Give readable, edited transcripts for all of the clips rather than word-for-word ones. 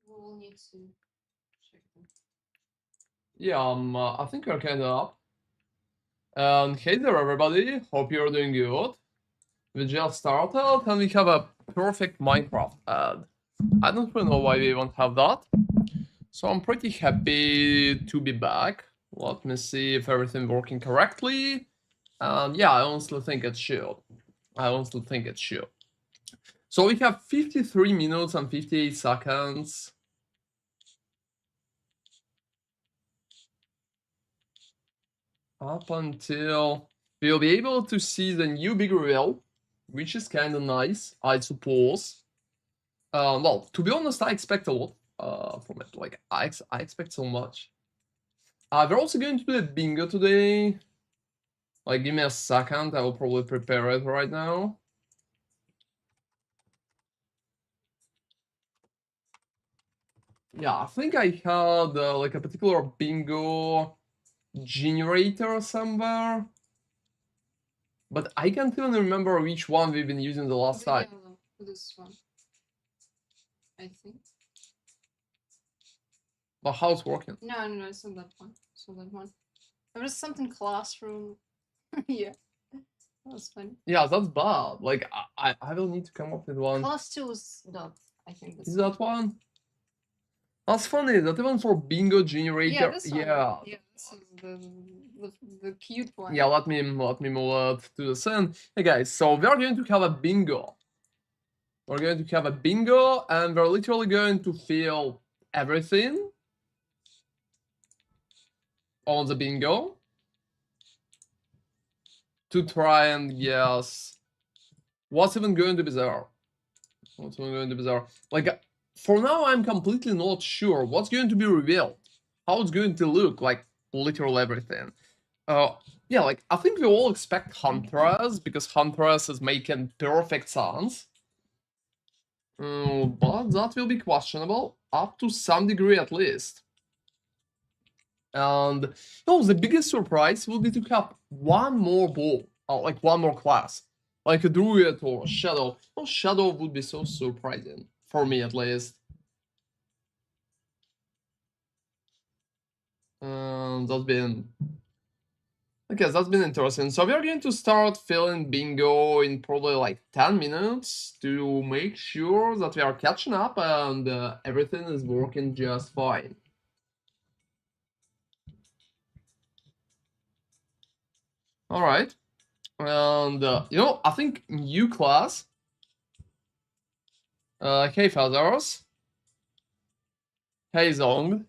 We'll need to check them. Yeah, I think we're kind of up. And hey there, everybody. Hope you're doing good. We just started, and we have a perfect Minecraft ad. I don't really know why we won't have that. So I'm pretty happy to be back. Let me see if everything working correctly. And yeah, I honestly think it should. So we have 53 minutes and 58 seconds. Up until we'll be able to see the new big reveal, which is kind of nice, I suppose. Well, to be honest, I expect a lot from it. Like, I expect so much. We're also going to do a bingo today. Like, give me a second. I will probably prepare it right now. Yeah, I think I had like a particular bingo generator somewhere. But I can't even remember which one we've been using the last time. This one, I think. But how it's working? No, it's not that one. It's not that one. There was something classroom. Yeah, that was funny. Yeah, that's bad. Like, I will need to come up with one. Class 2 is that, I think. Is that one? That's funny, that even for bingo generator. Yeah, this one. Yeah, this is the cute one. Yeah, let me move it to the scene. Hey guys, so we are going to have a bingo. We're going to have a bingo, and we're literally going to fill everything on the bingo to try and guess what's even going to be there. What's even going to be there? Like, for now, I'm completely not sure what's going to be revealed, how it's going to look, like literally everything. Yeah, like I think we all expect Huntress because Huntress is making perfect sense. But that will be questionable up to some degree at least. And no, the biggest surprise will be to have one more ball, like one more class, like a druid or a shadow. Well, shadow would be so surprising for me at least. That's been okay. That's been interesting. So we are going to start filling bingo in probably like 10 minutes to make sure that we are catching up and everything is working just fine. All right. And you know, I think new class. Hey feathers. Hey Zong.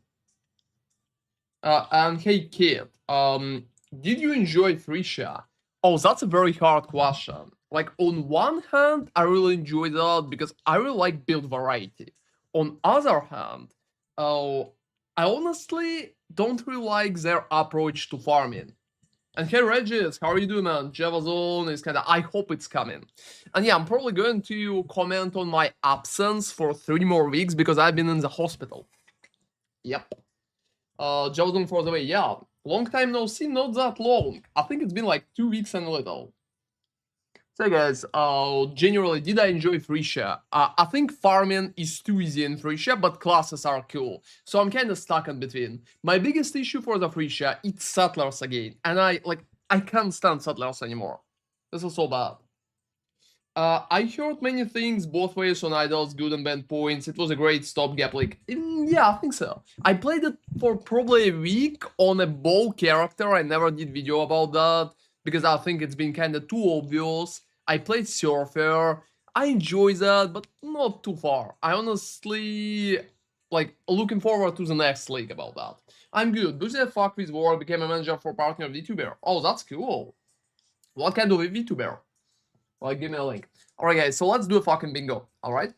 And hey kid. Did you enjoy Frisha? Oh, that's a very hard question. Like on one hand, I really enjoyed that because I really like build variety. On other hand, I honestly don't really like their approach to farming. And hey Regis, how are you doing, man? Java Zone is kinda, I hope it's coming. And yeah, I'm probably going to comment on my absence for 3 more weeks because I've been in the hospital. Yep. Java Zone for the way, yeah. Long time no see, not that long. I think it's been like 2 weeks and a little. So guys, generally, did I enjoy Frisha? I think farming is too easy in Frisha, but classes are cool. So I'm kind of stuck in between. My biggest issue for the Frisha, it's settlers again. And I can't stand settlers anymore. This is so bad. I heard many things both ways on idols, good and bad points. It was a great stopgap league. Yeah, I think so. I played it for probably a week on a bow character. I never did video about that because I think it's been kind of too obvious. I played Surfer. I enjoy that, but not too far. I honestly like looking forward to the next league about that. I'm good. Busy as fuck with work, became a manager for partner of VTuber. Oh, that's cool. What kind of a VTuber? Like, give me a link. Alright, guys, so let's do a fucking bingo, alright?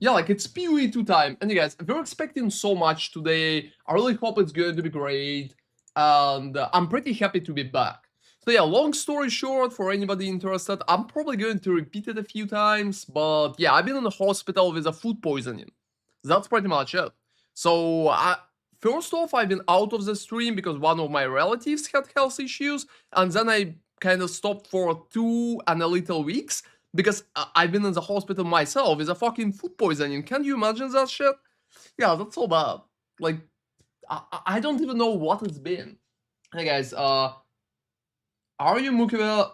Yeah, like, it's POE 2 time. And you guys, we're expecting so much today. I really hope it's going to be great. And I'm pretty happy to be back. So yeah, long story short, for anybody interested, I'm probably going to repeat it a few times. But yeah, I've been in the hospital with a food poisoning. That's pretty much it. So, first off, I've been out of the stream because one of my relatives had health issues. And then I kind of stopped for 2 and a little weeks because I've been in the hospital myself with a fucking food poisoning. Can you imagine that shit? Yeah, that's so bad. Like, I don't even know what it's been. Hey guys, are you Mukiva?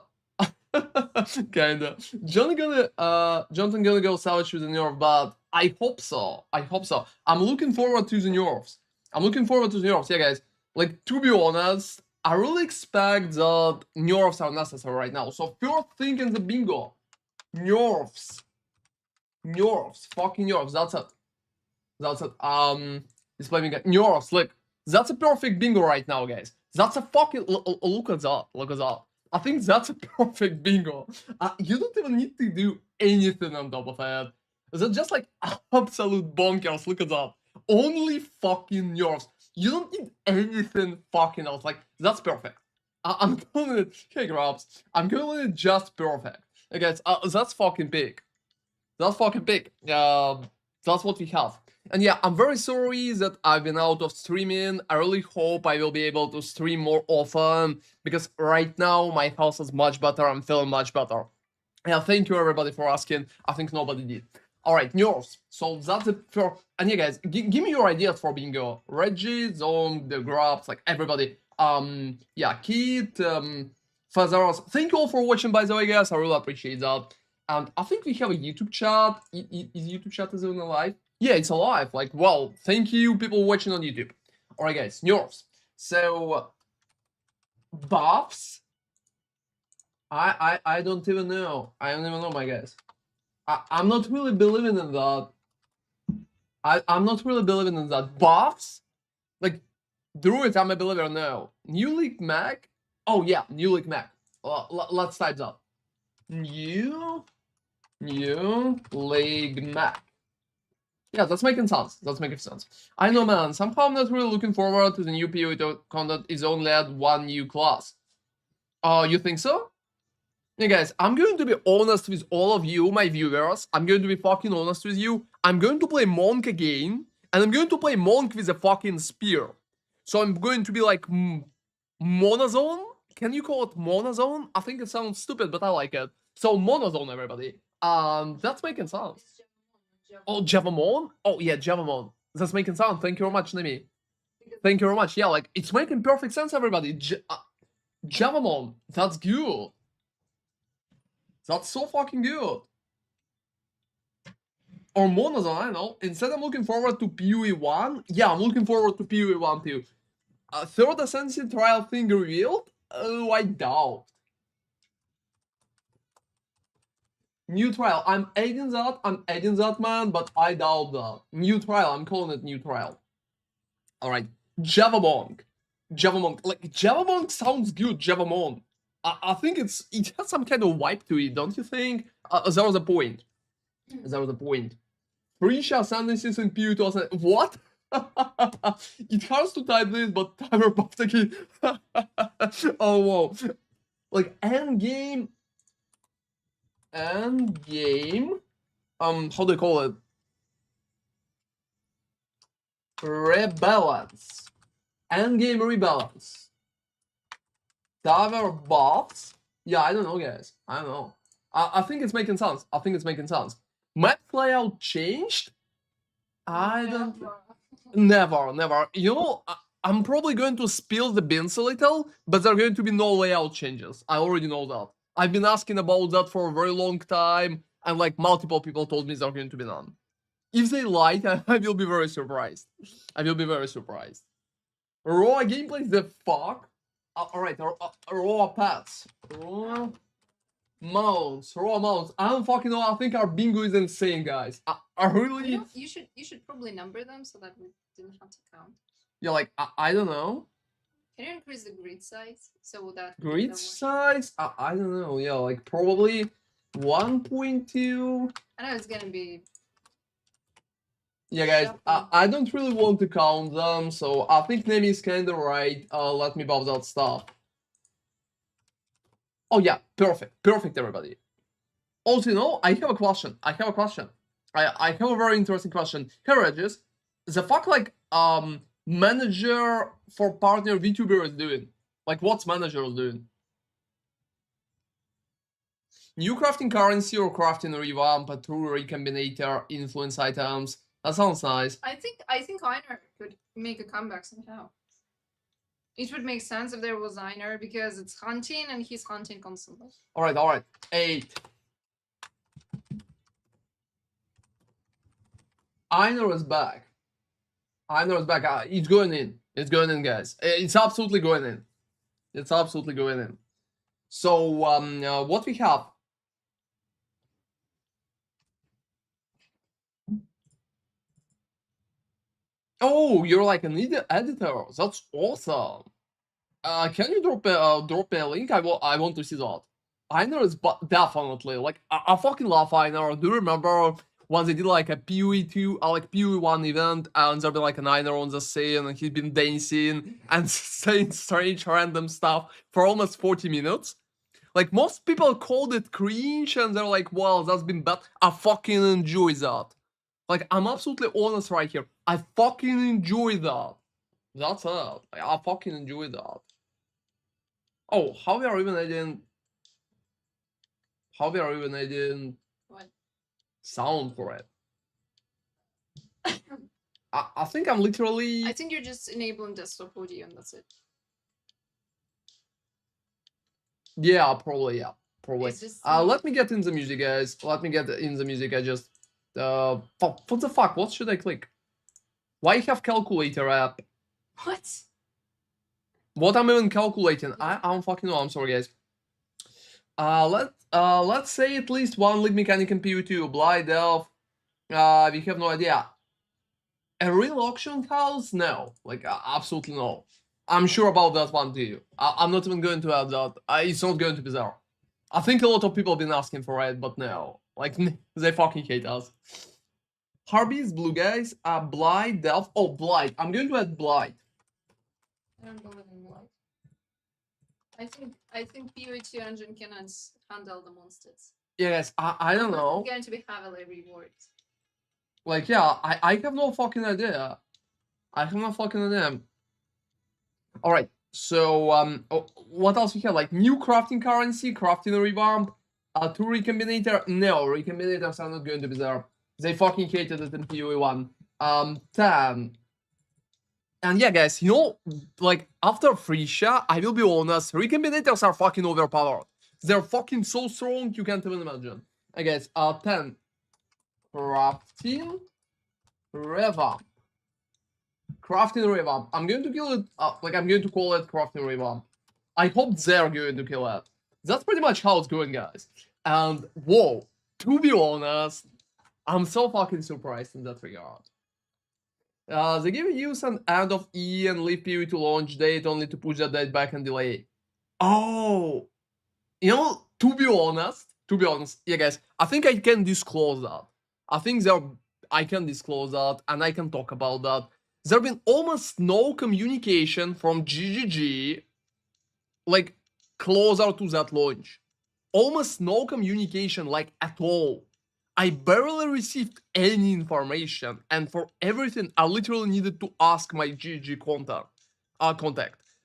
Kinda. Jonathan gonna go savage with the nerf, but I hope so. I hope so. I'm looking forward to the nerfs. Yeah, guys. Like, to be honest, I really expect that nerfs are necessary right now. So first thing in the bingo, nerfs. Fucking nerfs. That's it. Display bingo. Nerfs. Like, that's a perfect bingo right now, guys. That's a fucking look at that. I think that's a perfect bingo. You don't even need to do anything on top of it. That's just like absolute bonkers. Look at that. Only fucking nerfs. You don't need anything fucking else. Like, that's perfect. I'm calling it. Hey, Grabs. I'm calling it just perfect. Okay, guys, that's fucking big. That's fucking big. That's what we have. And yeah, I'm very sorry that I've been out of streaming. I really hope I will be able to stream more often, because right now my health is much better. I'm feeling much better. Yeah, thank you everybody for asking. I think nobody did. Alright, nerfs. So that's it for... And yeah, guys, give me your ideas for bingo. Reggie, Zong, the Grabs, like everybody. Yeah, Kit, Feathers. Thank you all for watching, by the way, guys. I really appreciate that. And I think we have a YouTube chat. Is YouTube chat even alive? Yeah, it's alive. Like, well, thank you, people watching on YouTube. Alright, guys, nerfs. So, buffs. I don't even know. I don't even know, my guys. I'm not really believing in that. I'm not really believing in that. Buffs? Like, Druid, I'm a believer now. New League Mac? Oh, yeah, New League Mac. Let's type that. New League Mac. Yeah, that's making sense. I know, man. Somehow I'm not really looking forward to the new POE content. Is only at one new class. You think so? Yeah, guys, I'm going to be honest with all of you, my viewers. I'm going to be fucking honest with you. I'm going to play Monk again, and I'm going to play Monk with a fucking spear. So I'm going to be like monozone. Can you call it monozone? I think it sounds stupid, but I like it. So monozone, everybody. That's making sense. Oh, Javamon? Oh, yeah, Javamon. That's making sense. Thank you very much, Nemi. Thank you very much. Yeah, like, it's making perfect sense, everybody. Javamon. That's good. That's so fucking good. Or monozone, I don't know. Instead, I'm looking forward to PoE 1. Yeah, I'm looking forward to PoE 1 too. Third Ascendancy trial thing revealed? Oh, I doubt. New trial. I'm adding that, man, but I doubt that. New trial. I'm calling it new trial. Alright. Javamon. Like, Javamon sounds good, Javamon. I think it has some kind of vibe to it, don't you think? There was a point. Prisha Ascendancies in PoE 2000. What? It hurts to type this, but timer buffed again. Oh, whoa. Like, endgame. How do they call it? Rebalance. Endgame rebalance. Tower buffs? Yeah, I don't know, guys. I don't know. I think it's making sense. Map layout changed? I don't... Never. You know, I'm probably going to spill the beans a little, but there are going to be no layout changes. I already know that. I've been asking about that for a very long time, and like multiple people told me there are going to be none. If they lie, I will be very surprised. Raw gameplay, the fuck? Alright, raw pets. Raw mounts. I don't fucking know. I think our bingo is insane, guys. I really... You should probably number them so that we didn't have to count. Yeah, like, I don't know. Can you increase the grid size so that... Grid size? I don't know. Yeah, like, probably 1.2. I know it's gonna be... Yeah, guys, I don't really want to count them, so I think Nemi is kinda right. Let me buff that stuff. Oh yeah, perfect, everybody. Also, you know, I have a question. I have a very interesting question. Hey, Regis, the fuck, like, manager for partner VTuber is doing? Like, what's manager doing? New crafting currency or crafting revamp, a true recombinator, influence items. That sounds nice. I think Einer could make a comeback somehow. It would make sense if there was Einer because it's hunting and he's hunting constantly. Alright. 8. Einer is back. Einer is back. It's going in. It's going in, guys. It's absolutely going in. It's absolutely going in. So, what we have? Oh, you're like an editor. That's awesome. Can you drop me a link? I want to see that. Einer is definitely like I fucking love Einer. Do you remember when they did like a POE 2, like POE 1 event, and there been like an Einer on the scene, and he's been dancing and saying strange random stuff for almost 40 minutes. Like most people called it cringe, and they're like, "Well, that's been bad." I fucking enjoy that. Like I'm absolutely honest right here. I fucking enjoy that. That's it. Like, I fucking enjoy that. Oh, how we are even adding What? sound for it? I think I'm literally. I think you're just enabling desktop audio and that's it. Yeah, probably. Yeah, probably. It's just Let me get in the music, guys. Let me get in the music. I just. What the fuck? What should I click? Why have calculator app? what? What I'm even calculating? I don't fucking know. I'm sorry, guys. Let's say at least one lead mechanic in PO2. Blind Elf. We have no idea. A real auction house? No. Like, absolutely no. I'm sure about that one too. I'm not even going to add that. It's not going to be there. I think a lot of people have been asking for it, but no. Like, they fucking hate us. Harbies, Blue Guys, Blight, Delph. Oh, Blight. I'm going to add Blight. I don't believe in life. I think PO2 engine can handle the monsters. Yes, I don't know. It's going to be heavily rewarded. Like, yeah, I have no fucking idea. I have no fucking idea. Alright, so, what else we have? Like, new crafting currency, crafting revamp, 2 recombinator. No, recombinators are not going to be there. They fucking hated it in PoE 1. 10. And yeah, guys, you know, like, after Freesia, I will be honest, recombinators are fucking overpowered. They're fucking so strong, you can't even imagine. I guess, 10. Crafting revamp. Crafting revamp. I'm going to kill it, like, I'm going to call it crafting revamp. I hope they're going to kill it. That's pretty much how it's going, guys. And, whoa, to be honest, I'm so fucking surprised in that regard. They give you an end of E and leave PoE to launch date only to push that date back and delay. Oh, you know, to be honest, yeah, guys, I think I can disclose that. I can disclose that, and I can talk about that. There been almost no communication from GGG, like, closer to that launch. Almost no communication, like, at all. I barely received any information, and for everything, I literally needed to ask my GG contact.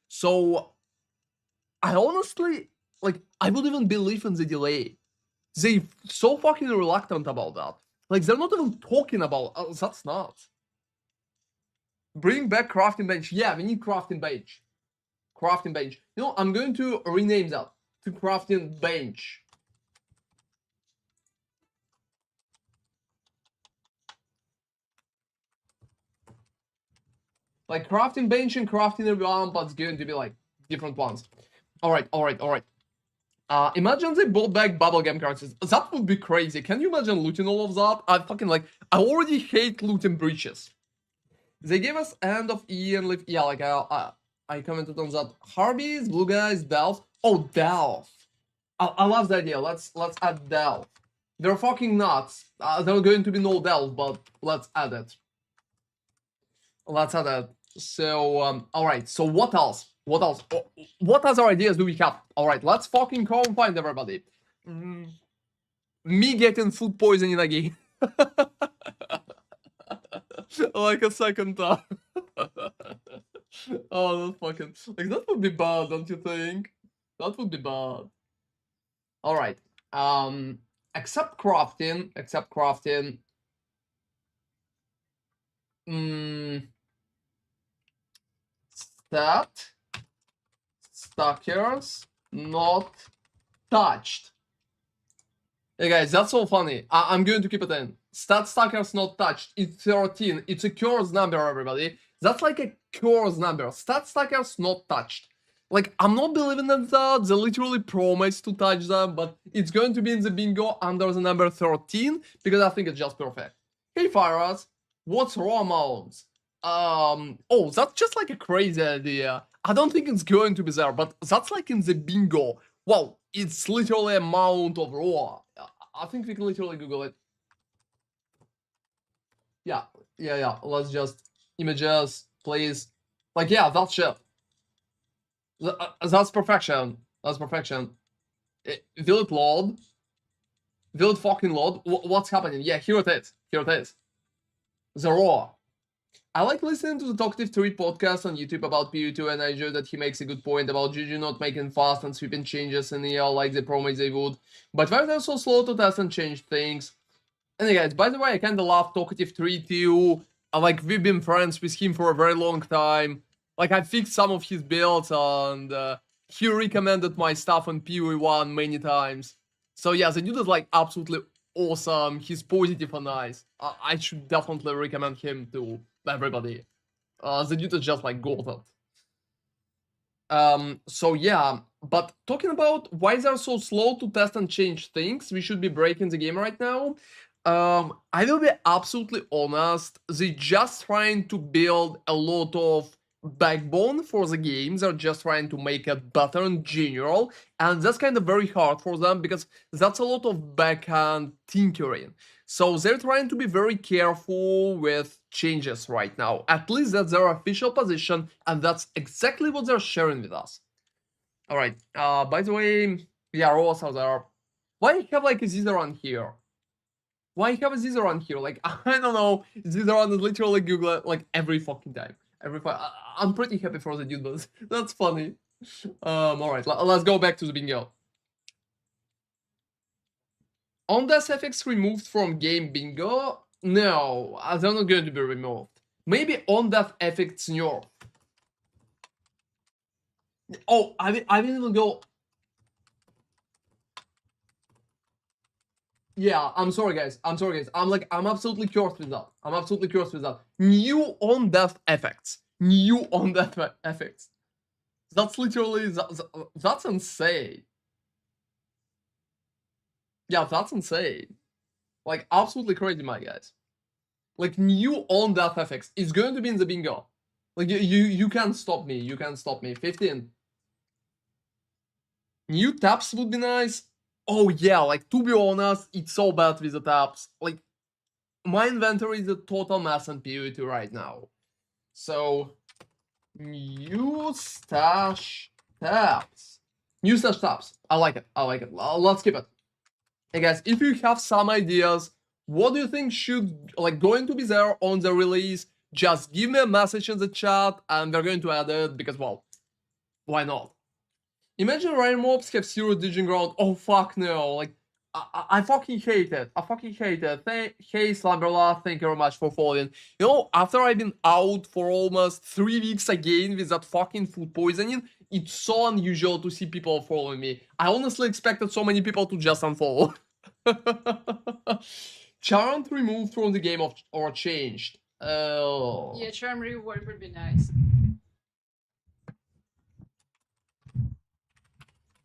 So, I honestly, like, I would even believe in the delay. They so fucking reluctant about that. Like, they're not even talking about. That's not. Bring back crafting bench. Yeah, we need crafting bench. Crafting bench. You know, I'm going to rename that to crafting bench. Like crafting bench and crafting revamp, but it's going to be like different ones. Alright. Imagine they brought back bubblegum currencies. That would be crazy. Can you imagine looting all of that? I already hate looting breaches. They gave us end of E and live. Yeah, like I commented on that. Harbies, Blue Guys, Delph. Oh, Delph. I love the idea. Let's add Delph. They're fucking nuts. There are going to be no Delph, but let's add it. Let's add it. So, alright, so what else? What other ideas do we have? Alright, let's fucking go and find everybody. Me getting food poisoning again. Like a second time. Oh, that's fucking... Like, that would be bad, don't you think? That would be bad. Alright, except crafting. Stat stackers not touched. Hey guys, that's so funny. I'm going to keep it in. Stat stackers not touched. It's 13. It's a curse number, everybody. That's like a curse number. Stat stackers not touched. Like, I'm not believing in that. They literally promised to touch them, but it's going to be in the bingo under the number 13 because I think it's just perfect. Hey, Firas, what's raw amounts? Oh, that's just like a crazy idea. I don't think it's going to be there, but that's like in the bingo. Wow, it's literally amount of raw. I think we can literally Google it. Yeah. Let's just images, please. Like, yeah, that's shit. That's perfection. That's perfection. Will it load? Will it fucking load? What's happening? Yeah, here it is. Here it is. The raw. I like listening to the Talkative 3 podcast on YouTube about POE2, and I enjoy that he makes a good point about GG not making fast and sweeping changes in EL like they promised they would. But why they're so slow to test and change things? And guys, by the way, I kinda love Talkative 3 too. Like, we've been friends with him for a very long time. Like, I fixed some of his builds and he recommended my stuff on POE1 many times. So yeah, the dude is like absolutely awesome. He's positive and nice. I should definitely recommend him to everybody. The dude is just like golden. So yeah, but talking about why they're so slow to test and change things, we should be breaking the game right now. I will be absolutely honest, they're just trying to build a lot of backbone for the game. They're just trying to make it better in general, and that's kind of very hard for them because that's a lot of backhand tinkering. So they're trying to be very careful with changes right now. At least that's their official position, and that's exactly what they're sharing with us. Alright, by the way, yeah, rolls are there. Why have like a Zizaran here? Why have a Zizaran here? Like, I don't know. Zizaran is literally Google it like every fucking time. I'm pretty happy for the dude, but that's funny. Alright, let's go back to the bingo. On this FX removed from game bingo? No, they're not going to be removed. Maybe on that FX nerf. Oh, I didn't even go. Yeah, I'm sorry guys. I'm absolutely cursed with that. New on death effects. New on death effects. That's literally that's insane. Yeah, that's insane. Like absolutely crazy, my guys. Like new on death effects. It's going to be in the bingo. Like you can't stop me. You can't stop me. 15. New taps would be nice. Oh yeah, like to be honest, it's so bad with the taps. Like my inventory is a total mess on POE2 right now. So new stash taps. New stash taps. I like it. Let's keep it. Hey guys, if you have some ideas, what do you think should like going to be there on the release? Just give me a message in the chat and we're going to add it because well, why not? Imagine rain mobs have 0 digging ground. Oh fuck no! Like I fucking hate it. Hey Slumberla, thank you very much for following. You know, after I've been out for almost 3 weeks again with that fucking food poisoning, it's so unusual to see people following me. I honestly expected so many people to just unfollow. Charmed removed from the game or changed. Oh. Yeah, charm reward would be nice.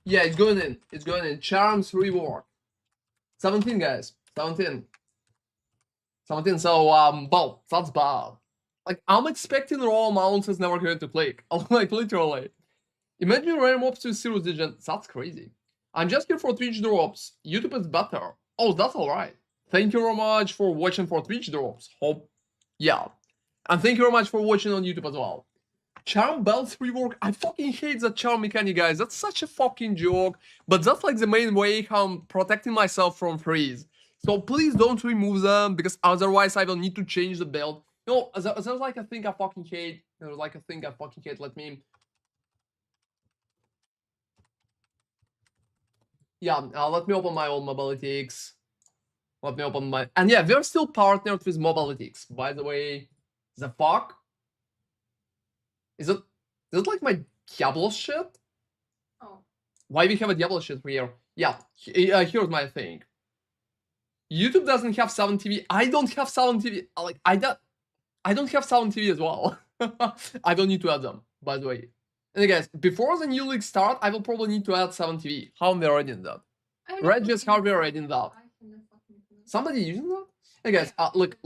Yeah, it's going in. It's going in. Charms reward. 17, guys. 17. 17. So, well, that's bad. Like, I'm expecting raw amounts is never going to click. Like, literally. Imagine random mobs to 0 digit. That's crazy. I'm just here for Twitch drops. YouTube is better. Oh, that's alright. Thank you very much for watching for Twitch drops. Hope. Yeah. And thank you very much for watching on YouTube as well. Charm belts rework. I fucking hate that charm mechanic, guys. That's such a fucking joke. But that's like the main way how I'm protecting myself from freeze. So please don't remove them because otherwise I will need to change the belt. No, there's like a thing I fucking hate. There's like a thing I fucking hate. Let me. Yeah, let me open my own Mobilityx. Let me open my. And yeah, we're still partnered with Mobilityx. By the way, The fuck? Is it like my Diablo shit? Oh. Why we have a Diablo shit here? Yeah, here's my thing. YouTube doesn't have 7TV. I don't have 7TV. Like I don't have 7TV as well. I don't need to add them, by the way. And guys, before the new league start, I will probably need to add 7TV. How am I already in that? Regis, how are we already in that? Somebody using that? Hey guys, look.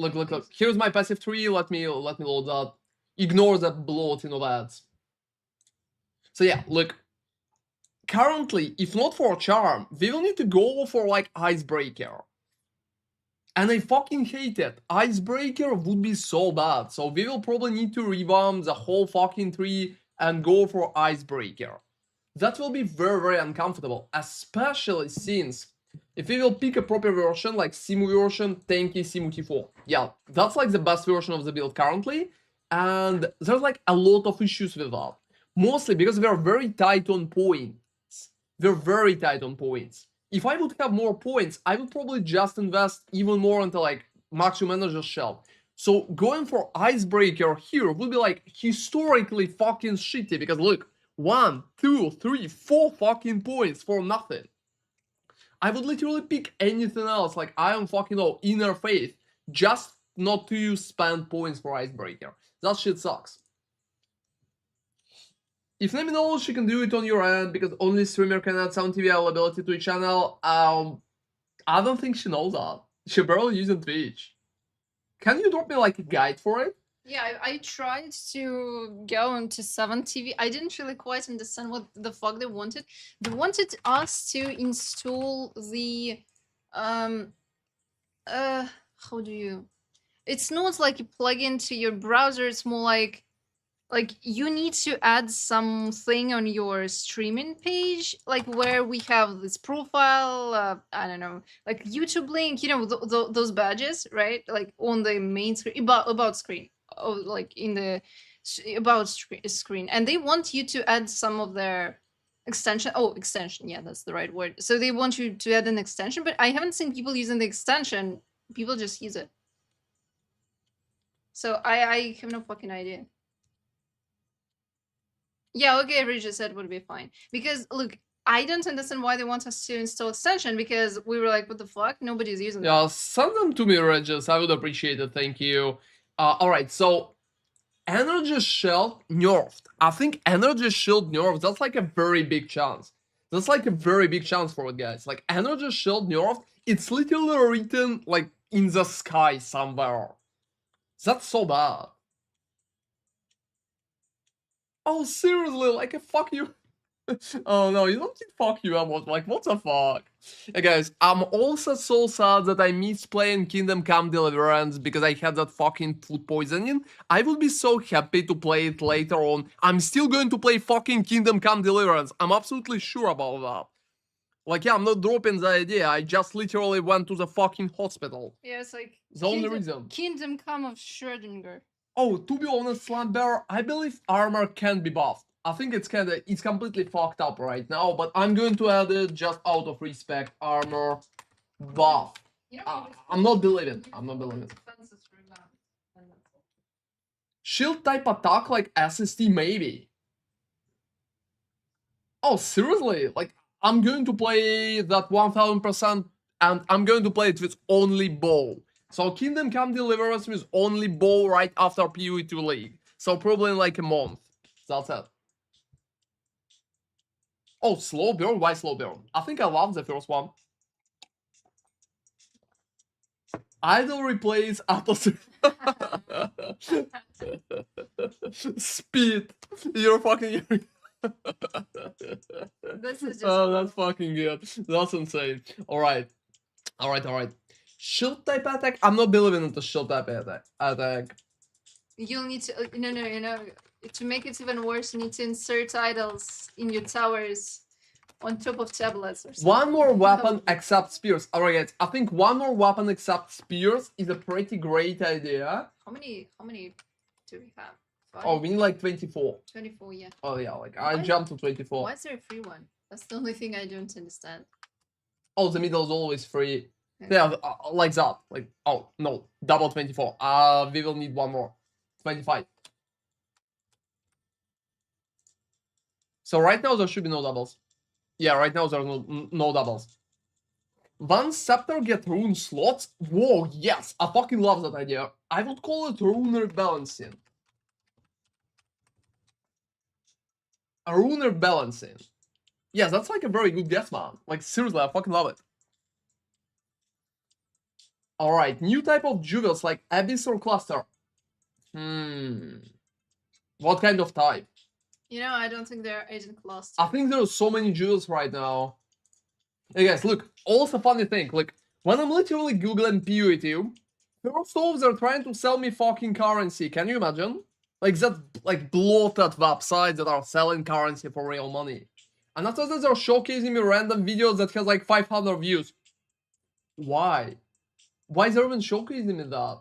Here's my passive tree. Let me load that. Ignore the bloating of ads. So yeah, look. Currently, if not for charm, we will need to go for like icebreaker. And I fucking hate it. Icebreaker would be so bad. So we will probably need to revamp the whole fucking tree and go for icebreaker. That will be very, very uncomfortable, especially since if we will pick a proper version like Simu version, tanky Simu T4. Yeah, that's like the best version of the build currently. And there's like a lot of issues with that. Mostly because we are very tight on points. We're very tight on points. If I would have more points, I would probably just invest even more into like maximum manager shell. So going for icebreaker here would be like historically fucking shitty because look, 1, 2, 3, 4 fucking points for nothing. I would literally pick anything else like I am fucking inner faith just not to spend points for icebreaker. That shit sucks. If Nemi knows she can do it on your end because only streamer can add 7TV availability to each channel, I don't think she knows that. She barely uses Twitch. Can you drop me like a guide for it? Yeah, I tried to go into 7TV. I didn't really quite understand what the fuck they wanted. They wanted us to install the how do you? It's not like a plugin to your browser. It's more like you need to add something on your streaming page, like where we have this profile, I don't know, like YouTube link, you know, those badges, right? Like on the main screen, about screen, like in the about screen, and they want you to add some of their extension, yeah, that's the right word. So they want you to add an extension, but I haven't seen people using the extension. People just use it. So I have no fucking idea. Yeah, okay, Regis said would be fine. Because, look, I don't understand why they want us to install extension, because we were like, what the fuck? Nobody's using Yeah, send them to me, Regis. I would appreciate it, thank you. Alright, so Energy Shield nerfed. I think Energy Shield nerfed, that's like a very big chance. That's like a very big chance for it, guys. Like, Energy Shield nerfed, it's literally written, like, in the sky somewhere. That's so bad. Oh, seriously, like a fuck you. Oh no, you don't need fuck you, Amos. Like, what the fuck? Hey guys, I'm also so sad that I missed playing Kingdom Come Deliverance because I had that fucking food poisoning. I would be so happy to play it later on. I'm still going to play fucking Kingdom Come Deliverance. I'm absolutely sure about that. Like, yeah, I'm not dropping the idea. I just literally went to the fucking hospital. Yeah, it's like the only reason. Kingdom Come of Schrödinger. Oh, to be honest, Slambear, I believe armor can be buffed. I think it's completely fucked up right now, but I'm going to add it just out of respect. Armor buff. You know, I'm not believing. I'm not believing. Shield type attack like SST maybe. Oh, seriously? Like, I'm going to play that 1000% and I'm going to play it with only bow. So Kingdom Come Deliverance with only bow right after PoE 2 League. So probably in like a month. That's it. Oh, slow burn? Why slow burn? I think I love the first one. Idle replace Atos. Speed. You're fucking. This is just that's fucking good. That's insane. Alright. Shield type attack? I'm not believing in the shield type attack. You'll need to no, to make it even worse, you need to insert idols in your towers on top of tablets or something. One more weapon except spears. Alright guys, I think one more weapon except spears is a pretty great idea. How many do we have? 5? Oh, we need like 24. 24, yeah. Oh yeah, like I jumped to 24. Why is there a free one? That's the only thing I don't understand. Oh, the middle is always free. Yeah, like that. Like, oh no, double 24. We will need one more. 25. So right now there should be no doubles. Yeah, right now there are no doubles. One scepter get rune slots? Whoa, yes, I fucking love that idea. I would call it rune rebalancing. A rune rebalancing. Yes, that's like a very good guess, man. Like, seriously, I fucking love it. Alright, new type of jewels like Abyss or Cluster. What kind of type? You know, I don't think there isn't cluster. I think there are so many jewels right now. Hey guys, look, also funny thing, like, when I'm literally googling POE2, first off, they're trying to sell me fucking currency, can you imagine? Like, that, like, bloated websites that are selling currency for real money. And after that, they're showcasing me random videos that has like 500 views. Why? Why is everyone showcasing me that?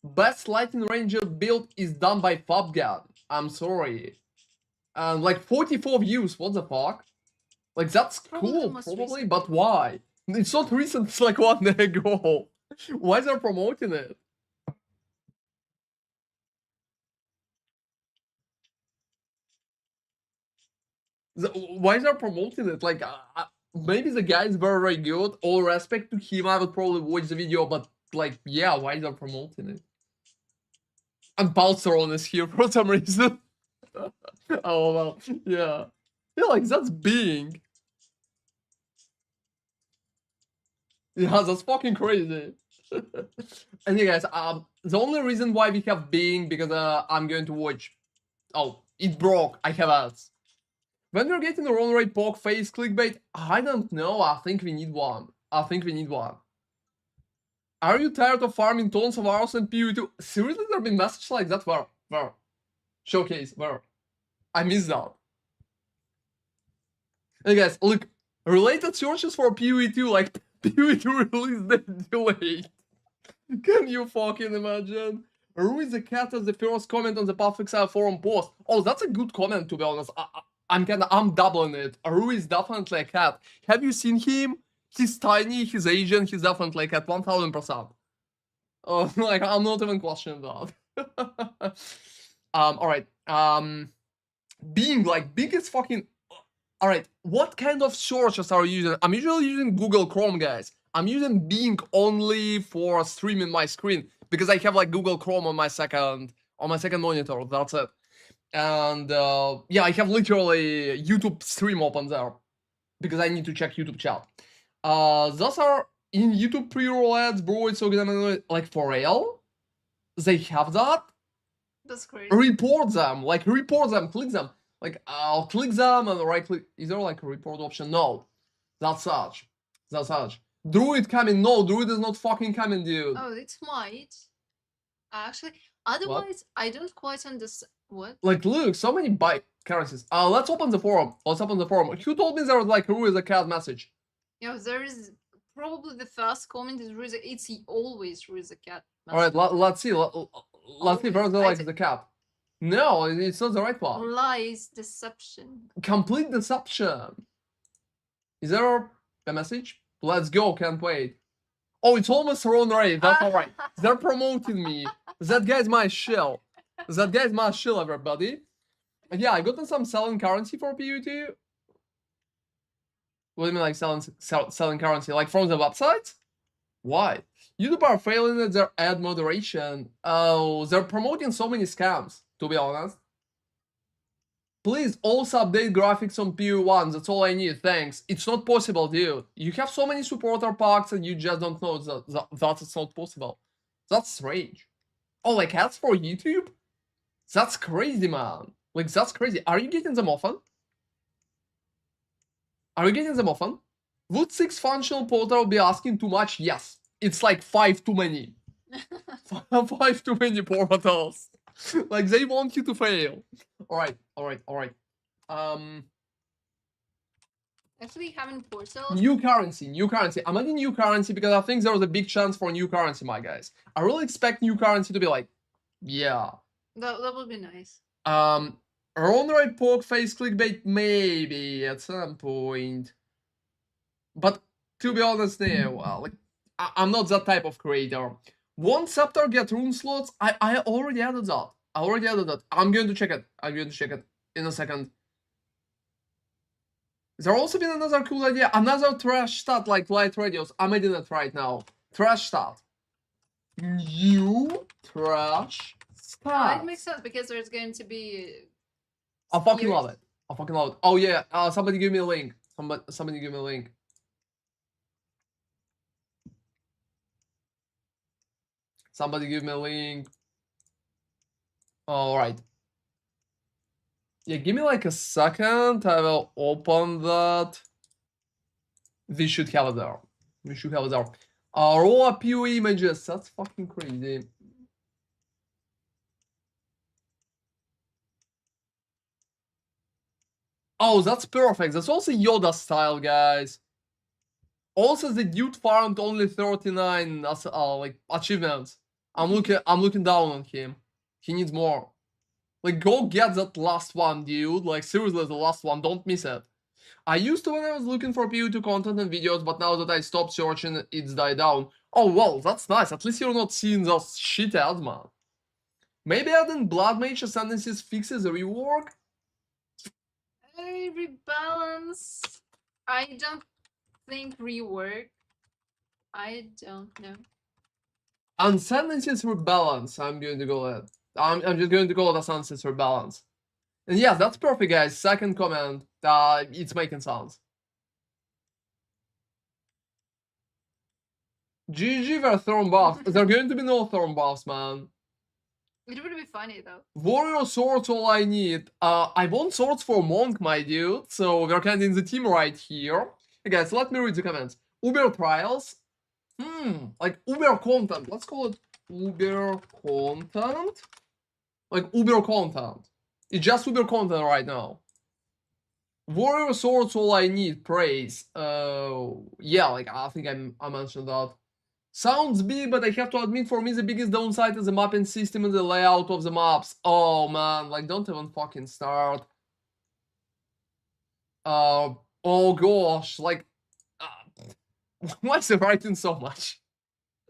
Best Lightning Ranger build is done by Fabgan. I'm sorry. And like 44 views, what the fuck? Like, that's cool, probably, but why? It's not recent, it's like 1 day ago. Why is they promoting it? Why is they promoting it? Like, maybe the guy is very, very good. All respect to him, I would probably watch the video, but like, yeah, why is they promoting it? And Palsteron is here for some reason. Oh, well, yeah. Yeah, like, that's big. Yeah, that's fucking crazy. Anyway, guys, the only reason why we have Bing, because I'm going to watch... Oh, it broke. I have ads. When we're getting the ronarray poke face clickbait, I don't know. I think we need one. Are you tired of farming tons of arrows and POE2? Seriously, there have been messages like that? Where? Showcase, where? I missed that. Hey guys, look, related searches for POE2, like POE2 release date delayed. Can you fucking imagine? Rue is a cat as the first comment on the Path of Exile forum post. Oh, that's a good comment, to be honest. I'm doubling it. Rue is definitely a cat. Have you seen him? He's tiny, he's Asian, he's definitely a cat, 1000%. Oh, like, I'm not even questioning that. Alright. Being like biggest fucking... Alright, what kind of searches are you using? I'm usually using Google Chrome, guys. I'm using Bing only for streaming my screen because I have like Google Chrome on my second monitor. That's it. And yeah, I have literally YouTube stream open there because I need to check YouTube chat. Those are in YouTube pre-roll ads, bro. It's so good. Like, for real? They have that? That's crazy. Report them. Like, report them. Click them. Like, I'll click them and right click. Is there like a report option? No. That's such. Druid coming. No, Druid is not fucking coming, dude. Oh, it might. Actually, otherwise, what? I don't quite understand. What? Like, look, so many bike currencies. Let's open the forum. Who told me there was like Rue is a cat message? Yeah, there is probably the first comment is Rue. It's always Rue is a cat. Alright, let's see. Let's see where like the cat. No, it's not the right one. Lies, deception. Complete deception. Is there a message? Let's go, can't wait. Oh, it's almost ronarray, that's alright. They're promoting me. That guy's my shill. Everybody. And yeah, I got some selling currency for POE2. What do you mean, like selling currency? Like from the website? Why? YouTube are failing at their ad moderation. Oh, they're promoting so many scams, to be honest. Please also update graphics on POE1, that's all I need, thanks. It's not possible, dude. You have so many supporter packs and you just don't know that it's not possible. That's strange. Oh, like ads for YouTube? That's crazy, man. Like, that's crazy. Are you getting them often? Would 6 functional portal be asking too much? Yes. It's like 5 too many. 5 too many portals. Like, they want you to fail. Alright. Actually, having portals. New currency. I'm adding new currency because I think there's a big chance for new currency, my guys. I really expect new currency to be like, yeah. That would be nice. Ronarray poke face clickbait, maybe at some point. But to be honest, no, well, like, I'm not that type of creator. Won't Scepter get rune slots? I already added that. I'm going to check it. In a second. There also been another cool idea. Another trash stat like light radios. I'm adding it right now. Trash stat. New trash stat. It makes sense because there's going to be. I fucking love it. Oh yeah. Somebody give me a link. Somebody give me a link. Somebody give me a link. All right. Yeah, give me like a second. I will open that. We should have it there. Raw POE images. That's fucking crazy. Oh, that's perfect. That's also Yoda style, guys. Also, the dude farmed only 39 as like achievements. I'm looking down on him. He needs more. Like, go get that last one, dude. Like, seriously, the last one. Don't miss it. I used to when I was looking for PO2 content and videos, but now that I stopped searching, it's died down. Oh, well, that's nice. At least you're not seeing those shit ads, man. Maybe adding Blood Mage Ascendancies fixes the rework? Rebalance. I don't think rework. I don't know. Ascendancies rebalance. I'm going to go ahead. I'm just going to call it Ascendancies rebalance. And yeah, that's perfect, guys. Second comment. It's making sense. GG were thorn buffs. There are going to be no thorn buffs, man. It would be funny though. Warrior swords, all I need. I want swords for monk, my dude. So we're kind of in the team right here. Hey guys, let me read the comments. Uber trials. Like Uber content. Let's call it Uber content. Like Uber content. It's just Uber content right now. Warrior swords, all I need. Praise. Yeah, like I think I mentioned that. Sounds big, but I have to admit, for me, the biggest downside is the mapping system and the layout of the maps. Oh man, like don't even fucking start. Oh gosh, like, why is it writing so much?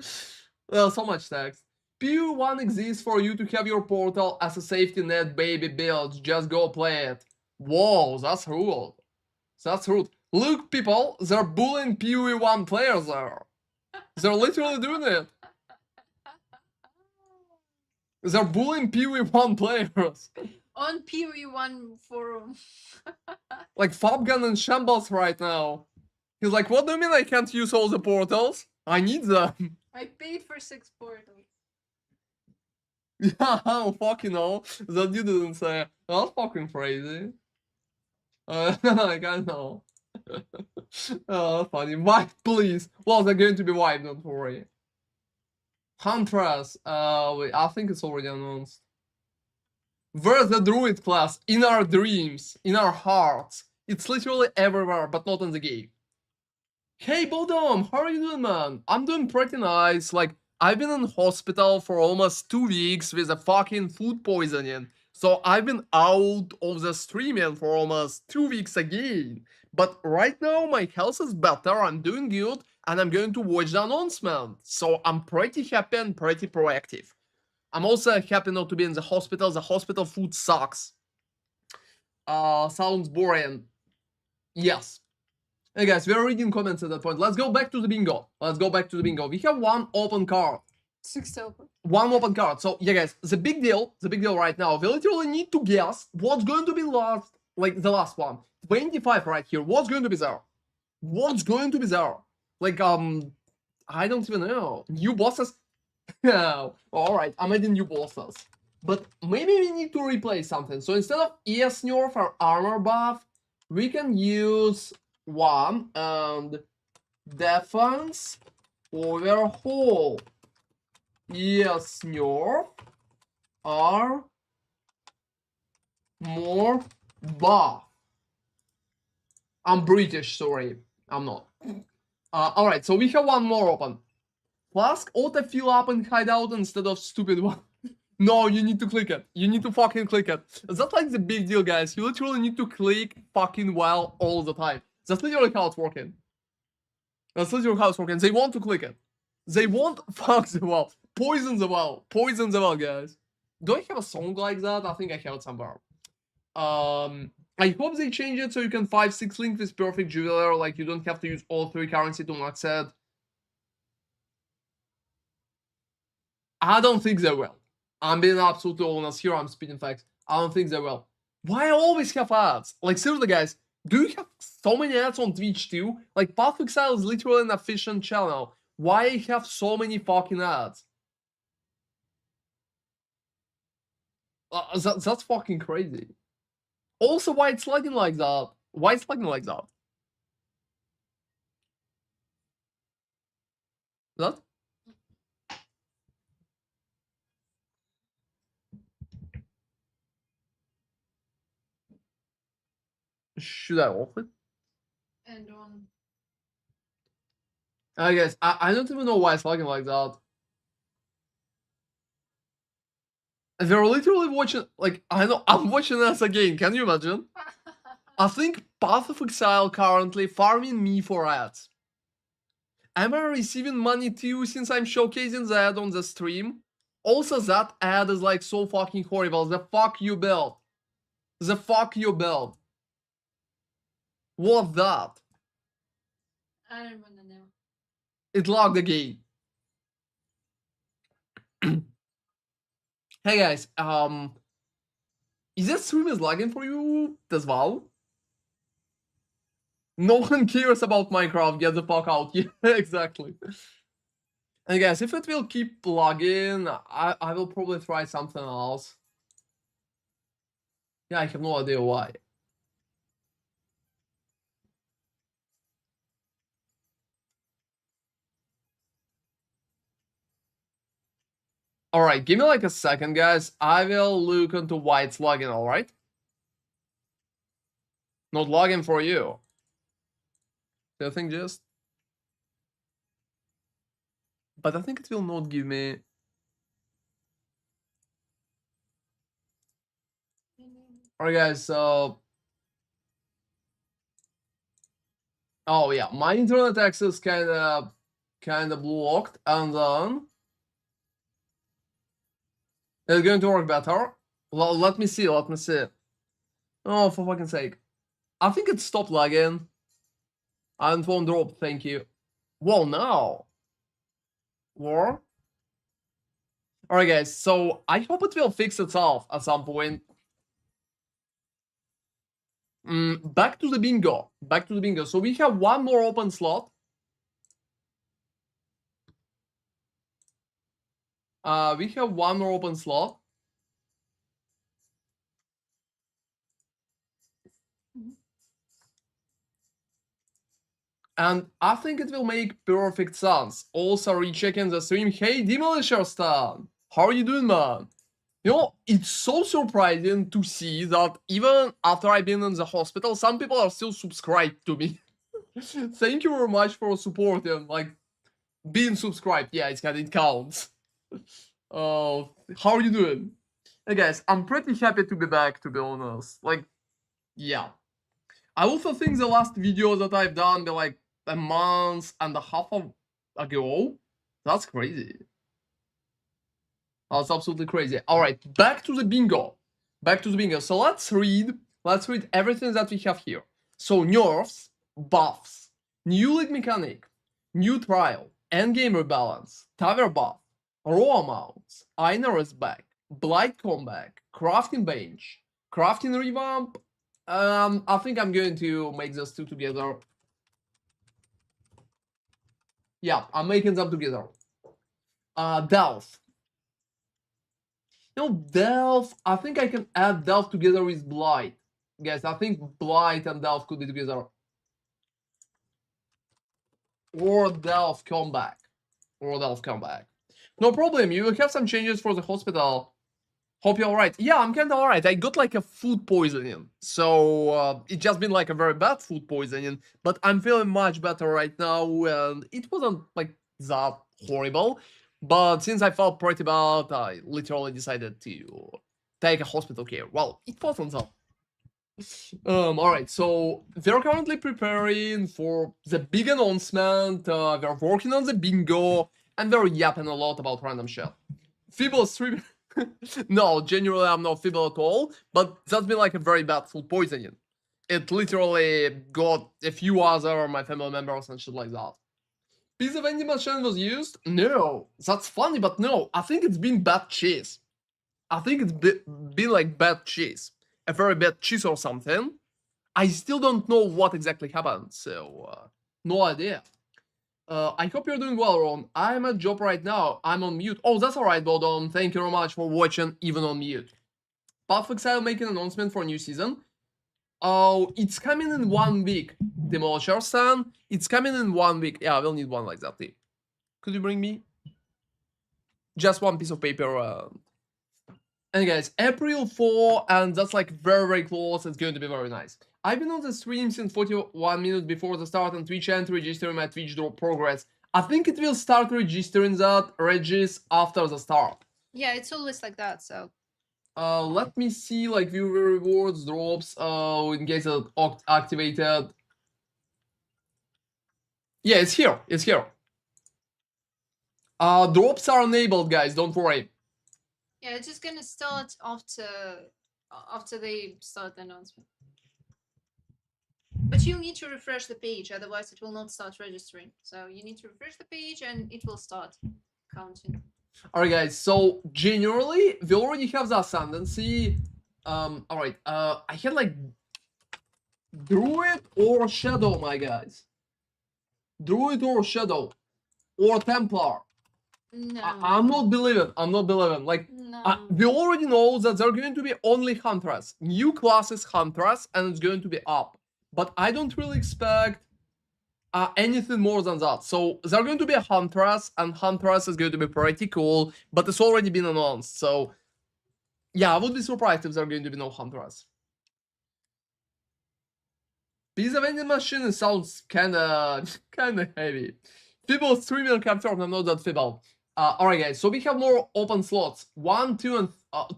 So much text. PU1 exists for you to have your portal as a safety net, baby build. Just go play it. Whoa, that's rude. Look, people, they're bullying PUE1 players there. They're literally doing it. They're bullying PUE1 players. On POE1 forum. Like Fabgun and Shambles right now. He's like, what do you mean I can't use all the portals? I need them. I paid for 6 portals. Yeah, I fucking know. That you didn't say. That's fucking crazy. Like, I know. Oh, funny. Wipe, please. Well, they're going to be wiped, don't worry. Huntress. Wait, I think it's already announced. Where's the druid class? In our dreams, in our hearts. It's literally everywhere, but not in the game. Hey, Bodom, how are you doing, man? I'm doing pretty nice. Like, I've been in hospital for almost 2 weeks with a fucking food poisoning. So I've been out of the streaming for almost 2 weeks again. But right now my health is better, I'm doing good, and I'm going to watch the announcement. So I'm pretty happy and pretty proactive. I'm also happy not to be in the hospital. The hospital food sucks. Sounds boring. Yes. Hey guys, we're reading comments at that point. Let's go back to the bingo. We have one open card. 6 open. One open card. So yeah, guys, the big deal right now, we literally need to guess what's going to be last, like the last one. 25 right here. What's going to be there? Like, I don't even know. New bosses? No. Alright, I'm adding new bosses. But maybe we need to replace something. So instead of ES nerf or armor buff, we can use one and defense overhaul. ES nerf are more buff. I'm British, sorry. I'm not. Alright, so we have one more open. Flask auto fill up and hideout instead of stupid one. No, you need to click it. You need to fucking click it. That's like the big deal, guys. You literally need to click fucking well all the time. That's literally how it's working. They want to click it. They won't fuck the well. Poison the well. Poison the well, guys. Do I have a song like that? I think I have it somewhere. I hope they change it so you can 5-6 link with perfect jeweler, like you don't have to use all 3 currency to max it. I don't think they will. I'm being absolutely honest here, I'm spitting facts. I don't think they will. Why I always have ads? Like seriously guys, do you have so many ads on Twitch too? Like Path of Exile is literally an efficient channel. Why I have so many fucking ads? That's fucking crazy. Also, why it's lagging like that? Why it's lagging like that? That? Should I off it? And I guess I don't even know why it's lagging like that. They're literally watching, like, I know, I'm watching us again, can you imagine? I think Path of Exile currently farming me for ads. Am I receiving money too since I'm showcasing the ad on the stream? Also, that ad is like so fucking horrible. The fuck you built. The fuck you built. What that? I don't wanna know. It logged again. Hey guys, is this stream is lagging for you as well? No one cares about Minecraft, get the fuck out. Yeah, exactly. And guys, if it will keep lagging, I will probably try something else. Yeah, I have no idea why. Alright, give me like a second, guys. I will look into why it's lagging, alright? Not lagging for you. Do you think just? But I think it will not give me... Alright guys, so... Oh yeah, my internet access kinda blocked, and then... It's going to work better. Let me see, let me see. Oh, for fucking sake. I think it stopped lagging. And won't drop, thank you. Well, now. War? Alright guys, so I hope it will fix itself at some point. Back to the bingo. Back to the bingo. So we have one more open slot. We have one more open slot. And I think it will make perfect sense. Also rechecking the stream. Hey, Demolisher Stan! How are you doing, man? You know, it's so surprising to see that even after I've been in the hospital, some people are still subscribed to me. Thank you very much for supporting, like, being subscribed. Yeah, it counts. How are you doing? Hey guys, I'm pretty happy to be back, to be honest. Like, yeah. I also think the last video that I've done, like a month and a half ago, that's crazy. That's absolutely crazy. All right, back to the bingo. Back to the bingo. So let's read everything that we have here. So nerfs, buffs, new league mechanic, new trial, endgame rebalance, tower buff, raw amounts, Einer is back, blight comeback, crafting bench, crafting revamp. I think I'm going to make those two together. Yeah, I'm making them together. Delve. You know, Delve, I think I can add Delve together with Blight. Guys, I think Blight and Delve could be together. Or Delve comeback. No problem, you will have some changes for the hospital. Hope you're alright. Yeah, I'm kinda alright. I got like a food poisoning. So, it just been like a very bad food poisoning. But I'm feeling much better right now. And it wasn't like that horrible. But since I felt pretty bad, I literally decided to take a hospital care. Well, it wasn't that. Alright, so they're currently preparing for the big announcement. They're working on the bingo. And they're yapping a lot about random shit. Feeble stream. No, genuinely I'm not feeble at all, but that's been like a very bad food poisoning. It literally got a few other my family members and shit like that. Piece of vending machine was used? No. That's funny, but no. I think it's been bad cheese. I think it's been like bad cheese. A very bad cheese or something. I still don't know what exactly happened, so no idea. I hope you're doing well, Ron. I'm at job right now. I'm on mute. Oh, that's alright, Bodon. Thank you very much for watching, even on mute. Path of Exile making an announcement for a new season. Oh, it's coming in 1 week. Demolisher San. It's coming in 1 week. Yeah, I will need one like that. Could you bring me? Just one piece of paper. And guys, April 4, and that's like very, very close. It's going to be very nice. I've been on the stream since 41 minutes before the start on Twitch and registering my Twitch drop progress. I think it will start registering that Regis after the start. Yeah, it's always like that, so. Let me see, like, viewer rewards, drops, in case it's activated. Yeah, it's here. It's here. Drops are enabled, guys. Don't worry. Yeah, it's just gonna start after they start the announcement. But you need to refresh the page, otherwise it will not start registering. So you need to refresh the page and it will start counting. Alright guys, so generally we already have the ascendancy. Alright, I had like Druid or Shadow, my guys. Druid or Shadow. Or Templar. No. I'm not believing. I'm not believing. Like, no. We already know that there are going to be only Huntress. New classes Huntress, and it's going to be up. But I don't really expect anything more than that. So there are going to be a Huntress, and Huntress is going to be pretty cool, but it's already been announced. So yeah, I would be surprised if there are going to be no Huntress. Piece of vending machine sounds kinda heavy. People streaming captured, I'm not that feeble. Alright guys, so we have more open slots. 1, 2, and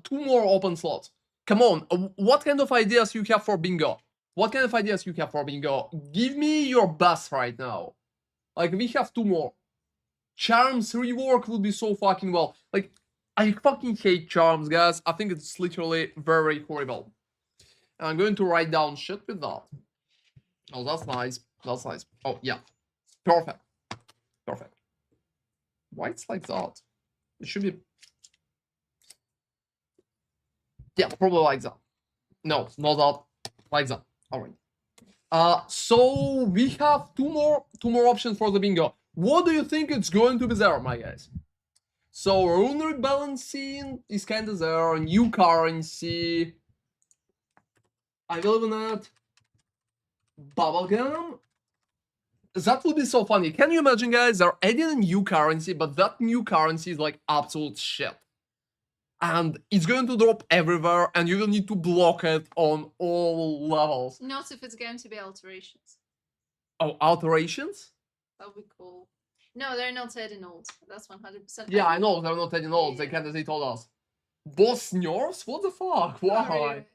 2 more open slots. Come on, what kind of ideas you have for bingo? What kind of ideas you have for bingo? Give me your best right now. Like, we have 2 more. Charms rework would be so fucking well. Like, I fucking hate charms, guys. I think it's literally very horrible. And I'm going to write down shit with that. Oh, that's nice. That's nice. Oh, yeah. Perfect. Perfect. Why it's like that? It should be... Yeah, probably like that. No, not that. Like that. Alright. So we have two more options for the bingo. What do you think it's going to be there, my guys? So rune rebalancing is kinda there, new currency. I will even add bubblegum. That would be so funny. Can you imagine, guys? They're adding a new currency, but that new currency is like absolute shit. And it's going to drop everywhere, and you will need to block it on all levels. Not if it's going to be alterations. Oh, alterations? That would be cool. No, they're not adding olds. That's 100%. Yeah, I know, they're not adding olds. Yeah. They told us. Boss nerfs? What the fuck? Why?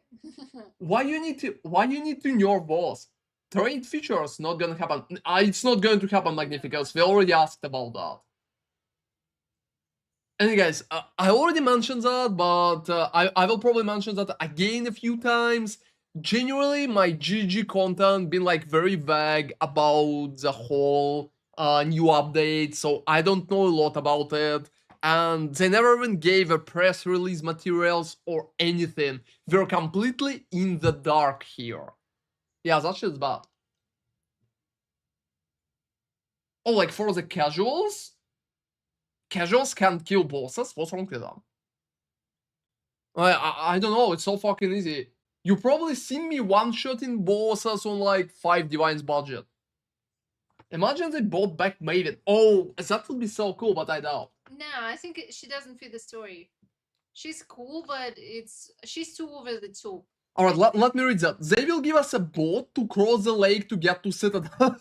Why you need to nerf boss? Trade features not gonna happen. It's not going to happen, Magnificus. We already asked about that. And guys, I already mentioned that, but I will probably mention that again a few times. Generally, my GG content been like very vague about the whole new update, so I don't know a lot about it. And they never even gave a press release materials or anything. We're completely in the dark here. Yeah, that shit's bad. Oh, like for the casuals? Casuals can't kill bosses? What's wrong with them? I don't know, it's so fucking easy. You probably seen me one-shotting bosses on like 5 divines budget. Imagine they brought back Maven. Oh, that would be so cool, but I doubt. No, I think she doesn't fit the story. She's cool, but she's too over the top. Alright, let me read that. They will give us a boat to cross the lake to get to Citadel.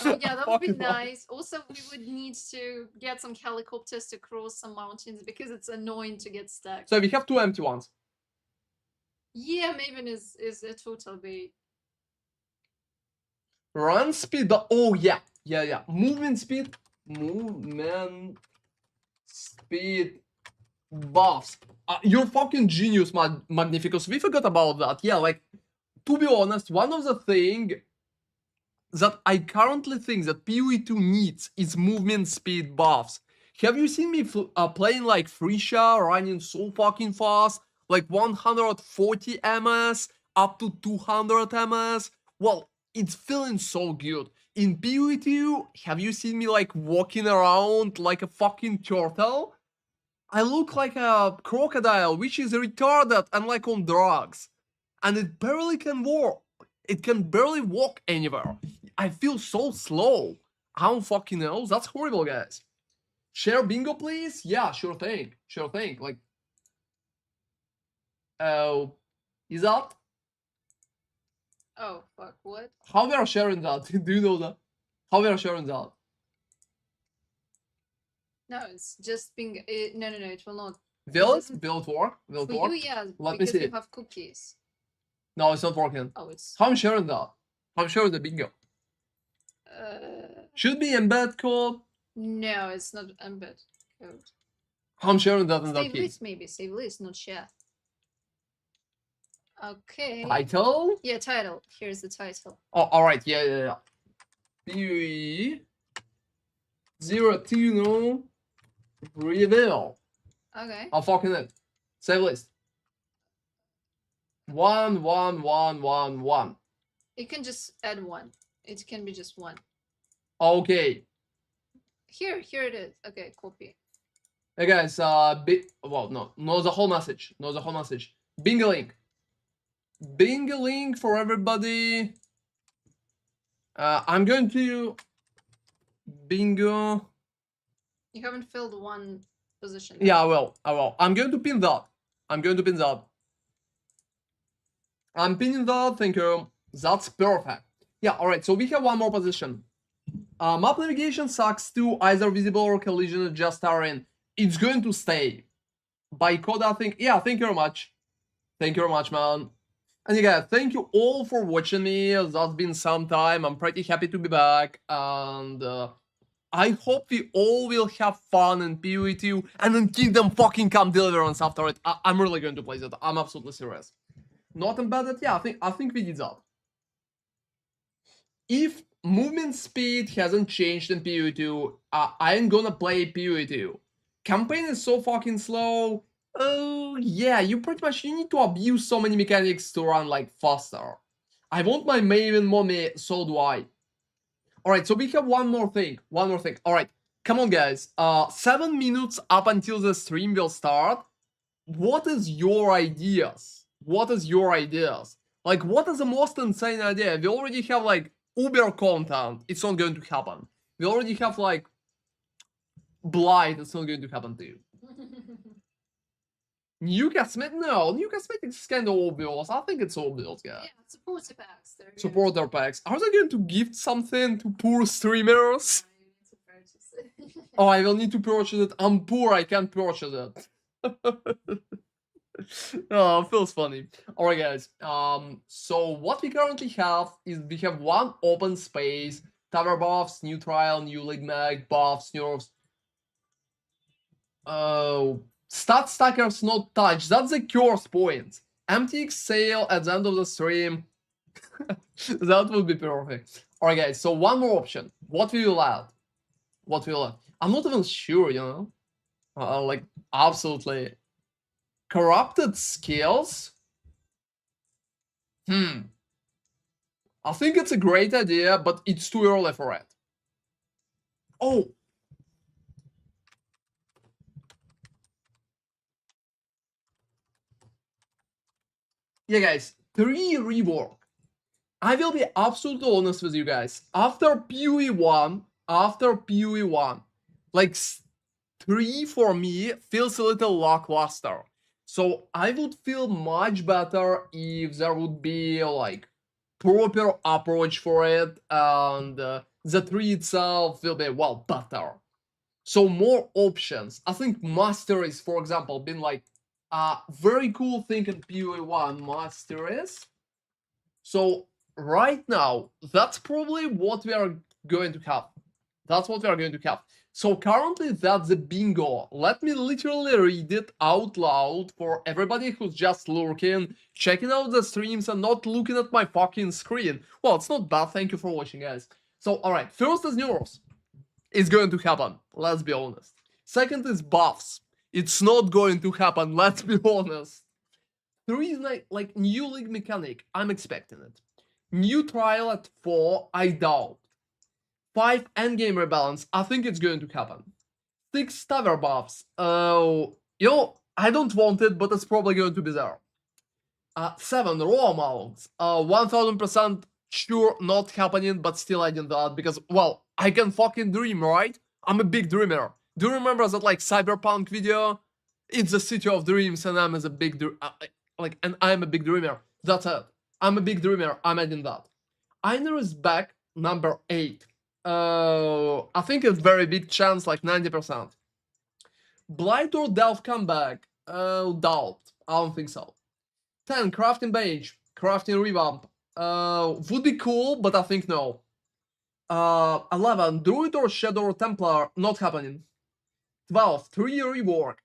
Oh, yeah, that would be nice. Also, we would need to get some helicopters to cross some mountains because it's annoying to get stuck. So we have 2 empty ones. Yeah, Maven is a total bait. Run speed, oh yeah. Movement speed, movement speed buffs. You're fucking genius, Magnificus. We forgot about that. Yeah, like, to be honest, one of the things that I currently think that PoE2 needs is movement speed buffs. Have you seen me playing like Frisha, running so fucking fast, like 140 ms up to 200 ms? Well, it's feeling so good. In PoE2, have you seen me like walking around like a fucking turtle? I look like a crocodile, which is retarded and like on drugs. And it barely can walk. It can barely walk anywhere. I feel so slow. I don't fucking know. That's horrible, guys. Share bingo, please? Yeah, sure thing. Sure thing. Like, oh, is that? Oh, fuck, what? How we are sharing that? Do you know that? How we are sharing that? No, it's just being. No, it will not. Will it? Will it work? Will it For work? you, yeah, Let me because see. you have cookies. No, it's not working. Oh, it's. How I'm sharing that? How I'm sharing the bingo? Should be embed code. No, it's not embed code. How I'm sharing that in that Save case? list, maybe. Save list, not share. Okay. Title? Yeah, title. Here's the title. Oh, alright, yeah. PoE 02 Reveal. Okay. I'll fucking it. Save list. 1, 1, 1, 1, 1. You can just add one. It can be just one. Okay. Here it is. Okay, copy. Hey guys, well, no, the whole message. No, the whole message. Bingo link. Bingo link for everybody. I'm going to bingo. You haven't filled one position. Yeah, I will. I'm going to pin that. I'm pinning that. Thank you. That's perfect. Yeah, alright, so we have one more position. Map navigation sucks too, either visible or collision adjust in. It's going to stay. By code, I think. Yeah, thank you very much. Thank you very much, man. And yeah, guys, thank you all for watching me. That's been some time. I'm pretty happy to be back. And I hope we all will have fun in PoE2 and in Kingdom fucking Come Deliverance after it. I'm really going to play that. I'm absolutely serious. Not embedded? Yeah, I think we did that. If movement speed hasn't changed in PoE2, I ain't gonna play PoE2. Campaign is so fucking slow. Oh yeah, you need to abuse so many mechanics to run like faster. I want my Maven mommy, so do I. Alright, so we have one more thing. Alright, come on guys. 7 minutes up until the stream will start. What is your ideas? Like, what is the most insane idea? We already have like Uber content. It's not going to happen. We already have like Blight. It's not going to happen to you. New cosmetic? No, new cosmetics is kind of obvious. I think it's obvious, yeah. Yeah, supporter packs. Supporter packs. Are they going to gift something to poor streamers? Oh, I will need to purchase it. I'm poor, I can't purchase it. Oh, feels funny. Alright guys, so what we currently have is we have one open space, tower buffs, new trial, new league mag, buffs, nerfs. Stat stackers not touched. That's the curse point. Empty Exile at the end of the stream. That would be perfect. Alright guys, so one more option. What will you add? I'm not even sure, you know? Like, absolutely. Corrupted skills? I think it's a great idea, but it's too early for it. Oh! Yeah, guys, 3 rework. I will be absolutely honest with you guys. After PoE 1, like 3 for me feels a little lackluster. So I would feel much better if there would be like proper approach for it, and the 3 itself will be, well, better. So more options. I think Masteries, for example, been like a very cool thing in PoE 1, Masteries. So right now, that's probably what we are going to have. That's what we are going to have. So currently that's the bingo. Let me literally read it out loud for everybody who's just lurking, checking out the streams and not looking at my fucking screen. Well, it's not bad. Thank you for watching, guys. So, alright, first is Neuros. It's going to happen. Let's be honest. Second is buffs. It's not going to happen. Let's be honest. 3 is like new league mechanic. I'm expecting it. New trial at 4. I doubt. 5 endgame rebalance. I think it's going to happen. 6 tower buffs. You know, I don't want it, but it's probably going to be there. 7 raw amounts. 1000% sure not happening, but still I did that because, well, I can fucking dream, right? I'm a big dreamer. Do you remember that like cyberpunk video? It's the city of dreams, and I'm as a big and I'm a big dreamer. That's it. I'm a big dreamer. I'm adding that. Einer is back, number 8. I think it's very big chance, like 90%. Blight or Delve comeback? Doubt. I don't think so. 10 crafting bench, crafting revamp. Would be cool, but I think no. 11 Druid or Shadow or Templar, not happening. 12 3 rework.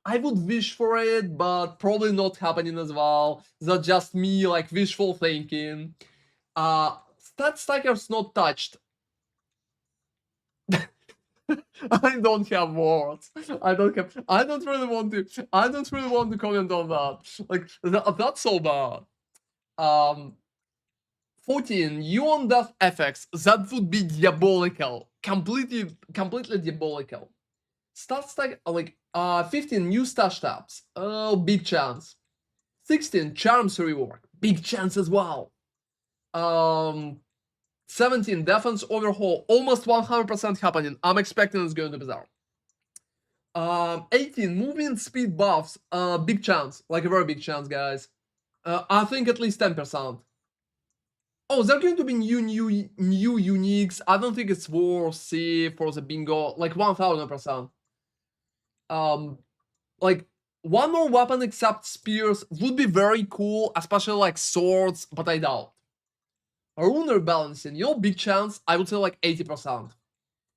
I would wish for it, but probably not happening as well. That's just me, like, wishful thinking. Stat stacker's not touched. I don't have words. I don't really want to comment on that. Like, that's so bad. 14 you on death effects. That would be diabolical. Completely diabolical. Stat stack, like, 15 new stash tabs. Oh, big chance. 16 charms rework. Big chance as well. 17 defense overhaul. Almost 100% happening. I'm expecting it's going to be there. 18 movement speed buffs. Big chance. Like a very big chance, guys. I think at least 10%. Oh, there are going to be new uniques. I don't think it's worth it for the bingo. Like 1000%. Like, one more weapon except spears would be very cool, especially like swords, but I doubt. Rune balancing, you know, big chance. I would say like 80%.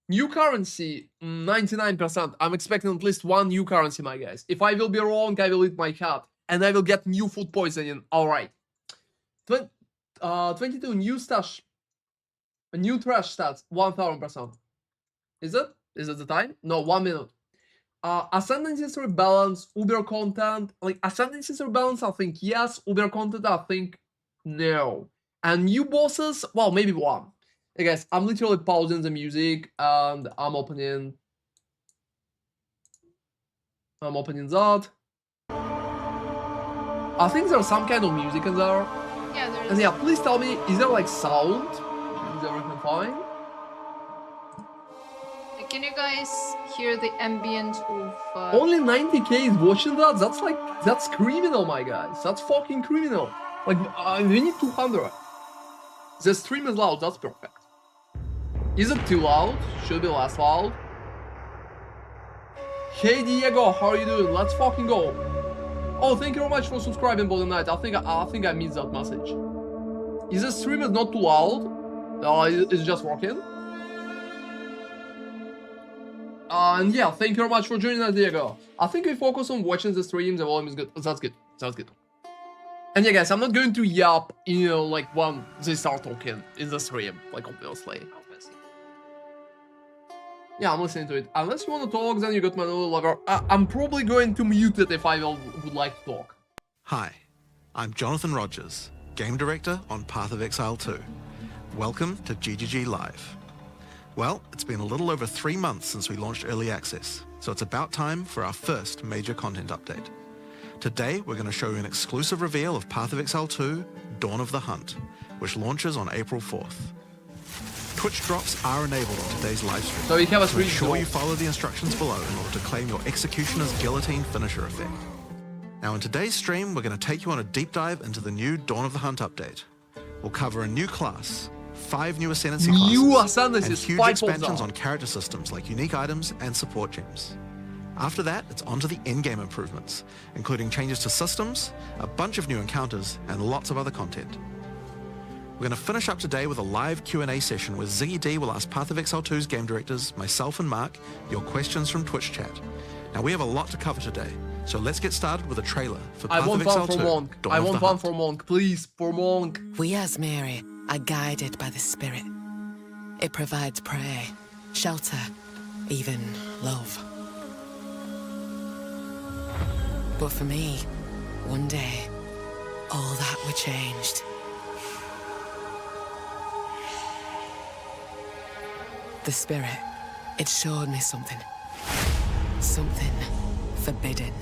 New currency, 99%. I'm expecting at least one new currency, my guys. If I will be wrong, I will eat my hat, and I will get new food poisoning. All right. 22 new stash, new trash stats, 1000%. Is it? Is it the time? No, 1 minute. Ascendancies rebalance, Uber content. Like, Ascendancies rebalance, I think yes. Uber content, I think no. And new bosses, well, maybe one. Hey guys, I'm literally pausing the music and I'm opening that. I think there's some kind of music in there. Yeah, there is. And yeah, please tell me, is there like sound? Is everything fine? Can you guys hear the ambient of... Only 90k is watching that? That's criminal, my guys. That's fucking criminal. Like, we need 200. The stream is loud, that's perfect. Is it too loud? Should be less loud. Hey Diego, how are you doing? Let's fucking go. Oh, thank you very much for subscribing, Golden Knight. I think I missed that message. Is the stream is not too loud? It's just working. And yeah, thank you very much for joining us, Diego. I think we focus on watching the stream, the volume is good. That's good. Sounds good. And yeah, guys, I'm not going to yap, you know, like when they start talking in the stream, like obviously. Yeah, I'm listening to it. Unless you want to talk, then you got my little lover. I'm probably going to mute it if I would like to talk. Hi, I'm Jonathan Rogers, Game Director on Path of Exile 2. Welcome to GGG Live. Well, it's been a little over 3 months since we launched Early Access, so it's about time for our first major content update. Today, we're going to show you an exclusive reveal of Path of Exile 2, Dawn of the Hunt, which launches on April 4th. Twitch drops are enabled on today's live stream, So you have a so make sure you follow the instructions below in order to claim your Executioner's Guillotine finisher effect. Now in today's stream, we're going to take you on a deep dive into the new Dawn of the Hunt update. We'll cover a new class, 5 new Ascendancy classes, and huge expansions on character systems like unique items and support gems. After that, it's on to the in-game improvements, including changes to systems, a bunch of new encounters, and lots of other content. We're going to finish up today with a live Q&A session where Ziggy D will ask Path of Exile 2's game directors, myself and Mark, your questions from Twitch chat. Now, we have a lot to cover today, so let's get started with a trailer for Path of Exile 2. I want one for Monk, please, for Monk. We as Mary are guided by the Spirit. It provides prey, shelter, even love. But for me, one day, all that were changed. The Spirit, it showed me something. Something forbidden.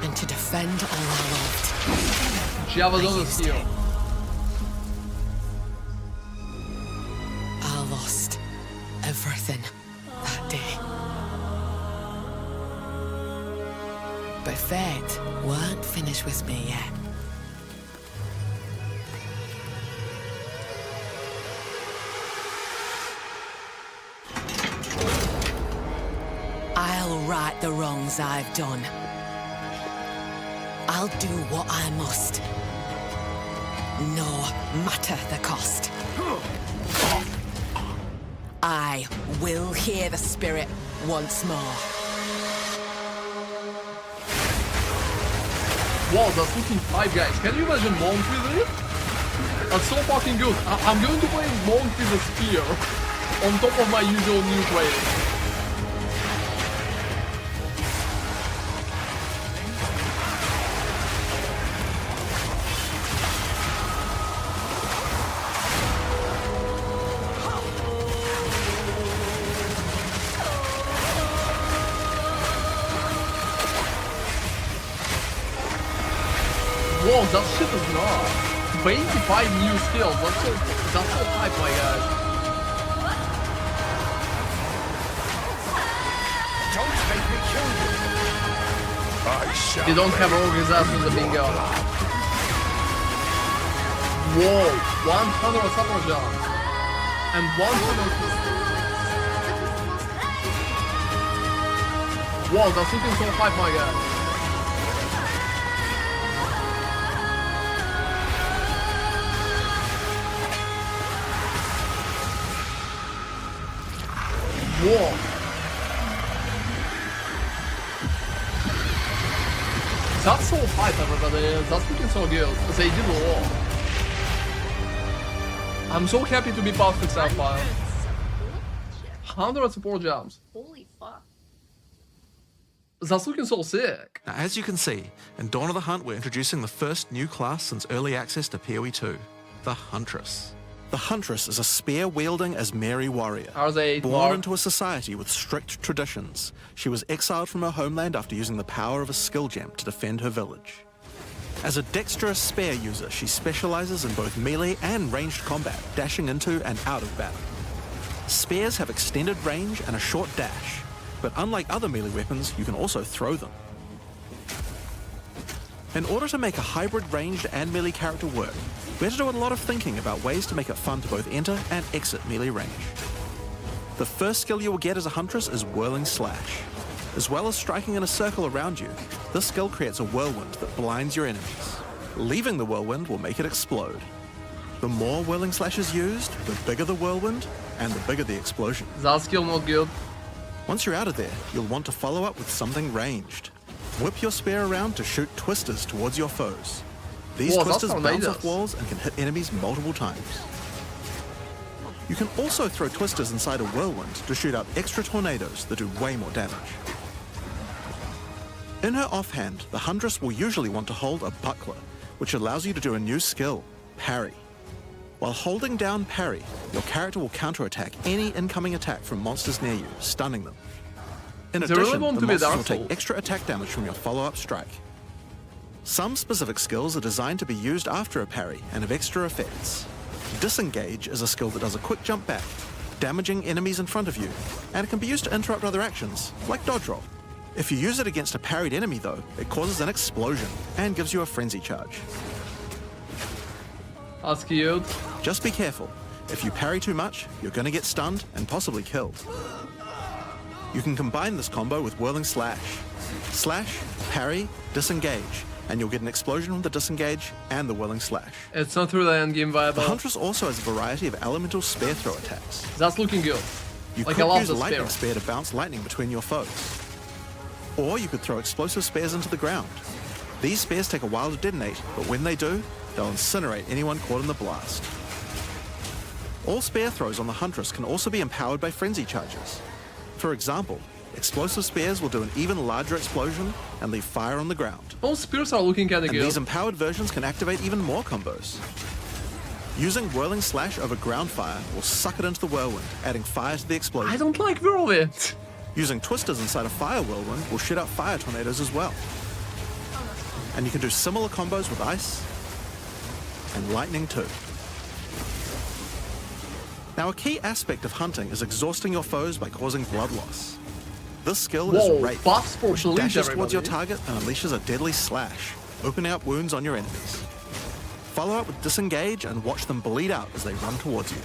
And to defend all I loved, She has another skill. I lost everything that day. But fate weren't finished with me yet. I'll right the wrongs I've done. I'll do what I must, no matter the cost. I will hear the Spirit once more. Wow, that's looking 5, guys. Can you imagine Monk with it? That's so fucking good. I'm going to play Monk with a spear on top of my usual new play. Whoa, that shit is not. 25 new skills. That's so hype, my guys. Don't make me kill you. I shall. They don't have organization in the bingo. Whoa, 100 summer jumps. And 100. Whoa, that's looking so hype, my guys. Whoa. That's so hype, everybody. That's looking so good. They did a lot. I'm so happy to be part of Exile file. 100 support jumps. Holy fuck. That's looking so sick. Now, as you can see, in Dawn of the Hunt, we're introducing the first new class since early access to PoE 2, the Huntress. The Huntress is a spear-wielding Asmeri warrior. Are they Born into a society with strict traditions, she was exiled from her homeland after using the power of a skill gem to defend her village. As a dexterous spear user, she specializes in both melee and ranged combat, dashing into and out of battle. Spears have extended range and a short dash, but unlike other melee weapons, you can also throw them. In order to make a hybrid ranged and melee character work, we had to do a lot of thinking about ways to make it fun to both enter and exit melee range. The first skill you will get as a Huntress is Whirling Slash. As well as striking in a circle around you, this skill creates a whirlwind that blinds your enemies. Leaving the whirlwind will make it explode. The more Whirling Slash is used, the bigger the whirlwind, and the bigger the explosion. That skill not good. Once you're out of there, you'll want to follow up with something ranged. Whip your spear around to shoot twisters towards your foes. These Whoa, twisters that's bounce outrageous. off walls and can hit enemies multiple times. You can also throw twisters inside a whirlwind to shoot out extra tornadoes that do way more damage. In her offhand, the Huntress will usually want to hold a buckler, which allows you to do a new skill, Parry. While holding down Parry, your character will counterattack any incoming attack from monsters near you, stunning them. In Is it really addition, going the to be monsters Dark will take Souls? extra attack damage from your follow-up strike. Some specific skills are designed to be used after a parry and have extra effects. Disengage is a skill that does a quick jump back, damaging enemies in front of you, and it can be used to interrupt other actions, like dodge roll. If you use it against a parried enemy though, it causes an explosion and gives you a frenzy charge. That's cute. Just be careful. If you parry too much, you're going to get stunned and possibly killed. You can combine this combo with Whirling Slash. Slash, parry, disengage, and you'll get an explosion from the disengage and the whirling slash. It's not really endgame The viable. Huntress also has a variety of elemental spear throw attacks. That's looking good. You Like, could I love use the lightning spear. spear to bounce lightning between your foes. Or you could throw explosive spears into the ground. These spears take a while to detonate, but when they do, they'll incinerate anyone caught in the blast. All spear throws on the Huntress can also be empowered by frenzy charges. For example, explosive spears will do an even larger explosion and leave fire on the ground. All spears are looking kinda And good. these empowered versions can activate even more combos. Using Whirling Slash over ground fire will suck it into the whirlwind, adding fire to the explosion. I don't like whirlwind. Using twisters inside a fire whirlwind will shoot out fire tornadoes as well. And you can do similar combos with ice and lightning too. Now, a key aspect of hunting is exhausting your foes by causing blood loss. This skill Whoa, is Rape, buffs for which bleed, dashes towards your everybody. target and unleashes a deadly slash, opening up wounds on your enemies. Follow up with Disengage and watch them bleed out as they run towards you.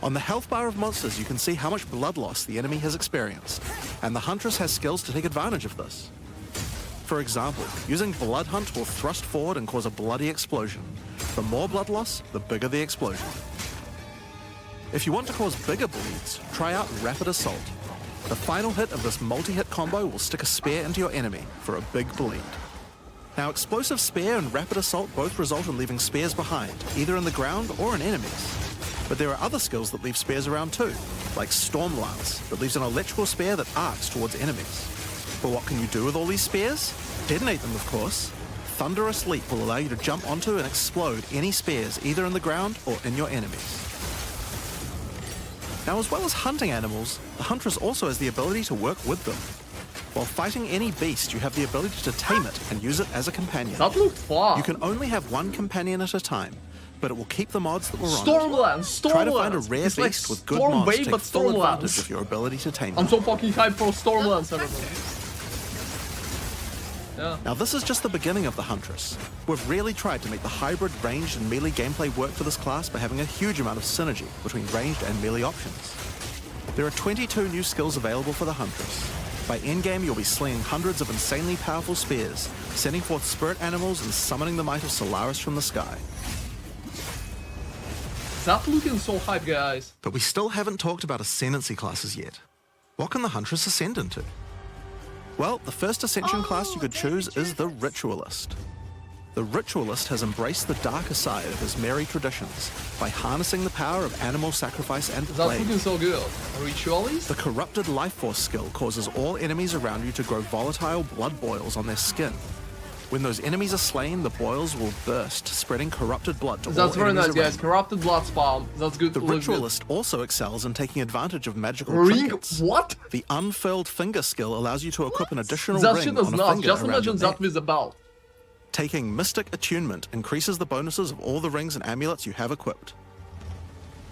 On the health bar of monsters, you can see how much blood loss the enemy has experienced, and the Huntress has skills to take advantage of this. For example, using Blood Hunt will thrust forward and cause a bloody explosion. The more blood loss, the bigger the explosion. If you want to cause bigger bleeds, try out Rapid Assault. The final hit of this multi-hit combo will stick a spear into your enemy for a big bleed. Now, Explosive Spear and Rapid Assault both result in leaving spears behind, either in the ground or in enemies. But there are other skills that leave spears around too, like Storm Lance, that leaves an electrical spear that arcs towards enemies. But what can you do with all these spears? Detonate them, of course. Thunderous Leap will allow you to jump onto and explode any spears either in the ground or in your enemies. Now, as well as hunting animals, the Huntress also has the ability to work with them. While fighting any beast, you have the ability to tame it and use it as a companion. That looked fun. You can only have one companion at a time, but it will keep the mods that were on it. Stormlands, Try to find a rare It's beast like with good Storm mods to Wave, take but full advantage Stormlands. of your ability to tame I'm them. so fucking hyped for Stormlands, everybody. Yeah. Now, this is just the beginning of the Huntress. We've really tried to make the hybrid ranged and melee gameplay work for this class by having a huge amount of synergy between ranged and melee options. There are 22 new skills available for the Huntress. By endgame, you'll be slinging hundreds of insanely powerful spears, sending forth spirit animals and summoning the might of Solaris from the sky. That looking so hype, guys. But we still haven't talked about ascendancy classes yet. What can the Huntress ascend into? Well, the first ascension class you could choose is the Ritualist. The Ritualist has embraced the darker side of his merry traditions by harnessing the power of animal sacrifice and That's plague. looking so good. Ritualist? The Corrupted Life Force skill causes all enemies around you to grow volatile blood boils on their skin. When those enemies are slain, the boils will burst, spreading corrupted blood to all That's very enemies nice, around guys. you. Corrupted blood spawn. That's good. The looks good. Ritualist also excels in taking advantage of magical Ring? trinkets. What? The Unfurled Finger skill allows you to equip an additional That ring shit is on a nuts. finger Just around imagine your that neck. with a belt. Taking Mystic Attunement increases the bonuses of all the rings and amulets you have equipped.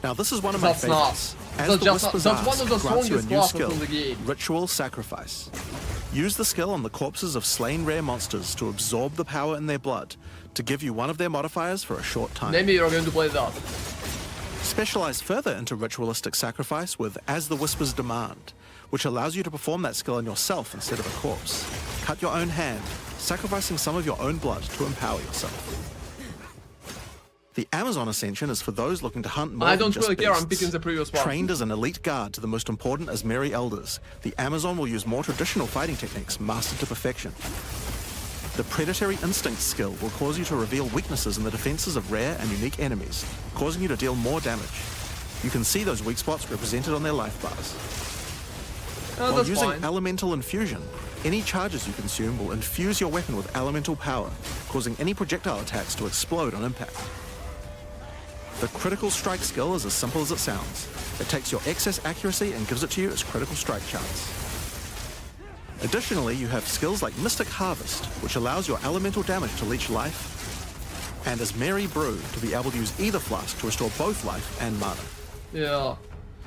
Now, this is one of my That's favorites. not- As that's the just- Whisper's that's one Ask of the grants you a strongest new classes skill, in the game. Ritual Sacrifice. Use the skill on the corpses of slain rare monsters to absorb the power in their blood, to give you one of their modifiers for a short time. Maybe you're going to play that. Specialize further into Ritualistic Sacrifice with As the Whispers Demand, which allows you to perform that skill on yourself instead of a corpse. Cut your own hand, sacrificing some of your own blood to empower yourself. The Amazon Ascension is for those looking to hunt more I than don't just really care, I'm beasts. picking the previous one. Trained as an elite guard to the most important Asmeri elders, the Amazon will use more traditional fighting techniques mastered to perfection. The Predatory Instinct skill will cause you to reveal weaknesses in the defenses of rare and unique enemies, causing you to deal more damage. You can see those weak spots represented on their life bars. Oh, While that's using fine. Elemental Infusion, any charges you consume will infuse your weapon with elemental power, causing any projectile attacks to explode on impact. The Critical Strike skill is as simple as it sounds. It takes your excess accuracy and gives it to you as critical strike chance. Additionally, you have skills like Mystic Harvest, which allows your elemental damage to leech life, and as Mary Brew to be able to use either flask to restore both life and mana. Yeah.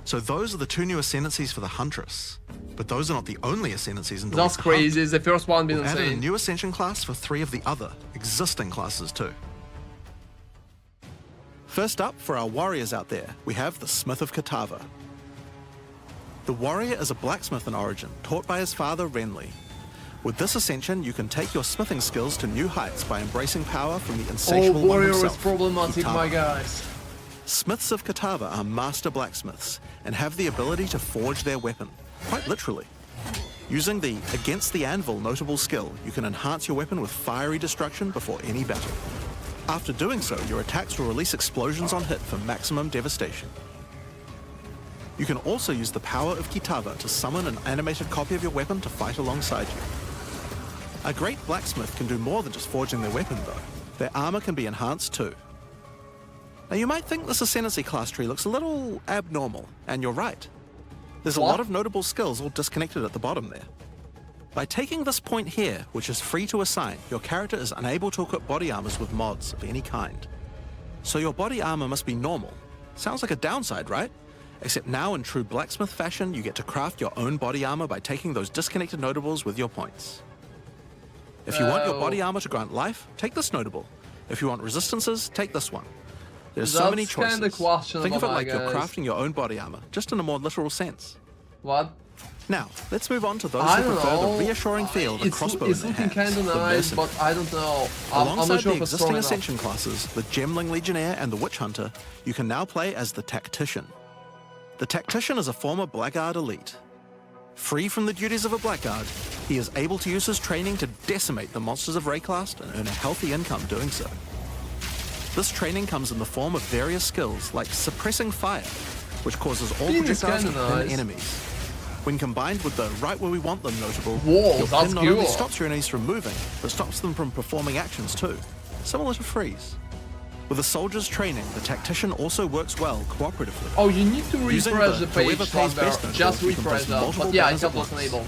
So those are the two new ascendancies for the Huntress. But those are not the only ascendancies in the That's crazy. Is the first one been We've added a insane? new ascension class for 3 of the other existing classes too. First up, for our warriors out there, we have the Smith of Katava. The warrior is a blacksmith in origin, taught by his father Renly. With this ascension, you can take your smithing skills to new heights by embracing power from the Oh, insatiable one warrior is himself, problematic, Kitava. my guys. Smiths of Kitava are master blacksmiths and have the ability to forge their weapon, quite literally. Using the Against the Anvil notable skill, you can enhance your weapon with fiery destruction before any battle. After doing so, your attacks will release explosions on hit for maximum devastation. You can also use the power of Kitava to summon an animated copy of your weapon to fight alongside you. A great blacksmith can do more than just forging their weapon though. Their armor can be enhanced too. Now you might think this Ascendancy class tree looks a little abnormal, and you're right. There's a What? lot of notable skills all disconnected at the bottom there. By taking this point here, which is free to assign, your character is unable to equip body armors with mods of any kind. So your body armor must be normal. Sounds like a downside, right? Except now in true blacksmith fashion, you get to craft your own body armor by taking those disconnected notables with your points. If you want your body armor to grant life, take this notable. If you want resistances, take this one. There's so many That's kinda choices. questionable, Think of it my like you're guys. crafting your own body armor, just in a more literal sense. What? Now, let's move on to those I who don't prefer know. the reassuring feel of a It's, crossbow it's in their looking hands, kind of the nice, mercenary. but I don't know. I'm Alongside not sure the if it's strong existing enough. Ascension classes, the Gemling Legionnaire and the Witch Hunter, you can now play as the Tactician. The Tactician is a former Blackguard elite. Free from the duties of a Blackguard, he is able to use his training to decimate the monsters of Rayclast and earn a healthy income doing so. This training comes in the form of various skills like suppressing fire, which causes all Pin is projectiles to kinda pin nice. enemies. When combined with the right where we want them notable, Whoa, your that's pin not only cool. stops your enemies from moving, but stops them from performing actions too, similar to freeze. With a soldier's training, the Tactician also works well cooperatively. Oh, you need to Using refresh the the page whoever pays somewhere. best Just notable, you can refresh place that. multiple But yeah, banners it's at helpless once. enable.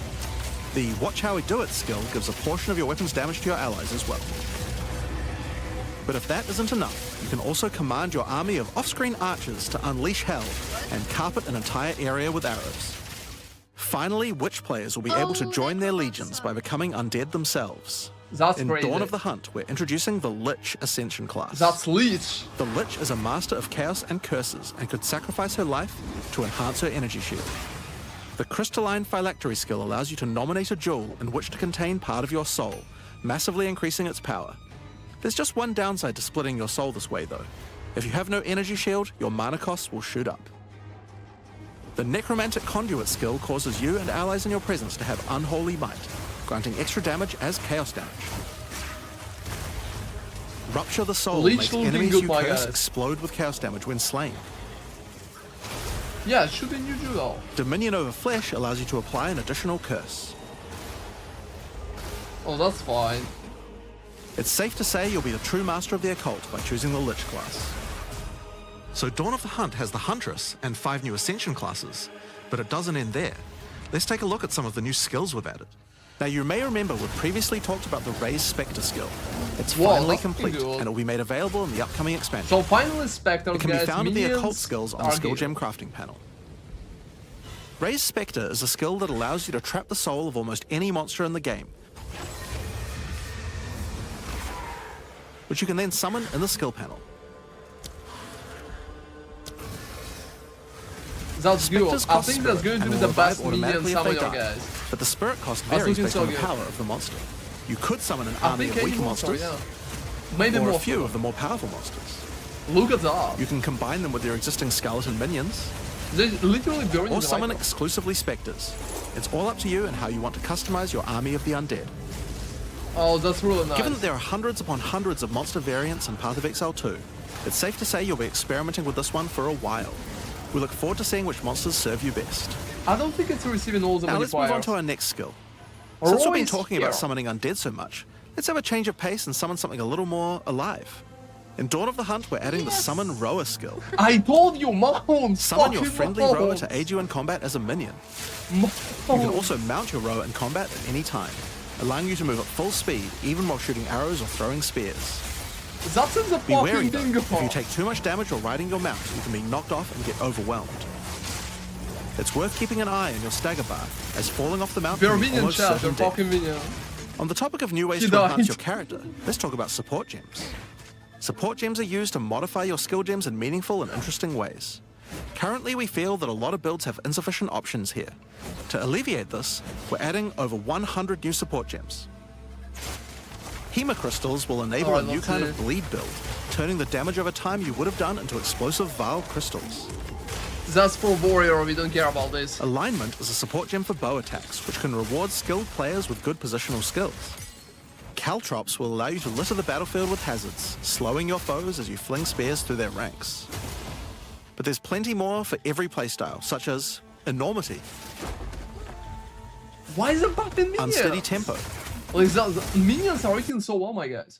The Watch How We Do It skill gives a portion of your weapon's damage to your allies as well. But if that isn't enough, you can also command your army of off-screen archers to unleash hell and carpet an entire area with arrows. Finally, Witch players will be able to join their legions by becoming undead themselves. That's In crazy. Dawn of the Hunt, we're introducing the Lich Ascension class. That's Leech. The Lich is a master of chaos and curses and could sacrifice her life to enhance her energy shield. The Crystalline Phylactery skill allows you to nominate a jewel in which to contain part of your soul, massively increasing its power. There's just one downside to splitting your soul this way though. If you have no energy shield, your mana costs will shoot up. The Necromantic Conduit skill causes you and allies in your presence to have unholy might, granting extra damage as chaos damage. Rupture the Soul Leech makes looking enemies good, you my curse guys. explode with chaos damage when slain. Yeah, should be new though. Dominion over Flesh allows you to apply an additional curse. Oh, that's fine. It's safe to say you'll be the true master of the occult by choosing the Lich class. So Dawn of the Hunt has the Huntress and 5 new Ascension classes, but it doesn't end there. Let's take a look at some of the new skills we've added. Now you may remember we previously talked about the Raise Spectre skill. It's Whoa, finally that's complete pretty good. and it will be made available in the upcoming expansion. So finally, Spectre It can guys, be found in the minions occult skills on are the skill good. gem crafting panel. Raise Spectre is a skill that allows you to trap the soul of almost any monster in the game, which you can then summon in the skill panel. That's good. Spectres I cost think that's spirit going to and be will the revive best minion automatically if they summoner, die. guys. But the spirit cost That's varies looking based so on the good. power of the monster. You could summon an I army think of any weaker monster, monsters, yeah. Maybe or more. a few of the more powerful monsters. Look at that. You can combine them with your existing skeleton minions, They're literally burning or the summon micro. exclusively specters. It's all up to you and how you want to customize your army of the undead. Oh, that's really nice. Given that there are hundreds upon hundreds of monster variants in Path of Exile 2, it's safe to say you'll be experimenting with this one for a while. We look forward to seeing which monsters serve you best. I don't think it's receiving all the Now let's move on modifiers. to our next skill. Since we've been Always talking here. about summoning undead so much, let's have a change of pace and summon something a little more alive. In Dawn of the Hunt, we're adding the Summon Rower skill. I told you, mount! Summon your Fucking friendly mount. rower to aid you in combat as a minion. You can also mount your rower in combat at any time, allowing you to move at full speed, even while shooting arrows or throwing spears. That's in the Be wary fucking though, bingo. if you take too much damage while riding your mount, you can be knocked off and get overwhelmed. It's worth keeping an eye on your stagger bar, as falling off the mount They're can be minion almost chat, they're certain death. fucking minion. On the topic of new ways She to enhance died. your character, let's talk about support gems. Support gems are used to modify your skill gems in meaningful and interesting ways. Currently, we feel that a lot of builds have insufficient options here. To alleviate this, we're adding over 100 new support gems. Hema crystals will enable Alright, a new let's kind see. of bleed build, turning the damage over time you would have done into explosive vial crystals. That's for warrior, we don't care about this. Alignment is a support gem for bow attacks, which can reward skilled players with good positional skills. Caltrops will allow you to litter the battlefield with hazards, slowing your foes as you fling spears through their ranks. But there's plenty more for every playstyle, such as enormity, Why is it buffing minions? unsteady tempo, Like, the minions are working so well, my guys.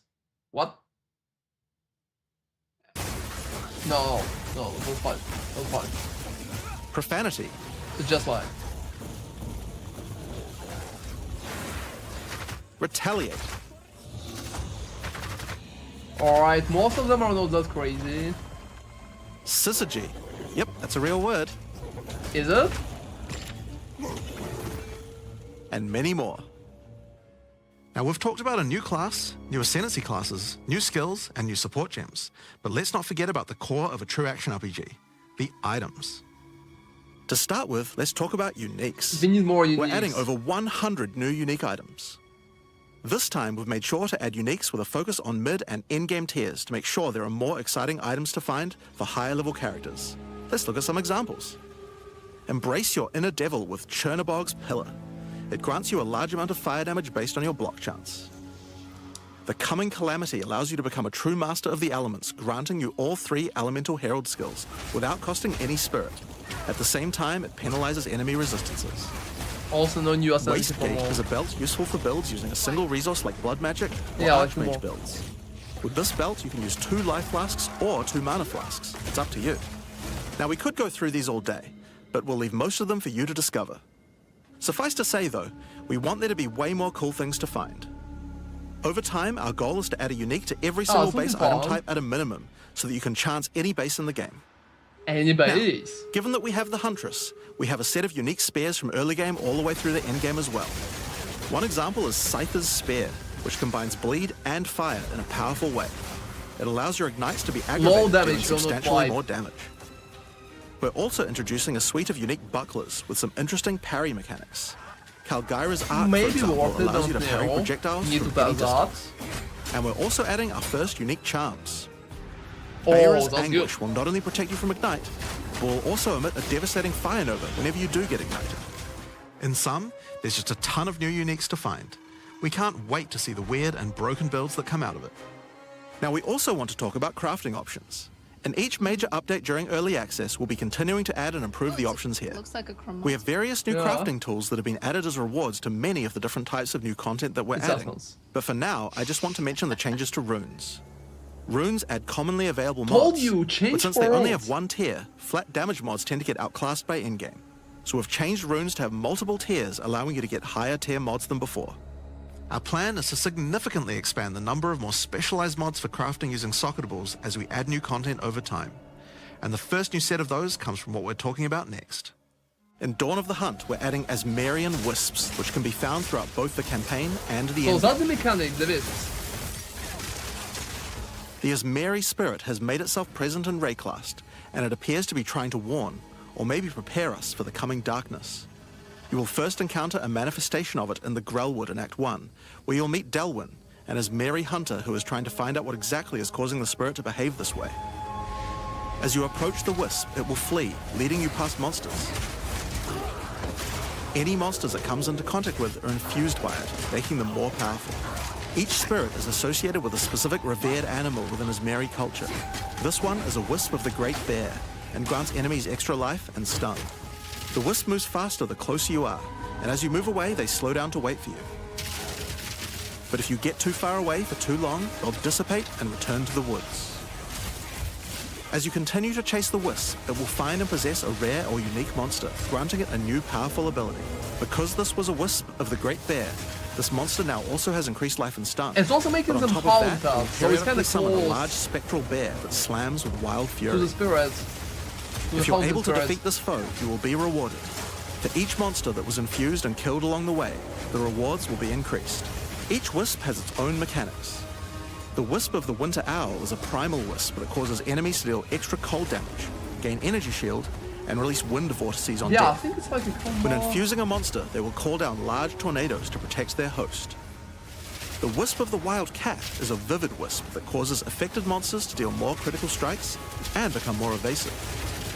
What? No, don't fight. Don't fight. profanity, It's just like. retaliate, Alright, most of them are not that crazy. syzygy. Yep, that's a real word. Is it? And many more. Now, we've talked about a new class, new ascendancy classes, new skills, and new support gems. But let's not forget about the core of a true action RPG, the items. To start with, let's talk about uniques. We need more uniques. We're adding over 100 new unique items. This time, we've made sure to add uniques with a focus on mid and end-game tiers to make sure there are more exciting items to find for higher-level characters. Let's look at some examples. Embrace your inner devil with Chernobog's Pillar. It grants you a large amount of fire damage based on your block chance. The Coming Calamity allows you to become a true master of the elements, granting you all 3 Elemental Herald skills without costing any spirit. At the same time, it penalizes enemy resistances. Also no new ascendancy Waste for Gate more. is a belt useful for builds using a single resource like Blood Magic or Yeah, I like Archmage more. builds. With this belt, you can use 2 life flasks or 2 mana flasks. It's up to you. Now, we could go through these all day, but we'll leave most of them for you to discover. Suffice to say, though, we want there to be way more cool things to find. Over time, our goal is to add a unique to every single it's looking base item fun. type at a minimum, so that you can chance any base in the game. Anybody's. Given that we have the Huntress, we have a set of unique spears from early game all the way through the end game as well. One example is Scyther's Spear, which combines bleed and fire in a powerful way. It allows your ignites to be aggravated, damage, doing will not substantially fight. more damage. We're also introducing a suite of unique bucklers with some interesting parry mechanics. Calgyra's Arc, for Maybe example, worth it, allows you to don't parry know. projectiles Need from to any pass that. distance. And we're also adding our first unique charms. Oh, Bayra's that's Anguish good. will not only protect you from Ignite, but will also emit a devastating fire nova whenever you do get ignited. In sum, there's just a ton of new uniques to find. We can't wait to see the weird and broken builds that come out of it. Now, we also want to talk about crafting options. In each major update during early access, we'll be continuing to add and improve the options here. Looks like a chromo. We have various new Yeah. crafting tools that have been added as rewards to many of the different types of new content that we're adding. Exactly. But for now, I just want to mention the changes to runes. Runes add commonly available Told mods, you, change but since for they only runes. have one tier, flat damage mods tend to get outclassed by in-game. So we've changed runes to have multiple tiers, allowing you to get higher tier mods than before. Our plan is to significantly expand the number of more specialized mods for crafting using socketables as we add new content over time. And the first new set of those comes from what we're talking about next. In Dawn of the Hunt, we're adding Asmerian Wisps, which can be found throughout both the campaign and the So end. that's the mechanic, there is. The Asmeri spirit has made itself present in Rayclast, and it appears to be trying to warn, or maybe prepare us for the coming darkness. You will first encounter a manifestation of it in the Grellwood in Act 1, where you'll meet Delwyn, an Asmeri hunter who is trying to find out what exactly is causing the spirit to behave this way. As you approach the wisp, it will flee, leading you past monsters. Any monsters it comes into contact with are infused by it, making them more powerful. Each spirit is associated with a specific revered animal within Asmeri culture. This one is a wisp of the Great Bear, and grants enemies extra life and stun. The wisp moves faster the closer you are, and as you move away, they slow down to wait for you. But if you get too far away for too long, they'll dissipate and return to the woods. As you continue to chase the wisp, it will find and possess a rare or unique monster, granting it a new powerful ability. Because this was a wisp of the Great Bear, this monster now also has increased life and stun. It's also making But on them top of howl that, tough, you'll so it's periodically kind of summon a close large spectral bear that slams with wild to fury. the spirits. To If the you're fountain able to spirits. defeat this foe, you will be rewarded. For each monster that was infused and killed along the way, the rewards will be increased. Each wisp has its own mechanics. The Wisp of the Winter Owl is a primal wisp that causes enemies to deal extra cold damage, gain energy shield, and release wind vortices on Yeah, I death. think it's like a When combo. infusing a monster, they will call down large tornadoes to protect their host. The Wisp of the Wild Cat is a vivid wisp that causes affected monsters to deal more critical strikes and become more evasive.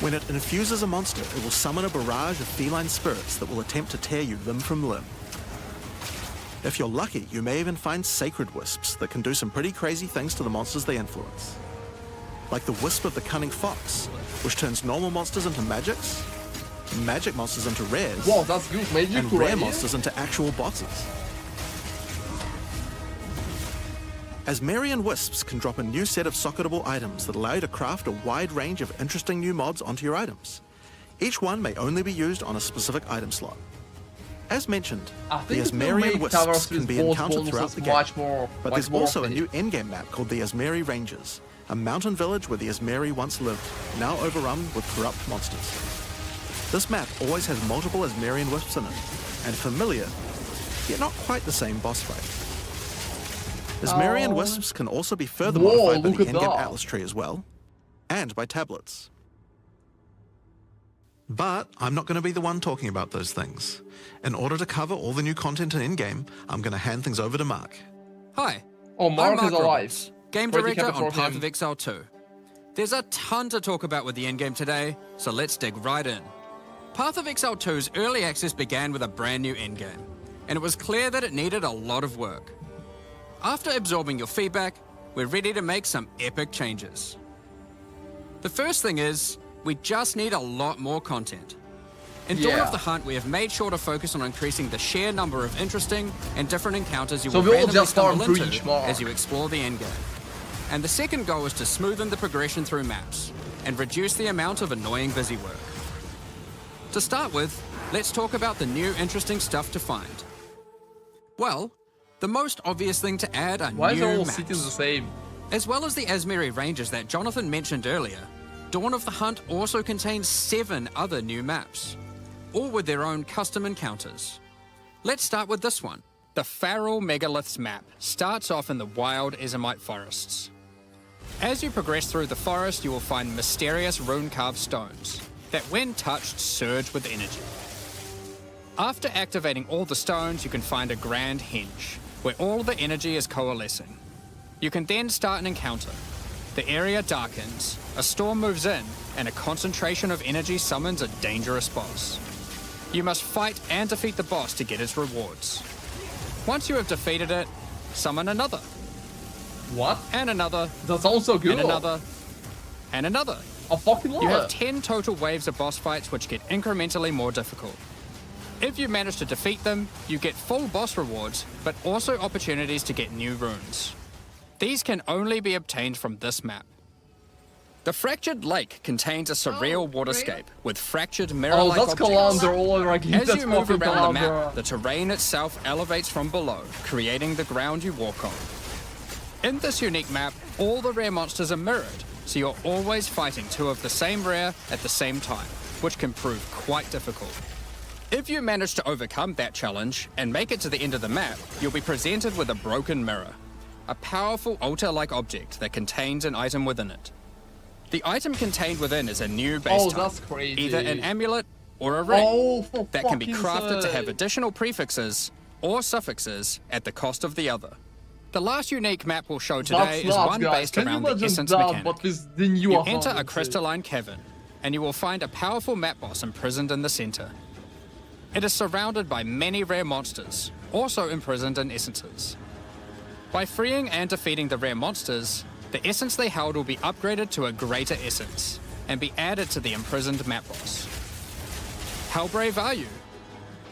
When it infuses a monster, it will summon a barrage of feline spirits that will attempt to tear you limb from limb. If you're lucky, you may even find sacred wisps that can do some pretty crazy things to the monsters they influence. Like the Wisp of the Cunning Fox, which turns normal monsters into magics, magic monsters into rares, Wow, that's good. Magic and rare already? monsters into actual bosses. Asmerian Wisps can drop a new set of socketable items that allow you to craft a wide range of interesting new mods onto your items. Each one may only be used on a specific item slot. As mentioned, I the think it will Asmerian make Wisps towers can with be both encountered throughout bonuses the game, much more, but like, there's also a worth it. new endgame map called the Asmeri Ranges, a mountain village where the Asmeri once lived, now overrun with corrupt monsters. This map always has multiple Asmerian Wisps in it, and familiar, yet not quite the same boss fight. Asmerian Oh. Wisps can also be further Whoa, modified by look the at endgame that. Atlas tree as well, and by tablets. But I'm not going to be the one talking about those things. In order to cover all the new content in in-game, I'm going to hand things over to Mark. Hi. Oh, Mark I'm is alive. Roberts, Game Pretty Director happy on for Path him. of Exile 2. There's a ton to talk about with the endgame today, so let's dig right in. Path of Exile 2's early access began with a brand new endgame, and it was clear that it needed a lot of work. After absorbing your feedback, we're ready to make some epic changes. The first thing is, we just need a lot more content. In Dawn Yeah. of the Hunt, we have made sure to focus on increasing the sheer number of interesting and different encounters you So will we all randomly just farm stumble through into each mark. as you explore the endgame. And the second goal is to smoothen the progression through maps and reduce the amount of annoying busy work. To start with, let's talk about the new interesting stuff to find. Well, the most obvious thing to add are Why is new all maps. cities the same? As well as the Asmeri Ranges that Jonathan mentioned earlier, Dawn of the Hunt also contains 7 other new maps, all with their own custom encounters. Let's start with this one. The Feral Megaliths map starts off in the wild Ezomite forests. As you progress through the forest, you will find mysterious rune-carved stones that, when touched, surge with energy. After activating all the stones, you can find a grand henge, where all the energy is coalescing. You can then start an encounter. The area darkens, a storm moves in, and a concentration of energy summons a dangerous boss. You must fight and defeat the boss to get its rewards. Once you have defeated it, summon another, What? and another, That's also good. and another, and another. I fucking love You have it. 10 total waves of boss fights which get incrementally more difficult. If you manage to defeat them, you get full boss rewards, but also opportunities to get new runes. These can only be obtained from this map. The Fractured Lake contains a surreal Oh, waterscape really? with fractured Oh, mirror-like that's objects. Calandra all over again. As That's you move fucking around the Calandra. map, the terrain itself elevates from below, creating the ground you walk on. In this unique map, all the rare monsters are mirrored, so you're always fighting 2 of the same rare at the same time, which can prove quite difficult. If you manage to overcome that challenge and make it to the end of the map, you'll be presented with a broken mirror, a powerful altar-like object that contains an item within it. The item contained within is a new base Oh, type, that's crazy. either an amulet or a ring Oh, for that can be fucking crafted to sake. have additional prefixes or suffixes at the cost of the other. The last unique map we'll show today That's is nuts, one guys. based Can you around the imagine essence that, mechanic. but with the new You enter a 100? crystalline cavern, and you will find a powerful map boss imprisoned in the center. It is surrounded by many rare monsters, also imprisoned in essences. By freeing and defeating the rare monsters, the essence they held will be upgraded to a greater essence and be added to the imprisoned map boss. How brave are you?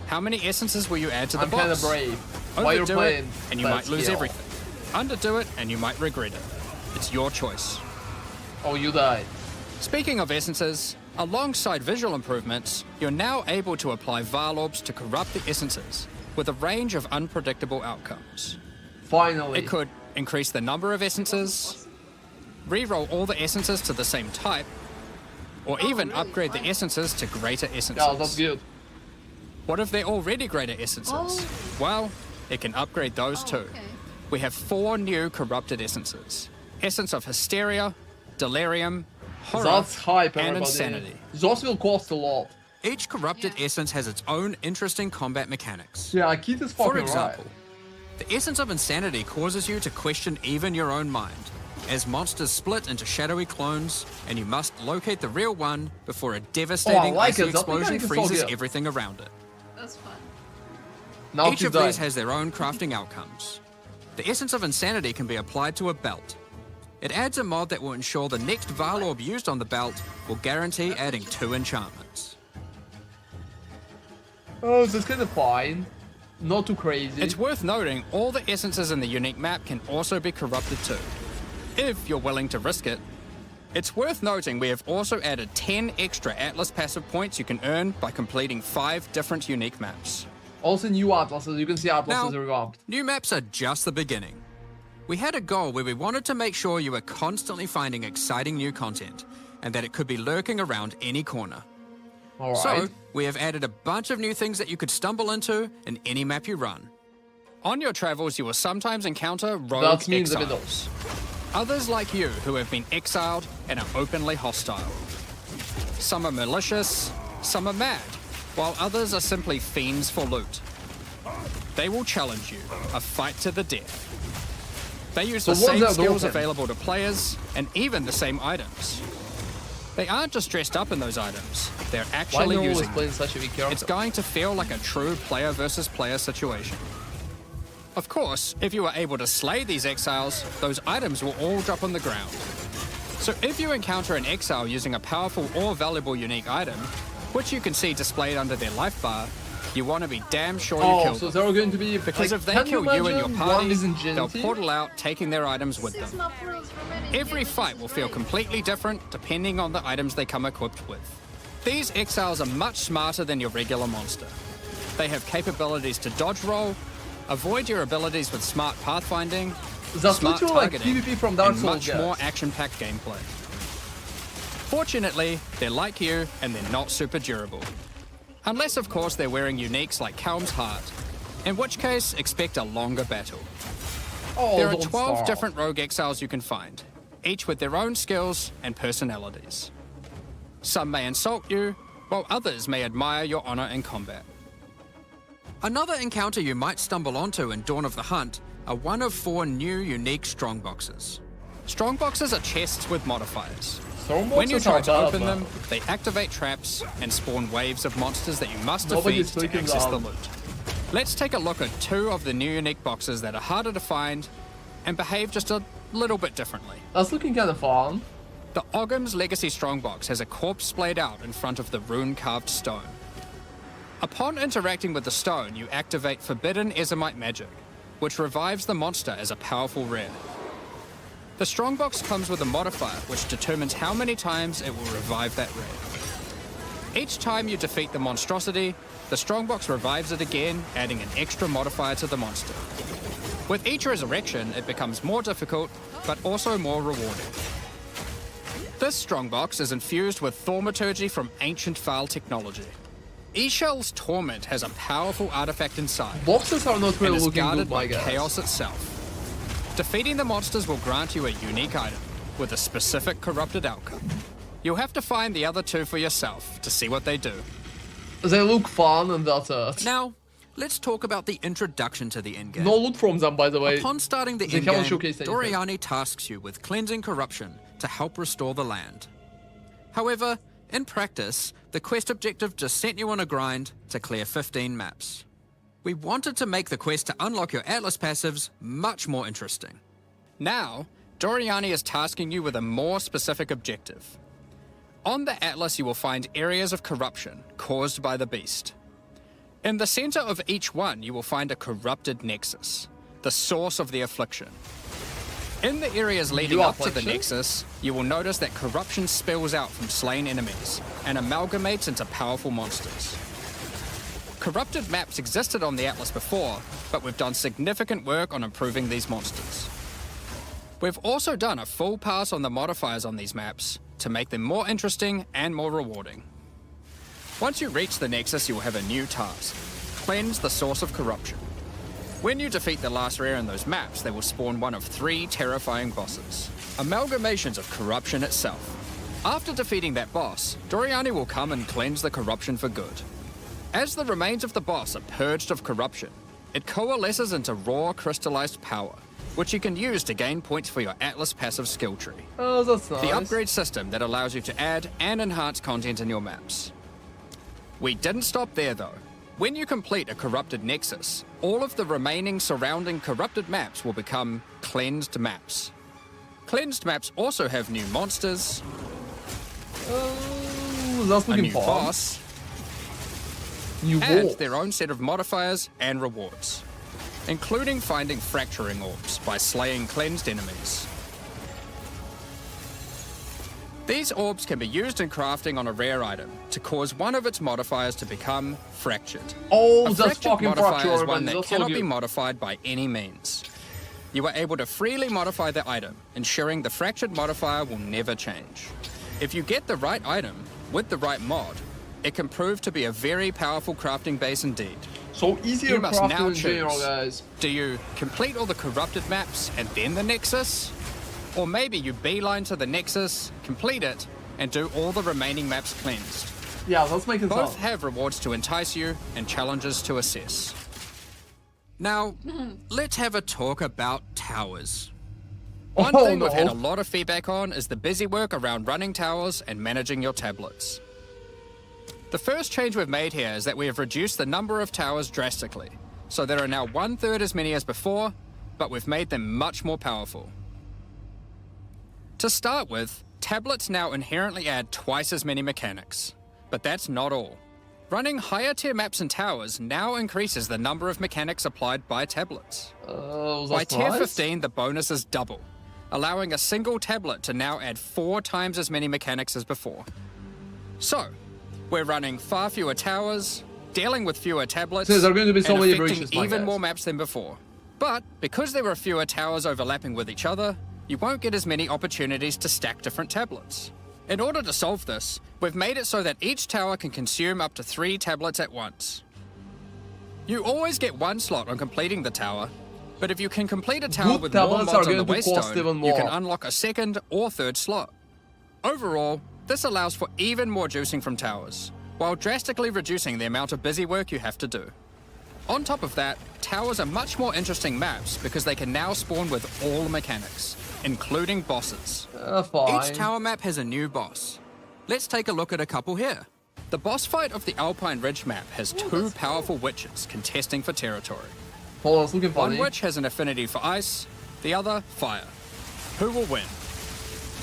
How many essences will you add to the I'm boss? kind of brave. While you're Overdo it, playing, and you that might lose skill. everything. Underdo it, and you might regret it. It's your choice. Oh, you died. Speaking of essences, alongside visual improvements, you're now able to apply Varlorbs to corrupt the essences with a range of unpredictable outcomes. Finally. It could increase the number of essences, re-roll all the essences to the same type, or even really? upgrade the essences to greater essences. Yeah, that's good. What if they're already greater essences? Oh. Well, it can upgrade those too. okay. We have 4 new corrupted essences. Essence of Hysteria, Delirium, horror, That's hype, and everybody. insanity. Those will cost a lot. Each corrupted essence has its own interesting combat mechanics. Yeah, Keith is fucking For example, right. the essence of insanity causes you to question even your own mind, as monsters split into shadowy clones, and you must locate the real one before a devastating like icy it. That explosion mechanic is so freezes good. everything around it. That's fun. Now Each she's of dying. these has their own crafting outcomes. The essence of insanity can be applied to a belt. It adds a mod that will ensure the next Vaal orb used on the belt will guarantee adding 2 enchantments. Oh, that's kind of fine. Not too crazy. It's worth noting all the essences in the unique map can also be corrupted too, if you're willing to risk it. It's worth noting we have also added 10 extra Atlas passive points you can earn by completing 5 different unique maps. Also new atlases. You can see atlases Now, revamped. new maps are just the beginning. We had a goal where we wanted to make sure you were constantly finding exciting new content, and that it could be lurking around any corner. Alright. So, we have added a bunch of new things that you could stumble into in any map you run. On your travels, you will sometimes encounter rogue That's me in the middle. exiles. Others like you who have been exiled and are openly hostile. Some are malicious, some are mad, while others are simply fiends for loot. They will challenge you, a fight to the death. They use So the what same does that skills open? available to players, and even the same items. They aren't just dressed up in those items, they're Why actually no one is using them. playing such a big character? It's going to feel like a true player versus player situation. Of course, if you are able to slay these exiles, those items will all drop on the ground. So if you encounter an exile using a powerful or valuable unique item, which you can see displayed under their life bar, you want to be damn sure you Oh, kill so them. they're going to be Because like, if they can kill you and your imagine party, one is in they'll Genty? portal out, taking their items with them. Every fight will feel completely different depending on the items they come equipped with. These exiles are much smarter than your regular monster. They have capabilities to dodge roll, avoid your abilities with smart pathfinding, That's smart literally like targeting, PvP from Dark and Souls. much more action-packed gameplay. Fortunately, they're like you, and they're not super durable. Unless, of course, they're wearing uniques like Calm's Heart, in which case, expect a longer battle. Oh, There are don't 12 start. different rogue exiles you can find, each with their own skills and personalities. Some may insult you, while others may admire your honor in combat. Another encounter you might stumble onto in Dawn of the Hunt are one of 4 new unique strongboxes. Strongboxes are chests with modifiers. Storm When you boxes try are to bad, open man. them, they activate traps and spawn waves of monsters that you must Nobody's defeat to taking access the them. loot. Let's take a look at 2 of the new unique boxes that are harder to find and behave just a little bit differently. That's looking kind of fun. The Ogham's Legacy Strongbox has a corpse splayed out in front of the rune-carved stone. Upon interacting with the stone, you activate Forbidden Ezomite magic, which revives the monster as a powerful rare. The Strongbox comes with a modifier which determines how many times it will revive that rare. Each time you defeat the monstrosity, the Strongbox revives it again, adding an extra modifier to the monster. With each resurrection, it becomes more difficult, but also more rewarding. This Strongbox is infused with Thaumaturgy from ancient Vaal technology. Eshel's Torment has a powerful artifact inside, Boxes are not and really is looking guarded good, my by guys. chaos itself. Defeating the monsters will grant you a unique item, with a specific corrupted outcome. You'll have to find the other 2 for yourself to see what they do. They look fun and that's it. Now, let's talk about the introduction to the endgame. No loot from them, by the way. Upon starting the They haven't endgame, showcased anything. Doriani tasks you with cleansing corruption to help restore the land. However, in practice, the quest objective just sent you on a grind to clear 15 maps. We wanted to make the quest to unlock your Atlas passives much more interesting. Now, Doriani is tasking you with a more specific objective. On the Atlas, you will find areas of corruption caused by the beast. In the center of each one, you will find a corrupted nexus, the source of the affliction. In the areas leading up to the affliction? nexus, you will notice that corruption spills out from slain enemies and amalgamates into powerful monsters. Corrupted maps existed on the Atlas before, but we've done significant work on improving these monsters. We've also done a full pass on the modifiers on these maps to make them more interesting and more rewarding. Once you reach the Nexus, you'll have a new task: cleanse the source of corruption. When you defeat the last rare in those maps, they will spawn one of 3 terrifying bosses, amalgamations of corruption itself. After defeating that boss, Doriani will come and cleanse the corruption for good. As the remains of the boss are purged of corruption, it coalesces into raw crystallized power, which you can use to gain points for your Atlas passive skill tree. Oh, that's nice. The upgrade system that allows you to add and enhance content in your maps. We didn't stop there though. When you complete a corrupted nexus, all of the remaining surrounding corrupted maps will become cleansed maps. Cleansed maps also have new monsters, Oh, that's a looking new fun. boss, New and wolf. their own set of modifiers and rewards, including finding fracturing orbs by slaying cleansed enemies. These orbs can be used in crafting on a rare item to cause one of its modifiers to become fractured. Oh, A that's fractured fucking modifier fracture is orb, one man. that That's so cannot be good. modified by any means. You are able to freely modify the item, ensuring the fractured modifier will never change. If you get the right item with the right mod, it can prove to be a very powerful crafting base indeed. So easier You must now crafting in general, choose. guys. Do you complete all the corrupted maps and then the Nexus? Or maybe you beeline to the Nexus, complete it, and do all the remaining maps cleansed. Yeah, let's make it Both sound. have rewards to entice you and challenges to assess. Now, let's have a talk about towers. One Oh, thing we've had no. a lot of feedback on is the busy work around running towers and managing your tablets. The first change we've made here is that we have reduced the number of towers drastically, so there are now 1/3 as many as before, but we've made them much more powerful. To start with, tablets now inherently add twice as many mechanics, but that's not all. Running higher tier maps and towers now increases the number of mechanics applied by tablets. Oh, By that's tier nice. 15, the bonus is double, allowing a single tablet to now add 4 times as many mechanics as before. So, we're running far fewer towers, dealing with fewer tablets, So there are going to be so and many affecting breaches, my even guys. more maps than before. But because there are fewer towers overlapping with each other, you won't get as many opportunities to stack different tablets. In order to solve this, we've made it so that each tower can consume up to 3 tablets at once. You always get 1 slot on completing the tower, but if you can complete a tower Good with more tablets mods are on the going to cost waystone, even you can more. unlock a 2nd or 3rd slot. Overall, this allows for even more juicing from towers, while drastically reducing the amount of busy work you have to do. On top of that, towers are much more interesting maps because they can now spawn with all mechanics, including bosses. Fine. Each tower map has a new boss. Let's take a look at a couple here. The boss fight of the Alpine Ridge map has 2 powerful witches contesting for territory. Oh, that's looking funny. One witch has an affinity for ice, the other fire. Who will win?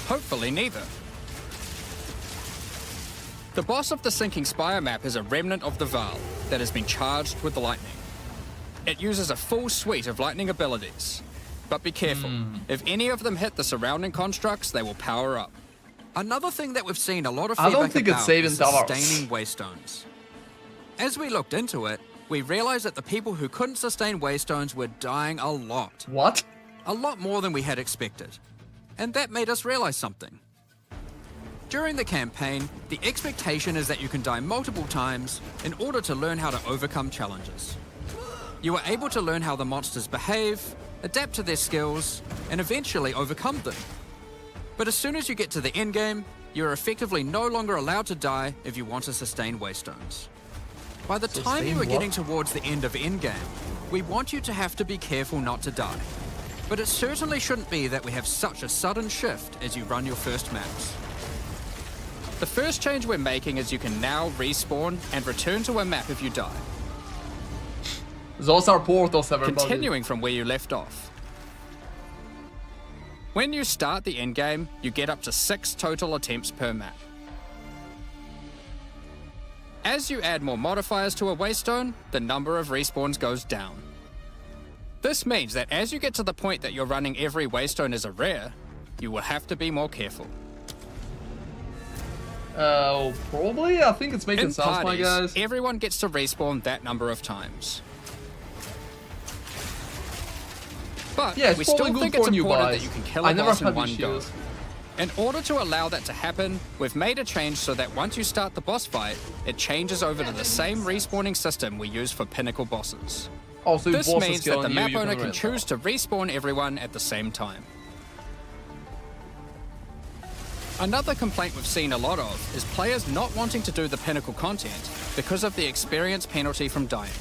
Hopefully neither. The boss of the Sinking Spire map is a remnant of the Val that has been charged with lightning. It uses a full suite of lightning abilities. But be careful, if any of them hit the surrounding constructs, they will power up. Another thing that we've seen a lot of I feedback don't think it's about saving is towers. sustaining waystones. As we looked into it, we realized that the people who couldn't sustain waystones were dying a lot. What? A lot more than we had expected. And that made us realize something. During the campaign, the expectation is that you can die multiple times in order to learn how to overcome challenges. You are able to learn how the monsters behave, adapt to their skills, and eventually overcome them. But as soon as you get to the endgame, you are effectively no longer allowed to die if you want to sustain waystones. By the time you Sustain are getting what? towards the end of endgame, we want you to have to be careful not to die. But it certainly shouldn't be that we have such a sudden shift as you run your first maps. The first change we're making is you can now respawn and return to a map if you die. Those are portals, everybody. Continuing from where you left off. When you start the endgame, you get up to 6 total attempts per map. As you add more modifiers to a waystone, the number of respawns goes down. This means that as you get to the point that you're running every waystone as a rare, you will have to be more careful. Probably? I think it's making In sense, my parties, guys. everyone gets to respawn that number of times. But Yeah, it's we probably still good think for it's new important buys. that you can kill I a never boss in had one go. issues. In order to allow that to happen, we've made a change so that once you start the boss fight, it changes over to the same respawning system we use for pinnacle bosses. Oh, so if This boss is means that killing the you, map you owner can run. choose to respawn everyone at the same time. Another complaint we've seen a lot of is players not wanting to do the pinnacle content because of the experience penalty from dying.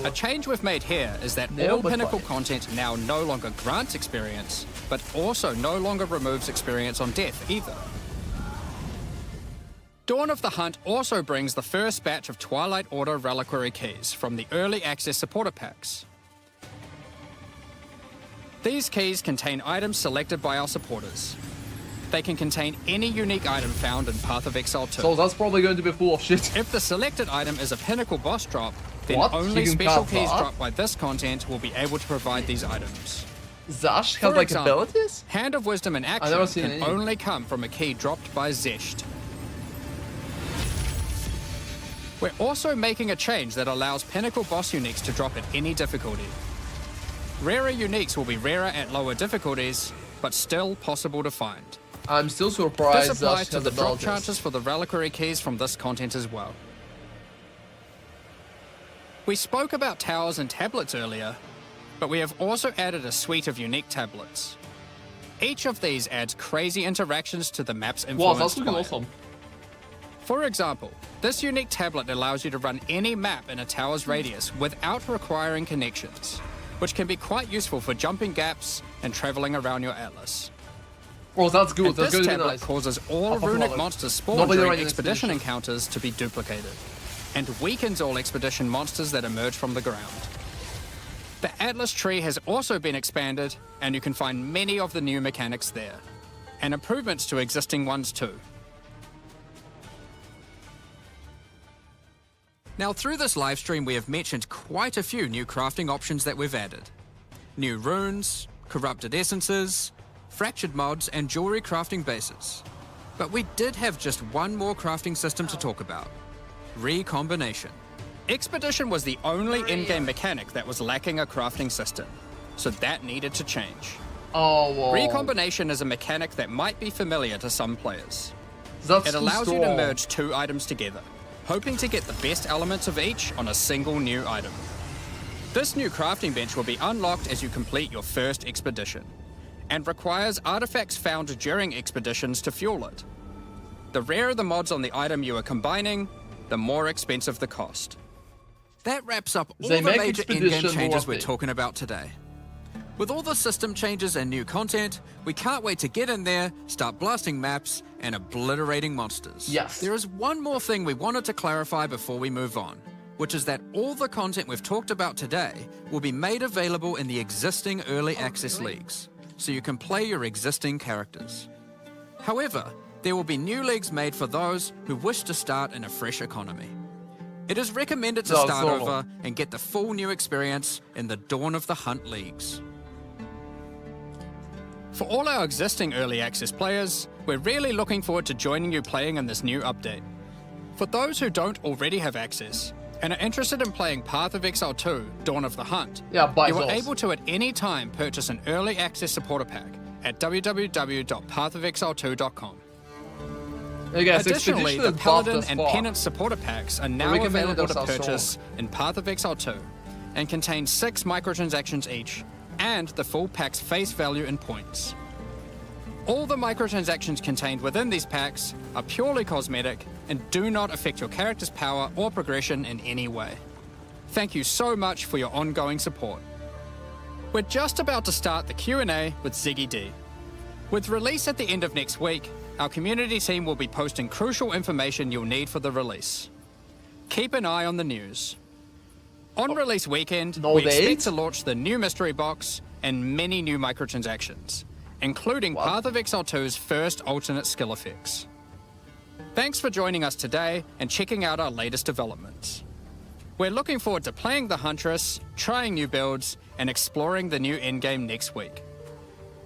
A change we've made here is that all pinnacle content now no longer grants experience, but also no longer removes experience on death either. Dawn of the Hunt also brings the first batch of Twilight Order reliquary keys from the early access supporter packs. These keys contain items selected by our supporters. They can contain any unique item found in Path of Exile 2. So that's probably going to be full of shit. If the selected item is a pinnacle boss drop, then What? only You can special craft keys that? dropped by this content will be able to provide these items. Zash For has like example, abilities? Hand of Wisdom in never action seen can any. only come from a key dropped by Zesht. We're also making a change that allows pinnacle boss uniques to drop at any difficulty. Rarer uniques will be rarer at lower difficulties, but still possible to find. I'm still This surprised applies Zash to has the drop abilities. chances for the reliquary keys from this content as well. We spoke about towers and tablets earlier, but we have also added a suite of unique tablets. Each of these adds crazy interactions to the map's Wow, influence. that's looking awesome. For example, this unique tablet allows you to run any map in a tower's radius without requiring connections, which can be quite useful for jumping gaps and traveling around your atlas. Oh, that's good. And That's this going to be tablet nice. causes all I'll put runic another- monsters spawned Nobody during ran an expedition expedition. encounters to be duplicated, and weakens all expedition monsters that emerge from the ground. The Atlas tree has also been expanded, and you can find many of the new mechanics there, and improvements to existing ones too. Now, through this livestream, we have mentioned quite a few new crafting options that we've added. New runes, corrupted essences, fractured mods, and jewelry crafting bases. But we did have just one more crafting system to talk about: recombination. Expedition was the only in-game mechanic that was lacking a crafting system, so that needed to change. Oh, wow. Recombination is a mechanic that might be familiar to some players. That's It too allows you to strong. merge two items together, hoping to get the best elements of each on a single new item. This new crafting bench will be unlocked as you complete your first expedition, and requires artifacts found during expeditions to fuel it. The rarer the mods on the item you are combining, the more expensive the cost. That wraps up all They the make major expedition in-game changes worth we're it. talking about today. With all the system changes and new content, we can't wait to get in there, start blasting maps, and obliterating monsters. Yes. There is one more thing we wanted to clarify before we move on, which is that all the content we've talked about today will be made available in the existing early access leagues, so you can play your existing characters. However, there will be new leagues made for those who wish to start in a fresh economy. It is recommended to No, start it's normal. over and get the full new experience in the Dawn of the Hunt leagues. For all our existing early access players, we're really looking forward to joining you playing in this new update. For those who don't already have access and are interested in playing Path of Exile 2, Dawn of the Hunt, Yeah, buy you are those. able to at any time purchase an early access supporter pack at www.pathofexile2.com. I guess Additionally, Expedition the is buffed Paladin as and fuck. Penance supporter packs are now recommended available to those are purchase in Path of Exile 2 and contain 6 microtransactions each and the full pack's face value in points. All the microtransactions contained within these packs are purely cosmetic and do not affect your character's power or progression in any way. Thank you so much for your ongoing support. We're just about to start the Q&A with Ziggy D. With release at the end of next week, our community team will be posting crucial information you'll need for the release. Keep an eye on the news. On release weekend, No we date? expect to launch the new mystery box and many new microtransactions, including Path of Exile 2's first alternate skill effects. Thanks for joining us today and checking out our latest developments. We're looking forward to playing the Huntress, trying new builds, and exploring the new endgame next week.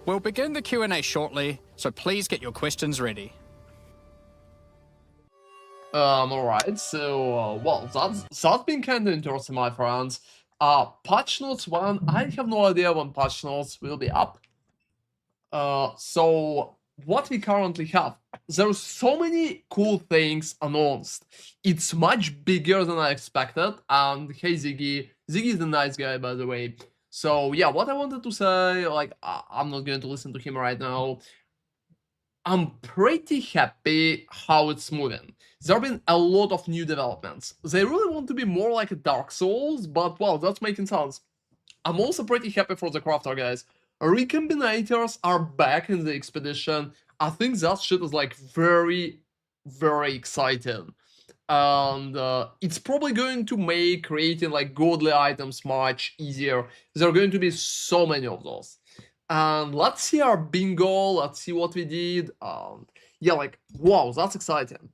We'll begin the Q&A shortly, so please get your questions ready. Alright, so, well, that's been kind of interesting, my friends. Patch notes 1, I have no idea when patch notes will be up. So, what we currently have, there's so many cool things announced. It's much bigger than I expected, and hey Ziggy is the nice guy, by the way. So, yeah, what I wanted to say, like, I'm not going to listen to him right now. I'm pretty happy how it's moving. There have been a lot of new developments. They really want to be more like a Dark Souls, but well, that's making sense. I'm also pretty happy for the crafter, guys. Recombinators are back in the expedition. I think that shit is like very, very exciting. And it's probably going to make creating like godly items much easier. There are going to be so many of those. And let's see our bingo. Let's see what we did. Yeah, like, wow, that's exciting.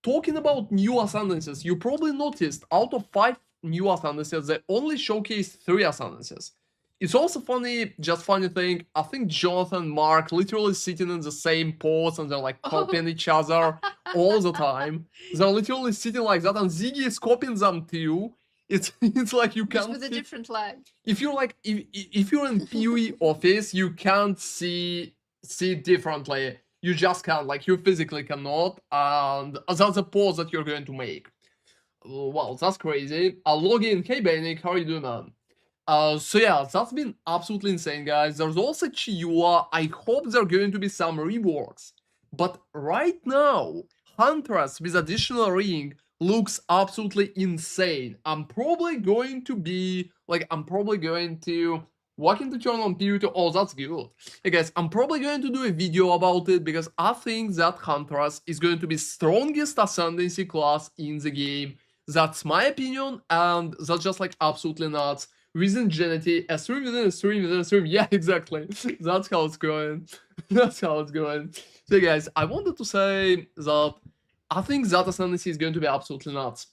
Talking about new ascendances, you probably noticed out of 5 new ascendances, they only showcased 3 ascendances. It's also funny, just funny thing, I think Jonathan and Mark literally sitting in the same pose and they're like copying each other all the time. They're literally sitting like that and Ziggy is copying them too. It's like you Just can't with a see. different lag. If you're like if you're in PoE office, you can't see it differently. You just can't, like you physically cannot, and that's a pose that you're going to make. Wow, that's crazy. Login, hey Benick, how are you doing, man? So yeah, that's been absolutely insane, guys. There's also Chiua. I hope there are going to be some reworks. But right now, Huntress with additional ring looks absolutely insane. I'm probably going to walk into turn on PoE. Oh, that's good. Hey guys, I'm probably going to do a video about it because I think that Huntress is going to be strongest ascendancy class in the game. That's my opinion, and that's just like absolutely nuts. With Ingenuity, a stream within a stream within a stream. Yeah, exactly. That's how it's going. That's how it's going. So guys, I wanted to say that I think that ascendancy is going to be absolutely nuts.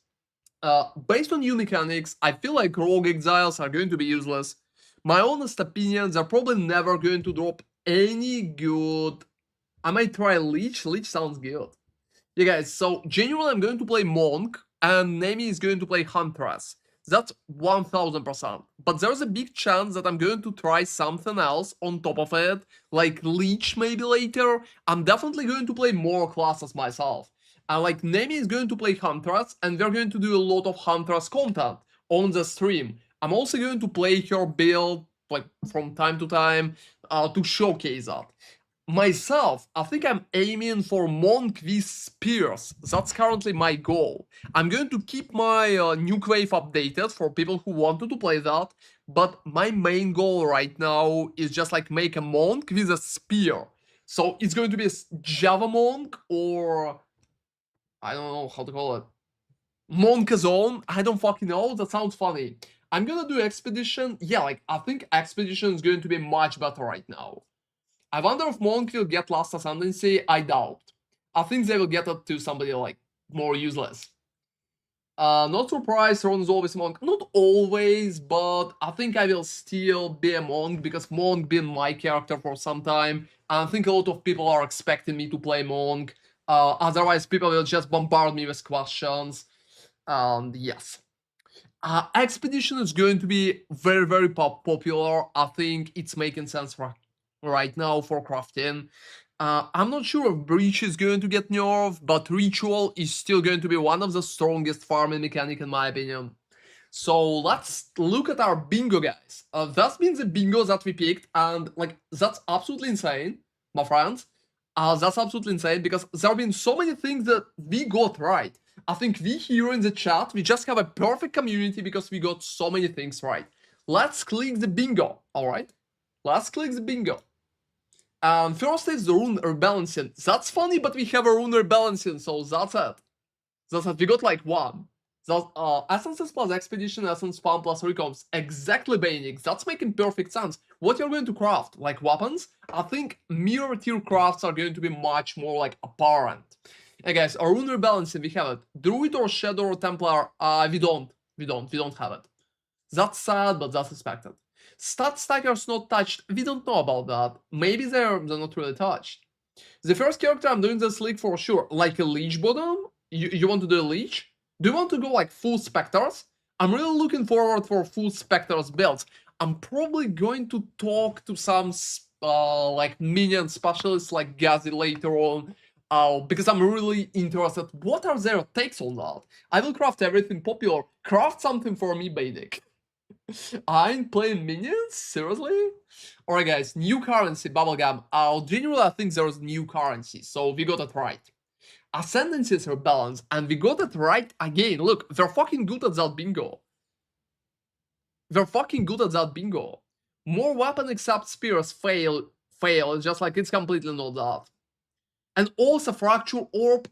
Based on new mechanics, I feel like rogue exiles are going to be useless. My honest opinion, they're probably never going to drop any good. I might try Leech. Leech sounds good. Yeah, guys, so genuinely I'm going to play Monk, and Nemi is going to play Huntress. That's 1000%. But there's a big chance that I'm going to try something else on top of it, like Leech maybe later. I'm definitely going to play more classes myself. And like Nemi is going to play Huntress, and we're going to do a lot of Huntress content on the stream. I'm also going to play her build like from time to time to showcase that. Myself, I think I'm aiming for Monk with Spears. That's currently my goal. I'm going to keep my Nuke Wave updated for people who wanted to play that, but my main goal right now is just like make a Monk with a Spear. So it's going to be a Java Monk or I don't know how to call it. Monkazone? I don't fucking know. That sounds funny. I'm gonna do Expedition. Yeah, like I think Expedition is going to be much better right now. I wonder if Monk will get Last Ascendancy. I doubt. I think they will get it to somebody like more useless. Not surprised, Ron is always Monk. Not always, but I think I will still be a Monk because Monk been my character for some time. And I think a lot of people are expecting me to play Monk. Otherwise, people will just bombard me with questions. And yes. Expedition is going to be very, very popular. I think it's making sense right now for crafting. I'm not sure if Breach is going to get nerfed, but Ritual is still going to be one of the strongest farming mechanic in my opinion. So let's look at our bingo, guys. That's been the bingo that we picked, and like that's absolutely insane, my friends. That's absolutely insane because there have been so many things that we got right. I think we here in the chat, we just have a perfect community because we got so many things right. Let's click the bingo, alright? Let's click the bingo. First is the rune rebalancing. That's funny, but we have a rune rebalancing, so that's it. That's it. We got like one. That's Essences plus Expedition, Essence Spam plus Recoms. Exactly, Banix. That's making perfect sense. What you're going to craft, like weapons, I think mirror tier crafts are going to be much more like apparent. Hey guys, our rune rebalancing, we have it. Druid or Shadow or Templar, we don't have it. That's sad, but that's expected. Stat stackers not touched, we don't know about that. Maybe they're not really touched. The first character I'm doing this league for sure, like a Leech bottom. You want to do a Leech? Do you want to go like full Spectres? I'm really looking forward for full Spectres builds. I'm probably going to talk to some like minion specialists like Gazi later on. Because I'm really interested. What are their takes on that? I will craft everything popular. Craft something for me, Badic. I ain't playing minions? Seriously? Alright guys, new currency, bubblegum. Generally I think there's new currency, so we got it right. Ascendancies are balanced, and we got it right again. Look, they're fucking good at that bingo. They're fucking good at that bingo. More weapon except spears fail, it's just like it's completely not that. And also Fracture Orb,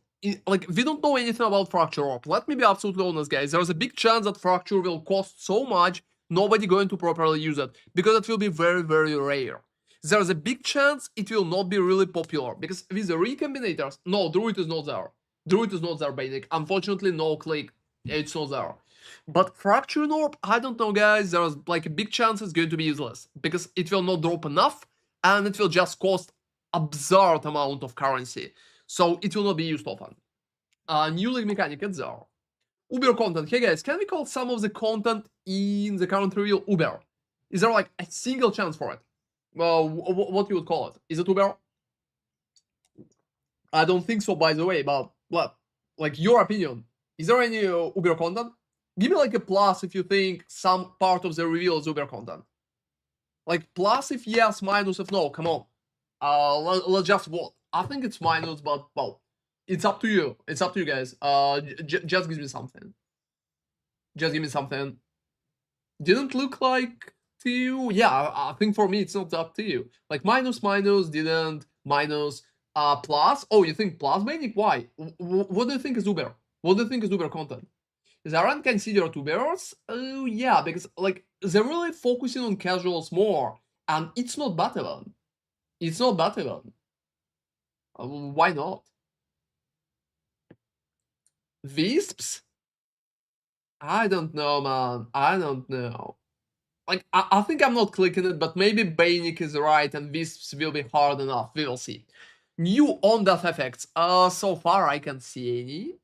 like, we don't know anything about Fracture Orb. Let me be absolutely honest, guys. There's a big chance that Fracture will cost so much, nobody going to properly use it, because it will be very, very rare. There's a big chance it will not be really popular, because with the recombinators, no, Druid is not there. Druid is not there, Bainik. Unfortunately, no click, it's not there. But Fracture Orb, I don't know, guys, there's like a big chance it's going to be useless, because it will not drop enough, and it will just cost absurd amount of currency, so it will not be used often. New league mechanic, it's there. Uber content. Hey guys, can we call some of the content in the current reveal Uber? Is there like a single chance for it? Well, what you would call it? Is it Uber? I don't think so, by the way, but what? Like, your opinion. Is there any Uber content? Give me like a plus if you think some part of the reveal is Uber content. Like, plus if yes, minus if no, come on. Let's just vote. I think it's minus, but, well, it's up to you. It's up to you guys. Just give me something. Just give me something. Didn't look like to you? Yeah, I think for me it's not up to you. Like, minus, didn't, minus, plus. Oh, you think plus, Bainik? Why? What do you think is Uber? What do you think is Uber content? Is Aran considered Ubers? Oh, yeah, because, like, they're really focusing on casuals more, and it's not Battleon. It's not Battleon. Why not? Wisps? I don't know, man. I don't know. Like, I think I'm not clicking it, but maybe Bainik is right and Wisps will be hard enough. We will see. New on-death effects. So far I can't see any.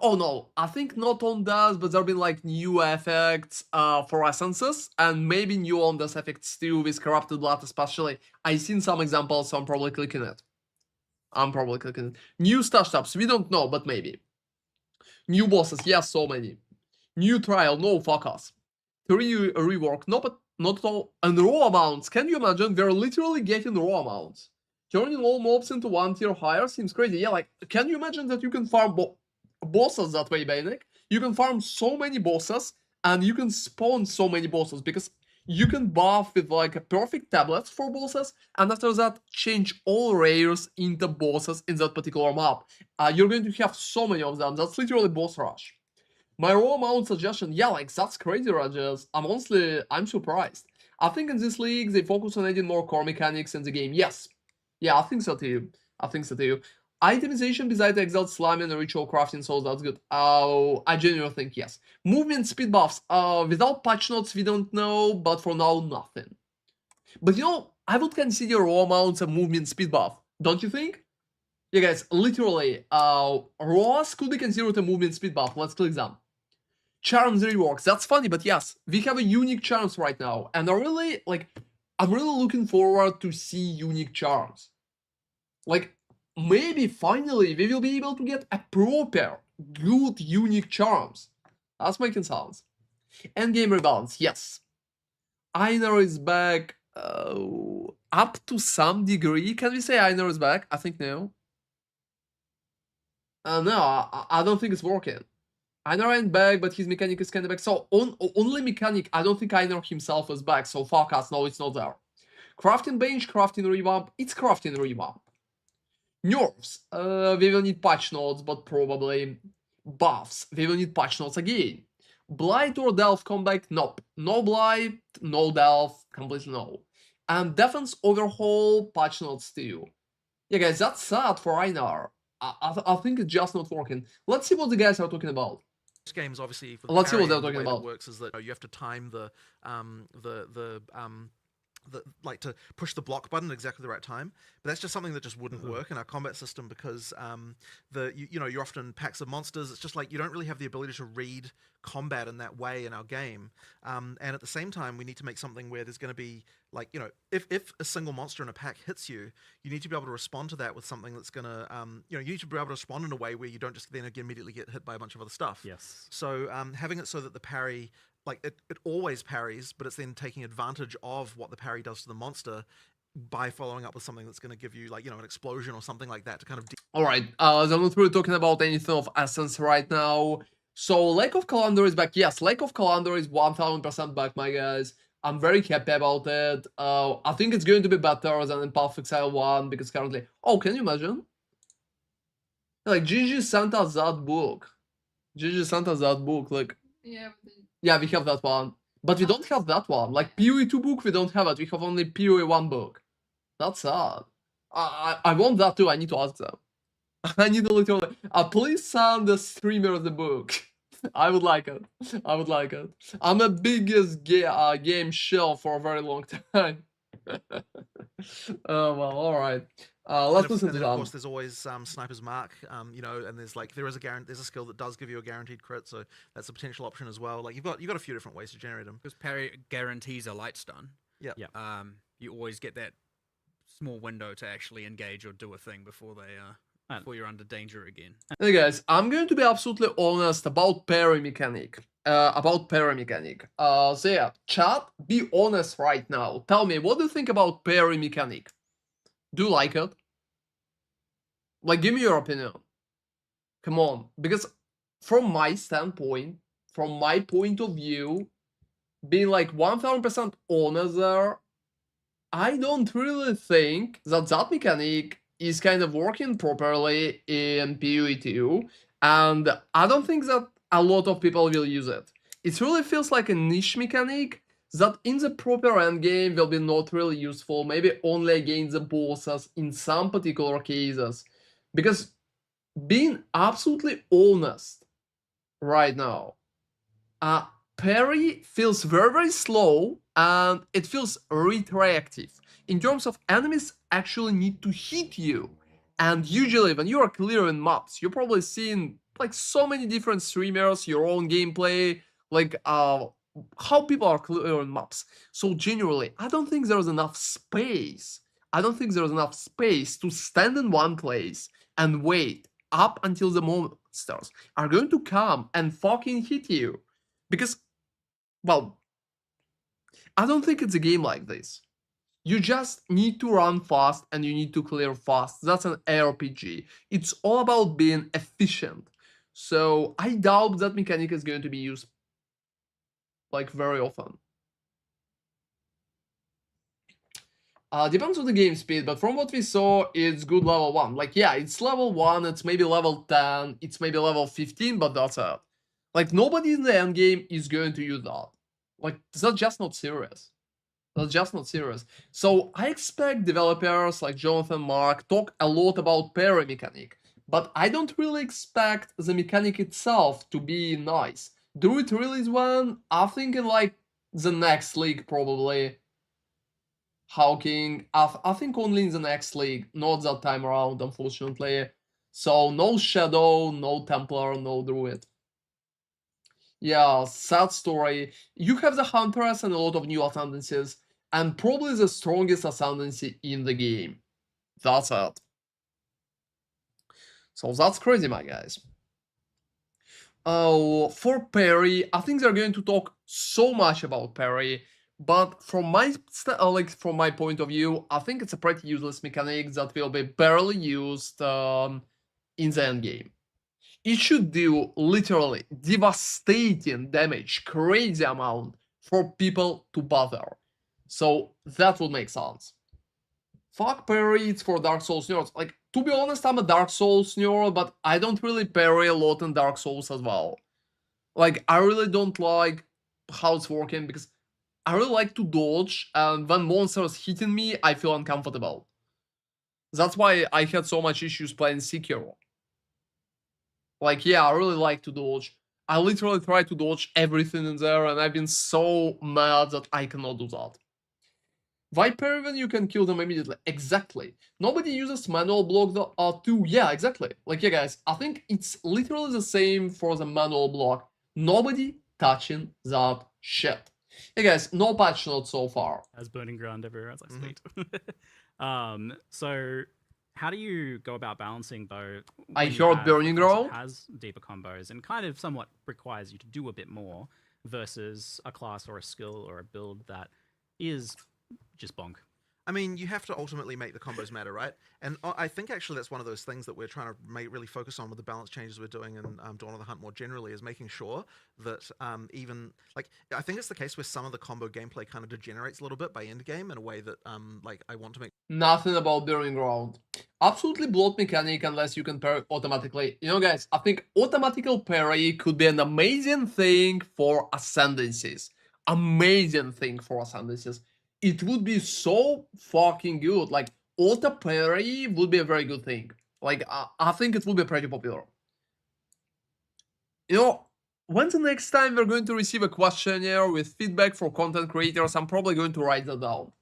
Oh no, I think not on-death, but there have been like new effects for essences, and maybe new on-death effects too with corrupted blood especially. I've seen some examples, so I'm probably clicking it. New stash tabs, we don't know, but maybe. New bosses, yes, so many. New trial, no, fuck us. 3 rework, no, but not at all. And raw amounts, can you imagine? We're literally getting raw amounts. Turning all mobs into 1 tier higher seems crazy. Yeah, like, can you imagine that you can farm bosses that way, Bainik? You can farm so many bosses, and you can spawn so many bosses, because you can buff with like a perfect tablet for bosses, and after that change all rares into bosses in that particular map. You're going to have so many of them. That's literally boss rush. My raw amount suggestion, yeah, like, that's crazy, Rajas. I'm surprised. I think in this league they focus on adding more core mechanics in the game. Yes. Yeah, I think so too. Itemization besides Exile, Slime, and Ritual Crafting, so that's good. I genuinely think yes. Movement speed buffs. Without patch notes, we don't know, but for now, nothing. But you know, I would consider raw amounts a movement speed buff, don't you think? Yeah, guys, literally, raws could be considered a movement speed buff. Let's click them. Charms reworks. That's funny, but yes, we have a unique charms right now, and I'm really looking forward to see unique charms. Like, maybe finally we will be able to get a proper, good, unique charms. That's making sounds. Endgame rebalance, yes. Einar is back, up to some degree. Can we say Einar is back? I think no. No, I don't think it's working. Einar ain't back, but his mechanic is kinda back. So, only mechanic, I don't think Einar himself is back, so fuck us, no, it's not there. Crafting bench, crafting revamp, it's crafting revamp. Nerfs, we will need patch notes, but probably buffs, we will need patch notes again. Blight or Delve comeback, nope. No Blight, no Delve, completely no. And defense overhaul, patch notes too. Yeah guys, that's sad for Einar. I think it's just not working. Let's see what the guys are talking about. Games obviously for Let's see what they're the talking way about. that works is that you have to time like to push the block button at exactly the right time, but that's just something that just wouldn't work in our combat system because you're often packs of monsters. It's just like you don't really have the ability to read combat in that way in our game, and at the same time we need to make something where there's going to be like, if a single monster in a pack hits you, you need to be able to respond to that with something that's going to you need to be able to respond in a way where you don't just then again immediately get hit by a bunch of other stuff. Yes. So having it so that the parry like it always parries, but it's then taking advantage of what the parry does to the monster by following up with something that's going to give you, like, you know, an explosion or something like that to kind of All right, so I'm not really talking about anything of essence right now. So Lake of Calandor is back. Yes, Lake of Calandor is 1000% back, my guys. I'm very happy about it. I think it's going to be better than in Path of Exile 1 because currently... Oh, can you imagine? Like, GG sent us that book. GG sent us that book, like... Yeah. Yeah, we have that one. But we don't have that one. Like, POE 2 book, we don't have it. We have only POE 1 book. That's sad. I want that too. I need to ask them. I need to literally... please send the streamer the book. I would like it. I would like it. I'm a biggest game shill for a very long time. Oh, well, alright. Let's listen to then, them. of course, there's always Sniper's Mark, you know, and there's like there's a skill that does give you a guaranteed crit, so that's a potential option as well. Like you've got a few different ways to generate them. Because parry guarantees a light stun. Yeah. You always get that small window to actually engage or do a thing before before you're under danger again. Hey guys, I'm going to be absolutely honest about parry mechanic. So yeah, chat, be honest right now. Tell me, what do you think about parry mechanic? Do you like it? Like, give me your opinion. Come on, because from my standpoint, from my point of view, being like 1000% honest there, I don't really think that mechanic is kind of working properly in PoE 2, and I don't think that a lot of people will use it. It really feels like a niche mechanic that in the proper endgame will be not really useful, maybe only against the bosses in some particular cases. Because being absolutely honest right now, parry feels very, very slow and it feels retroactive. In terms of enemies actually need to hit you. And usually when you are clearing maps, you're probably seeing like so many different streamers, your own gameplay, like how people are clearing maps. So generally, I don't think there's enough space. I don't think there's enough space to stand in one place and wait up until the monsters are going to come and fucking hit you. Because, well, I don't think it's a game like this. You just need to run fast and you need to clear fast. That's an RPG. It's all about being efficient. So I doubt that mechanic is going to be used like very often. Depends on the game speed, but from what we saw, it's good level 1. Like, yeah, it's level 1, it's maybe level 10, it's maybe level 15, but that's it. Like, nobody in the endgame is going to use that. Like, that's just not serious. That's just not serious. So I expect developers like Jonathan Mark talk a lot about parry mechanic, but I don't really expect the mechanic itself to be nice. Druid release one, I think in like the next league probably. Hawking, I think only in the next league, not that time around, unfortunately. So no Shadow, no Templar, no Druid. Yeah, sad story. You have the Huntress and a lot of new ascendancies, and probably the strongest ascendancy in the game. That's it. So that's crazy, my guys. For parry, I think they're going to talk so much about parry, but from my point of view, I think it's a pretty useless mechanic that will be barely used in the end game. It should do literally devastating damage, crazy amount for people to bother. So that would make sense. Fuck parry, it's for Dark Souls nerds. Like, to be honest, I'm a Dark Souls nerd, but I don't really parry a lot in Dark Souls as well. Like, I really don't like how it's working because I really like to dodge, and when monsters hitting me, I feel uncomfortable. That's why I had so much issues playing Sekiro. Like, yeah, I really like to dodge. I literally try to dodge everything in there, and I've been so mad that I cannot do that. Viper, when you can kill them immediately. Exactly. Nobody uses manual block too. Yeah, exactly. Like, yeah, guys, I think it's literally the same for the manual block. Nobody touching that shit. Hey guys, no patch notes so far. As Burning Ground everywhere, it's like sweet. So how do you go about balancing though? I heard Burning Ground has deeper combos and kind of somewhat requires you to do a bit more, versus a class or a skill or a build that is just bonk. I mean, you have to ultimately make the combos matter, right? And I think actually that's one of those things that we're trying to really focus on with the balance changes we're doing in Dawn of the Hunt more generally, is making sure that even, like, I think it's the case where some of the combo gameplay kind of degenerates a little bit by end game in a way that, like, I want to make... Nothing about Burning Ground. Absolutely bloat mechanic unless you can parry automatically. You know, guys, I think automatical parry could be an amazing thing for ascendancies. Amazing thing for ascendancies. It would be so fucking good. Like, auto parry would be a very good thing. Like, I think it would be pretty popular. You know, when's the next time we're going to receive a questionnaire with feedback for content creators? I'm probably going to write that down.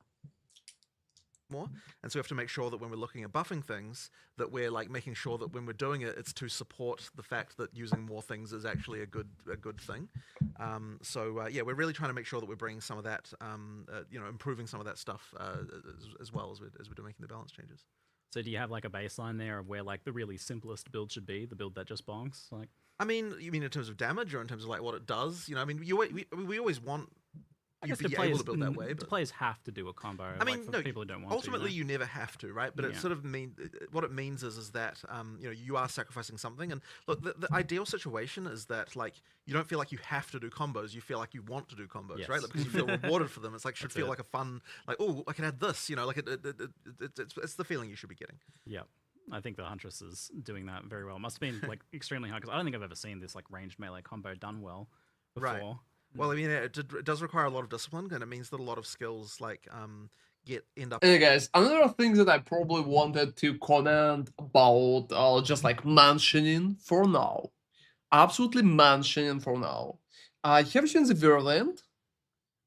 More, and so we have to make sure that when we're looking at buffing things, that we're like making sure that when we're doing it, it's to support the fact that using more things is actually a good thing. Yeah, we're really trying to make sure that we're bringing some of that, you know, improving some of that stuff as well as we're making the balance changes. So do you have like a baseline there of where like the really simplest build should be, the build that just bonks? Like, I mean, you mean in terms of damage or in terms of like what it does? You know, I mean, we always want. I guess You'd be able to build that way, but players have to do a combo. I mean, like, for no, people who don't want ultimately to, you never have to, right? But it Yeah. sort of what it means is that you know, you are sacrificing something. And look, the ideal situation is that like you don't feel like you have to do combos. You feel like you want to do combos, Yes. right? Like, because you feel rewarded for them. It's like should That's feel it. like a fun, like, oh, I can add this, you know, like it's the feeling you should be getting. Yeah. I think the Huntress is doing that very well. It must have been like extremely hard because I don't think I've ever seen this like ranged melee combo done well before. Right. Well, I mean, it does require a lot of discipline, and it means that a lot of skills like end up. Hey guys, another thing that I probably wanted to comment about, just like mentioning for now, absolutely mentioning for now. Have you seen the Virulent?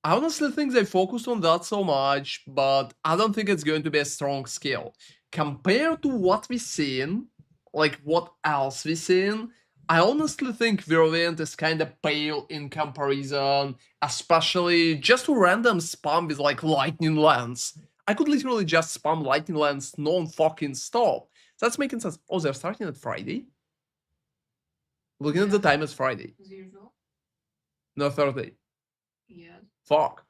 I honestly think they focused on that so much, but I don't think it's going to be a strong skill. Compared to what we've seen, like what else we've seen, I honestly think Virulent is kind of pale in comparison, especially just to random spam with like Lightning Lance. I could literally just spam Lightning Lance non-fucking stop. That's making sense. Oh, they're starting at Friday? Looking at the time, it's Friday. As usual. No, Thursday. Yeah. Fuck.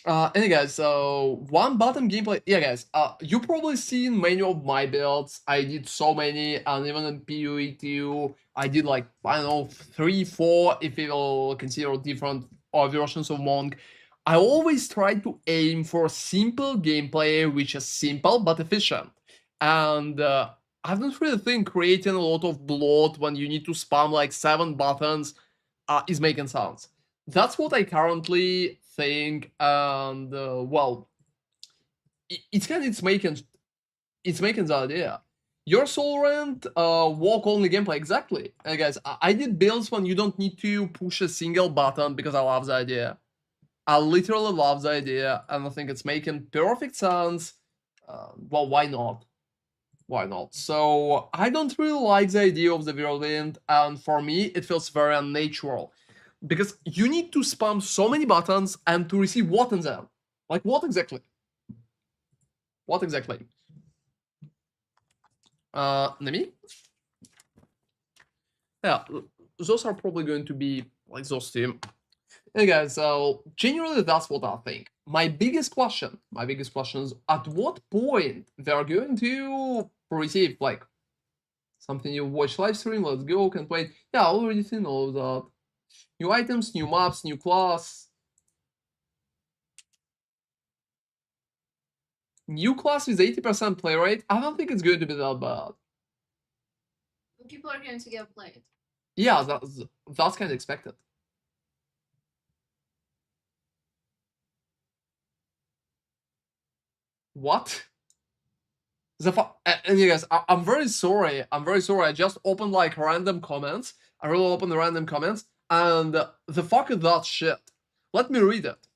Anyway, guys, so one bottom gameplay. Yeah, guys, you probably seen many of my builds. I did so many, and even in POE 2, I did like, I don't know, 3, 4, if you will consider different versions of Monk. I always try to aim for simple gameplay, which is simple but efficient. And I don't really think creating a lot of bloat when you need to spam like 7 buttons is making sense. That's what I currently think, and well, it's making the idea. Your Soul Rent, walk only gameplay, exactly. Guys, I did builds when you don't need to push a single button because I love the idea. I literally love the idea, and I think it's making perfect sense. Well, why not? Why not? So I don't really like the idea of the Virulent, and for me, it feels very unnatural. Because you need to spam so many buttons and to receive what in them? Like, what exactly? What exactly? Nemi? Yeah, those are probably going to be like those two. Hey guys, so generally that's what I think. My biggest question is at what point they're going to receive like something you watch live stream, let's go, can play. Yeah, I already seen all of that. New items, new maps, new class. New class with 80% play rate. I don't think it's going to be that bad. People are going to get played. Yeah, that's kind of expected. What? And you guys, I'm very sorry. I just opened like random comments. I really opened the random comments. And the fuck is that shit? Let me read it.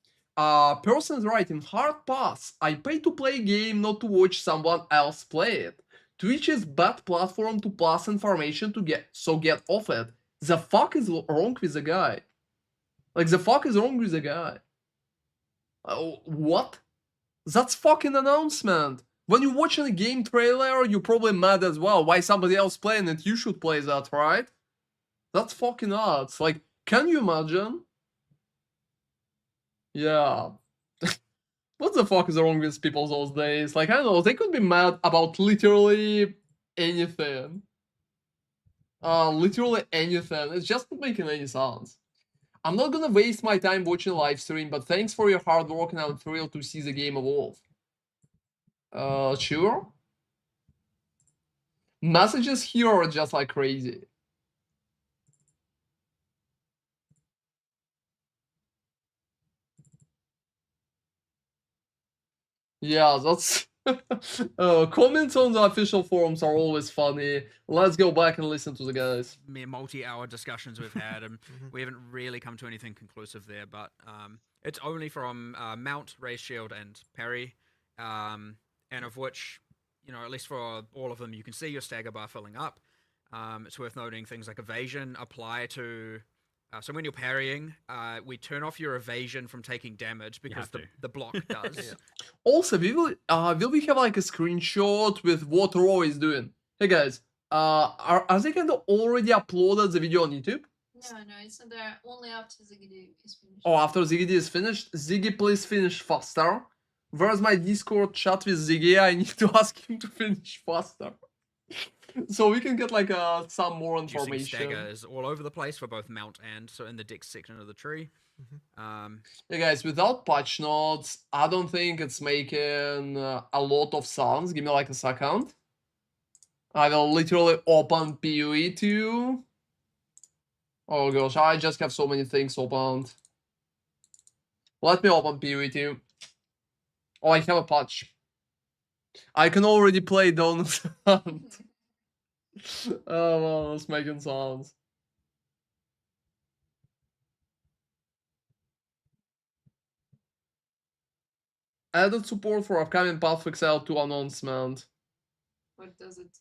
Person is writing, hard pass. I pay to play game, not to watch someone else play it. Twitch is bad platform to pass information to get off it. The fuck is wrong with the guy? Like, the fuck is wrong with the guy? What? That's fucking announcement. When you're watching a game trailer, you're probably mad as well. Why somebody else playing it? You should play that, right? That's fucking nuts. Like, Can you imagine? Yeah. What the fuck is wrong with people those days? Like, I don't know, they could be mad about literally anything. Literally anything. It's just not making any sense. I'm not gonna waste my time watching a live stream, but thanks for your hard work and I'm thrilled to see the game evolve. Sure. Messages here are just like crazy. Yeah, that's comments on the official forums are always funny. Let's go back and listen to the guys. Mere multi-hour discussions we've had, and we haven't really come to anything conclusive there. But it's only from mount, ray shield, and parry, and of which, you know, at least for all of them, you can see your stagger bar filling up. It's worth noting things like evasion apply to. So when you're parrying, we turn off your evasion from taking damage because the block does. Yeah. Also, will we have like a screenshot with what Raw is doing? Hey guys, are they kind of already uploaded the video on YouTube? No, it's not there. Only after Ziggy is finished. Oh, after Ziggy is finished? Ziggy, please finish faster. Where's my Discord chat with Ziggy? I need to ask him to finish faster. So we can get like some more information. Stagger is all over the place for both mount and so in the dex section of the tree. Yeah, guys, without patch notes, I don't think it's making a lot of sense. Give me like a second. I will literally open POE to you. Oh gosh, I just have so many things opened. Let me open POE to you. Oh, I have a patch. I can already play Donut. Oh well, it's making sounds. Added support for upcoming Path of Exile 2 announcement. What does it?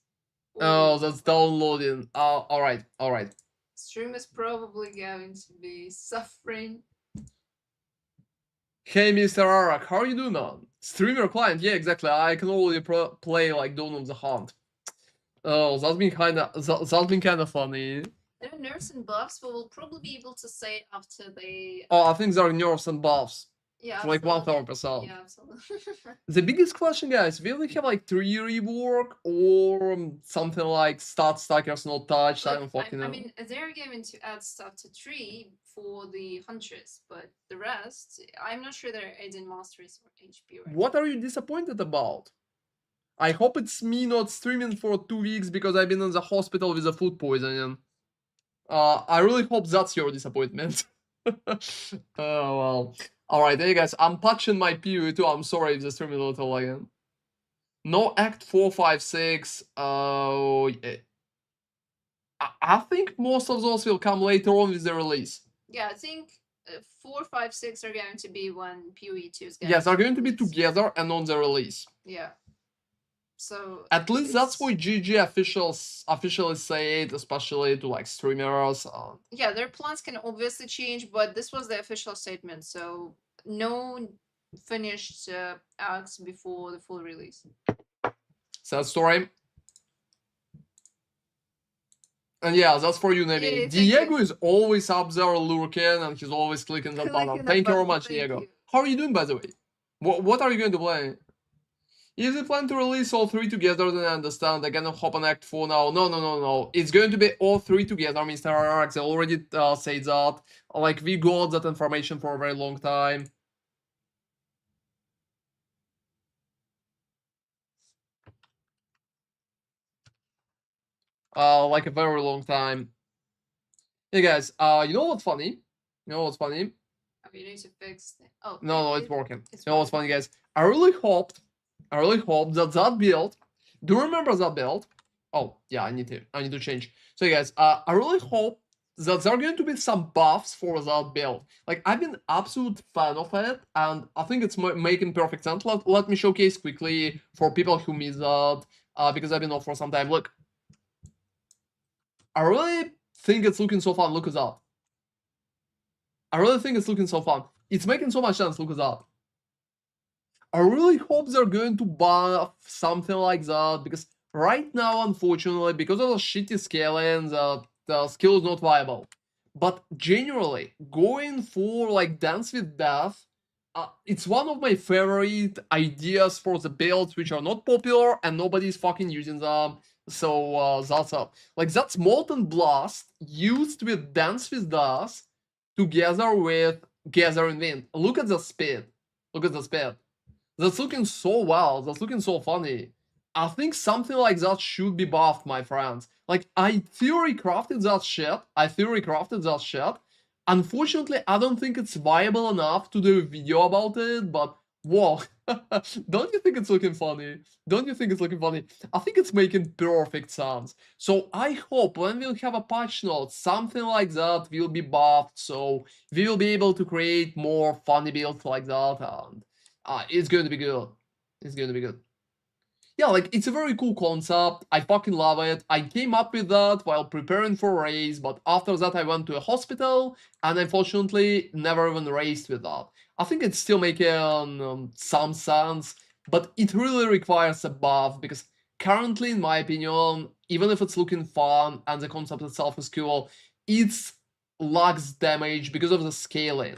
Oh, that's downloading. Alright. Stream is probably going to be suffering. Hey, Mr. Arak, how are you doing, man? Streamer client, yeah, exactly. I can already play like Dawn of the Hunt. Oh, that's been kind of funny. There are nerfs and buffs, but we'll probably be able to say after they. Oh, I think there are nerfs and buffs. Yeah, for like 1000%. Yeah, absolutely. The biggest question, guys, will we have like 3 rework or something like stat stackers not touched? I don't fucking know. I mean, they're going to add stuff to 3 for the Huntress, but the rest, I'm not sure they're adding Masters or HP. What are you disappointed about? I hope it's me not streaming for 2 weeks because I've been in the hospital with a food poisoning. I really hope that's your disappointment. Oh, well. Alright, hey guys, I'm patching my POE too. I'm sorry if the stream is a little again. No Act 4, 5, 6. Yeah. I think most of those will come later on with the release. Yeah, I think 4, 5, 6 are going to be when POE 2 is going. Yes, they're going to be together and on the release. Yeah. So at least that's what GG officially said, especially to like streamers. Yeah, their plans can obviously change, but this was the official statement. So no finished acts before the full release. Sad story. And yeah, that's for you, Nevi. Yeah, Diego is always up there lurking and he's always clicking that button. Thank you very much, Diego. How are you doing, by the way? What are you going to play? If they plan to release all 3 together, then I understand. They're gonna hop on Act 4 now. No. It's going to be all 3 together, Mr. Arax. They already said that. Like, we got that information for a very long time. Like a very long time. Hey guys, you know what's funny? Oh, you need to fix it. Oh. No, it's working. You know what's funny, guys? I really hoped that build. Do you remember that build? Oh yeah, I need to change. So guys, I really hope that there are going to be some buffs for that build. Like, I've been absolute fan of it, and I think it's making perfect sense. Let me showcase quickly for people who missed that, because I've been off for some time. Look, I really think it's looking so fun. Look at that. I really think it's looking so fun. It's making so much sense. Look at that. I really hope they're going to buff something like that, because right now, unfortunately, because of the shitty scaling, the skill is not viable. But generally, going for like Dance with Death, it's one of my favorite ideas for the builds which are not popular and nobody's fucking using them. So that's up. Like that's Molten Blast used with Dance with Death together with Gathering Wind. Look at the speed. Look at the speed. That's looking so well. That's looking so funny. I think something like that should be buffed, my friends. Like, I theory crafted that shit. Unfortunately, I don't think it's viable enough to do a video about it, but whoa. Don't you think it's looking funny? Don't you think it's looking funny? I think it's making perfect sense. So I hope when we'll have a patch note, something like that will be buffed, so we will be able to create more funny builds like that, and it's going to be good. It's going to be good. Yeah, like, it's a very cool concept. I fucking love it. I came up with that while preparing for race, but after that I went to a hospital, and unfortunately never even raced with that. I think it's still making some sense, but it really requires a buff, because currently, in my opinion, even if it's looking fun and the concept itself is cool, it lacks damage because of the scaling.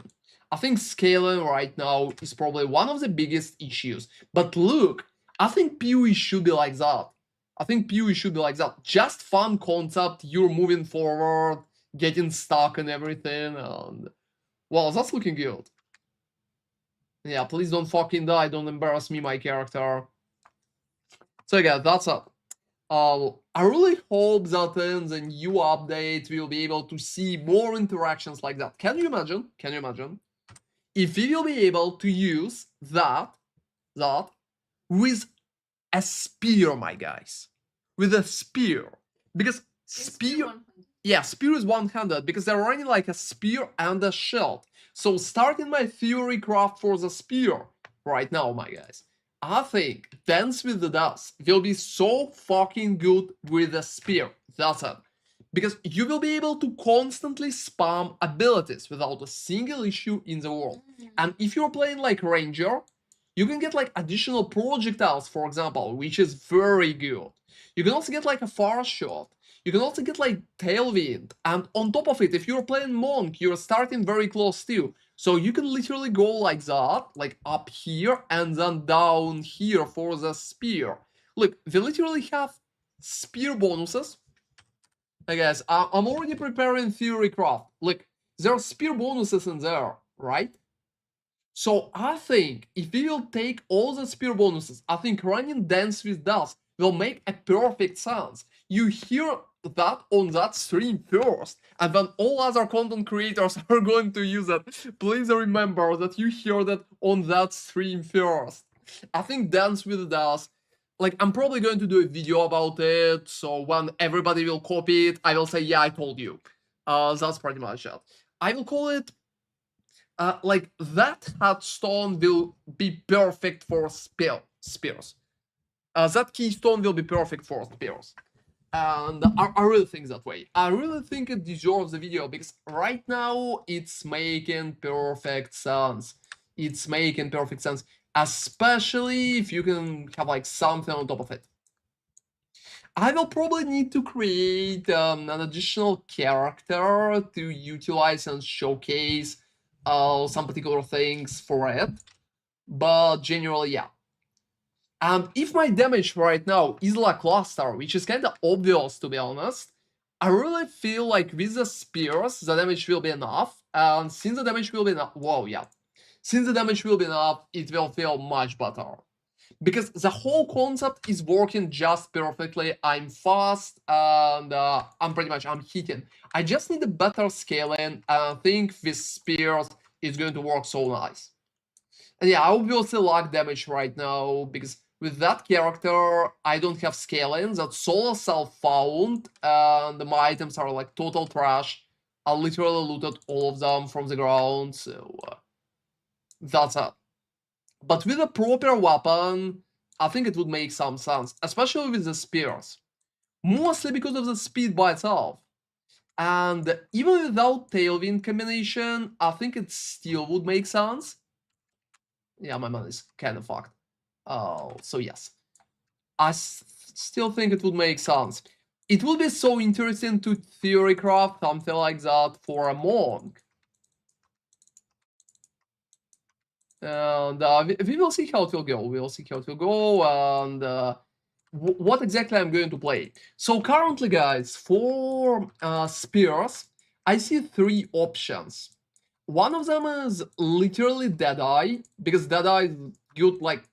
I think scaling right now is probably one of the biggest issues. But look, I think PoE should be like that. I think PoE should be like that. Just fun concept, you're moving forward, getting stuck and everything, and well, that's looking good. Yeah, please don't fucking die, don't embarrass me, my character. So yeah, that's it. I really hope that in the new update we'll be able to see more interactions like that. Can you imagine? Can you imagine? If we will be able to use that with a spear, my guys. With a spear. Because spear... Yeah, spear is one-handed, because they're running like a spear and a shield. So starting my theory craft for the spear right now, my guys. I think Dance with the Dust will be so fucking good with a spear. That's it. Because you will be able to constantly spam abilities without a single issue in the world. And if you're playing like Ranger, you can get like additional projectiles, for example, which is very good. You can also get like a far shot. You can also get like Tailwind. And on top of it, if you're playing Monk, you're starting very close too. So you can literally go like that, like up here and then down here for the spear. Look, we literally have spear bonuses. Hey guys, I'm already preparing theory craft. Look, there are spear bonuses in there, right? So I think if we will take all the spear bonuses, I think running Dance with Dust will make a perfect sense. You hear that on that stream first, and then all other content creators are going to use it. Please remember that you hear that on that stream first. I think Dance with Dust, like, I'm probably going to do a video about it, so when everybody will copy it, I will say, yeah, I told you. That's pretty much it. I will call it like, that headstone will be perfect for spears. That keystone will be perfect for spears. And I really think that way. I really think it deserves a video, because right now it's making perfect sense. It's making perfect sense, especially if you can have like something on top of it. I will probably need to create an additional character to utilize and showcase some particular things for it, but generally, yeah. And if my damage right now is lackluster, which is kind of obvious to be honest, I really feel like with the spears, the damage will be enough, and since the damage will be enough, whoa, yeah. Since the damage will be enough, it will feel much better. Because the whole concept is working just perfectly. I'm fast, and I'm hitting. I just need a better scaling, and I think with spears, it's going to work so nice. And yeah, I obviously lack damage right now, because with that character, I don't have scaling. That's solo self-found, and my items are like total trash. I literally looted all of them from the ground, so that's it. But with a proper weapon, I think it would make some sense, especially with the spears. Mostly because of the speed by itself. And even without Tailwind combination, I think it still would make sense. Yeah, my money is kind of fucked. So yes. I still think it would make sense. it would be so interesting to theory craft something like that for a monk. And we will see how it will go. We will see how it will go and what exactly I'm going to play. So currently, guys, for spears, I see 3 options. One of them is literally Deadeye, because Deadeye is good, like,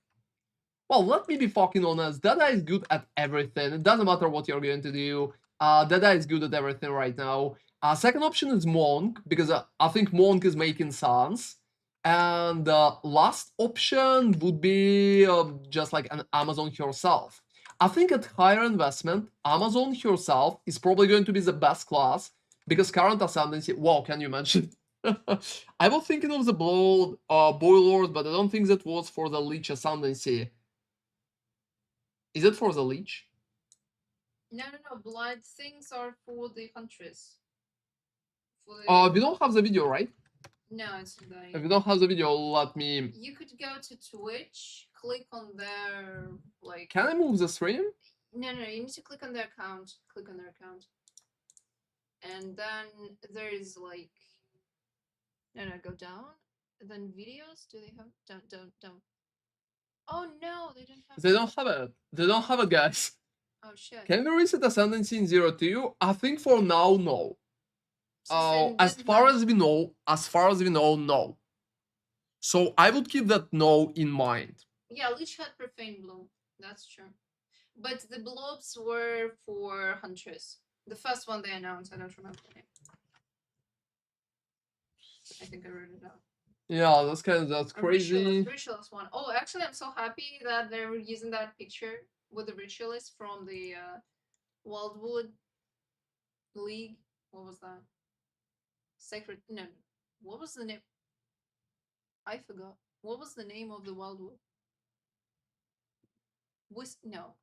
well, let me be fucking honest, Deadeye is good at everything. It doesn't matter what you're going to do. Deadeye is good at everything right now. Second option is Monk, because I think Monk is making sense. And last option would be just like an Amazon herself. I think at higher investment, Amazon herself is probably going to be the best class, because current ascendancy, wow, can you imagine? I was thinking of the Blood Boilers, but I don't think that was for the Leech ascendancy. Is it for the Leech? No. Blood things are for the Huntress. For the... We don't have the video, right? No, it's like... If we don't have the video, let me... You could go to Twitch, click on their, like... Can I move the stream? No, you need to click on their account. Click on their account. And then there is, like... No, go down. And then videos, do they have... Don't. Oh, no, they don't have... They don't have it. They don't have it, guys. Oh, shit. Can we reset Ascendancy in 0-2? I think for now, no. As far as we know, no. So I would keep that no in mind. Yeah, Leech had Profane Bloom. That's true. But the blobs were for Huntress. The first one they announced, I don't remember the name. I think I wrote it out. Yeah, that's crazy. Ritualist one. Oh, actually, I'm so happy that they're using that picture with the Ritualist from the Wildwood League. What was that? Sacred. No. What was the name? I forgot. What was the name of the Wildwood? No.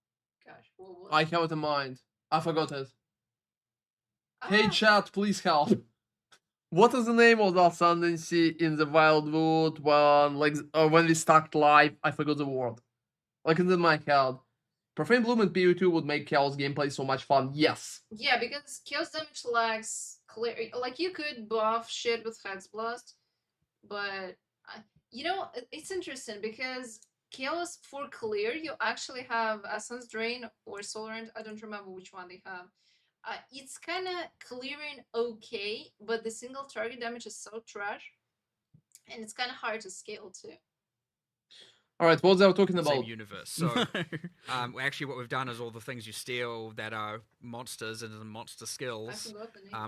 Gosh. What was I have it in mind. I forgot it. Ah, Hey, chat, please help. What is the name of the ascendancy in the Wildwood one? Like when we stacked live, I forgot the word. Like it's in my head. Profane Bloom and PoE2 would make Chaos gameplay so much fun. Yes. Yeah, because Chaos damage lacks clear. Like you could buff shit with Hex Blast, but you know it's interesting because Chaos for clear you actually have Essence Drain or Soul Rend. I don't remember which one they have. It's kind of clearing okay, but the single target damage is so trash, and it's kind of hard to scale too. All right, what they were talking about? Same universe. So, actually, what we've done is all the things you steal that are monsters and the monster skills,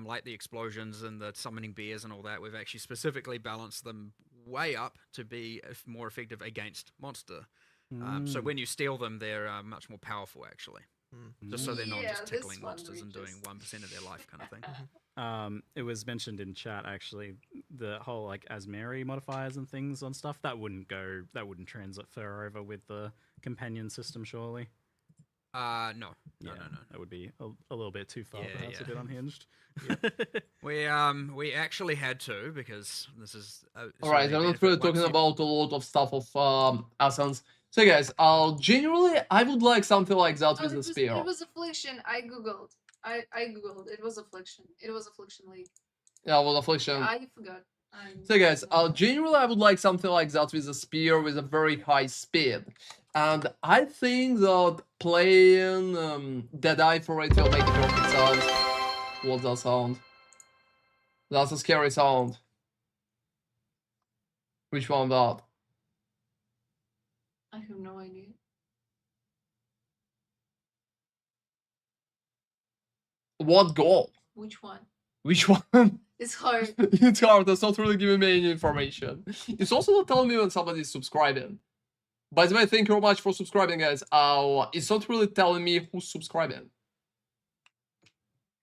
like the explosions and the summoning bears and all that. We've actually specifically balanced them way up to be more effective against monster. So when you steal them, they're much more powerful, actually. Just so they're not just tickling monsters and doing 1% of their life kind of thing. It was mentioned in chat actually, the whole like Asmeri modifiers and things on stuff that wouldn't transfer over with the companion system, surely. No. That would be a little bit too far, perhaps a bit unhinged. We actually had to, because this is all right. I'm not really talking about a lot of stuff of Essence. So guys, generally I would like something like that with the spear. It was Affliction. I googled. I googled. It was Affliction. It was Affliction League. Yeah, well, Affliction. I forgot. So guys, generally I would like something like that with a spear with a very high speed. And I think that playing Deadeye for it will make perfect sound. What's that sound? That's a scary sound. Which one that? I have no idea. What goal? Which one? Which one? It's hard. It's hard. That's not really giving me any information. It's also not telling me when somebody's subscribing. By the way, thank you very much for subscribing, guys. It's not really telling me who's subscribing.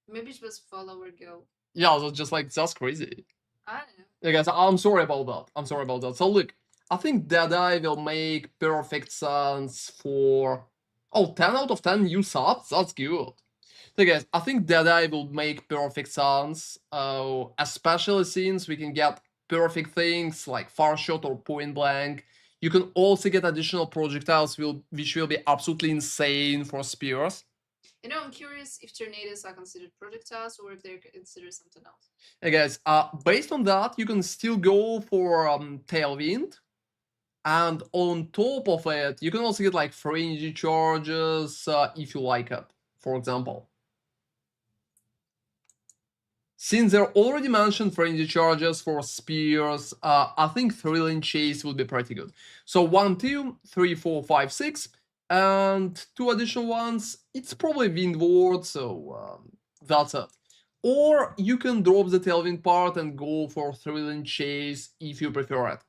Maybe it was follower go. Yeah, that's just like, that's crazy. I don't know. Yeah, guys, I'm sorry about that. So look, I think Deadeye will make perfect sense for... Oh, 10 out of 10 new subs? That's good. So guys, I think Deadeye will make perfect sense, especially since we can get perfect things like Far Shot or Point Blank. You can also get additional projectiles which will be absolutely insane for spears. You know, I'm curious if tornadoes are considered projectiles or if they're considered something else. Hey guys, based on that, you can still go for Tailwind. And on top of it, you can also get like frenzy charges if you like it, for example. Since there already mentioned frenzy charges for spears, I think Thrilling Chase would be pretty good. So 1, 2, 3, 4, 5, 6, and 2 additional ones. It's probably Wind Ward, so that's it. Or you can drop the Tailwind part and go for Thrilling Chase if you prefer it.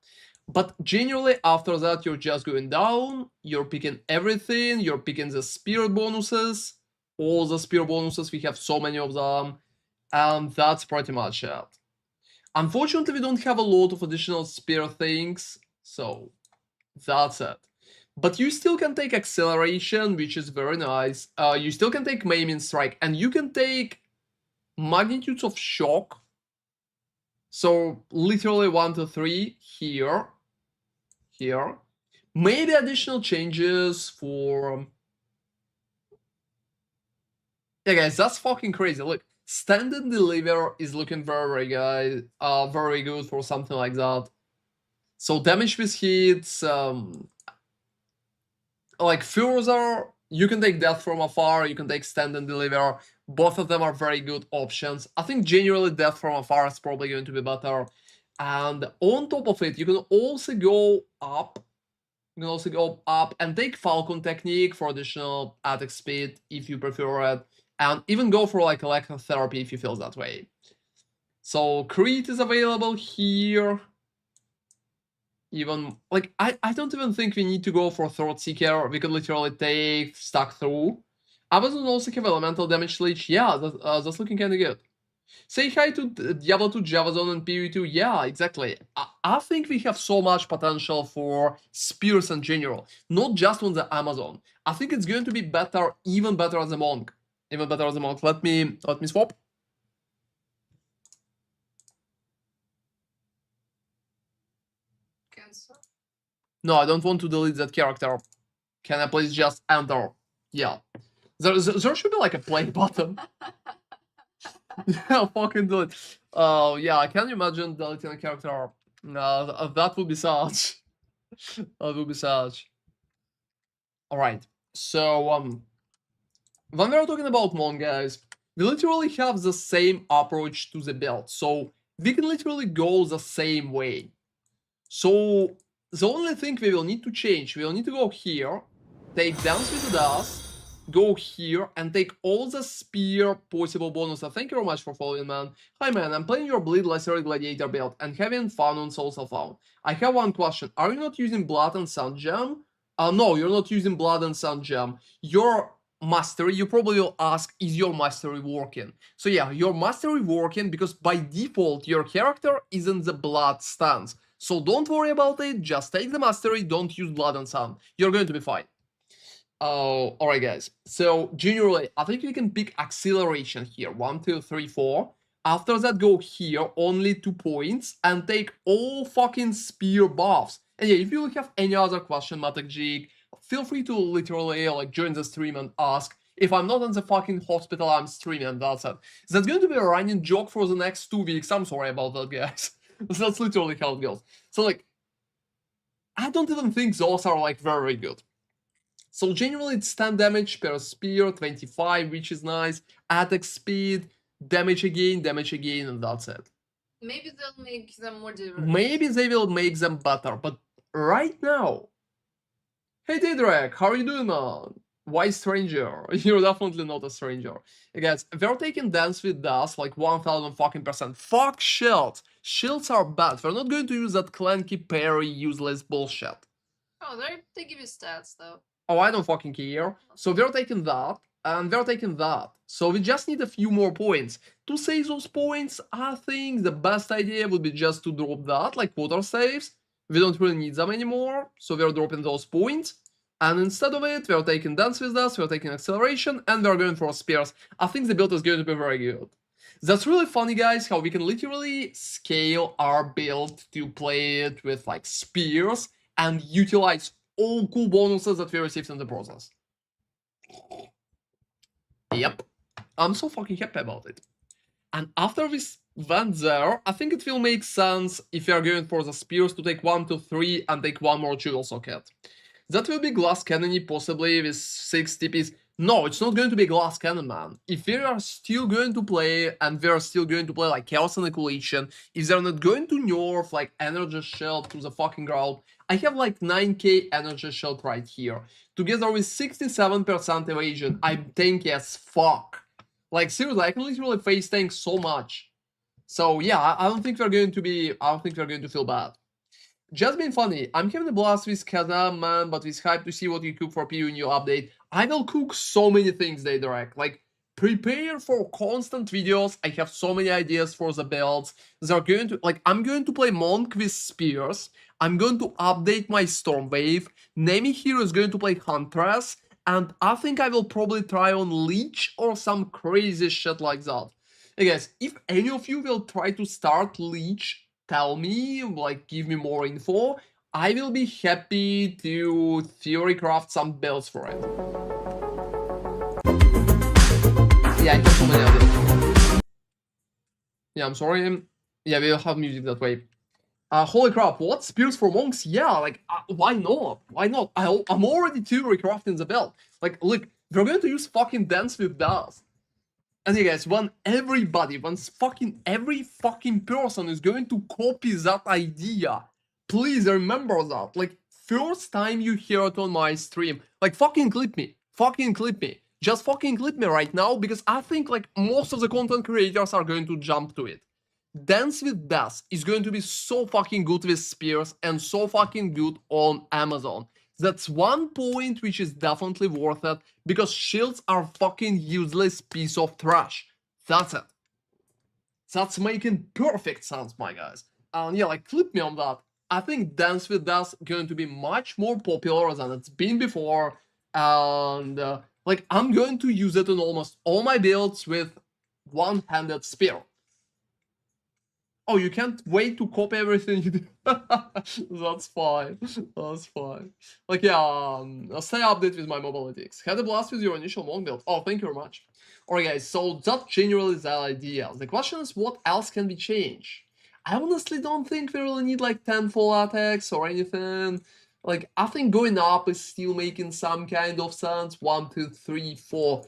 But generally, after that, you're just going down, you're picking everything, you're picking the spear bonuses, all the spear bonuses, we have so many of them, and that's pretty much it. Unfortunately, we don't have a lot of additional spear things, so that's it. But you still can take Acceleration, which is very nice, you still can take Maiming Strike, and you can take Magnitudes of Shock, so literally 1 to 3 here. Maybe additional changes for... Yeah guys, that's fucking crazy. Look, Stand and Deliver is looking very good for something like that. So damage with hits, like further, you can take Death from Afar, you can take Stand and Deliver. Both of them are very good options. I think generally Death from Afar is probably going to be better. And on top of it, you can also go up. You can also go up and take Falcon Technique for additional attack speed if you prefer it. And even go for like Electrotherapy if you feel that way. So Crit is available here. Even, like, I don't even think we need to go for Throat Seeker. We could literally take Stuck Through. Amazon also have Elemental Damage Leech. Yeah, that's looking kinda good. Say hi to Diablo 2, Javazon, and PoE2. Yeah, exactly. I think we have so much potential for spears in general, not just on the Amazon. I think it's going to be better, even better as a monk. Even better as a monk. Let me swap. Cancel. No, I don't want to delete that character. Can I please just enter? Yeah. There should be like a play button. Yeah, fucking delete. Oh, yeah, can you imagine deleting a character? No, that would be such. That would be such. Alright, so, when we're talking about Mon, guys, we literally have the same approach to the build. So, we can literally go the same way. So, the only thing we will need to change, we will need to go here, take Dance with the Dust, go here and take all the spear possible bonuses. Thank you very much for following, man. Hi man, I'm playing your Bleed Lesser Gladiator build and having fun on Souls of Faun. I have one question. Are you not using Blood and Sun Gem? No, you're not using Blood and Sun Gem. Your mastery, you probably will ask, is your mastery working? So yeah, your mastery working because by default your character is in the Blood stance. So don't worry about it, just take the mastery, don't use Blood and Sun. You're going to be fine. Oh, alright guys, so generally, I think we can pick Acceleration here, 1, 2, 3, 4. After that, go here, only 2 points, and take all fucking spear buffs. And yeah, if you have any other question, Matek Jig, feel free to literally like join the stream and ask. If I'm not in the fucking hospital, I'm streaming, that's it. That's going to be a running joke for the next 2 weeks, I'm sorry about that, guys. That's literally how it goes. So like, I don't even think those are like very good. So generally it's 10 damage per spear, 25, which is nice, attack speed, damage again, and that's it. Maybe they'll make them more diverse. Maybe they will make them better, but right now... Hey Tidrek, how are you doing, man? Why stranger? You're definitely not a stranger. Hey guys, we're taking Dance with Dust like 1000 fucking %. Fuck shields! Shields are bad, we're not going to use that clanky parry useless bullshit. Oh, they give you stats though. Oh, I don't fucking care. So we're taking that, and we're taking that. So we just need a few more points. To save those points, I think the best idea would be just to drop that, like water saves. We don't really need them anymore, so we're dropping those points. And instead of it, we're taking Dance with Us, we're taking Acceleration, and we're going for Spears. I think the build is going to be very good. That's really funny, guys, how we can literally scale our build to play it with, like, Spears and utilize all cool bonuses that we received in the process. Yep. I'm so fucking happy about it. And after this went there, I think it will make sense if you are going for the spears to take 1, 2, 3 and take one more jewel socket. That will be glass cannony, possibly with 6 TPs. No, it's not going to be glass cannon, man. If we are still going to play, and we are still going to play like Chaos Annihilation, if they're not going to nerf like Energy Shield to the fucking ground, I have like 9k Energy Shield right here. Together with 67% evasion, I'm tanky as fuck. Like seriously, I can literally face tank so much. So yeah, I don't think we're going to feel bad. Just being funny, I'm having a blast with Kazam, man, but it's hype to see what you cook for POE new update. I will cook so many things, Direct. Like, prepare for constant videos. I have so many ideas for the builds. They're going to, like, I'm going to play Monk with Spears. I'm going to update my Stormwave. Nemi here is going to play Huntress. And I think I will probably try on Leech or some crazy shit like that. Hey guys, if any of you will try to start Leech, tell me, like, give me more info. I will be happy to theory craft some builds for it. Yeah, I have so many ideas. Yeah, I'm sorry. Yeah, we'll have music that way. Holy crap, what? Spears for monks? Yeah, like, why not? Why not? I'm already theory crafting the build. Like, look, we're going to use fucking Dance with Dust. And you guys, when every fucking person is going to copy that idea, please remember that. Like, first time you hear it on my stream, like, fucking clip me. Fucking clip me. Just fucking clip me right now, because I think, like, most of the content creators are going to jump to it. Dance with Death is going to be so fucking good with spears and so fucking good on Amazon. That's one point which is definitely worth it, because shields are fucking useless piece of trash. That's it. That's making perfect sense, my guys. And yeah, like, clip me on that. I think Dance with Death going to be much more popular than it's been before. And like, I'm going to use it in almost all my builds with one-handed spear. Oh, you can't wait to copy everything you do. That's fine. That's fine. Like, yeah, I'll stay updated with my mobilities. Had a blast with your initial monk build. Oh, thank you very much. Alright, guys, so that's generally the idea. The question is, what else can be changed? I honestly don't think we really need, like, 10 full attacks or anything. Like, I think going up is still making some kind of sense. 1, 2, 3, 4.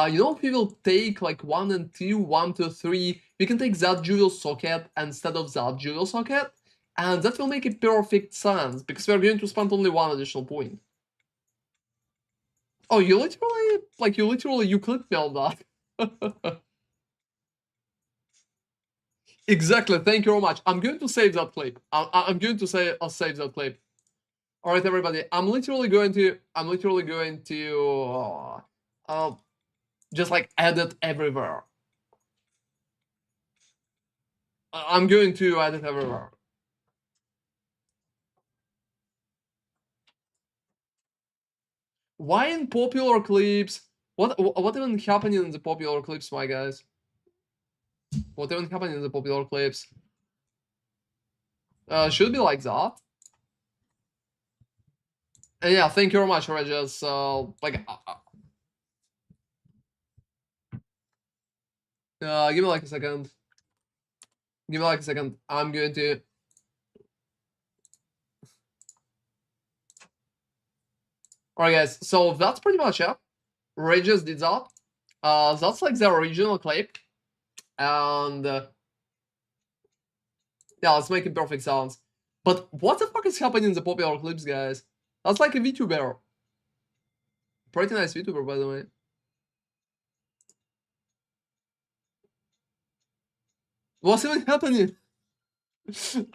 You know, if we will take, like, 1 and 2, 1, 2, 3, we can take that jewel socket instead of that jewel socket, and that will make a perfect sense, because we're going to spend only one additional point. Oh, you literally, you clipped me on that. Exactly, thank you very much. I'm going to save that clip. I'm going to say I'll save that clip. Alright, everybody, I'm literally going to just, like, edit everywhere. I'm going to edit everywhere. Why in popular clips? What even happening in the popular clips, my guys? What even happening in the popular clips? Should be like that. And yeah, thank you very much, Regis. Like, give me like a second. Give me like a second. I'm going to. Alright, guys. So that's pretty much it. Regis did that. That's like the original clip. And yeah, let's make it perfect sounds. But what the fuck is happening in the popular clips, guys? That's like a VTuber. Pretty nice VTuber, by the way. What's even happening?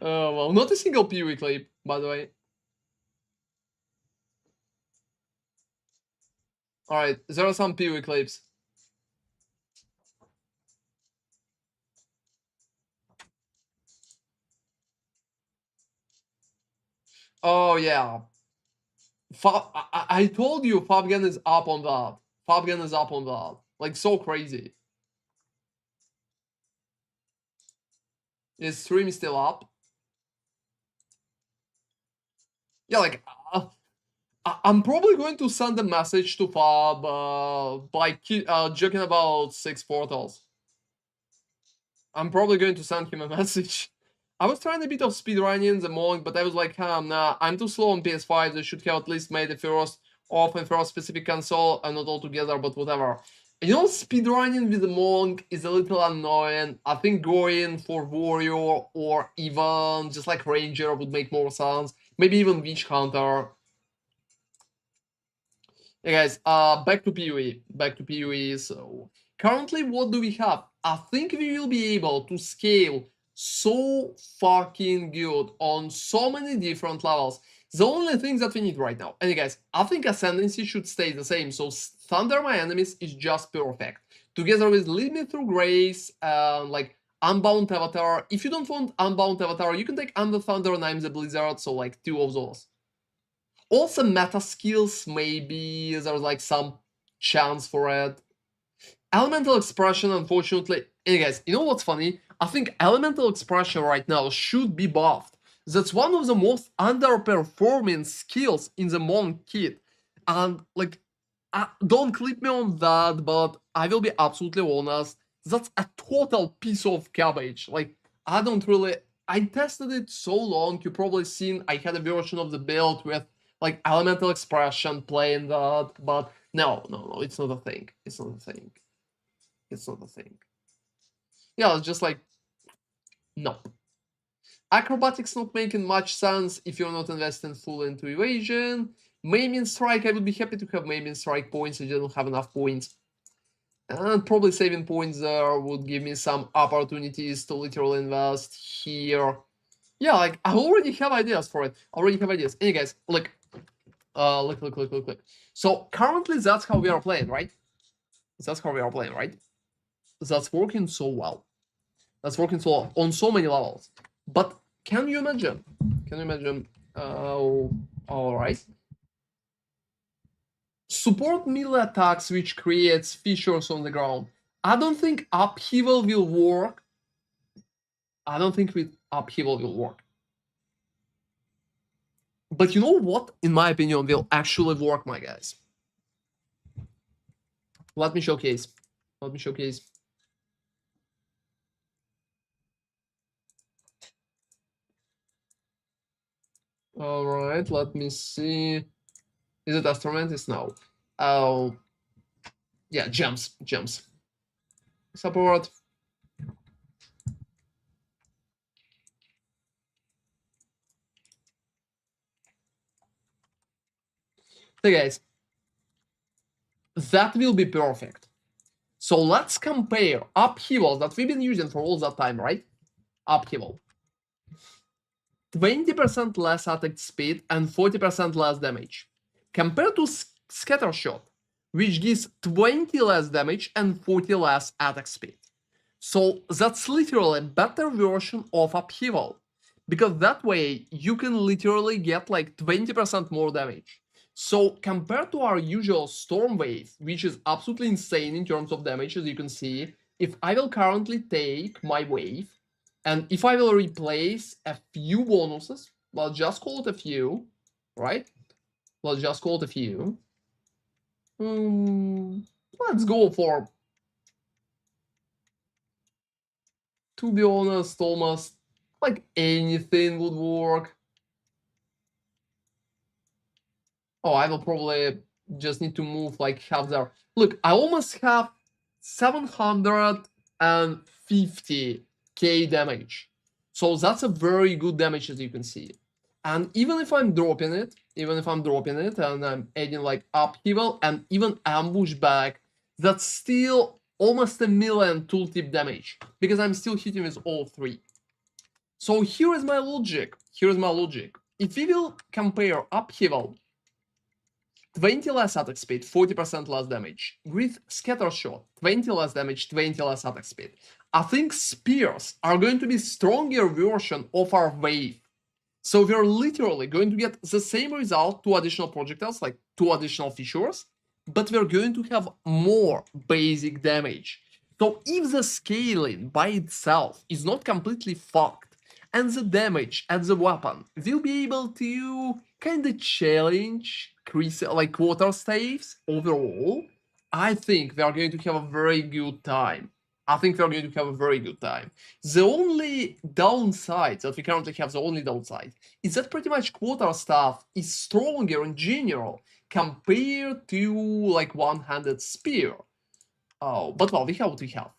Well, not a single POE clip, by the way. Alright, there are some POE clips. Oh, yeah. I told you Fabgen is up on that. Fabgen is up on that. Like, so crazy. His stream is still up. Yeah, like, I'm probably going to send a message to Fab by joking about 6 portals. I'm probably going to send him a message. I was trying a bit of speedrunning the Monk, but I was like, nah, I'm too slow on PS5. They should have at least made the first open for a specific console and not all together, but whatever. You know, speedrunning with the Monk is a little annoying. I think going for Warrior or even just like Ranger would make more sense. Maybe even Witch Hunter. Hey guys, back to PoE. Back to PoE. So currently, what do we have? I think we will be able to scale so fucking good on so many different levels. The only thing that we need right now. And guys, I think Ascendancy should stay the same. So Thunder My Enemies is just perfect. Together with Lead Me Through Grace, like Unbound Avatar. If you don't want Unbound Avatar, you can take Under Thunder and I'm the Blizzard. So like 2 of those. Also meta skills, maybe there's like some chance for it. Elemental Expression, unfortunately. Hey guys, you know what's funny? I think Elemental Expression right now should be buffed. That's one of the most underperforming skills in the Monk kit. And like, don't clip me on that, but I will be absolutely honest. That's a total piece of garbage. Like, I tested it so long. You've probably seen I had a version of the build with like Elemental Expression playing that, but no, it's not a thing. It's not a thing. It's not a thing. Yeah, it's just like, no. Acrobatics not making much sense if you're not investing full into evasion. Maiming Strike, I would be happy to have Maiming Strike points. I don't have enough points. And probably saving points there would give me some opportunities to literally invest here. Yeah, like, I already have ideas for it. Hey guys, look. Look. So currently that's how we are playing, right? That's working so well. That's working so well on so many levels. But can you imagine? Alright. Support melee attacks which creates fissures on the ground. I don't think Upheaval will work. But you know what, in my opinion, will actually work, my guys? Let me showcase. Alright, let me see. Is it Astromantis? No. Oh, yeah, gems. Support. So guys, that will be perfect. So let's compare Upheaval that we've been using for all that time, right? Upheaval. 20% less attack speed and 40% less damage. Compared to Scatter Shot, which gives 20 less damage and 40 less attack speed. So that's literally a better version of Upheaval. Because that way you can literally get like 20% more damage. So compared to our usual Storm Wave, which is absolutely insane in terms of damage, as you can see, if I will currently take my wave, and if I will replace a few bonuses, let's just call it a few, right? Let's go for, to be honest, almost like anything would work. Oh, I will probably just need to move like half there. Look, I almost have 750k damage. So that's a very good damage, as you can see. And even if I'm dropping it, and I'm adding like Upheaval and even Ambush back, that's still almost 1 million tooltip damage, because I'm still hitting with all 3. So here is my logic. If we will compare Upheaval, 20 less attack speed, 40% less damage, with Scatter Shot, 20 less damage, 20 less attack speed, I think Spears are going to be stronger version of our wave. So we're literally going to get the same result, 2 additional projectiles, like 2 additional fissures, but we're going to have more basic damage. So if the scaling by itself is not completely fucked, and the damage at the weapon will be able to kind of challenge like quarter staves overall, I think we are going to have a very good time. I think we're going to have a very good time. The only downside that we currently have, the only downside, is that pretty much quarter stuff is stronger in general compared to like one-handed spear. Oh, but well, we have what we have.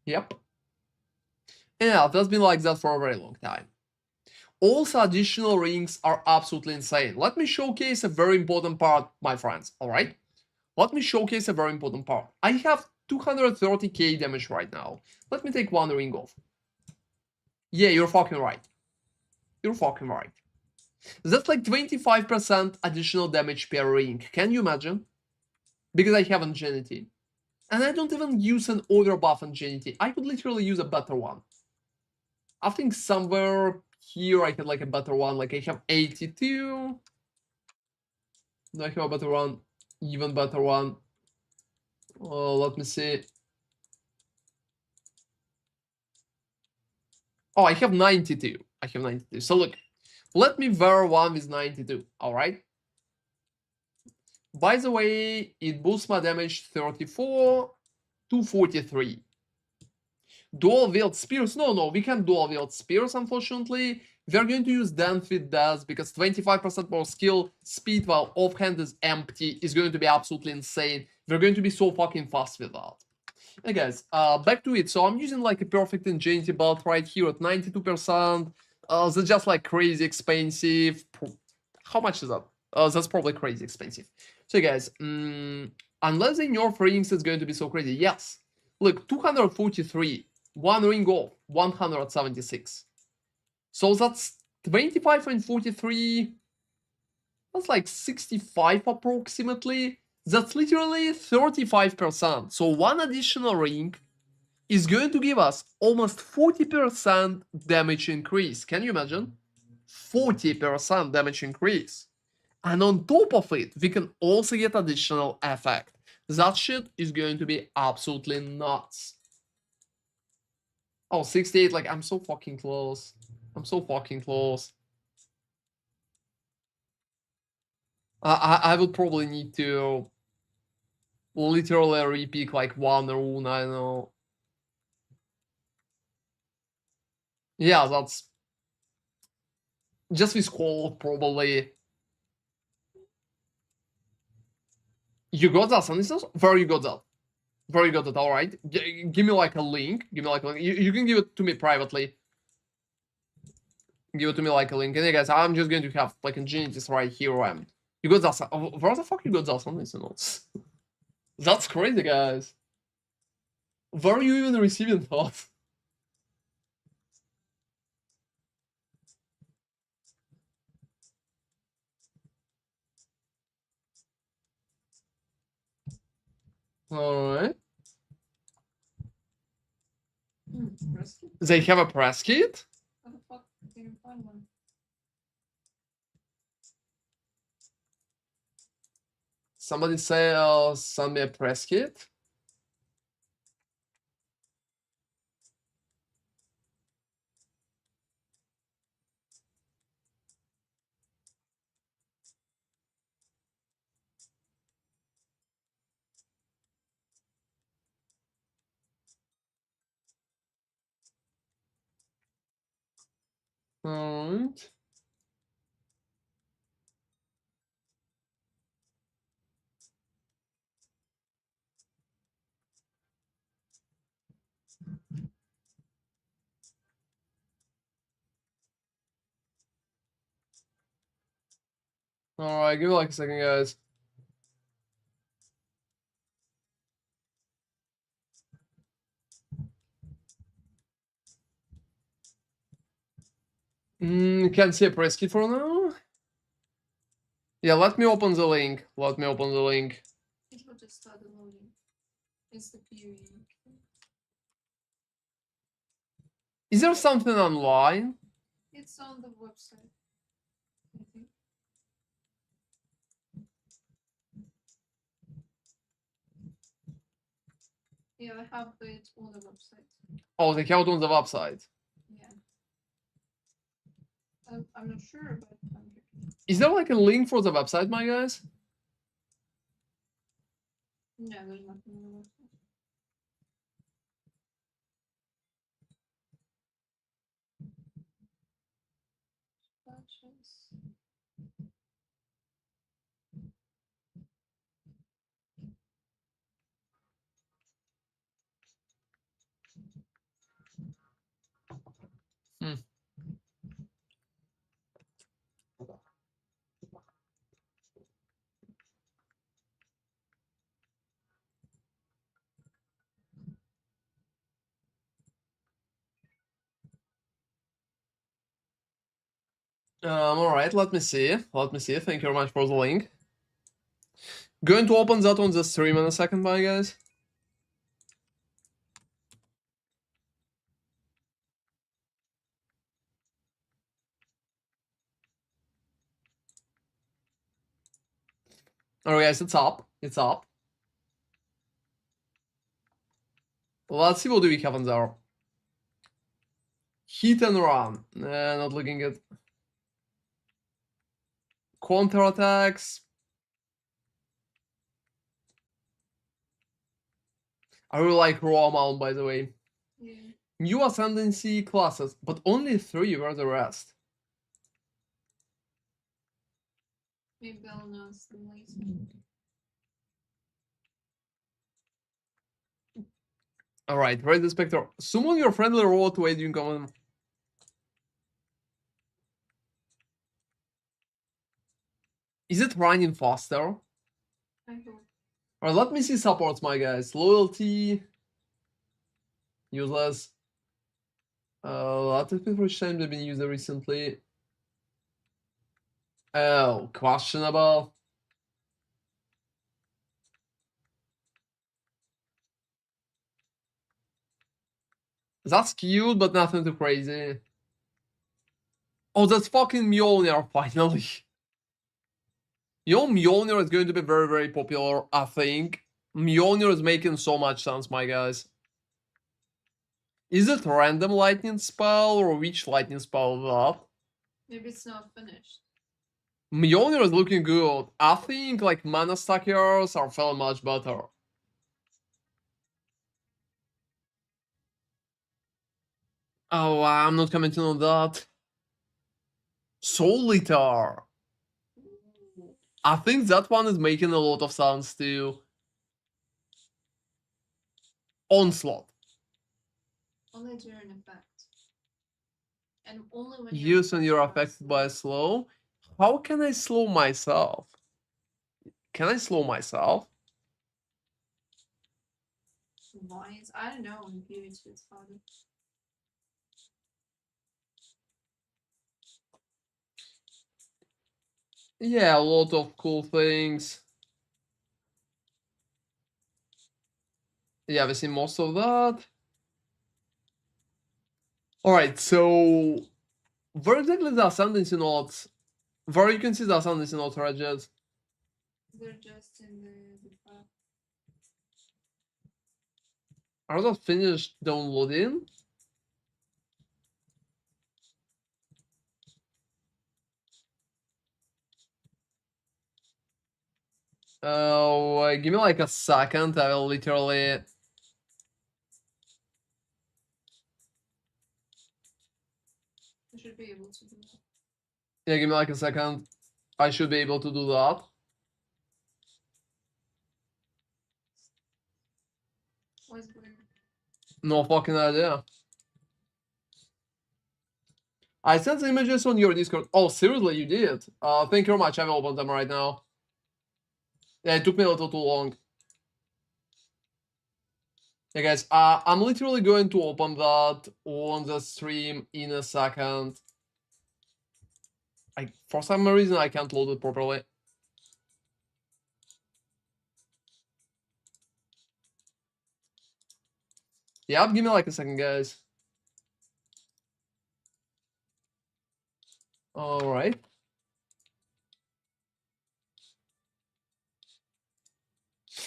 Yep. Yeah, that's been like that for a very long time. Also, additional rings are absolutely insane. Let me showcase a very important part, my friends, alright? Let me showcase a very important part. I have 230k damage right now. Let me take one ring off. Yeah, you're fucking right. You're fucking right. That's like 25% additional damage per ring. Can you imagine? Because I have Ingenuity. And I don't even use an other buff Ingenuity. I could literally use a better one. I think somewhere here I had like a better one. Like I have 82. Do I have a better one? Even better one. Let me see. Oh, I have 92. I have 92. So look, let me wear one with 92. All right. By the way, it boosts my damage 34 to 43. Dual wield spears? No, we can't dual wield spears, unfortunately. We're going to use Dance with Death because 25% more skill speed while offhand is empty is going to be absolutely insane. We're going to be so fucking fast with that. Hey guys, back to it. So I'm using like a perfect Ingenuity belt right here at 92%. That's just like crazy expensive. How much is that? That's probably crazy expensive. So guys, unless in your rings it's going to be so crazy. Yes. Look, 243. One ring off, 176. So that's 25 and 43. That's like 65 approximately. That's literally 35%. So one additional ring is going to give us almost 40% damage increase. Can you imagine? 40% damage increase. And on top of it, we can also get additional effect. That shit is going to be absolutely nuts. Oh, 68, like, I'm so fucking close. I'm so fucking close. I would probably need to literally repick like one rune, I don't know. Yeah, that's just with cold, probably. You got that, Sunny? Where you got that? Where you got that? All right. Give me like a link. Give me like a link. You can give it to me privately. Give it to me like a link. And hey guys, I'm just going to have like Ingenities right here. You got that? Where the fuck you got that? Sunny? That's crazy, guys. Where are you even receiving that? Alright. They have a press kit? How the fuck did you find one? Somebody say, send me a press kit? Alright. Alright, give me like a second, guys. Can't see a press kit for now. Yeah, let me open the link. Let me open the link. It will just start loading. It's the POE. Is there something online? It's on the website, I think. Yeah, I have it on the website. Oh, they have it on the website. Yeah. I'm not sure, but I'm here. Is there like a link for the website, my guys? No, there's nothing on the website. Purchase. All right, let me see. Let me see. Thank you very much for the link. Going to open that on the stream in a second, my guys. Alright, guys, it's up. It's up. Let's see what do we have on there. Hit and run. Not looking at counter attacks. I really like raw amount, by the way. Yeah. New ascendancy classes, but only 3 were the rest. Maybe they'll announce them later. Alright, Raid the Spectre. Summon your friendly robot to aid you in common. Is it running faster? I hope. Alright, let me see supports, my guys. Loyalty. Useless. Lot of people shame they've been used recently. Oh, questionable. That's cute, but nothing too crazy. Oh, that's fucking Mjolnir, finally. You know, Mjolnir is going to be very, very popular, I think. Mjolnir is making so much sense, my guys. Is it random lightning spell, or which lightning spell is that? Maybe it's not finished. Mjolnir is looking good. I think, like, mana stackers are feeling much better. Oh, I'm not commenting on that. Soul Eater. I think that one is making a lot of sense too. Onslaught. Only during effect. And only when Use when you're affected affected by a slow. How can I slow myself? Can I slow myself? Wise. I don't know. In PvP it's harder. Yeah, a lot of cool things. Yeah, we've seen most of that. Alright, so where exactly the ascendancy nodes? Where you can see the ascendancy nodes, Regis? They're just in the file. Are those finished downloading? Oh, give me like a second. I will literally. I should be able to do that. Yeah, give me like a second. I should be able to do that. What's going No fucking idea. I sent the images on your Discord. Oh, seriously, you did? Thank you very much. I will open them right now. Yeah, it took me a little too long. Yeah, guys, I'm literally going to open that on the stream in a second. For some reason, I can't load it properly. Yeah, give me like a second, guys. All right.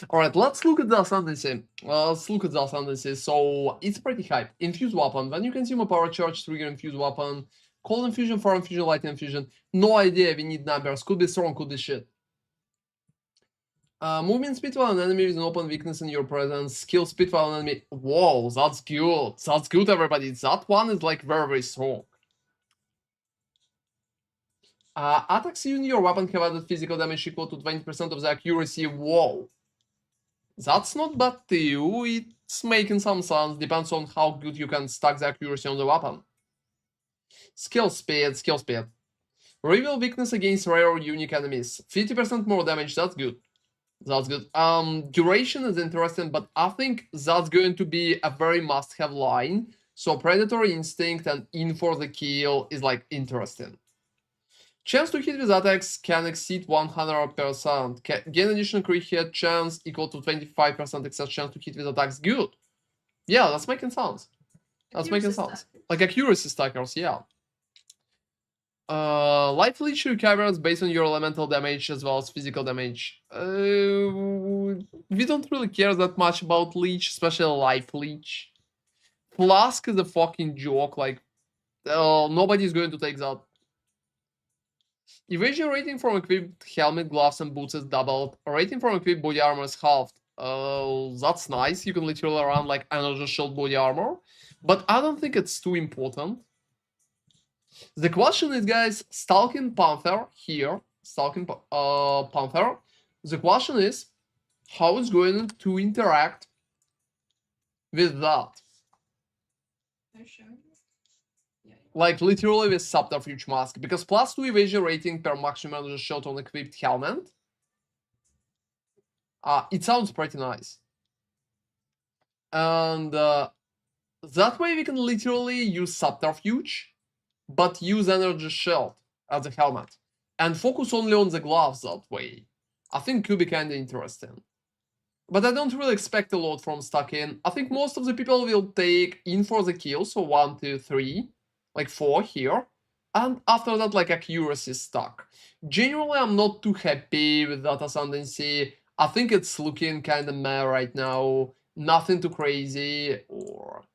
All right, let's look at the ascendancy. Let's look at the ascendancy. So it's pretty hype. Infused weapon. When you consume a power charge, trigger infused weapon. Cold infusion, fire infusion, light infusion. No idea. We need numbers. Could be strong, could be shit. Movement speed while an enemy with an open weakness in your presence. Skill speed while an enemy. Whoa, that's good. That's good, everybody. That one is like very, very strong. Attacks using your weapon have added physical damage equal to 20% of the accuracy. Whoa. That's not bad too. It's making some sense. Depends on how good you can stack the accuracy on the weapon. Skill speed, skill speed. Reveal weakness against rare or unique enemies. 50% more damage, that's good. That's good. Duration is interesting, but I think that's going to be a very must-have line. So Predatory Instinct and In for the Kill is like interesting. Chance to hit with attacks can exceed 100%. Gain additional crit hit chance equal to 25% excess chance to hit with attacks. Good. Yeah, that's making sense. That's making sense. Like accuracy stackers, yeah. Life leech recovers based on your elemental damage as well as physical damage. We don't really care that much about leech, especially life leech. Flask is a fucking joke. Like, nobody's going to take that. Evasion rating from equipped helmet, gloves, and boots is doubled. Rating from equipped body armor is halved. That's nice. You can literally run like energy shield body armor, but I don't think it's too important. The question is, guys, Stalking Panther here, Stalking Panther. The question is, how it's going to interact with that? Like literally with Subterfuge Mask, because +2 evasion rating per maximum energy shot on equipped helmet. It sounds pretty nice. And that way we can literally use Subterfuge, but use energy shield as a helmet. And focus only on the gloves that way. I think could be kinda interesting. But I don't really expect a lot from Stacking. I think most of the people will take In for the Kill, so 1, 2, 3. Like 4 here, and after that like accuracy stack. Generally, I'm not too happy with that Ascendancy. I think it's looking kind of meh right now. Nothing too crazy or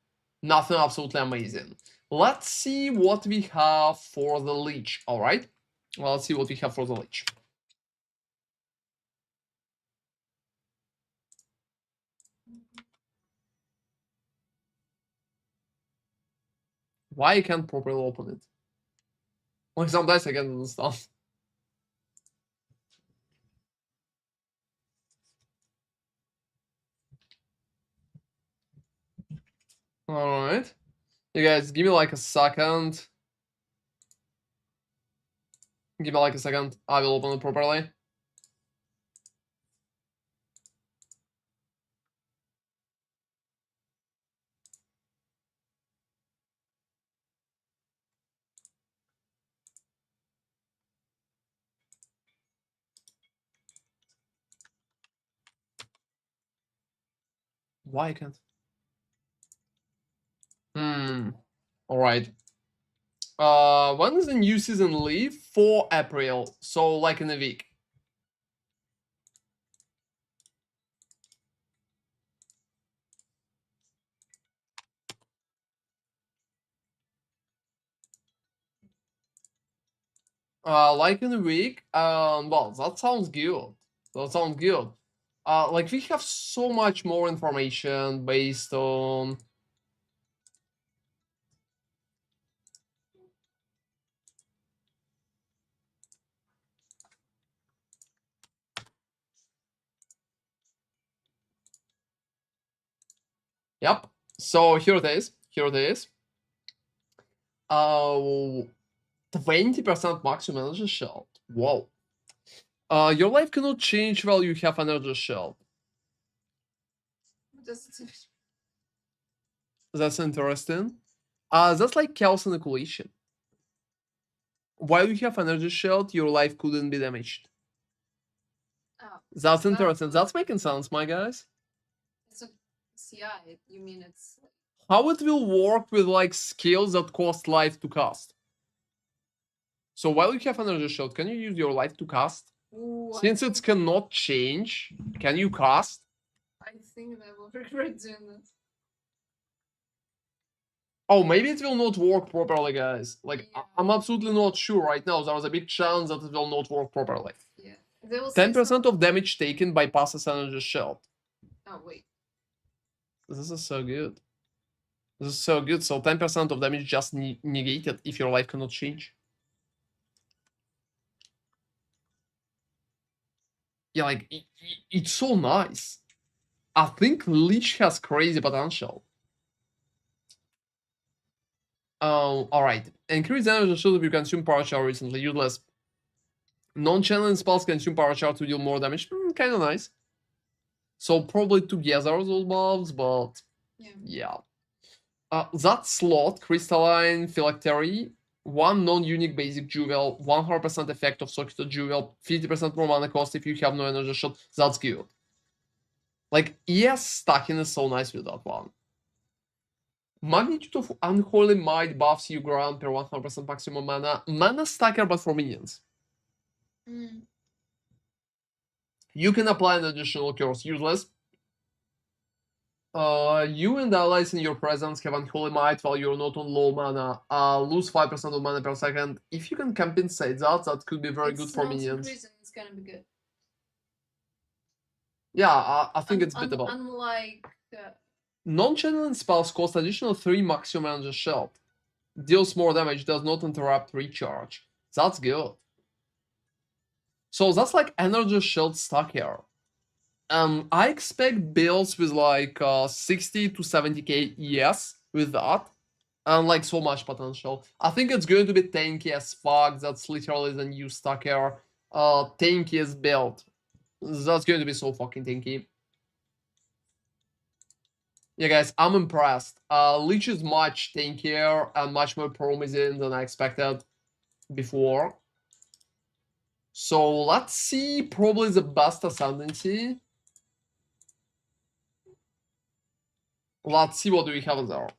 nothing absolutely amazing. Let's see what we have for the Leech, alright? Well, let's see what we have for the Leech. Why I can't properly open it? Like sometimes I can't understand. Alright. You guys, give me like a second. Give me like a second. I will open it properly. Why I can't? Alright. When does the new season leave? 4 April. So like in a week. Like in a week. Well, that sounds good. That sounds good. Like we have so much more information based on. Yep. So here it is. Here it is. 20% maximum energy shield. Whoa. Your life cannot change while you have energy shield. That's interesting. That's like chaos inoculation. While you have energy shield, your life couldn't be damaged. Oh, that's interesting. That's making sense, my guys. It's a CI. You mean it's how it will work with like skills that cost life to cast? So while you have energy shield, can you use your life to cast? Ooh, Since it cannot change, can you cast? I think I will regret doing that. Oh, maybe it will not work properly, guys. Like, Yeah. I'm absolutely not sure right now. There's a big chance that it will not work properly. Yeah. They will say 10% of damage taken bypasses energy shield. Oh wait. This is so good. This is so good. So 10% of damage just negated if your life cannot change. Yeah, like, it's so nice. I think Leech has crazy potential. Alright. Increase energy shield if you consume power charge recently. Useless. Non-challenge spells consume power charge to deal more damage. Kinda nice. So probably together those buffs, but yeah. That slot, Crystalline Phylactery, one non-unique basic jewel, 100% effect of socketed jewel, 50% more mana cost if you have no energy shield. That's good. Like, ES stacking is so nice with that one. Magnitude of Unholy Might buffs you grant per 100% maximum mana. Mana stacker, but for minions. You can apply an additional curse. Useless. You and allies in your presence have Unholy Might while you're not on low mana. Lose 5% of mana per second. If you can compensate that, that could be very good for minions. It's gonna be good. Yeah, I think it's beatable. Unlike Non-channeling spells cost additional 3 maximum energy shield. Deals more damage, does not interrupt recharge. That's good. So that's like energy shield stack here. I expect builds with like 60 to 70k ES with that. And like so much potential. I think it's going to be tanky as fuck. That's literally the new stack here. Tankiest build. That's going to be so fucking tanky. Yeah, guys, I'm impressed. Leech is much tankier and much more promising than I expected before. So let's see probably the best ascendancy. Let's see what do we have there.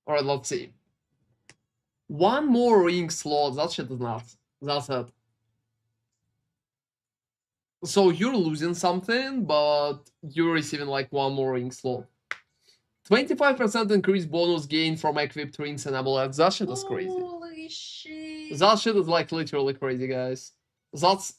Alright, let's see. One more ring slot. That shit is nuts. That's it. So you're losing something, but you're receiving like one more ring slot. 25% increased bonus gain from equipped rings and amulets. That shit is crazy. Holy shit. That shit is like literally crazy, guys. That's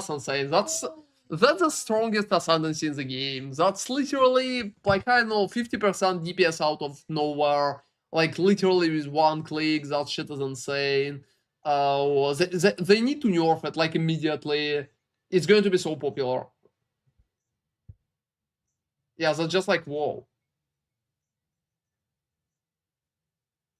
insane. That's the strongest ascendancy in the game. That's literally like, I don't know, 50% DPS out of nowhere. Like literally with one click. That shit is insane. They need to nerf it like immediately. It's going to be so popular. Yeah, that's just like, whoa.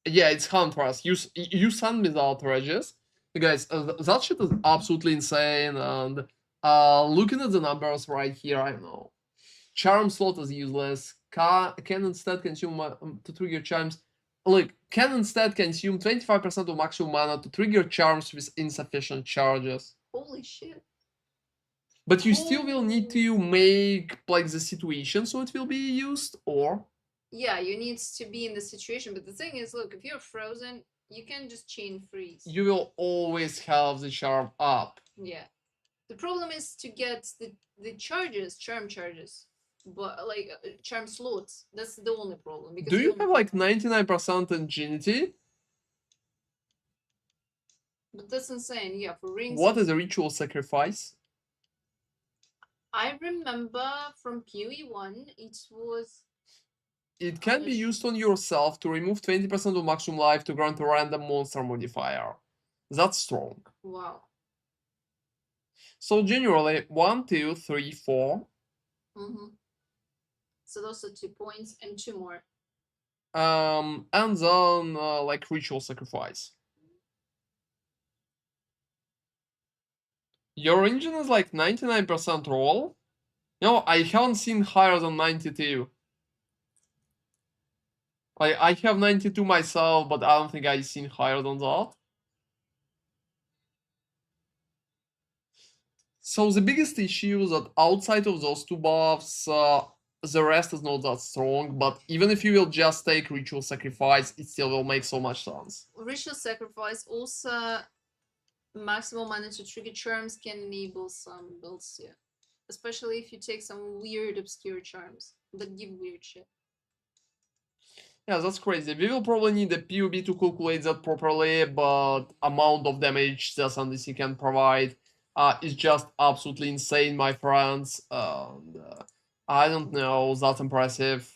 Yeah, it's Huntress. You send me the outrages. Guys, that shit is absolutely insane. And looking at the numbers right here, I know. Charm slot is useless. Can instead consume to trigger charms. Look, can instead consume 25% of maximum mana to trigger charms with insufficient charges. Holy shit. But you still will need to make like the situation so it will be used, or Yeah, you need to be in the situation. But the thing is, look, if you're frozen, you can just chain freeze. you will always have the charm up. Yeah. The problem is to get the charges, charm charges, but like charm slots. That's the only problem. Because Do you only have like 99% ingenuity? But that's insane. Yeah, for rings. What is a ritual sacrifice? I remember from POE 1, it was. It can be used on yourself to remove 20% of maximum life to grant a random monster modifier. That's strong. Wow. So generally, 1, 2, 3, 4. So those are 2 points and 2 more. And then like ritual sacrifice. Your engine is like 99% roll. No, I haven't seen higher than 92. I have 92 myself, but I don't think I've seen higher than that. So the biggest issue is that outside of those 2 buffs, the rest is not that strong, but even if you will just take Ritual Sacrifice, it still will make so much sense. Ritual Sacrifice also maximum mana to trigger charms can enable some builds here. Especially if you take some weird obscure charms that give weird shit. Yeah, that's crazy. We will probably need a POB to calculate that properly, but amount of damage that NDC can provide is just absolutely insane, my friends. And, I don't know, that's impressive.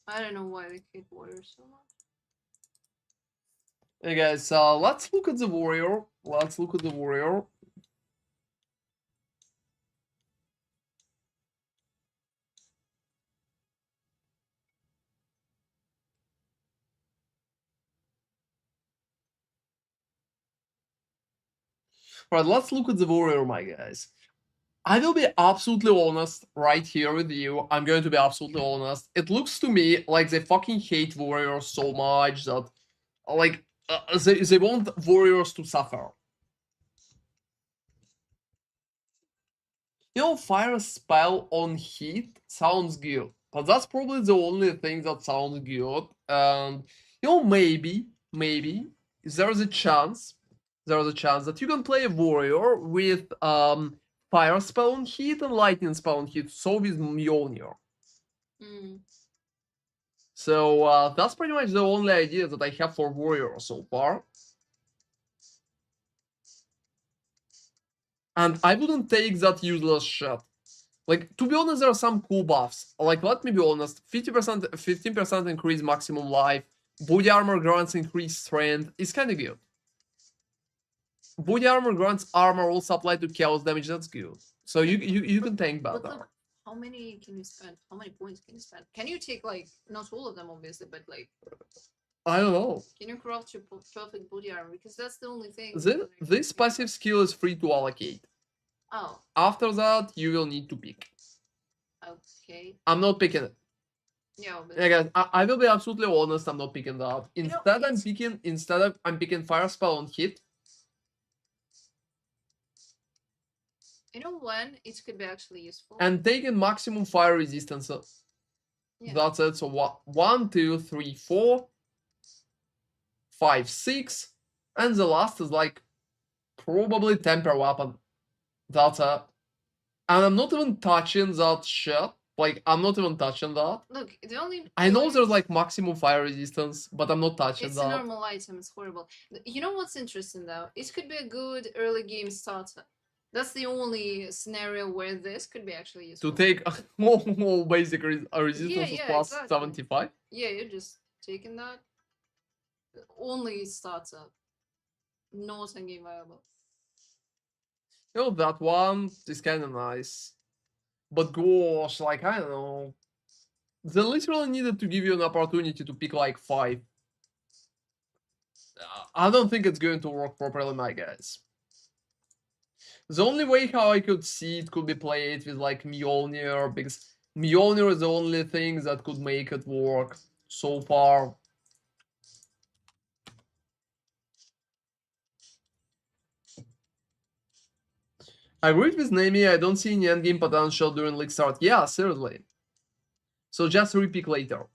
I don't know why they hate warriors so much. Hey guys, let's look at the warrior. Let's look at the warrior. Alright, let's look at the warrior, my guys. I will be absolutely honest right here with you. I'm going to be absolutely honest. It looks to me like they fucking hate warriors so much that, like, they want warriors to suffer. You know, fire spell on hit sounds good, but that's probably the only thing that sounds good. And you know, maybe there's a chance that you can play a warrior with fire spell on hit and lightning spell on hit, so with Mjolnir. Mm. So that's pretty much the only idea that I have for warrior so far. And I wouldn't take that useless shit. Like, to be honest, there are some cool buffs. Like, let me be honest, 50%, 15% increase maximum life, body armor grants increased strength, is kinda good. Body armor grants armor also applied to chaos damage, that's good. So you can tank But better. look, how many can you spend? How many points can you spend? Can you take, like, not all of them obviously, but like, I don't know. can you craft your perfect body armor? Because that's the only thing. This passive skill is free to allocate. Oh, After that, you will need to pick. okay. I'm not picking it. Yeah, but Yeah, guys, I will be absolutely honest, I'm not picking that. You know, Instead I'm picking fire spell on hit. you know when it could be actually useful. And taking maximum fire resistance. Yeah. That's it. So what? 1, 2, 3, 4, 5, 6, and the last is like probably temper weapon. That's it. And I'm not even touching that shit. Like, I'm not even touching that. Look, the only I know point- there's like maximum fire resistance, but I'm not touching it's that. a normal item. It's horrible. You know what's interesting though? It could be a good early game starter. That's the only scenario where this could be actually useful. To take all basic resistance yeah, plus exactly. 75. Yeah, you're just taking that. Only starter. Not in-game viable. You know, that one is kind of nice. But gosh, like, I don't know. They literally needed to give you an opportunity to pick like 5. I don't think it's going to work properly, my guys. The only way how I could see it could be played with like Mjolnir, because Mjolnir is the only thing that could make it work so far. I agreed with Nemi, I don't see any endgame potential during league start. Yeah, seriously. So just repick later.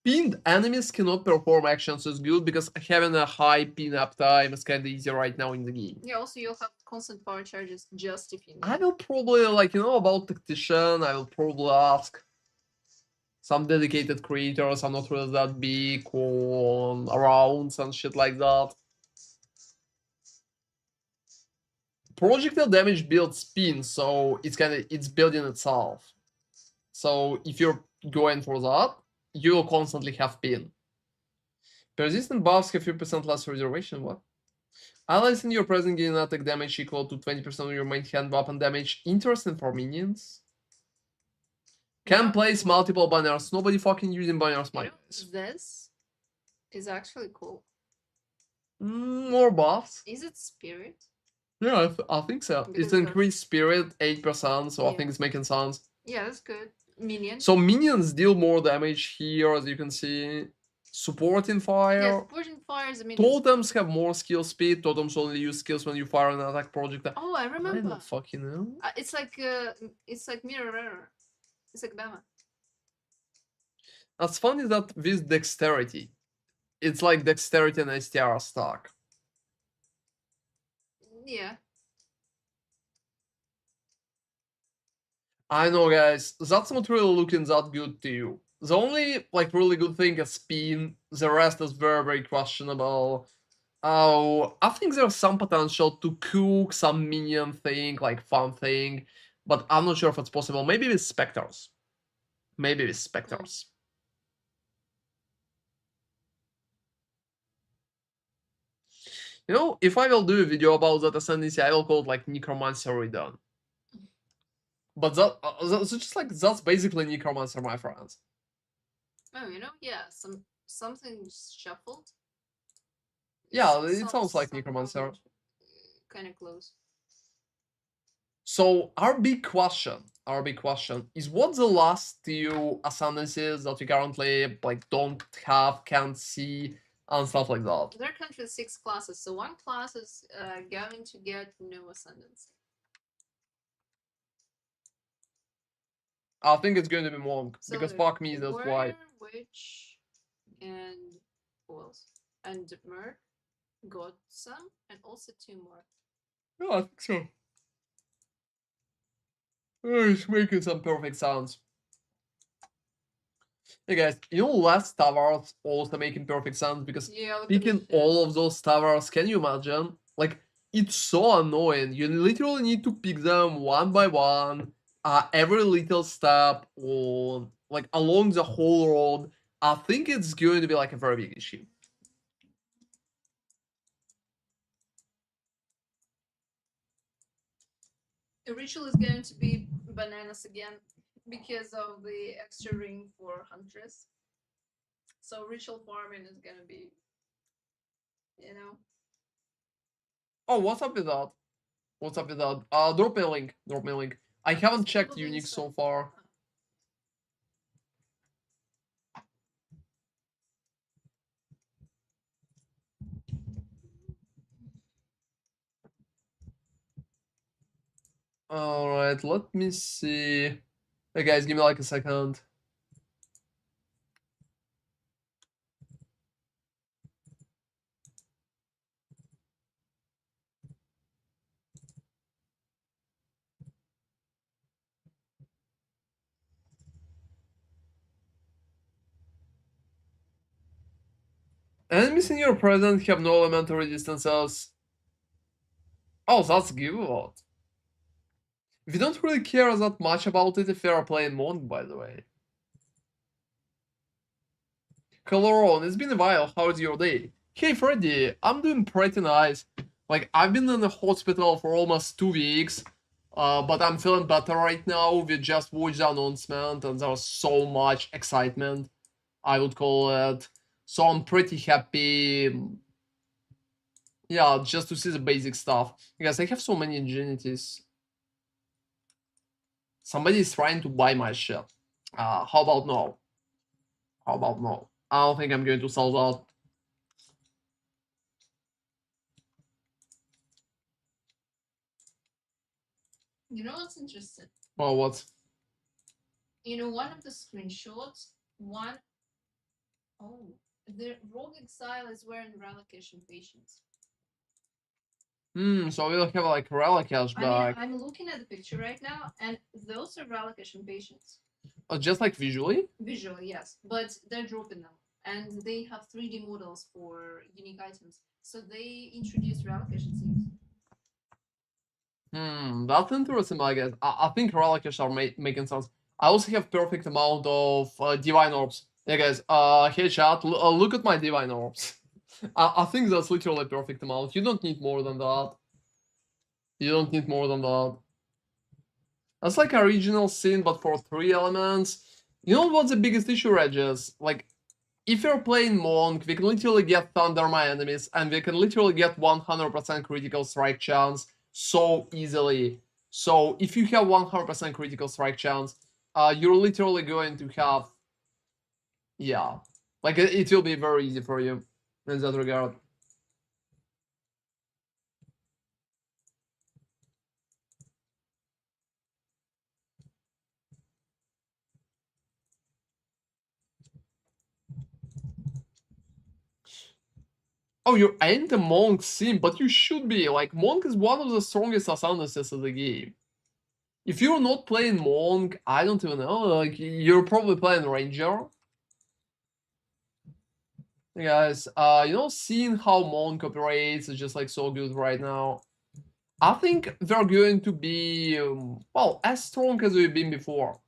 Pinned enemies cannot perform actions as good because having a high pin up time is kinda easy right now in the game. Yeah, also you'll have constant power charges just if you need. I will probably, like, you know, about Tactician, I will probably ask some dedicated creators. I'm not really that big on rounds and shit like that. Projectile damage builds spin, so it's building itself. So if you're going for that, you will constantly have pin. Persistent buffs have 50% less reservation. What? Allies in your present gain attack damage equal to 20% of your main hand weapon damage. Interesting for minions. Can place multiple banners. Nobody fucking using banners, my guys. This is actually cool. More buffs. Is it spirit? Yeah, I think so. Because It's increased spirit 8%, so I Yeah. think it's making sense. Yeah, that's good. Minion. So minions deal more damage here, as you can see. Supporting fire. Yeah, supporting fire is a minion. Totems have more skill speed. Totems only use skills when you fire an attack projectile. Oh, I I remember. don't fucking know. It's like mirror error. It's like Bama. That's funny that with dexterity, it's like dexterity and STR stack. Yeah. I know, guys, that's not really looking that good to you. The only, like, really good thing is spin. The rest is very, very questionable. Oh, I think there's some potential to cook some minion thing, like fun thing, but I'm not sure if it's possible. Maybe with specters. Maybe with specters. You know, if I will do a video about that ascendancy, I will call it like Necromancer redone. But that's just like, that's basically Necromancer, my friends. Oh, you know, yeah, something shuffled. Yeah, it sounds like somehow Necromancer. Kind of close. So our big question is, what's the last two ascendancies that we currently like don't have, can't see, and stuff like that? There are currently 6 classes, so one class is going to get no ascendancy. I think it's going to be Monk, So because there's fuck me, that's why. Warrior, Witch, and who else? And Merc got some, and also 2 more. Yeah, I think so. Oh, it's making some perfect sounds. Hey guys, you know, last towers also making perfect sounds, because Yeah, look at picking this shit. all of those towers, can you imagine? Like, it's so annoying. You literally need to pick them one by one, every little step on, like, along the whole road. I think it's going to be like a very big issue. The ritual is going to be bananas again because of the extra ring for Huntress. So ritual farming is gonna be, you know. Oh, what's up with that? What's up with that? Drop me a link. Drop me a link. I haven't checked Probably unique so so. far. Alright, let me see. Hey guys, give me like a second. Enemies in your presence have no elemental resistances. Oh, that's give a lot. We don't really care that much about it if we are playing Monk, by the way. Hello Ron, it's been a while, how's your day? Hey Freddy, I'm doing pretty nice. Like, I've been in the hospital for almost 2 weeks, but I'm feeling better right now. We just watched the announcement and there's so much excitement, I would call it. So I'm pretty happy. Yeah, just to see the basic stuff. Because I have so many ingenities. Somebody is trying to buy my shit. How about no? How about no? I don't think I'm going to sell that. You know what's interesting? Well, what? You know, one of the screenshots, oh, the Rogue Exile is wearing Relocation Patience. So we'll have like relic I cashback. mean, I'm looking at the picture right now, and those are Relocation Patience. Just like visually? Visually, yes, but they're dropping them, and they have 3D models for unique items. So they introduce Relocation seams. That's interesting, I guess. I think relic cash are making sense. I also have perfect amount of divine orbs. Yeah, guys. Hey chat, look at my divine orbs. I think that's literally perfect amount. You don't need more than that. You don't need more than that. That's like original sin, but for 3 elements. You know what's the biggest issue, Regis? Like, if you're playing Monk, we can literally get Thunder my enemies, and we can literally get 100% critical strike chance so easily. So if you have 100% critical strike chance, you're literally going to have, yeah, like it will be very easy for you in that regard. Oh, you ain't a Monk sim, but you should be. Like, Monk is one of the strongest ascendances of the game. If you're not playing Monk, I don't even know, like, you're probably playing Ranger. Hey guys, you know, seeing how Monk operates is just like so good right now. I think they're going to be, well, as strong as we've been before.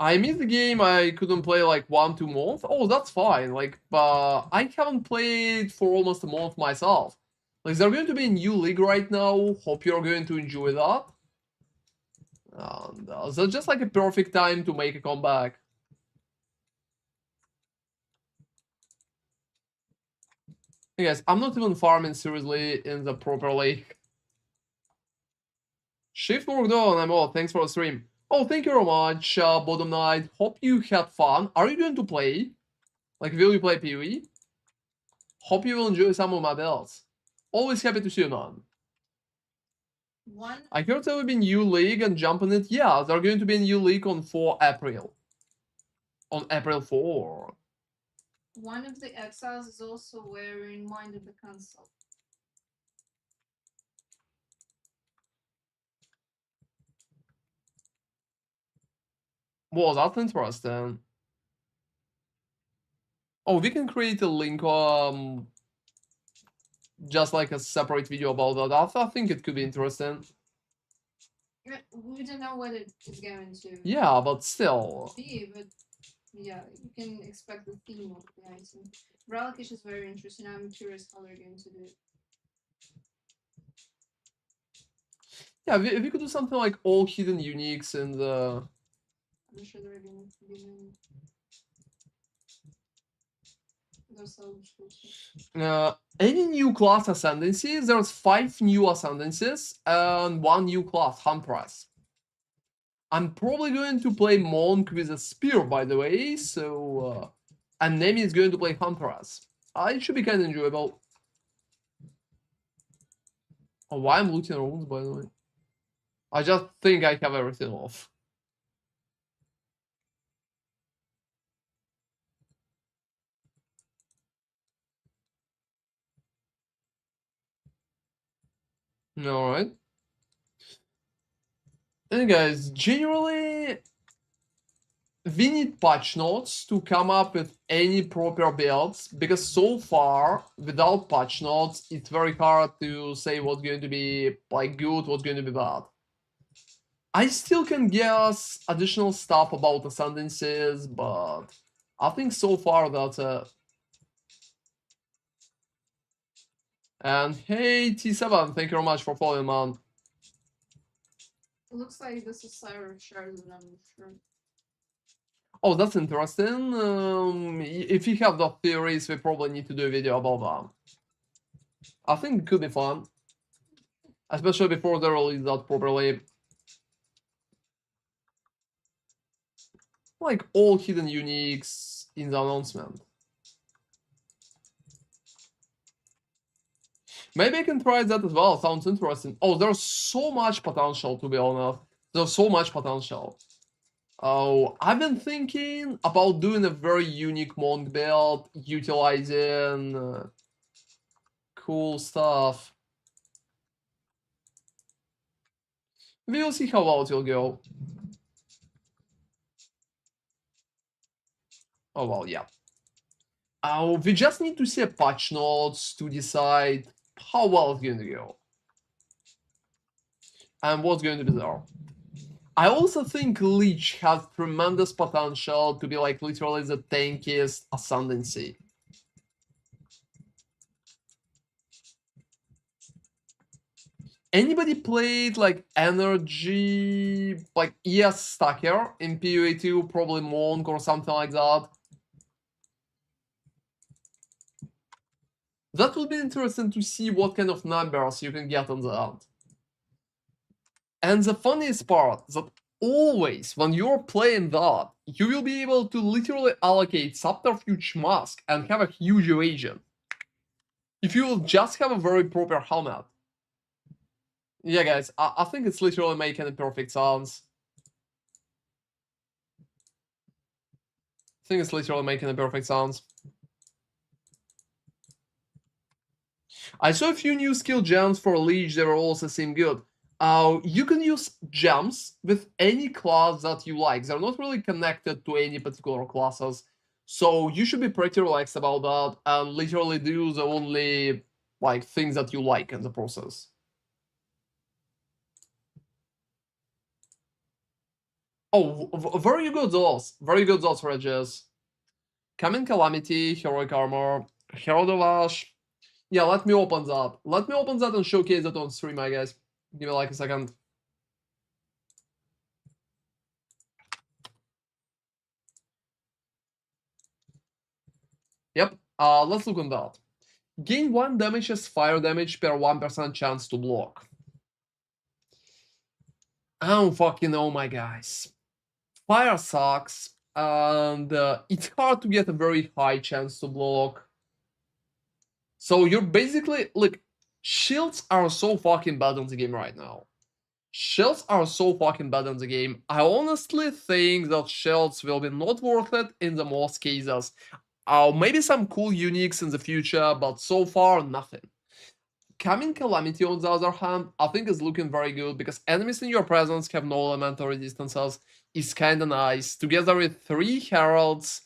I missed the game, I couldn't play like 1-2 months. Oh, that's fine. Like, I haven't played for almost a month myself. Like, they're going to be a new league right now. Hope you're going to enjoy that. And so just like a perfect time to make a comeback. Hey guys, I'm not even farming seriously in the proper league. Shift worked on, I'm all. Thanks for the stream. Oh, thank you very much, Bottom Knight. Hope you had fun. Are you going to play? Like, will you play PoE? Hope you will enjoy some of my builds. Always happy to see you, man. I heard there will be a new league and jump on it. Yeah, there's going to be a new league on 4 April. On April 4. One of the exiles is also wearing Mind of the Council. Well, that's interesting. Oh, we can create a link, just like a separate video about that. I think it could be interesting. We don't know what it is going to Yeah, but still. be, but yeah, you can expect the theme of the item. Relish is very interesting. I'm curious how they're going to do it. Yeah, we could do something like all hidden uniques in the... I'm sure they're going to be many. Those are exclusive. Any new class ascendancies? There's 5 new ascendancies and 1 new class, Huntress. I'm probably going to play Monk with a spear, by the way, so... and Nemi is going to play Huntress. It should be kind of enjoyable. Oh, why I'm looting runes, by the way? I just think I have everything off. Alright. And guys, generally, we need patch notes to come up with any proper builds, because so far, without patch notes, it's very hard to say what's going to be like good, what's going to be bad. I still can guess additional stuff about ascendancies, but I think so far that's it. And hey T7, thank you very much for following, man. It looks like this is Cyrus Shards, but I'm not sure. Oh, that's interesting. If you have the theories, we probably need to do a video about that. I think it could be fun. Especially before they release that properly. Like all hidden uniques in the announcement. Maybe I can try that as well. Sounds interesting. Oh, there's so much potential, to be honest. There's so much potential. Oh, I've been thinking about doing a very unique Monk build, utilizing cool stuff. We'll see how well it will go. Oh, well, yeah. We just need to see a patch notes to decide how well it's going to go. And what's going to be there. I also think Leech has tremendous potential to be like literally the tankiest ascendancy. Anybody played like energy, like ES stacker in PoE 2, probably Monk or something like that? That would be interesting to see what kind of numbers you can get on the end. And the funniest part is that always when you're playing that, you will be able to literally allocate subterfuge mask and have a huge evasion. If you will just have a very proper helmet. Yeah, guys, I think it's literally making a perfect sense. I think it's literally making a perfect sense. I saw a few new skill gems for Leech that also seem good. You can use gems with any class that you like. They're not really connected to any particular classes. So you should be pretty relaxed about that and literally do the only like things that you like in the process. Oh, very good those. Very good those, Regis. Common Calamity, Heroic Armor, Herald of Ash. Yeah, let me open that. Let me open that and showcase it on stream, I guess. Give me like a second. Yep, let's look on that. Gain 1 damage as fire damage per 1% chance to block. I don't fucking know, my guys. Fire sucks, and it's hard to get a very high chance to block. So you're basically, look, shields are so fucking bad in the game right now. Shields are so fucking bad in the game. I honestly think that shields will be not worth it in the most cases. Maybe some cool uniques in the future, but so far, nothing. Coming Calamity, on the other hand, I think is looking very good because enemies in your presence have no elemental resistances. Is kinda nice. Together with 3 Heralds,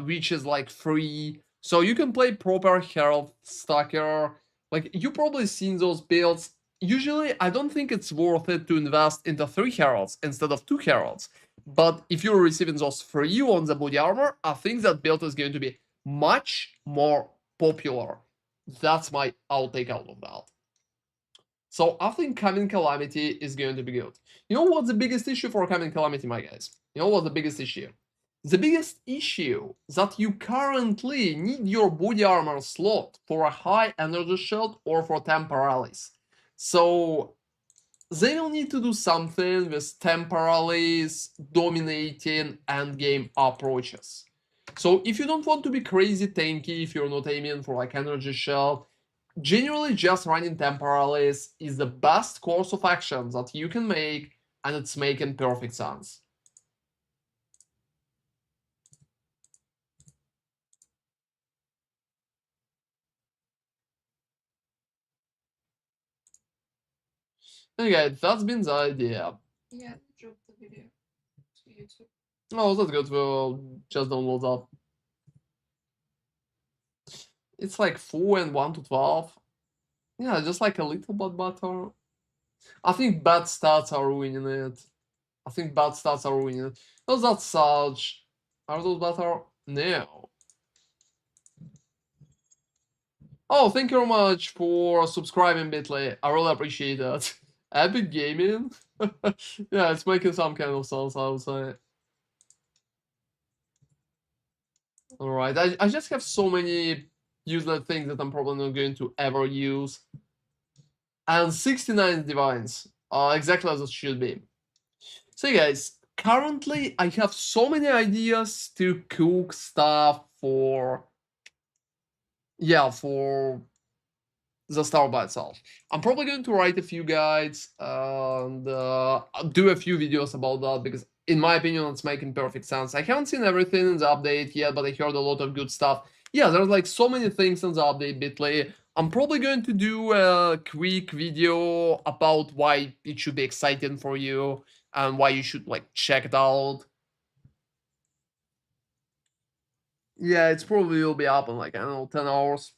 which is like free. So you can play proper Herald stacker. Like, you probably seen those builds. Usually, I don't think it's worth it to invest into 3 Heralds instead of 2 Heralds. But if you're receiving those free on the body armor, I think that build is going to be much more popular. That's my outtake out of that. So I think Coming Calamity is going to be good. You know what's the biggest issue for Coming Calamity, my guys? You know what's the biggest issue? The biggest issue that you currently need your body armor slot for a high energy shield or for temporalities. So they will need to do something with temporalities dominating endgame approaches. So if you don't want to be crazy tanky, if you're not aiming for like energy shield, generally just running temporalities is the best course of action that you can make, and it's making perfect sense. Okay, that's been the idea. Yeah, drop the video to YouTube. Oh, that's good. We'll just download that. It's like 4 and 1 to 12. Yeah, just like a little bit better. I think bad stats are ruining it. I think bad stats are ruining it. Does that such? Are those better? No. Oh, thank you very much for subscribing, Bitly. I really appreciate that. Epic Gaming? Yeah, it's making some kind of sense, I would say. Alright, I just have so many useless things that I'm probably not going to ever use. And 69 divines. Exactly as it should be. So guys, currently I have so many ideas to cook stuff for... Yeah, for the star by itself. I'm probably going to write a few guides and do a few videos about that because in my opinion it's making perfect sense. I haven't seen everything in the update yet, but I heard a lot of good stuff. Yeah, there's like so many things in the update, Bitly. I'm probably going to do a quick video about why it should be exciting for you and why you should like check it out. Yeah, it's probably will be up in like, I don't know, 10 hours.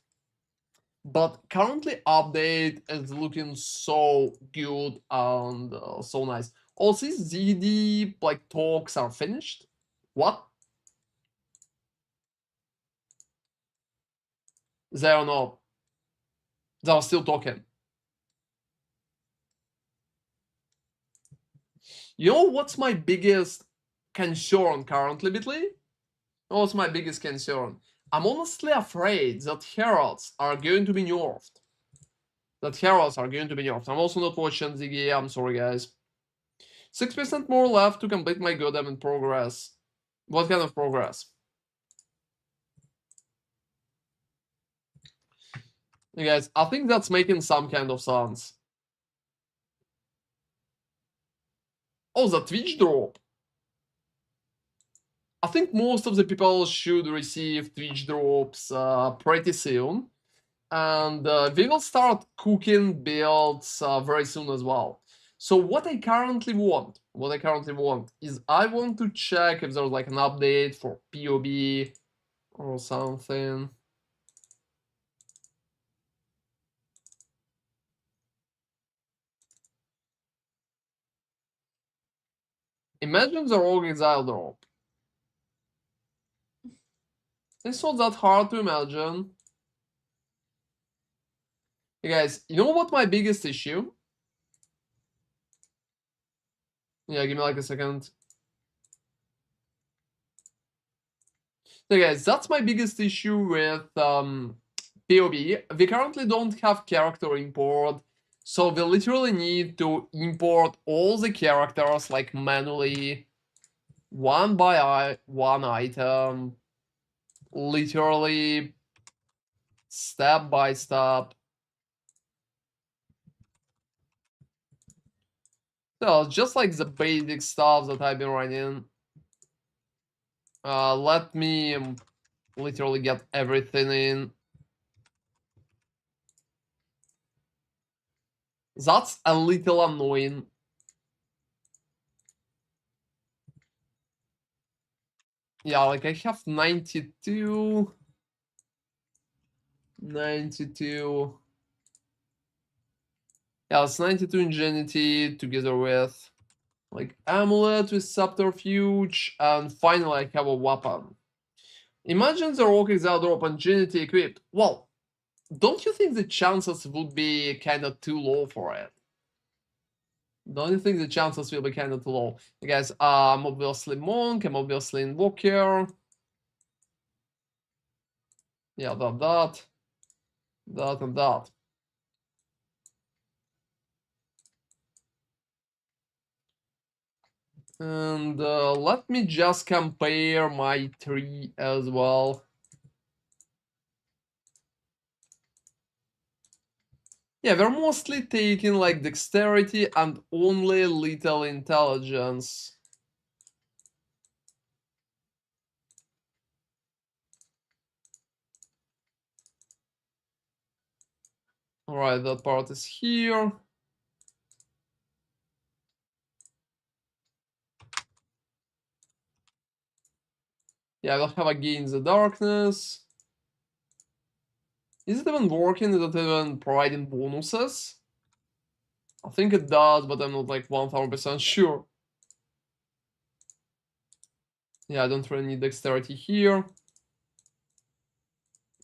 But currently update is looking so good and so nice. Also, ZD like talks are finished. What? They are not. They are still talking. You know what's my biggest concern currently, Bitly? What's my biggest concern? I'm honestly afraid that heralds are going to be nerfed. I'm also not watching Ziggy, I'm sorry guys. 6% more left to complete my golem in progress. What kind of progress? Hey guys, I think that's making some kind of sense. Oh, the Twitch drop. I think most of the people should receive Twitch drops pretty soon. And we will start cooking builds very soon as well. So what I currently want is I want to check if there's like an update for POE or something. Imagine the Rogue Exile drop. It's not that hard to imagine. Hey guys, you know what my biggest issue? Yeah, give me like a second. So guys, that's my biggest issue with POE. We currently don't have character import, so we literally need to import all the characters like manually, one by one item, literally step by step. So just like the basic stuff that I've been running. Let me literally get everything in. That's a little annoying. Yeah, like I have 92. 92. Yeah, it's 92 Ingenuity together with like Amulet with Subterfuge, and finally I have a weapon. Imagine the Rogue Exile drop Ingenuity equipped. Well, don't you think the chances would be kind of too low for it? Don't you think the chances will be kind of too low? You guys, I'm obviously Monk, I'm obviously Invoker. Yeah, that, and that. And let me just compare my tree as well. Yeah, we're mostly taking like dexterity and only little intelligence. Alright, that part is here. Yeah, we'll have Against the Darkness. Is it even working? Is it even providing bonuses? I think it does, but I'm not like 1000% sure. Yeah, I don't really need dexterity here.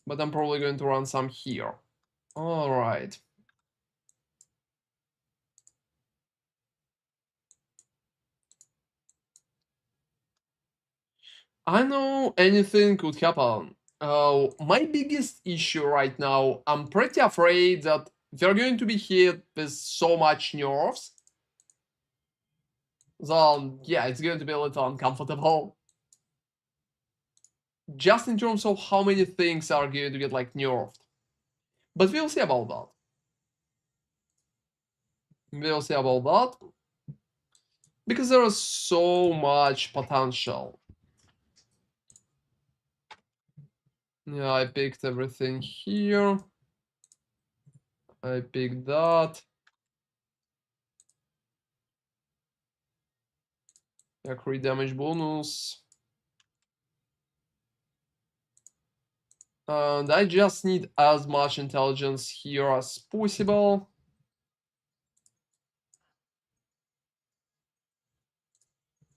But I'm probably going to run some here. Alright. I know anything could happen. My biggest issue right now, I'm pretty afraid that they're going to be hit with so much nerfs. So yeah, it's going to be a little uncomfortable. Just in terms of how many things are going to get like nerfed. But we'll see about that. We'll see about that. Because there is so much potential. Yeah, I picked everything here. I picked that. Yeah, crit damage bonus. And I just need as much intelligence here as possible.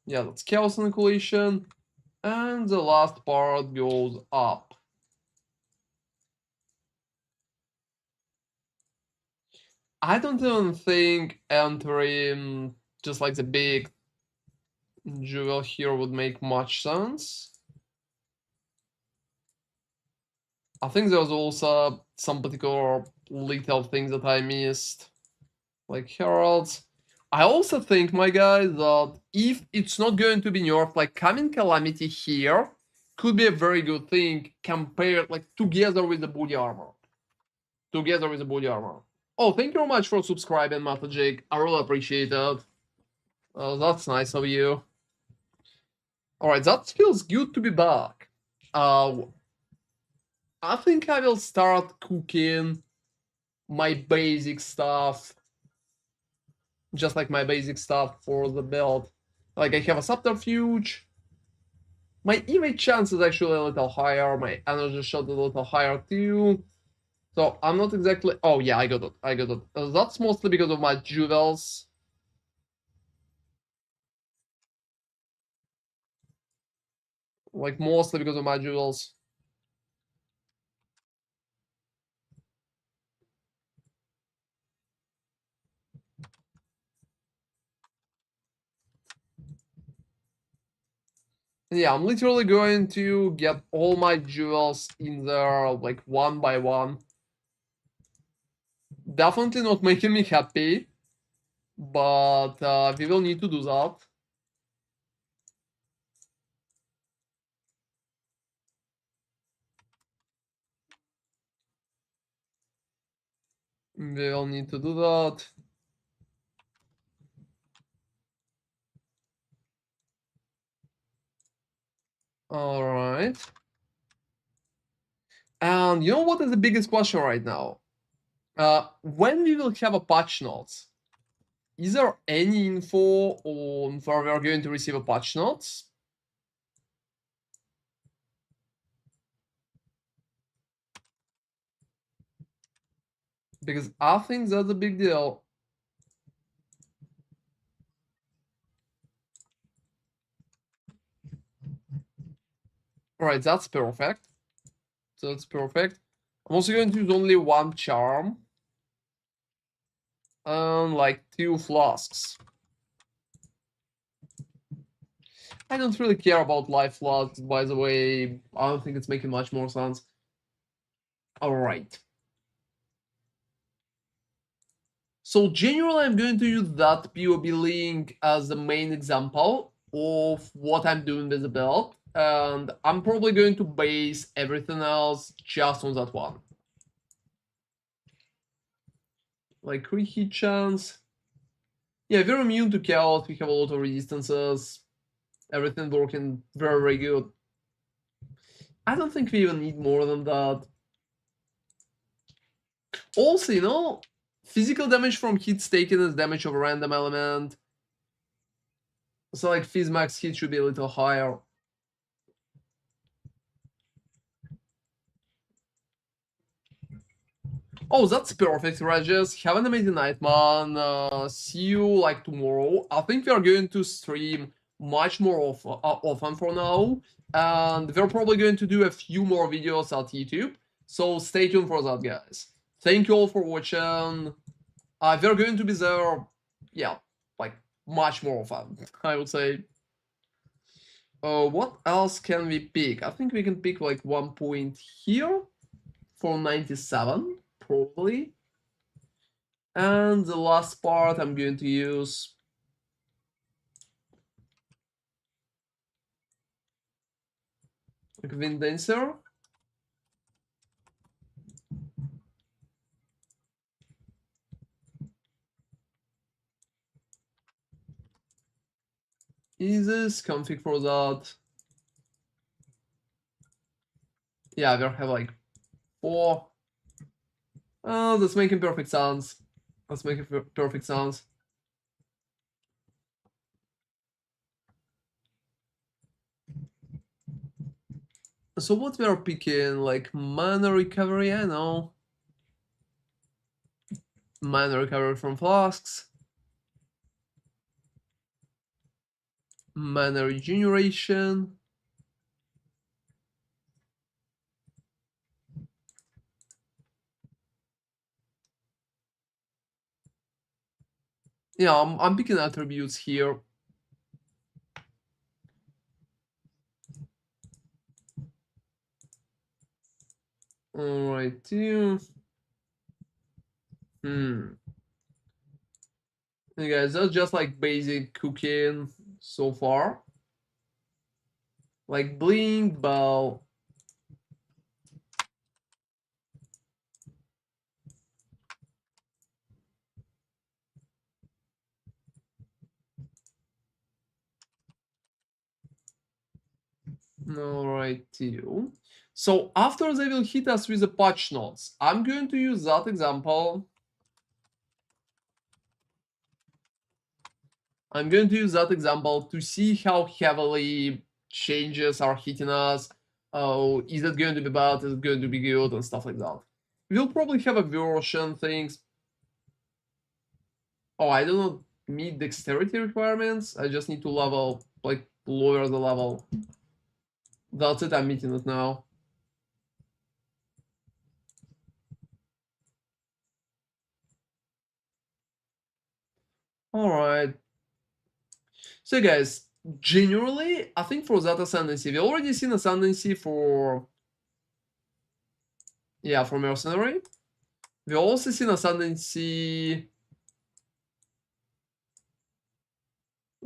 Yeah, that's chaos inoculation. And the last part goes up. I don't even think entering just like the big jewel here would make much sense. I think there's also some particular little things that I missed, like heralds. I also think, my guys, that if it's not going to be nerfed, like coming calamity here could be a very good thing compared, like together with the booty armor. Together with the booty armor. Oh, thank you very much for subscribing, Mata Jake. I really appreciate it. That's nice of you. Alright, that feels good to be back. I think I will start cooking my basic stuff. Just like my basic stuff for the build. Like I have a subterfuge. My evade chance is actually a little higher. My energy shot is a little higher too. So I'm not exactly... Oh yeah, I got it. I got it. That's mostly because of my jewels. Like mostly because of my jewels. Yeah, I'm literally going to get all my jewels in there, like, one by one. Definitely not making me happy, but we will need to do that. We will need to do that. Alright. And you know what is the biggest question right now? When we will have a patch notes, is there any info on where we are going to receive a patch notes? Because I think that's a big deal. Alright, that's perfect. That's perfect. I'm also going to use only one charm. And like 2 flasks. I don't really care about life flasks, by the way. I don't think it's making much more sense. Alright. So generally I'm going to use that POB link as the main example of what I'm doing with the build. And I'm probably going to base everything else just on that one. Like reheat chance. Yeah, we're immune to chaos, we have a lot of resistances. Everything working very, very good. I don't think we even need more than that. Also, you know, physical damage from hits taken is damage of a random element. So like Fizz max hit should be a little higher. Oh, that's perfect, Regis. Have an amazing night, man. See you like tomorrow. I think we are going to stream much more often for now. And we're probably going to do a few more videos at YouTube. So stay tuned for that, guys. Thank you all for watching. We're going to be there, yeah, like much more often, I would say. What else can we pick? I think we can pick like 1 point here for 97, probably. And the last part I'm going to use Wind Dancer. Is this config for that? Yeah, we have like 4. Oh, that's making perfect sense. That's making perfect sense. So what we are picking, like mana recovery, I know. Mana recovery from flasks. Mana regeneration. Yeah, I'm picking attributes here. Alright, too. Hey guys, that's just like basic cooking so far. Like blink, bow. Alright, too. So after they will hit us with the patch notes, I'm going to use that example. I'm going to use that example to see how heavily changes are hitting us. Oh, is it going to be bad? Is it going to be good? And stuff like that. We'll probably have a version things. Oh, I do not meet dexterity requirements. I just need to level, like, lower the level. That's it, I'm meeting it now. Alright. So guys, generally, I think for that ascendancy, we already seen ascendancy for... Yeah, for mercenary. We also seen ascendancy...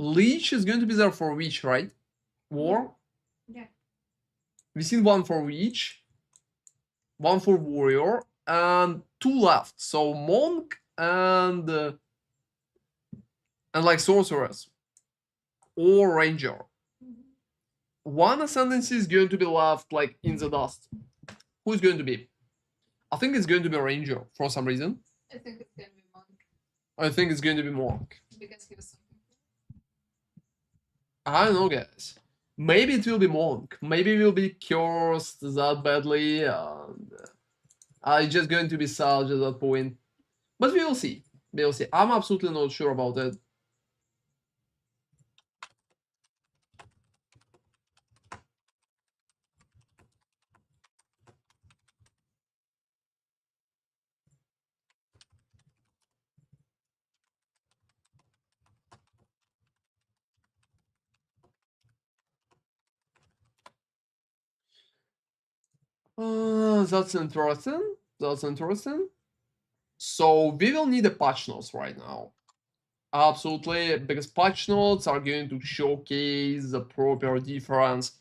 Leech is going to be there for Witch, right? War? Yeah. We've seen one for Witch, one for Warrior, and 2 left. So Monk and like Sorceress or Ranger. One ascendancy is going to be left like in the dust. Who is going to be? I think it's going to be Ranger for some reason. I think it's gonna be Monk I think it's going to be Monk. because he was something. I don't know, guys. Maybe it will be Monk. Maybe it will be cursed that badly. And it's just going to be salvaged at that point. But we will see. We will see. I'm absolutely not sure about it. That's interesting. That's interesting. So we will need a patch notes right now. Absolutely, because patch notes are going to showcase the proper difference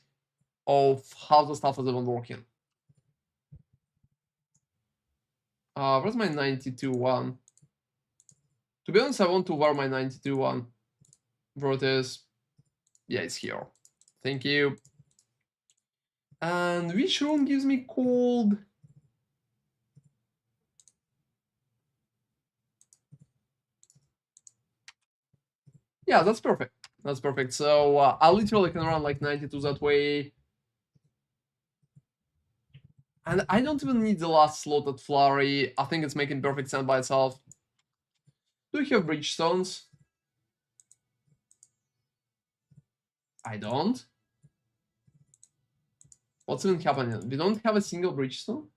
of how the stuff is even working. Where's my 92 one? To be honest, I want to wear my 92 one. Where it is? Yeah, it's here. Thank you. And which rune gives me cold? Yeah, that's perfect. That's perfect. So I literally can run like 92 that way. And I don't even need the last slot at Flurry. I think it's making perfect sense by itself. Do you have Bridgestones? I don't. What's even happening? We don't have a single Bridgestone?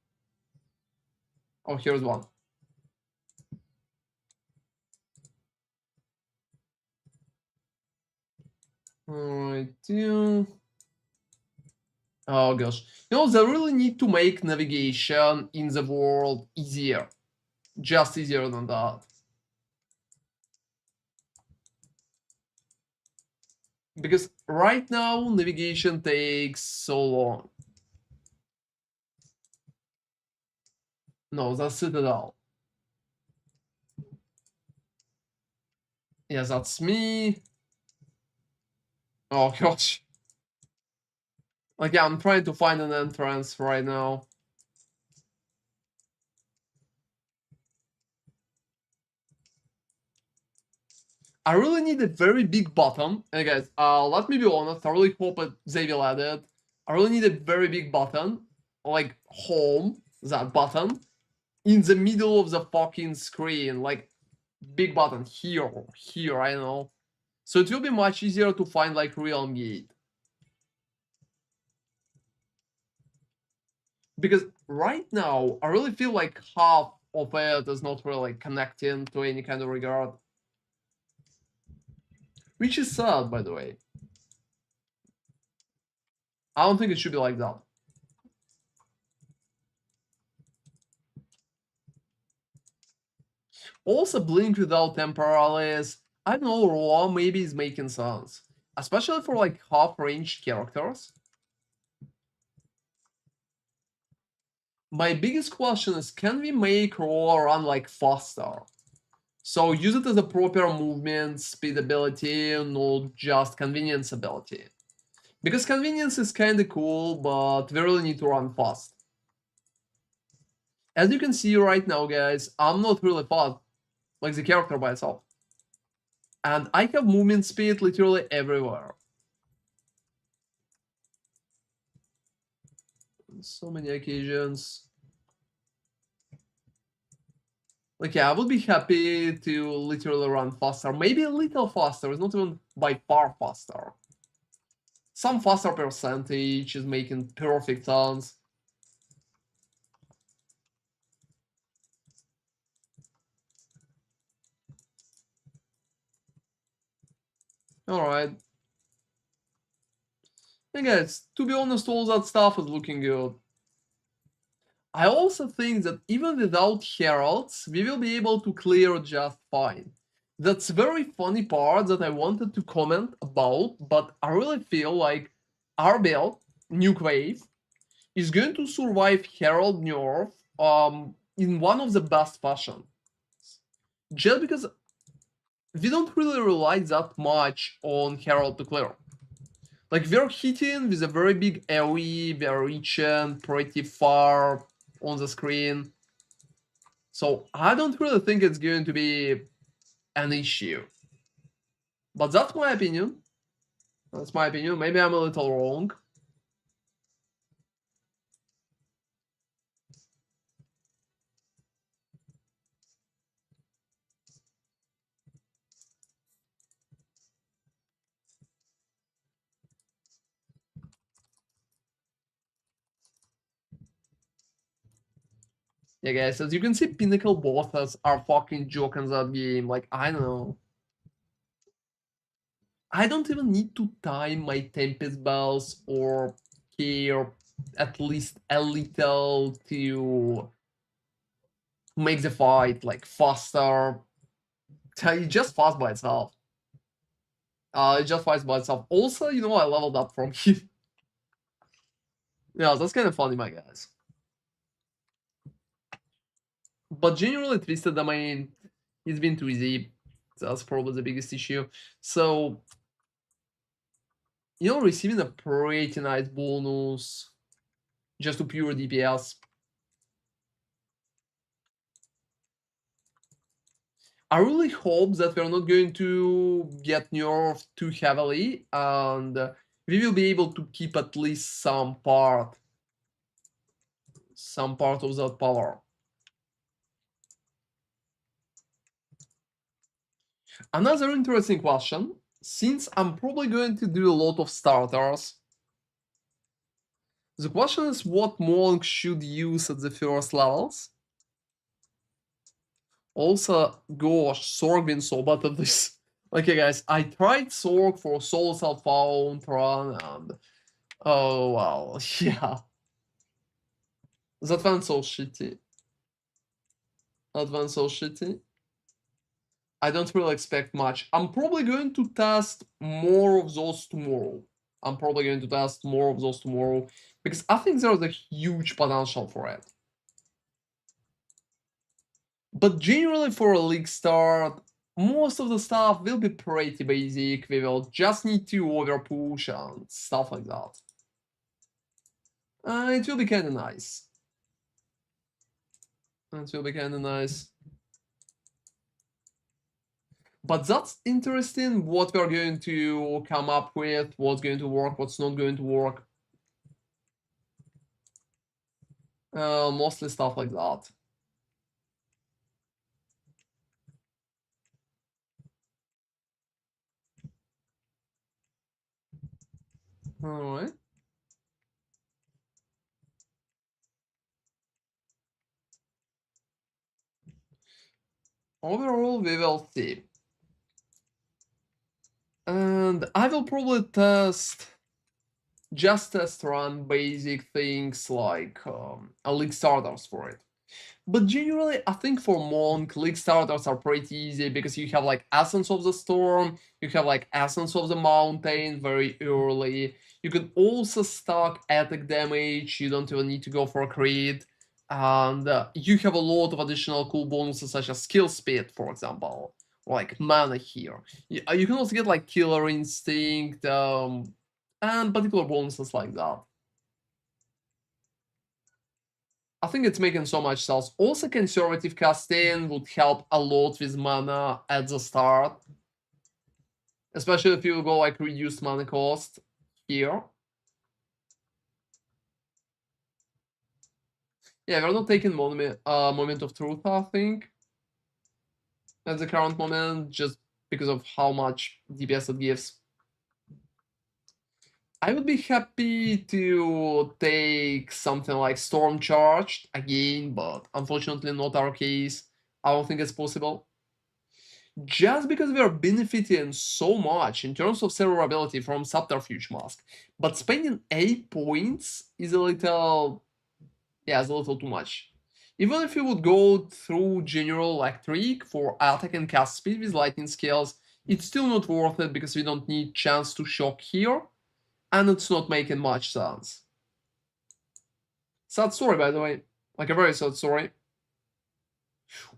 Oh, here's one. Alright, yeah. Oh gosh. You know, they really need to make navigation in the world easier. Just easier than that. Because right now, navigation takes so long. No, that's Citadel. Yes, that's me. Oh gosh. Like, yeah, I'm trying to find an entrance right now. I really need a very big button. And guys, let me be honest, I really hope they will add it. I really need a very big button, like home, that button, in the middle of the fucking screen, like big button here, here, I know. So it will be much easier to find like Realm Gate. Because right now, I really feel like half of it is not really connecting to any kind of regard. Which is sad, by the way. I don't think it should be like that. Also, Blink without Temporalis, I don't know, Raw maybe is making sense. Especially for like half-range characters. My biggest question is, can we make Raw run like faster? So use it as a proper movement, speed ability, not just convenience ability. Because convenience is kinda cool, but we really need to run fast. As you can see right now, guys, I'm not really fast, like the character by itself. And I have movement speed literally everywhere. On so many occasions. Like, yeah, I would be happy to literally run faster. Maybe a little faster, it's not even by far faster. Some faster percentage is making perfect sense. Alright. And guys, to be honest, all that stuff is looking good. I also think that even without heralds, we will be able to clear just fine. That's very funny part that I wanted to comment about, but I really feel like our build, Nuke Wave, is going to survive Herald nerf in one of the best fashion. Just because we don't really rely that much on Herald to clear. Like, we're hitting with a very big AoE, we're reaching pretty far on the screen. So I don't really think it's going to be an issue. But that's my opinion. That's my opinion. Maybe I'm a little wrong. Yeah, guys, as you can see, Pinnacle bosses are fucking joking that game. Like, I don't know. I don't even need to time my Tempest bells or care at least a little to make the fight like faster. It just fast by itself. It just fights by itself. Also, you know, I leveled up from here. Yeah, that's kind of funny, my guys. But generally, Twisted Domain, it's been too easy. That's probably the biggest issue. So, you know, receiving a pretty nice bonus just to pure DPS. I really hope that we're not going to get nerfed too heavily, and we will be able to keep at least some part of that power. Another interesting question, since I'm probably going to do a lot of starters, the question is what monk should use at the first levels? Also, gosh, Sorg been so bad at this. Okay, guys, I tried Sorg for Soul Self-Found run, and oh wow, yeah. That went so shitty. That went so shitty. I don't really expect much. I'm probably going to test more of those tomorrow. Because I think there's a huge potential for it. But generally for a league start, most of the stuff will be pretty basic. We will just need to overpush and stuff like that. It will be kind of nice. But that's interesting what we're going to come up with, what's going to work, what's not going to work. Mostly stuff like that. Alright. Overall, we will see. And I will probably just test run basic things like a league starters for it. But generally, I think for Monk, league starters are pretty easy because you have like Essence of the Storm, you have like Essence of the Mountain very early. You can also stack attack damage, you don't even need to go for a crit. And you have a lot of additional cool bonuses such as skill speed, for example, or like mana here. You can also get like Killer Instinct, and particular bonuses like that. I think it's making so much sense. Also, conservative casting would help a lot with mana at the start. Especially if you go like reduced mana cost here. Yeah, we're not taking moment of truth, I think. At the current moment, just because of how much DPS it gives. I would be happy to take something like Storm Charged again, but unfortunately not our case. I don't think it's possible. Just because we are benefiting so much in terms of survivability from Subterfuge Mask, but spending 8 points is a little... yeah, it's a little too much. Even if you would go through General Electric for attack and cast speed with lightning skills, it's still not worth it because we don't need chance to shock here. And it's not making much sense. Sad story, by the way. Like a very sad story.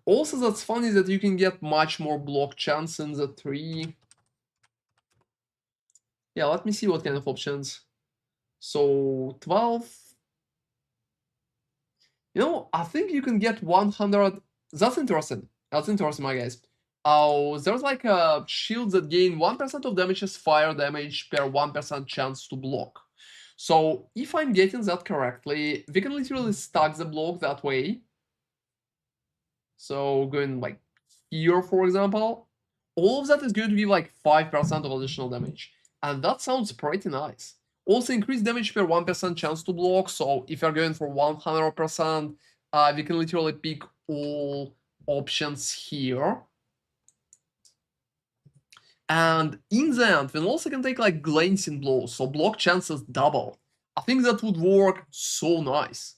Also, that's funny that you can get much more block chance in the 3. Yeah, let me see what kind of options. So, 12. You know, I think you can get 100. That's interesting. That's interesting, my guys. Oh, there's like a shield that gain 1% of damage as fire damage per 1% chance to block. So if I'm getting that correctly, we can literally stack the block that way. So going like here, for example, all of that is going to give like 5% of additional damage. And that sounds pretty nice. Also increase damage per 1% chance to block. So if you're going for 100%, we can literally pick all options here. And in the end, we also can take like glancing blows, so block chances double. I think that would work so nice.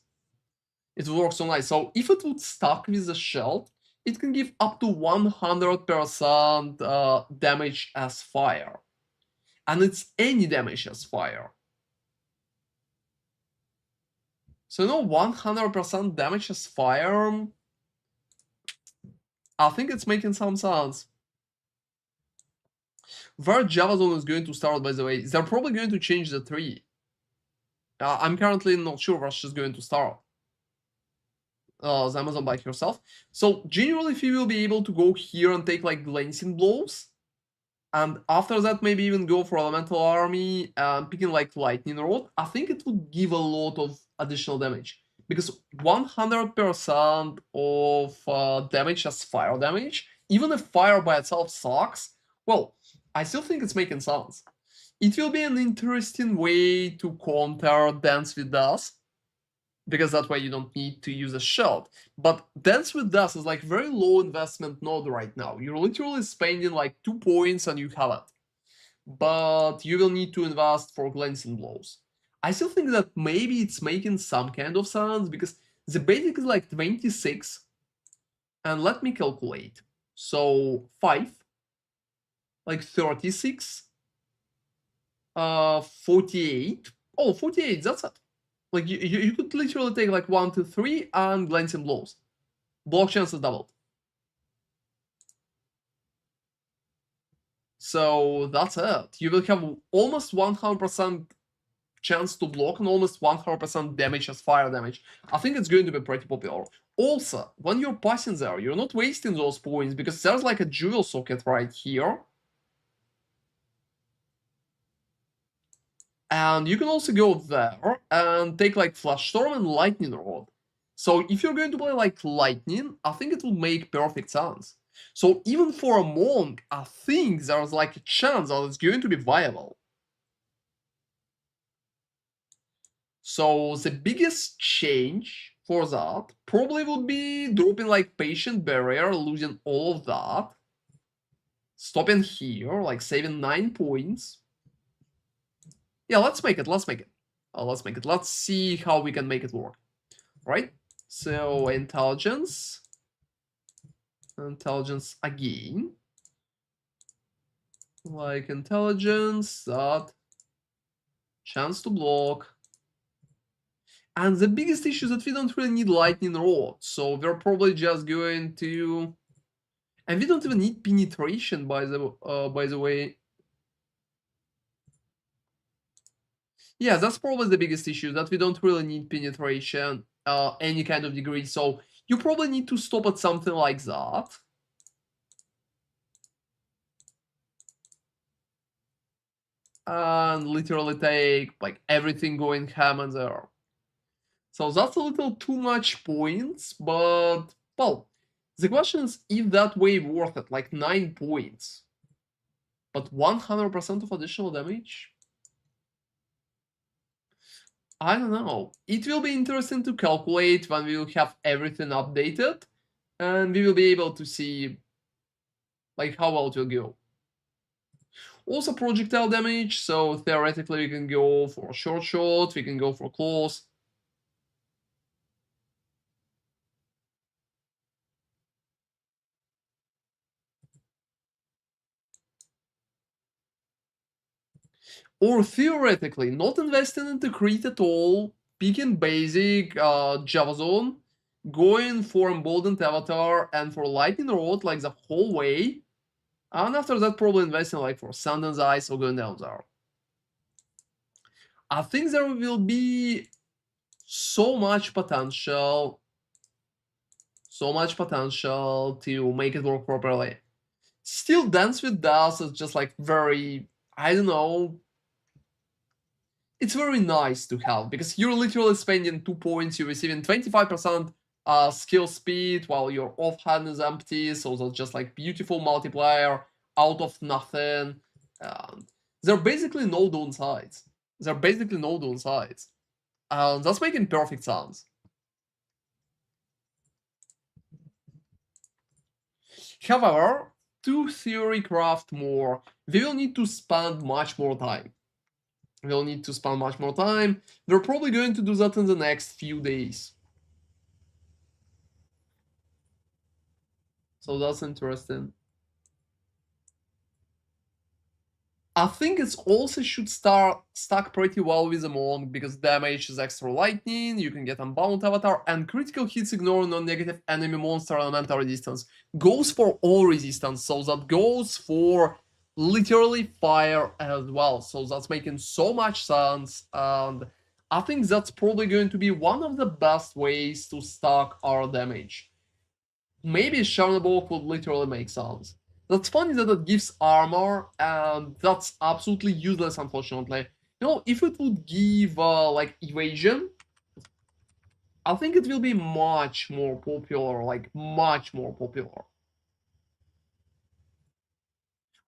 It would work so nice. So if it would stack with the shell, it can give up to 100% damage as fire. And it's any damage as fire. So no 100% damage as fire. I think it's making some sense. Where Java Zone is going to start, by the way, they're probably going to change the tree. I'm currently not sure where she's going to start. The Amazon by herself. So generally, if you will be able to go here and take like glancing blows, and after that maybe even go for elemental army and picking like lightning rod, I think it would give a lot of additional damage. Because 100% of damage as fire damage, even if fire by itself sucks, well, I still think it's making sense. It will be an interesting way to counter Dance with Dust, because that way you don't need to use a shield. But Dance with Dust is like very low investment node right now. You're literally spending like 2 points and you have it. But you will need to invest for glancing blows. I still think that maybe it's making some kind of sense, because the basic is like 26. And let me calculate. So 5. Like 36. 48. Oh, 48, that's it. Like you could literally take like 1, 2, 3 and glancing blows. Block chances doubled. So that's it. You will have almost 100% chance to block and almost 100% damage as fire damage. I think it's going to be pretty popular. Also, when you're passing there, you're not wasting those points because there's like a jewel socket right here. And you can also go there and take like Flash Storm and Lightning Rod. So if you're going to play like Lightning, I think it would make perfect sense. So even for a Monk, I think there's like a chance that it's going to be viable. So the biggest change for that probably would be dropping like Patient Barrier, losing all of that. Stopping here, like saving 9 points. Yeah, let's make it. Let's make it. Let's see how we can make it work. Right? So intelligence. Intelligence again. Like intelligence, that. Chance to block. And the biggest issue is that we don't really need lightning rod. So we're probably just going to... And we don't even need penetration, by the way. Yeah, that's probably the biggest issue, that we don't really need penetration, any kind of degree, so you probably need to stop at something like that. And literally take like everything going ham in there. So that's a little too much points, but well, the question is if that wave worth it, like 9 points. But 100% of additional damage? I don't know. It will be interesting to calculate when we will have everything updated, and we will be able to see like how well it will go. Also projectile damage, so theoretically we can go for short shot, we can go for close. Or theoretically, not investing into crit at all, picking basic Java Zone, going for Emboldened Avatar and for Lightning Rod like the whole way, and after that probably investing like for Sundance Ice or going down there. I think there will be so much potential to make it work properly. Still, Dance with Dust is just like very, I don't know, it's very nice to have, because you're literally spending 2 points, you're receiving 25% skill speed while your offhand is empty, so that's just like beautiful multiplier out of nothing. There are basically no downsides. That's making perfect sense. However, to theory craft more, we will need to spend much more time. We're probably going to do that in the next few days. So that's interesting. I think it also should stack pretty well with the Monk, because damage is extra lightning, you can get Unbound Avatar, and critical hits ignore non-negative enemy monster elemental resistance. Goes for all resistance, so that goes for literally fire as well. So that's making so much sense, and I think that's probably going to be one of the best ways to stack our damage. Maybe Chernobyl would literally make sense. That's funny that it gives armor, and that's absolutely useless, unfortunately. You know, if it would give, like, evasion, I think it will be much more popular, like, much more popular.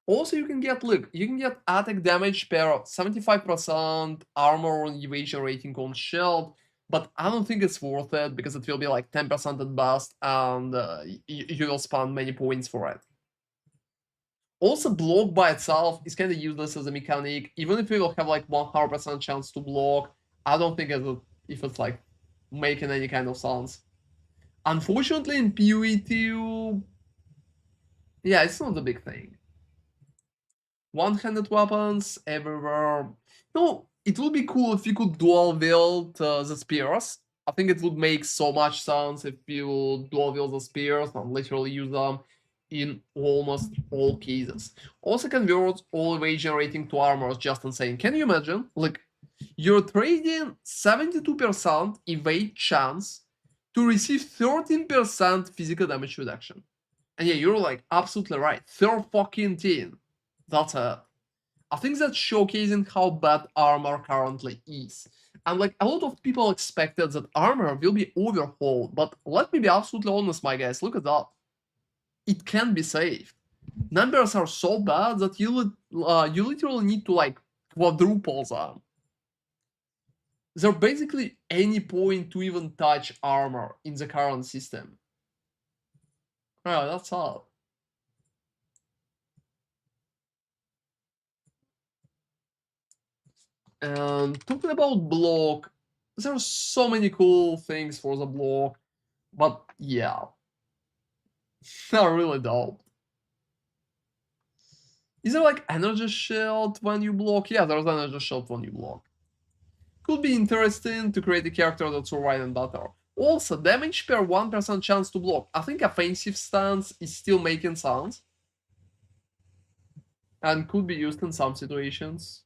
Also, you can get, look, you can get attack damage per 75% armor and evasion rating on shield, but I don't think it's worth it, because it will be like 10% at best, and you will spend many points for it. Also, block by itself is kind of useless as a mechanic. Even if we will have like 100% chance to block, I don't think if it's like making any kind of sense. Unfortunately, in PoE 2, yeah, it's not a big thing. One-handed weapons everywhere. No, it would be cool if you could dual wield the spears. I think it would make so much sense if you dual wield the spears and literally use them in almost all cases. Also converts all evasion rating to armor is just insane. Can you imagine? Like, you're trading 72% evade chance to receive 13% physical damage reduction. And yeah, you're like absolutely right. 13. That's it. I think that's showcasing how bad armor currently is. And like, a lot of people expected that armor will be overhauled, but let me be absolutely honest, my guys, look at that. It can be saved. Numbers are so bad that you literally need to like quadruple them. There's basically any point to even touch armor in the current system. Oh, that's all. And talking about block, there are so many cool things for the block, but yeah, they're really dope. Is there like energy shield when you block? Yeah, there's energy shield when you block. Could be interesting to create a character that's survive and better. Also, damage per 1% chance to block. I think offensive stance is still making sense, and could be used in some situations.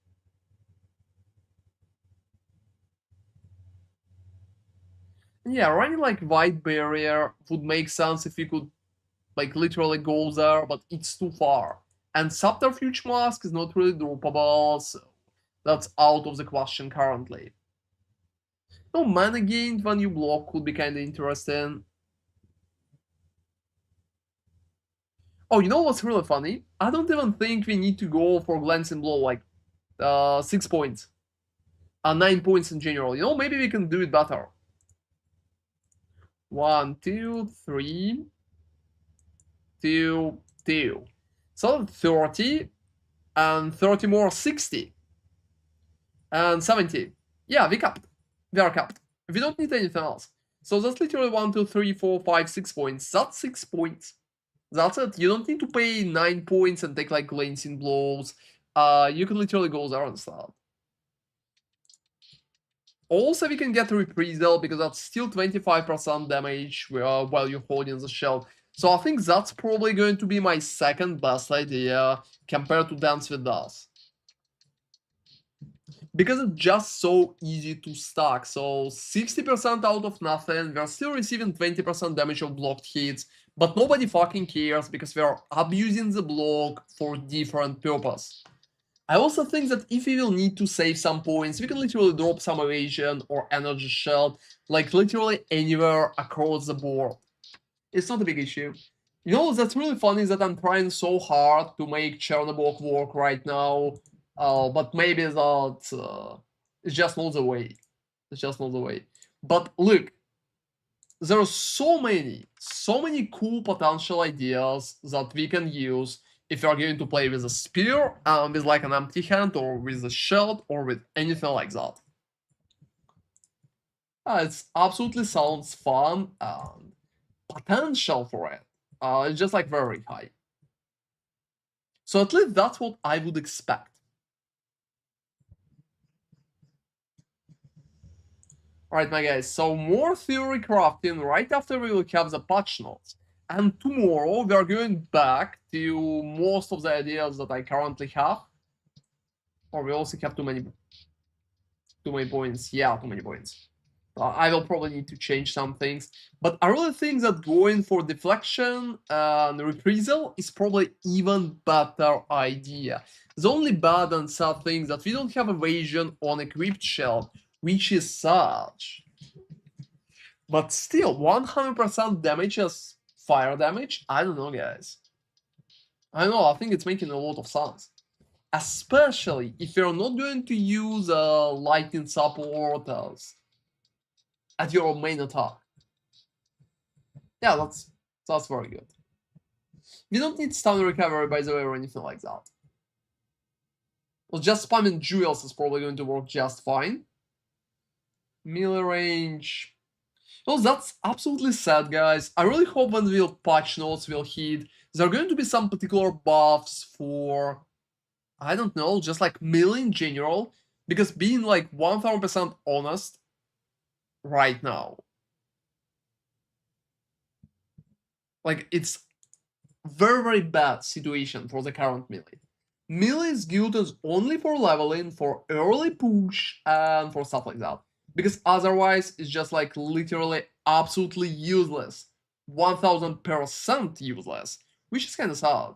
Yeah, running like White Barrier would make sense if you could like literally go there, but it's too far. And Subterfuge Mask is not really droppable, so that's out of the question currently. No, mana gained when you block could be kinda interesting. Oh, you know what's really funny? I don't even think we need to go for Glancing Blow like 6 points. 9 points in general. You know, maybe we can do it better. 1, 2, 3, 2, 2. So 30 and 30 more 60 and 70. Yeah, we capped. We are capped. We don't need anything else. So that's literally 1, 2, 3, 4, 5, 6 points. That's 6 points. That's it. You don't need to pay 9 points and take like glancing blows. You can literally go there and start. Also, we can get a reprisal because that's still 25% damage while you're holding the shell. So I think that's probably going to be my second best idea compared to Dance with Dust. Because it's just so easy to stack. So 60% out of nothing, we're still receiving 20% damage of blocked hits, but nobody fucking cares because we are abusing the block for different purpose. I also think that if we will need to save some points, we can literally drop some evasion or energy shell, like literally anywhere across the board. It's not a big issue. You know, that's really funny that I'm trying so hard to make Chernobog work right now, but maybe that it's just not the way. It's just not the way. But look, there are so many cool potential ideas that we can use if you're going to play with a spear, with like an empty hand, or with a shield, or with anything like that. It absolutely sounds fun, and potential for it is just like very high. So at least that's what I would expect. Alright, my guys, so more theory crafting right after we will have the patch notes. And tomorrow we are going back to most of the ideas that I currently have. Or we also have too many points. Yeah, too many points. I will probably need to change some things. But I really think that going for deflection and reprisal is probably even better idea. The only bad and sad thing is that we don't have evasion on equipped shell, which is such. But still, 100% damage as fire damage? I don't know, guys. I don't know, I think it's making a lot of sense. Especially if you're not going to use lightning support as your main attack. Yeah, that's very good. You don't need stun recovery, by the way, or anything like that. Well, just spamming jewels is probably going to work just fine. Melee range. Well, that's absolutely sad, guys. I really hope when the patch notes will hit, there are going to be some particular buffs for, I don't know, just like melee in general. Because being like 1000% honest right now, like it's very, very bad situation for the current melee. Melee is good as only for leveling, for early push, and for stuff like that. Because otherwise, it's just like literally absolutely useless. 1000% useless, which is kind of sad.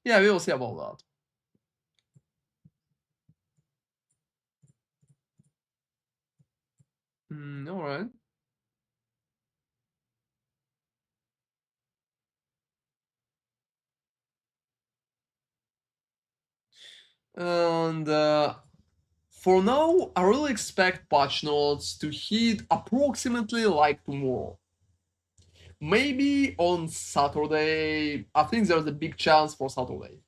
Yeah, we will see about that. Alright. And for now, I really expect patch notes to hit approximately like tomorrow. Maybe on Saturday. I think there's a big chance for Saturday.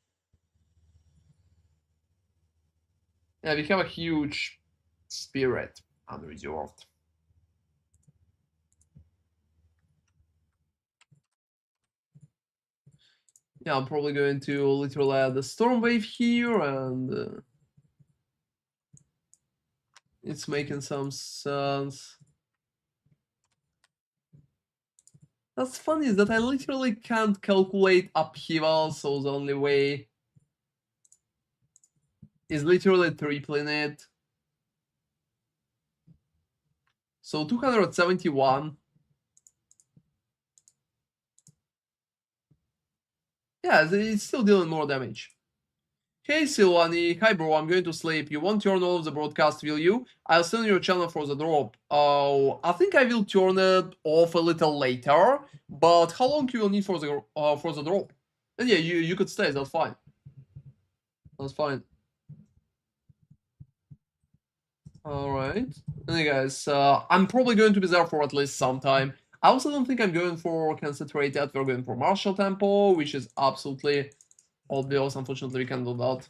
Yeah, we have a huge spirit unreserved. Yeah, I'm probably going to literally add the storm wave here, and it's making some sense. That's funny is that I literally can't calculate upheaval, so the only way is literally tripling it. So 271. Yeah, it's still dealing more damage. Hey Silvani, hi bro, I'm going to sleep. You won't turn off the broadcast, will you? I'll send your channel for the drop. Oh, I think I will turn it off a little later, but how long you will need for the drop? And yeah, you could stay, that's fine. That's fine. Alright. Anyway guys, I'm probably going to be there for at least some time. I also don't think I'm going for concentrated, we're going for martial tempo, which is absolutely obvious. Unfortunately, we can't do that.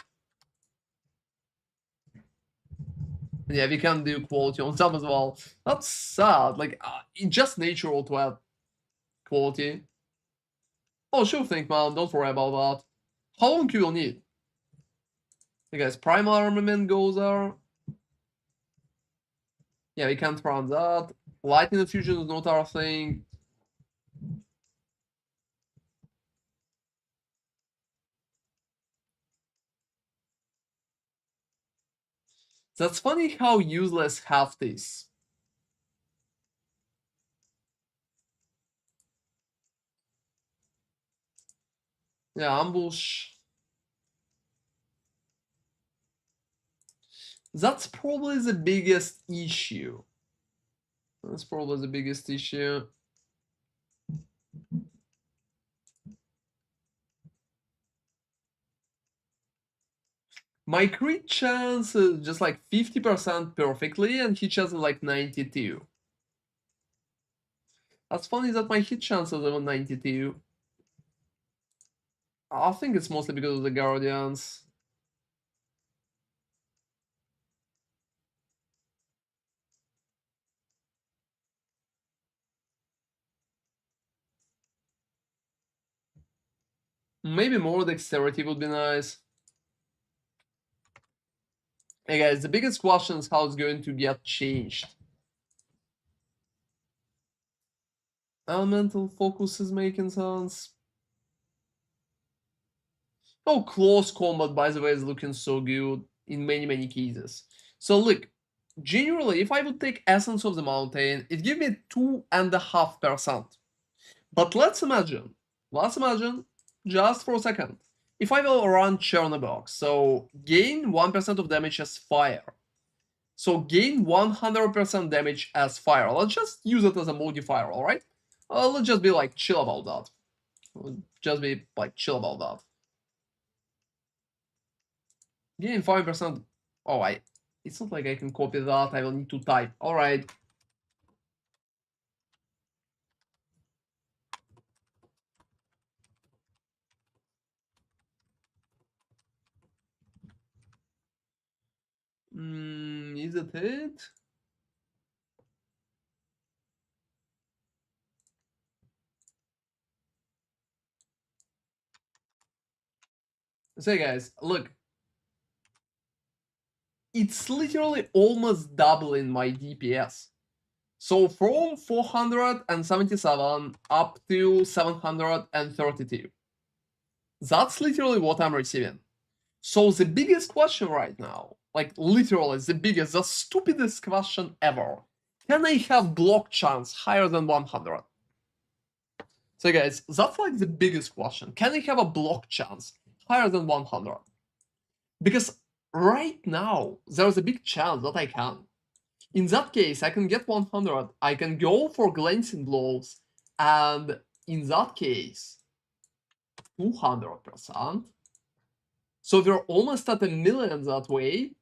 Yeah, we can do quality on some as well. That's sad. Like, it's just natural to have quality. Oh, sure thing, man. Don't worry about that. How long you will need? Hey guys, primal armament goes there. Yeah, we can't run that. Lightning infusion is not our thing. That's funny how useless half is. Yeah, ambush. That's probably the biggest issue. That's probably the biggest issue. My crit chance is just like 50% perfectly, and hit chance is like 92. That's funny that my hit chance is even 92. I think it's mostly because of the Guardians. Maybe more dexterity would be nice. Hey guys, the biggest question is how it's going to get changed. Elemental focus is making sense. Oh, close combat, by the way, is looking so good in many cases. So look, generally, if I would take Essence of the Mountain, it gives me 2.5%. But let's imagine, just for a second, if I will run Chernobyl, so gain 1% of damage as fire. So gain 100% damage as fire. Let's just use it as a modifier, alright? Let's just be like chill about that. Just be like chill about that. Gain 5%. Oh, it's not like I can copy that. I will need to type. Alright. Is it it? So guys, look. It's literally almost doubling my DPS. So from 477 up to 732. That's literally what I'm receiving. So the biggest question right now, like literally the stupidest question ever. Can I have block chance higher than 100? So guys, that's like the biggest question. Can I have a block chance higher than 100? Because right now, there's a big chance that I can. In that case, I can get 100, I can go for glancing blows, and in that case, 200%. So we're almost at 1 million that way.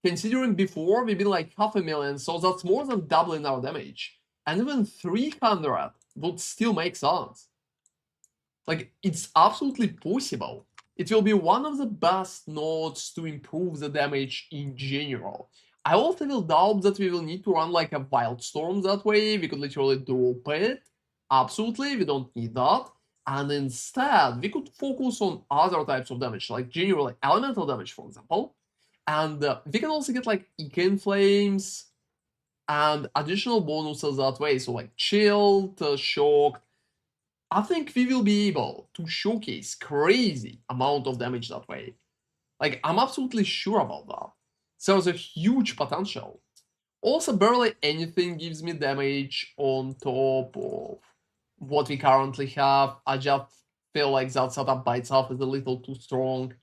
Considering before we've been like 500,000, so that's more than doubling our damage. And even 300 would still make sense. Like, it's absolutely possible. It will be one of the best nodes to improve the damage in general. I also will doubt that we will need to run like a Wildstorm that way. We could literally drop it. Absolutely, we don't need that. And instead, we could focus on other types of damage, like generally elemental damage, for example. And we can also get like Icon Flames and additional bonuses that way. So like Chilled, Shocked, I think we will be able to showcase crazy amount of damage that way. Like, I'm absolutely sure about that. So there's a huge potential. Also, barely anything gives me damage on top of what we currently have. I just feel like that setup by itself is a little too strong.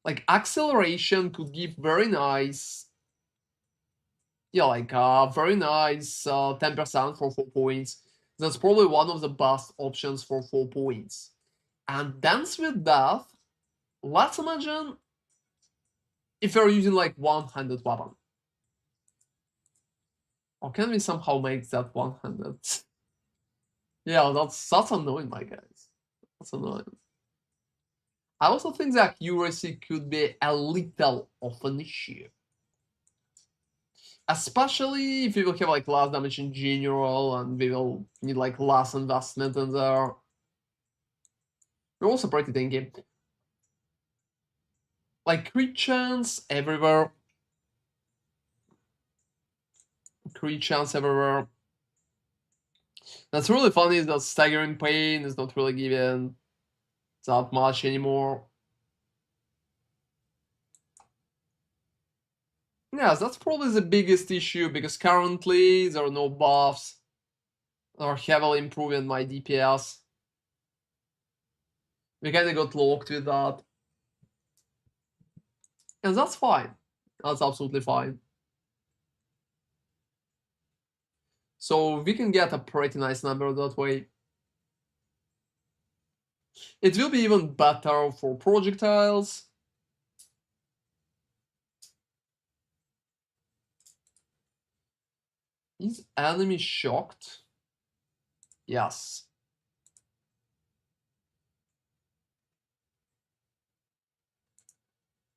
Like, acceleration could give very nice, yeah, like very nice 10% for 4 points. That's probably one of the best options for 4 points. And Dance with Death, let's imagine if we're using like one-handed weapon. Or can we somehow make that one-handed? Yeah, that's annoying, my guys. That's annoying. I also think the accuracy could be a little of an issue. Especially if we will have like less damage in general and we will need like less investment in there. We're also pretty tanky. Like crit chance everywhere. Crit chance everywhere. That's really funny is that staggering pain is not really given that much anymore. Yes, that's probably the biggest issue because currently there are no buffs that are heavily improving my DPS. We kinda got locked with that. And that's fine. That's absolutely fine. So we can get a pretty nice number that way. It will be even better for projectiles. Is enemy shocked? Yes.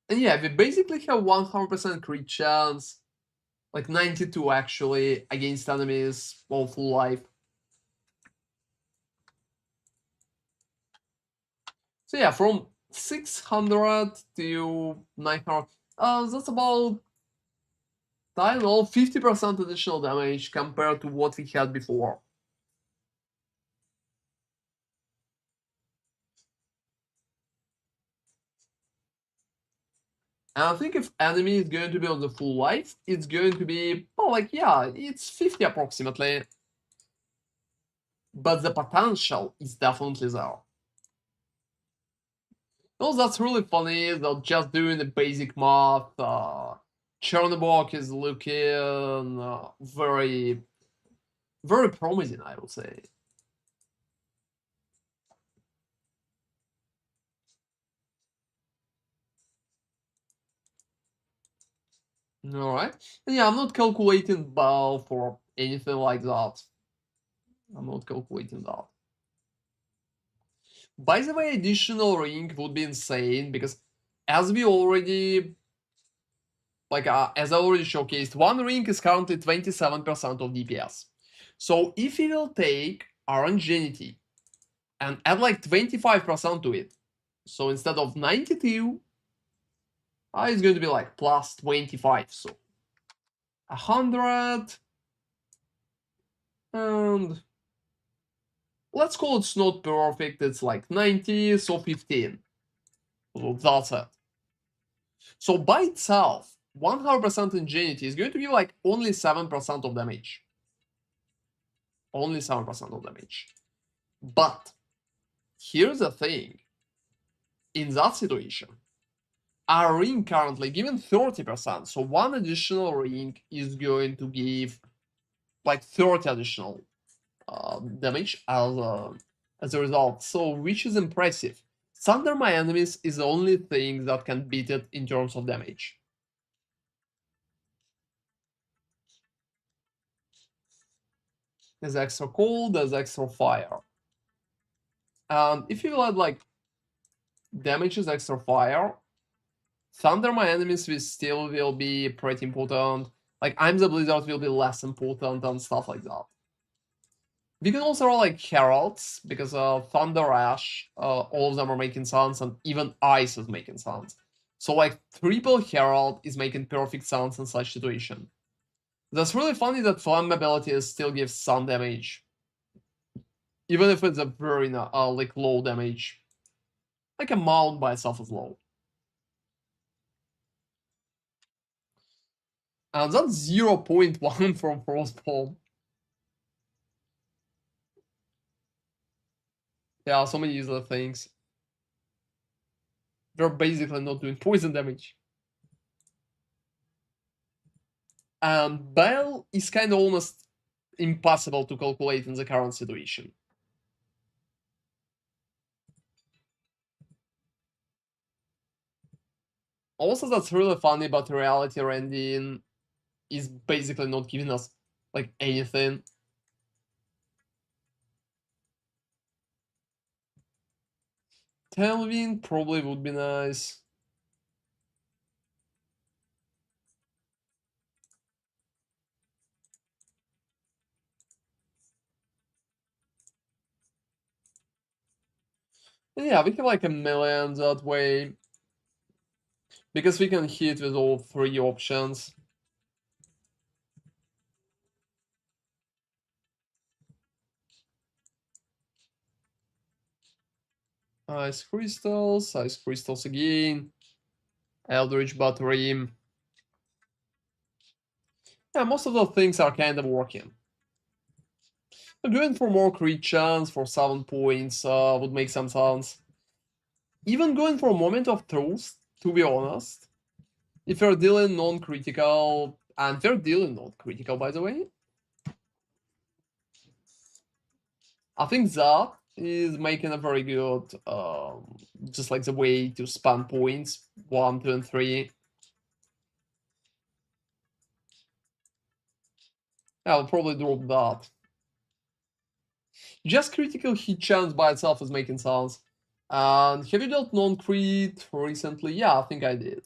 And yeah, we basically have 100% crit chance. Like 92 actually against enemies all full life. So yeah, from 600 to 900, that's about, I don't know, 50% additional damage compared to what we had before. And I think if enemy is going to be on the full life, it's going to be, well, like, yeah, it's 50 approximately. But the potential is definitely there. Oh, that's really funny that just doing the basic math, Chernobog is looking very, very promising, I would say. Alright. And yeah, I'm not calculating bow for anything like that. I'm not calculating that. By the way, additional ring would be insane because as we already, like as I already showcased, one ring is currently 27% of DPS. So if we will take RNGenity and add like 25% to it, so instead of 92, it's going to be like plus 25, so 100, and let's call it's not perfect, it's like 90, so 15. So that's it. So by itself, 100% Ingenuity is going to be like only 7% of damage. Only 7% of damage. But here's the thing. In that situation, our ring currently given 30%, so one additional ring is going to give like 30 additional damage as a result, so which is impressive. Thunder my enemies is the only thing that can beat it in terms of damage. There's extra cold, there's extra fire. And if you add like damage is extra fire, Thunder my enemies will still will be pretty important. Like I'm the Blizzard will be less important and stuff like that. We can also roll like Heralds, because Thunder Ash, all of them are making sounds, and even Ice is making sounds. So like triple Herald is making perfect sounds in such situation. That's really funny that Flammability still gives some damage. Even if it's a very like low damage. Like a mount by itself is low. And that's 0.1 from Frostbomb. Yeah, so many useless things. They're basically not doing poison damage. And Bell is kind of almost impossible to calculate in the current situation. Also, that's really funny, but reality rending is basically not giving us like anything. Tailwind probably would be nice. And yeah, we have like a million that way. Because we can hit with all three options. Ice crystals again. Eldritch battery. Yeah, most of the things are kind of working. Going for more crit chance for 7 points would make some sense. Even going for a moment of truth, to be honest. If you're dealing non-critical, and they're dealing non-critical by the way. I think that is making a very good, just like the way to spam points, 1, 2, and 3. I'll probably drop that. Just critical hit chance by itself is making sense. And have you dealt non-crit recently? Yeah, I think I did.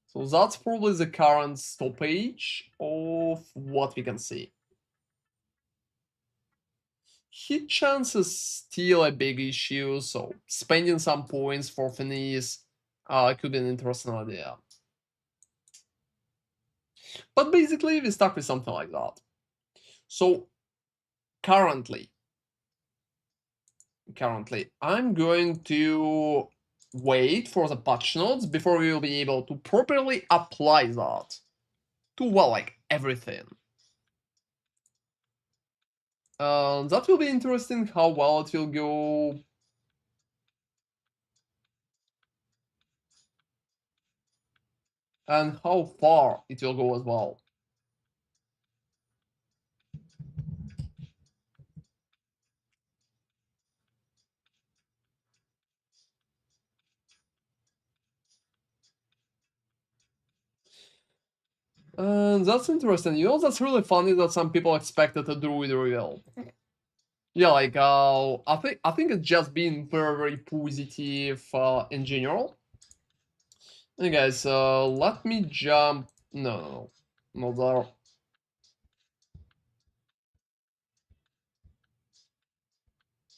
So that's probably the current stoppage of what we can see. Hit chance is still a big issue, so spending some points for finis could be an interesting idea. But basically, we stuck with something like that. So currently, I'm going to wait for the patch notes before we will be able to properly apply that to, well, like everything. That will be interesting how well it will go. And how far it will go as well. And that's interesting. You know, that's really funny that some people expected a druid reveal. Yeah, like I think it's just been very, very positive in general. Hey guys, let me jump. No, not there.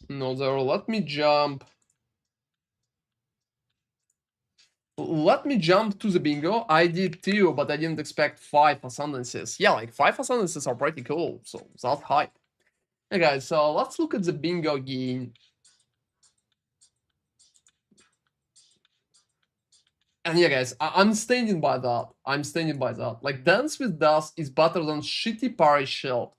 No, there. Let me jump. Let me jump to the bingo. I did too, but I didn't expect 5 ascendances. Yeah, like 5 ascendances are pretty cool, so that's hype. Hey guys, so let's look at the bingo again. And yeah, guys, I'm standing by that. I'm standing by that. Like, Dance with Dust is better than shitty Parry Shield.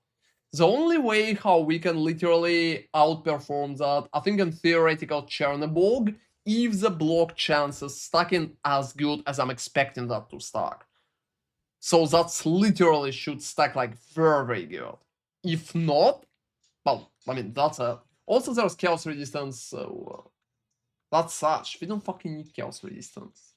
The only way how we can literally outperform that, I think in theoretical Chernobog, if the block chance is stacking as good as I'm expecting that to stack. So that's literally should stack like very, very good. If not, well, I mean, that's a... Also, there's Chaos Resistance, so... that's such. We don't fucking need Chaos Resistance.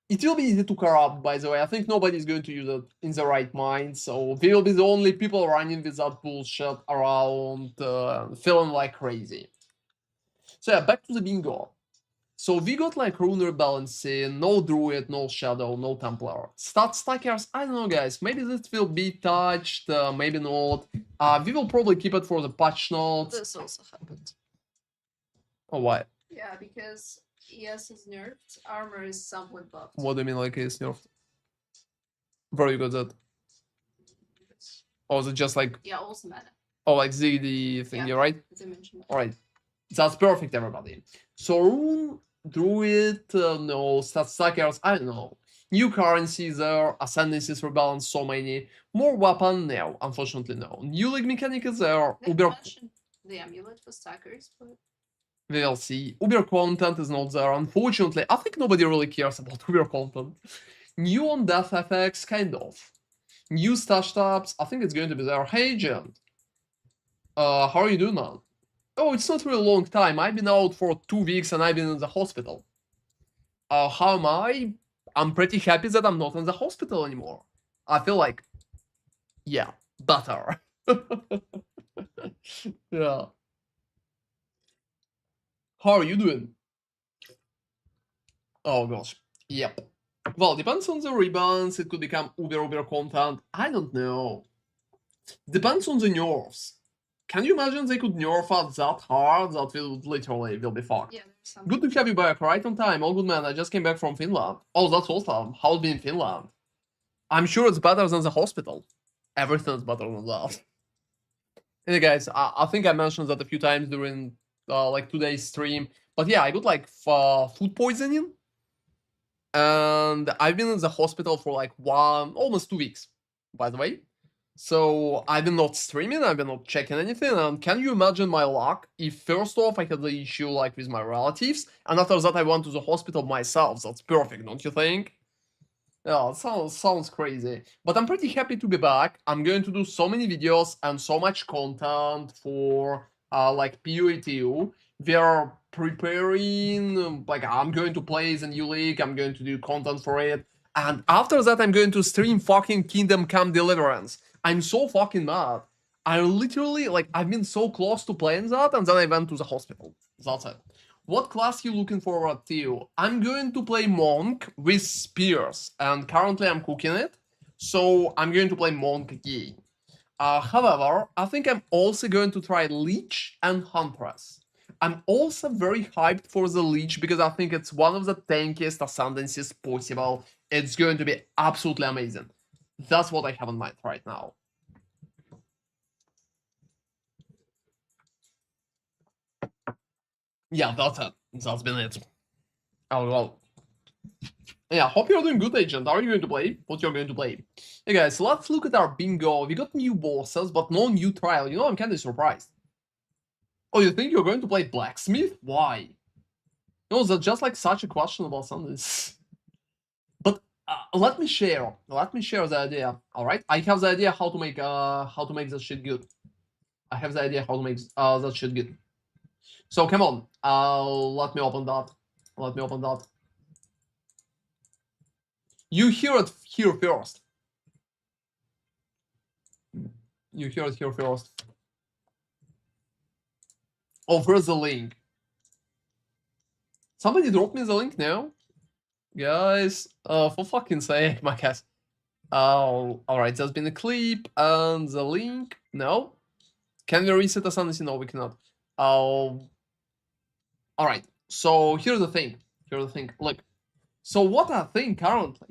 It will be easy to corrupt, by the way. I think nobody's going to use it in the right mind, so we will be the only people running with that bullshit around, feeling like crazy. So yeah, back to the bingo. So we got like Rune Rebalancing, no Druid, no Shadow, no Templar. Stat stackers, I don't know guys, maybe this will be touched, maybe not. We will probably keep it for the patch notes. This also happened. Oh, why? Yeah, because ES is nerfed, armor is somewhat buffed. What do you mean like it's nerfed? Where you got that? Oh, is it just like... Yeah, also mana. Oh, like the thing, Yeah. right? As I mentioned. Alright. That's perfect, everybody. So, Rune, Druid, no, stat stackers, I don't know. New currencies there, ascendancies rebalance, so many. More weapon, no, unfortunately no. New league mechanic is there, They Uber, mentioned the amulet for stackers, but we will see. Uber content is not there, unfortunately. I think nobody really cares about Uber content. New on death effects, kind of. New stash tabs, I think it's going to be there. Hey, Gent. How are you doing, man? Oh, it's not really a long time. I've been out for 2 weeks and I've been in the hospital. How am I? I'm pretty happy that I'm not in the hospital anymore. I feel like, yeah, better. Yeah. How are you doing? Oh gosh. Yep. Well, depends on the rebounds. It could become uber content. I don't know. Depends on the nerfs. Can you imagine they could nerf us that hard that will literally will be fucked? yeah, there's some. Good to have you back, right on time. All good, man. I just came back from Finland. Oh, that's awesome. How's it been in Finland? I'm sure it's better than the hospital. Everything's better than that. Anyway, guys, I think I mentioned that a few times during like today's stream. But yeah, I got like food poisoning. And I've been in the hospital for like almost 2 weeks, by the way. So I've been not streaming, I've been not checking anything, and can you imagine my luck if first off I had the issue like with my relatives, and after that I went to the hospital myself? That's perfect, don't you think? Yeah, it sounds crazy. But I'm pretty happy to be back. I'm going to do so many videos and so much content for like POE2. We are preparing, like I'm going to play the new league, I'm going to do content for it. And after that I'm going to stream fucking Kingdom Come Deliverance. I'm so fucking mad. I literally, like, I've been so close to playing that, and then I went to the hospital. That's it. What class you looking forward to? I'm going to play Monk with Spears, and currently I'm cooking it, so I'm going to play Monk again. However, I think I'm also going to try Leech and Huntress. I'm also very hyped for the Leech because I think it's one of the tankiest ascendancies possible. It's going to be absolutely amazing. That's what I have in mind right now. Yeah, that's it. That's been it. Oh, well. Yeah, hope you're doing good, Agent. Are you going to play? What you're going to play? Hey guys, let's look at our bingo. We got new bosses, but no new trial. You know, I'm kind of surprised. Oh, you think you're going to play Blacksmith? Why? No, that's just like such a questionable something. But let me share the idea. All right, I have the idea how to make that shit good. I have the idea how to make that shit good. So come on, let me open that. Let me open that. You hear it here first. You hear it here first. Oh, where's the link? Somebody drop me the link now, guys. For fucking sake, my guys. Oh, all right. There's been a clip and the link. No. Can we reset the sanity? No, we cannot. Oh. All right. So here's the thing. Look. So what I think currently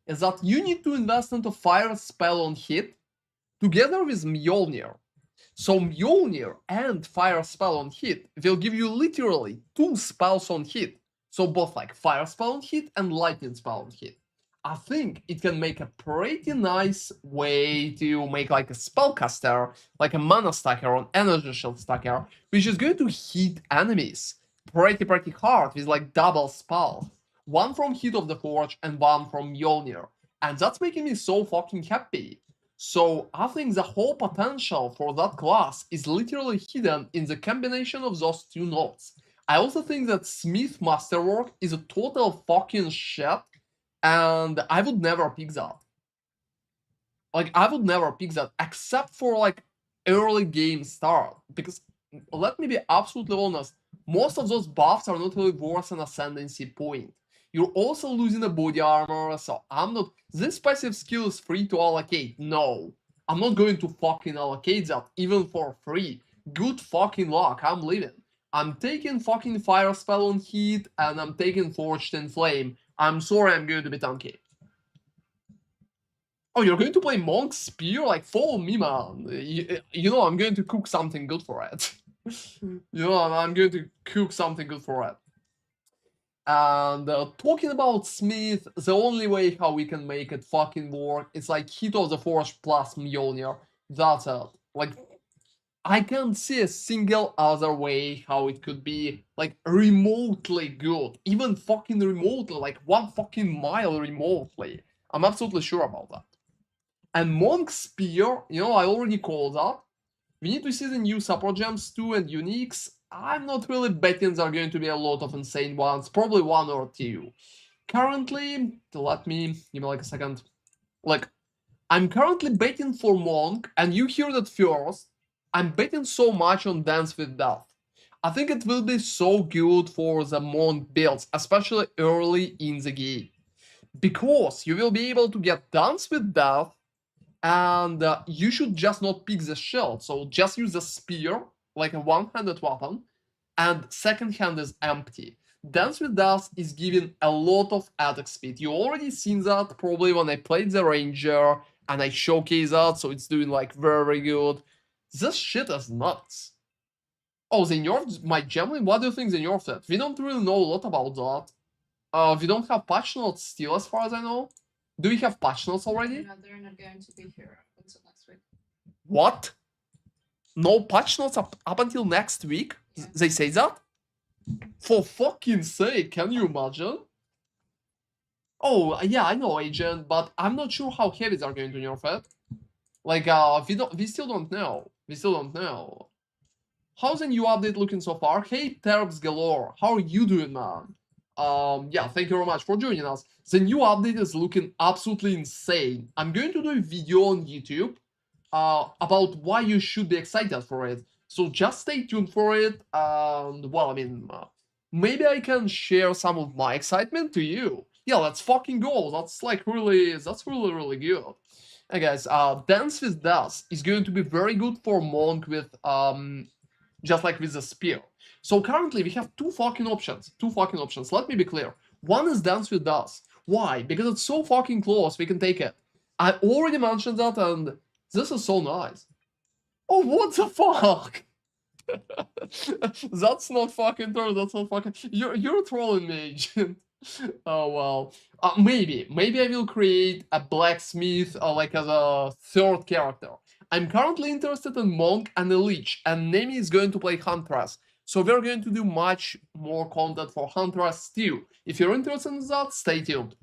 is that you need to invest into Fire Spell on hit together with Mjolnir. So Mjolnir and Fire Spell on hit will give you literally 2 spells on hit. So both like Fire Spell on hit and Lightning Spell on hit. I think it can make a pretty nice way to make like a spellcaster, like a mana stacker or energy shield stacker, which is going to hit enemies pretty hard with like double spells. One from Hit of the Forge and one from Mjolnir. And that's making me so fucking happy. So I think the whole potential for that class is literally hidden in the combination of those 2 nodes. I also think that Smith Masterwork is a total fucking shit, and I would never pick that. Like, I would never pick that except for like early game start, because let me be absolutely honest, most of those buffs are not really worth an ascendancy point. You're also losing a body armor, so I'm not... This passive skill is free to allocate. No, I'm not going to fucking allocate that, even for free. Good fucking luck, I'm leaving. I'm taking fucking Fire Spell on hit, and I'm taking Forged in Flame. I'm sorry, I'm going to be tanky. Oh, you're going to play Monk Spear? Like, follow me, man. You know, I'm going to cook something good for it. You know, I'm going to cook something good for it. And talking about Smith, the only way how we can make it fucking work is like Hit of the Forge plus Mjolnir. That's it. Like, I can't see a single other way how it could be like remotely good. Even fucking remotely, like 1 fucking mile remotely. I'm absolutely sure about that. And Monk Spear, you know, I already called that. We need to see the new support gems too and uniques. I'm not really betting there are going to be a lot of insane ones, probably 1 or 2. Currently, give me like a second. Like, I'm currently betting for Monk, and you hear that first. I'm betting so much on Dance with Death. I think it will be so good for the Monk builds, especially early in the game. Because you will be able to get Dance with Death, and you should just not pick the shield. So just use the spear, like a one-handed weapon, and second hand is empty. Dance with Death is giving a lot of attack speed. You already seen that probably when I played the Ranger, and I showcase that, so it's doing like very good. This shit is nuts. Oh, they nerfed my Gemlin? What do you think they nerfed it? We don't really know a lot about that. We don't have patch notes still, as far as I know. Do we have patch notes already? No, they're not going to be here until next week. What? No patch notes up until next week? Yeah. They say that? For fucking sake, can you imagine? Oh, yeah, I know, Agent, but I'm not sure how heavy they're going to nerf it. Like, we still don't know. We still don't know. How's the new update looking so far? Hey, Terps Galore, how are you doing, man? Yeah, thank you very much for joining us. The new update is looking absolutely insane. I'm going to do a video on YouTube about why you should be excited for it. So just stay tuned for it. And, well, I mean, maybe I can share some of my excitement to you. Yeah, let's fucking go. That's like really good. Hey guys, Dance with Death is going to be very good for Monk with, just like with the spear. So currently we have two fucking options. Let me be clear. One is Dance with Death. Why? Because it's so fucking close, we can take it. I already mentioned that, and this is so nice. Oh, what the fuck? That's not fucking true. That's not fucking. You're trolling me, Agent. Oh well. Maybe I will create a blacksmith like as a third character. I'm currently interested in Monk and a Lich, and Nemi is going to play Huntress. So we're going to do much more content for Huntress too. If you're interested in that, stay tuned.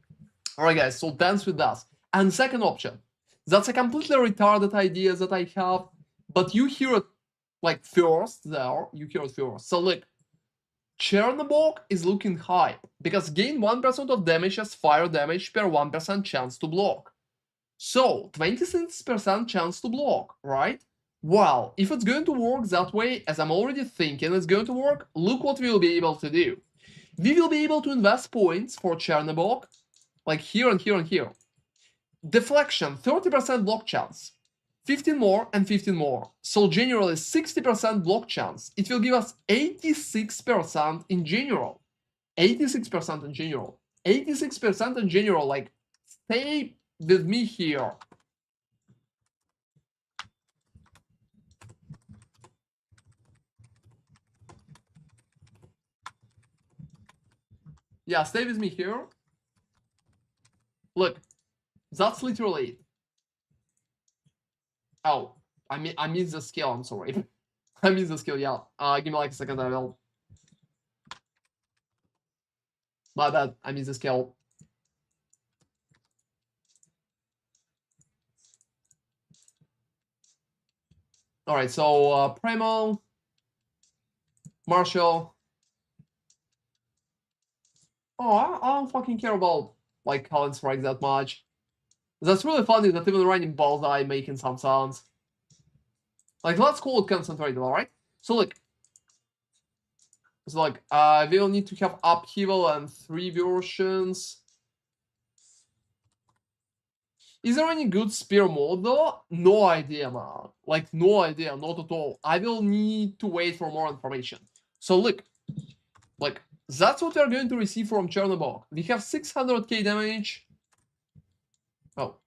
Alright guys, so Dance with Death. And second option. That's a completely retarded idea that I have, but you hear it like first there. You hear it first. So look, Chernobog is looking hype because gain 1% of damage as fire damage per 1% chance to block. So 26% chance to block, right? Well, if it's going to work that way, as I'm already thinking it's going to work, look what we will be able to do. We will be able to invest points for Chernobog, like here and here and here. Deflection, 30% block chance. 15 more and 15 more. So generally 60% block chance. It will give us 86% in general. 86% in general. 86% in general, like, stay with me here. Yeah, stay with me here. Look, that's literally it. Oh, I missed the skill, I'm sorry. I missed the skill, yeah. Give me like a second, I will. My bad, I missed the skill. Alright, so Primo, Marshall. Oh, I don't fucking care about like Cullen Strike that much. That's really funny that even running Bullseye making some sounds. Like, let's call it concentrated, alright? So look. So like, we'll need to have upheaval and 3 versions. Is there any good spear mode though? No idea, man. Like, no idea, not at all. I will need to wait for more information. So look, like, that's what we're going to receive from Chernobog. We have 600k damage. Oh,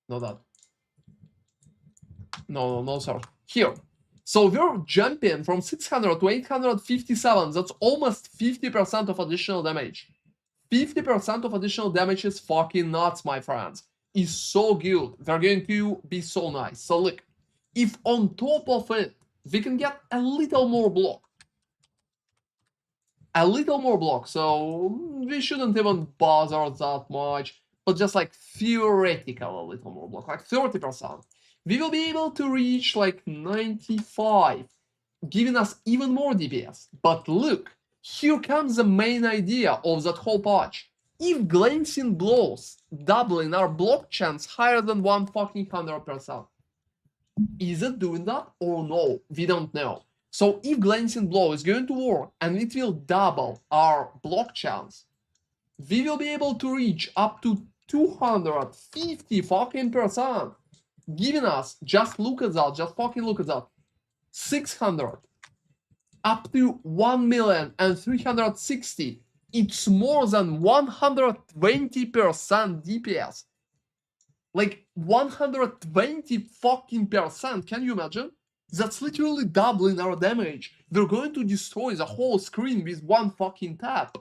Not that. No, sir. Here. So we're jumping from 600 to 857. That's almost 50% of additional damage. 50% of additional damage is fucking nuts, my friends. Is so good. They're going to be so nice. So look, if on top of it, we can get a little more block. A little more block. So we shouldn't even bother that much. But just like theoretical a little more block, like 30%. We will be able to reach like 95, giving us even more DPS. But look, here comes the main idea of that whole patch. If glancing blows doubling our block chance higher than 100%, is it doing that or no? We don't know. So if glancing blow is going to work and it will double our block chance, we will be able to reach up to 250%, giving us, just look at that, just fucking look at that, 600 up to 1,360,000. It's more than 120% DPS. Like 120%. Can you imagine? That's literally doubling our damage. They're going to destroy the whole screen with one fucking tap.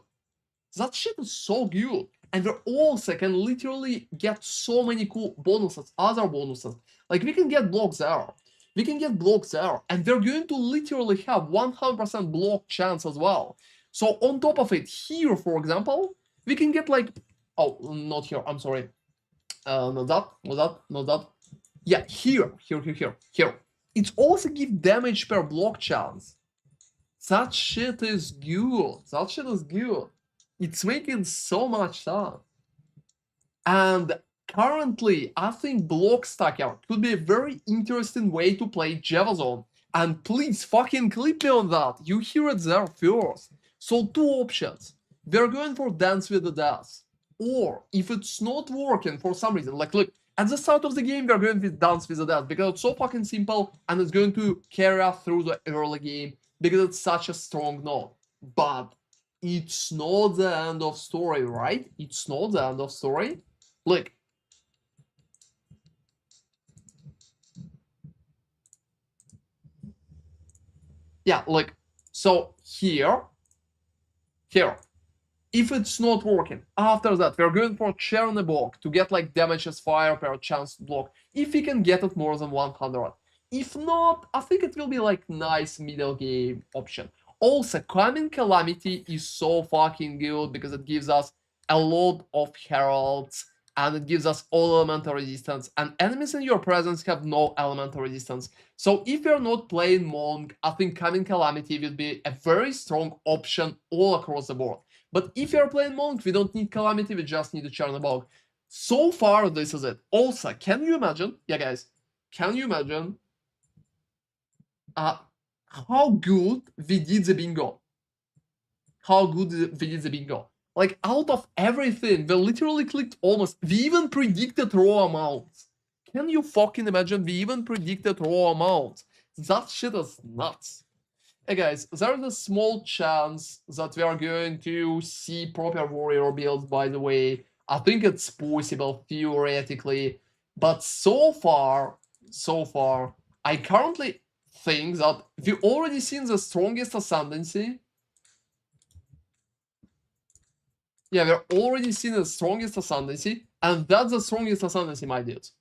That shit is so good. And we also can literally get so many cool bonuses, other bonuses. Like we can get blocks there. We can get blocks there. And we're going to literally have 100% block chance as well. So on top of it, here, for example, we can get like, oh, not here, I'm sorry. Not that. Yeah, here. It also gives damage per block chance. That shit is good. It's making so much sense. And currently, I think block stacker could be a very interesting way to play Javazone. And please fucking click me on that. You hear it there first. So two options. We're going for Dance with the Death. Or if it's not working for some reason, like look, at the start of the game, we're going with Dance with the Death because it's so fucking simple and it's going to carry us through the early game because it's such a strong note. But it's not the end of story, right? It's not the end of story. Look. Yeah, look. So here. If it's not working, after that, we're going for Chernobog to get like damage as fire per chance to block. If we can get it more than 100. If not, I think it will be like nice middle game option. Also, Coming Calamity is so fucking good because it gives us a lot of heralds and it gives us all elemental resistance, and enemies in your presence have no elemental resistance. So if you're not playing Monk, I think Coming Calamity will be a very strong option all across the board. But if you're playing Monk, we don't need Calamity, we just need a Chernobog. So far, this is it. Also, can you imagine? Yeah, guys, can you imagine how good we did the bingo? How good we did the bingo? Like, out of everything, we literally clicked almost. We even predicted raw amounts. Can you fucking imagine? We even predicted raw amounts. That shit is nuts. Hey guys, there is a small chance that we are going to see proper warrior builds, by the way. I think it's possible, theoretically. But so far, I currently think that we've already seen the strongest ascendancy. Yeah, we're already seeing the strongest ascendancy, and that's the strongest ascendancy, my dudes.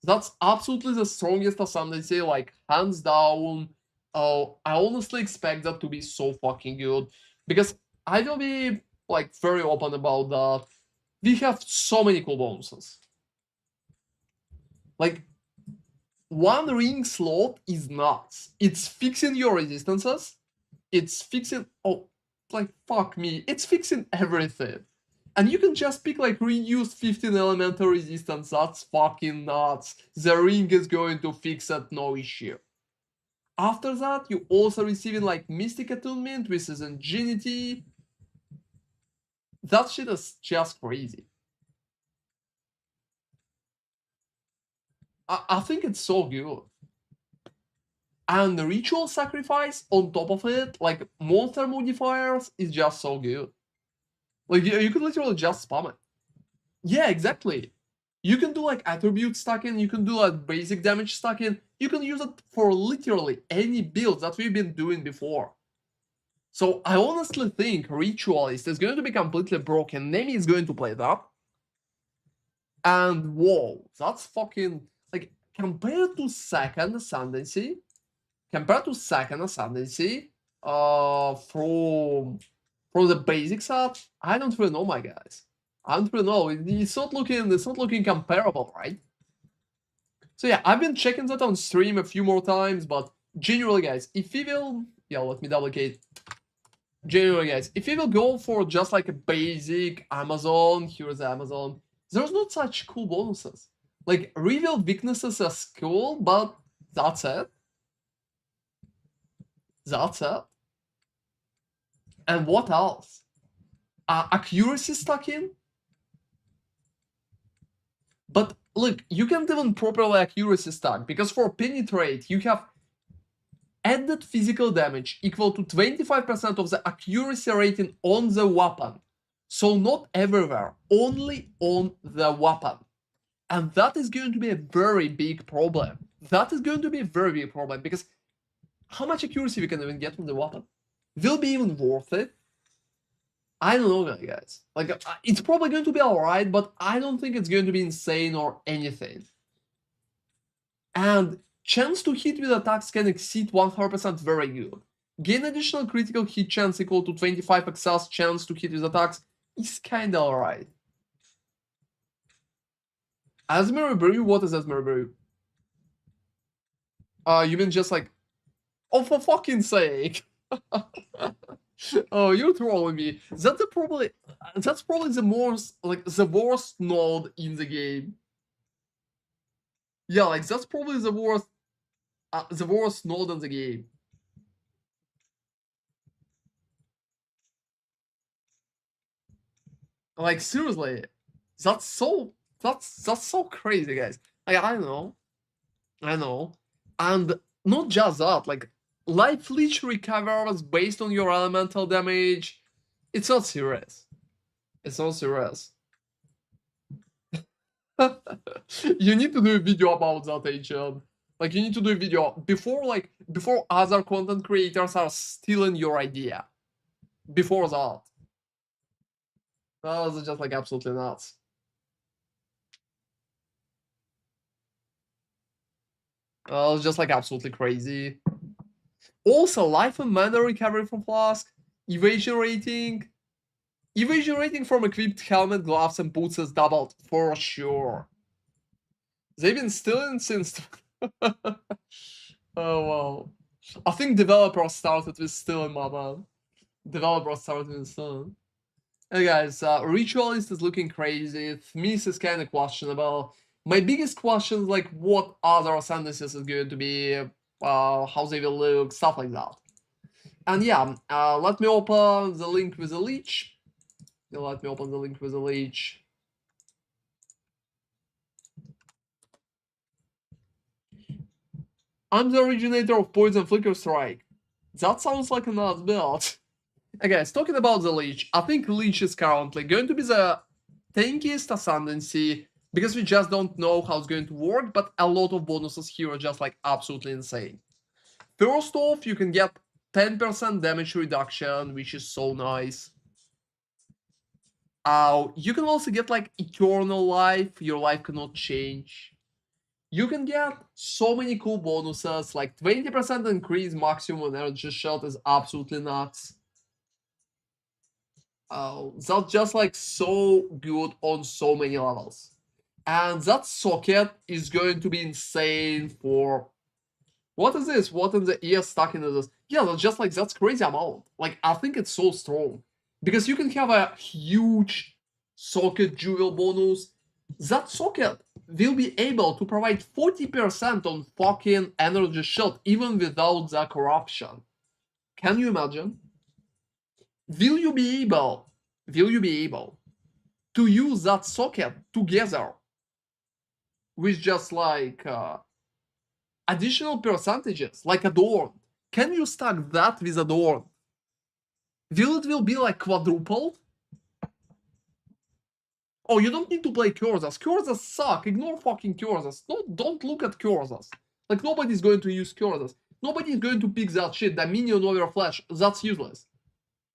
That's absolutely the strongest ascendancy, like, hands down. I honestly expect that to be so fucking good, because I will be, like, very open about that. We have so many cool bonuses. Like, one ring slot is nuts. It's fixing your resistances. It's fixing... Oh, like, fuck me. It's fixing everything. And you can just pick like reduce 15 elemental resistance. That's fucking nuts. The ring is going to fix it, no issue. After that, you also receiving like Mystic Attunement with his Ingenuity. That shit is just crazy. I think it's so good. And the Ritual Sacrifice on top of it, like monster modifiers, is just so good. Like, you could literally just spam it. Yeah, exactly. You can do like attribute stacking, you can do like basic damage stacking, you can use it for literally any build that we've been doing before. So I honestly think Ritualist is going to be completely broken. Nemi is going to play that. And whoa, that's fucking, like, compared to second Ascendancy, from the basic set, I don't really know, my guys. I don't really know. It's not looking comparable, right? So yeah, I've been checking that on stream a few more times, but generally, guys, if we will, yeah, let me duplicate. Generally, guys, if you will go for just like a basic Amazon, here's Amazon, there's not such cool bonuses. Like, reveal weaknesses is cool, but that's it. That's it. And what else? Accuracy stacking? But look, you can't even properly accuracy stack, because for penetrate, you have added physical damage equal to 25% of the accuracy rating on the weapon. So not everywhere, only on the weapon. And that is going to be a very big problem. That is going to be a very big problem, because how much accuracy we can even get from the weapon? Will be even worth it? I don't know, guys. Like, it's probably going to be alright, but I don't think it's going to be insane or anything. And chance to hit with attacks can exceed 100%, very good. Gain additional critical hit chance equal to 25 excess chance to hit with attacks is kinda alright. Asmeri Brew? What is Asmeri Brew? You mean just like... Oh, for fucking sake! Oh, you're trolling me. That's probably the most, like, the worst node in the game. Yeah, like, that's probably the worst node in the game. Like, seriously, that's so crazy, guys. Like, I know, and not just that. Like, life leech recovers based on your elemental damage. It's not serious. It's not serious. You need to do a video about that, Agent. Like, you need to do a video before other content creators are stealing your idea. Before that. That was just like absolutely nuts. That was just like absolutely crazy. Also, life and mana recovery from Flask, evasion rating. Evasion rating from equipped helmet, gloves, and boots is doubled for sure. They've been stealing since. Oh wow. I think developers started with stealing, my man. Developers started with stealing. Hey guys, Ritualist is looking crazy. Thmis is kind of questionable. My biggest question is like what other ascendancies is going to be, how they will look, stuff like that. And yeah, let me open the link with the leech. Let me open the link with the leech. I'm the originator of Poison Flicker Strike. That sounds like a nice build. Okay, guys, talking about the leech, I think leech is currently going to be the tankiest ascendancy because we just don't know how it's going to work, but a lot of bonuses here are just like absolutely insane. First off, you can get 10% damage reduction, which is so nice. You can also get like eternal life, your life cannot change. You can get so many cool bonuses, like 20% increase maximum energy shield is absolutely nuts. That's just like so good on so many levels. And that socket is going to be insane for... What is this? What in the ear stuck into this? Yeah, that's just like, that's crazy amount. Like, I think it's so strong. Because you can have a huge socket jewel bonus. That socket will be able to provide 40% on fucking energy shield, even without the corruption. Can you imagine? Will you be able to use that socket together with just like additional percentages, like Adorn? Can you stack that with Adorn? Will it be like quadrupled? Oh, you don't need to play Cursors. Cursors suck. Ignore fucking Cursors. Don't look at Cursors. Like, nobody's going to use Cursors. Nobody's going to pick that shit. The minion over flash. That's useless.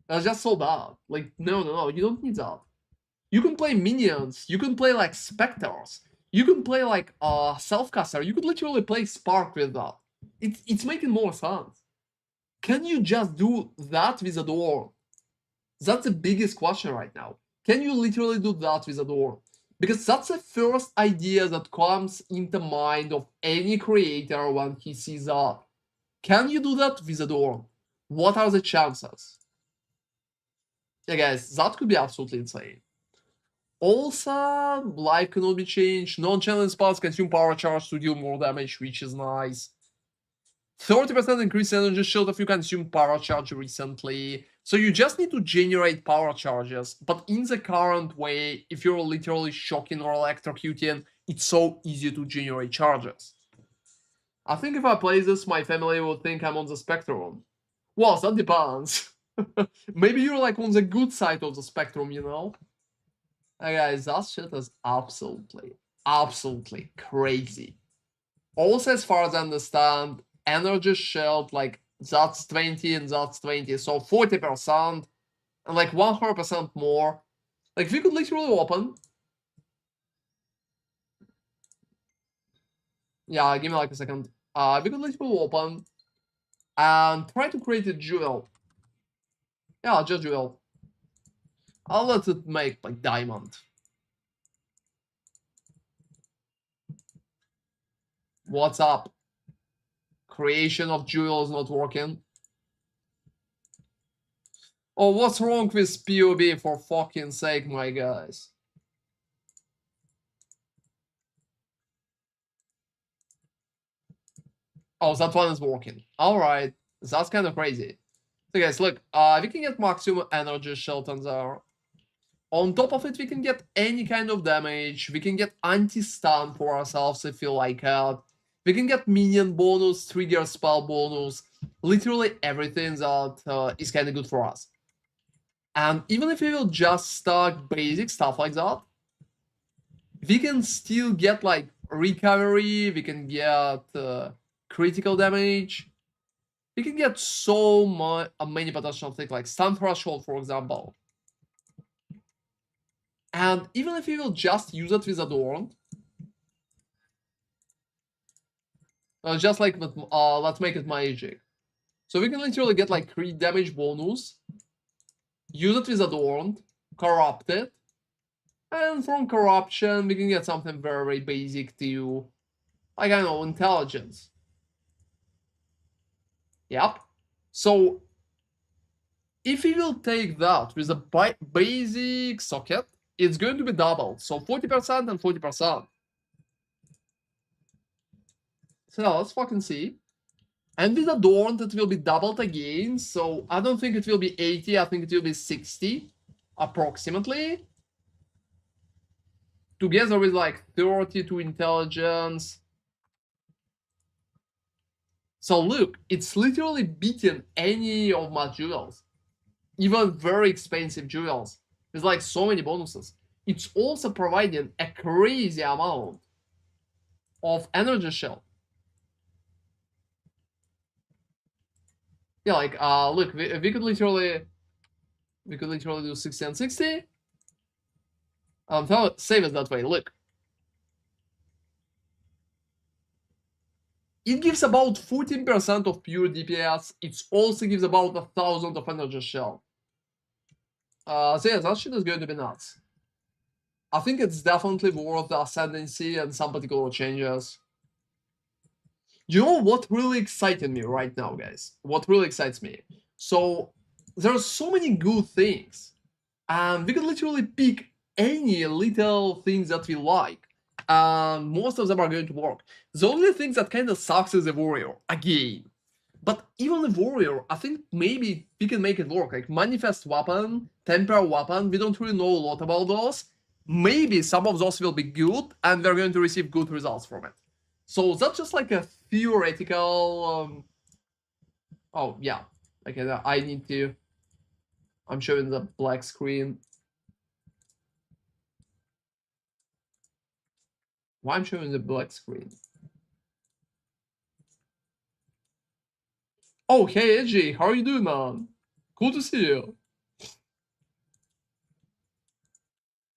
That's just so bad. Like, no. You don't need that. You can play minions. You can play, like, Spectres. You can play, like, Self-Caster. You could literally play Spark with that. It's making more sense. Can you just do that with a door? That's the biggest question right now. Can you literally do that with a door? Because that's the first idea that comes into mind of any creator when he sees that. Can you do that with a door? What are the chances? Yeah, guys, that could be absolutely insane. Also, life cannot be changed. Non-challenge spells consume power charge to deal more damage, which is nice. 30% increased energy shield if you consume power charge recently. So you just need to generate power charges. But in the current way, if you're literally shocking or electrocuting, it's so easy to generate charges. I think if I play this, my family would think I'm on the spectrum. Well, that depends. Maybe you're like on the good side of the spectrum, you know? Guys, that shit is absolutely crazy. Also, as far as I understand, energy shield, like, that's 20 and that's 20, so 40% and like 100% more. Like, we could literally open. Yeah, give me like a second. We could literally open and try to create a jewel. Yeah, just jewel. I'll let it make like diamond. What's up? Creation of jewels not working. Oh, what's wrong with POE, for fucking sake, my guys? Oh, that one is working. Alright, that's kind of crazy. So guys, look, we can get maximum energy shield on there. On top of it, we can get any kind of damage. We can get anti-stun for ourselves if we like it. We can get minion bonus, trigger spell bonus, literally everything that is kind of good for us. And even if we will just stack basic stuff like that, we can still get like recovery, we can get critical damage. We can get so many potential things like stun threshold, for example. And even if we will just use it with Adorn, just like let's make it magic. So we can literally get like crit damage bonus, use it with Adorned, corrupt it, and from corruption we can get something very basic to, like, I don't know, intelligence. Yep. So if we will take that with a basic socket, it's going to be doubled. So 40% and 40%. So let's fucking see. And with Adorned, it will be doubled again. So I don't think it will be 80. I think it will be 60, approximately. Together with like 32 intelligence. So look, it's literally beating any of my jewels. Even very expensive jewels. There's like so many bonuses. It's also providing a crazy amount of energy shield. Yeah, like look, we could literally do 60 and 60. Save it that way. Look, it gives about 14% of pure DPS. It also gives about 1,000 of energy shield. So yeah, that shit is going to be nuts. I think it's definitely worth the ascendancy and some particular changes. You know what really excited me right now, guys? What really excites me? So there are so many good things, and we can literally pick any little things that we like, and most of them are going to work. The only thing that kind of sucks is the warrior again. But even the warrior, I think maybe we can make it work. Like manifest weapon, temper weapon, we don't really know a lot about those. Maybe some of those will be good, and we're going to receive good results from it. So that's just like a theoretical. Oh yeah, okay. I need to. I'm showing the black screen. Why I'm showing the black screen? Oh, hey, AJ, how are you doing, man? Cool to see you.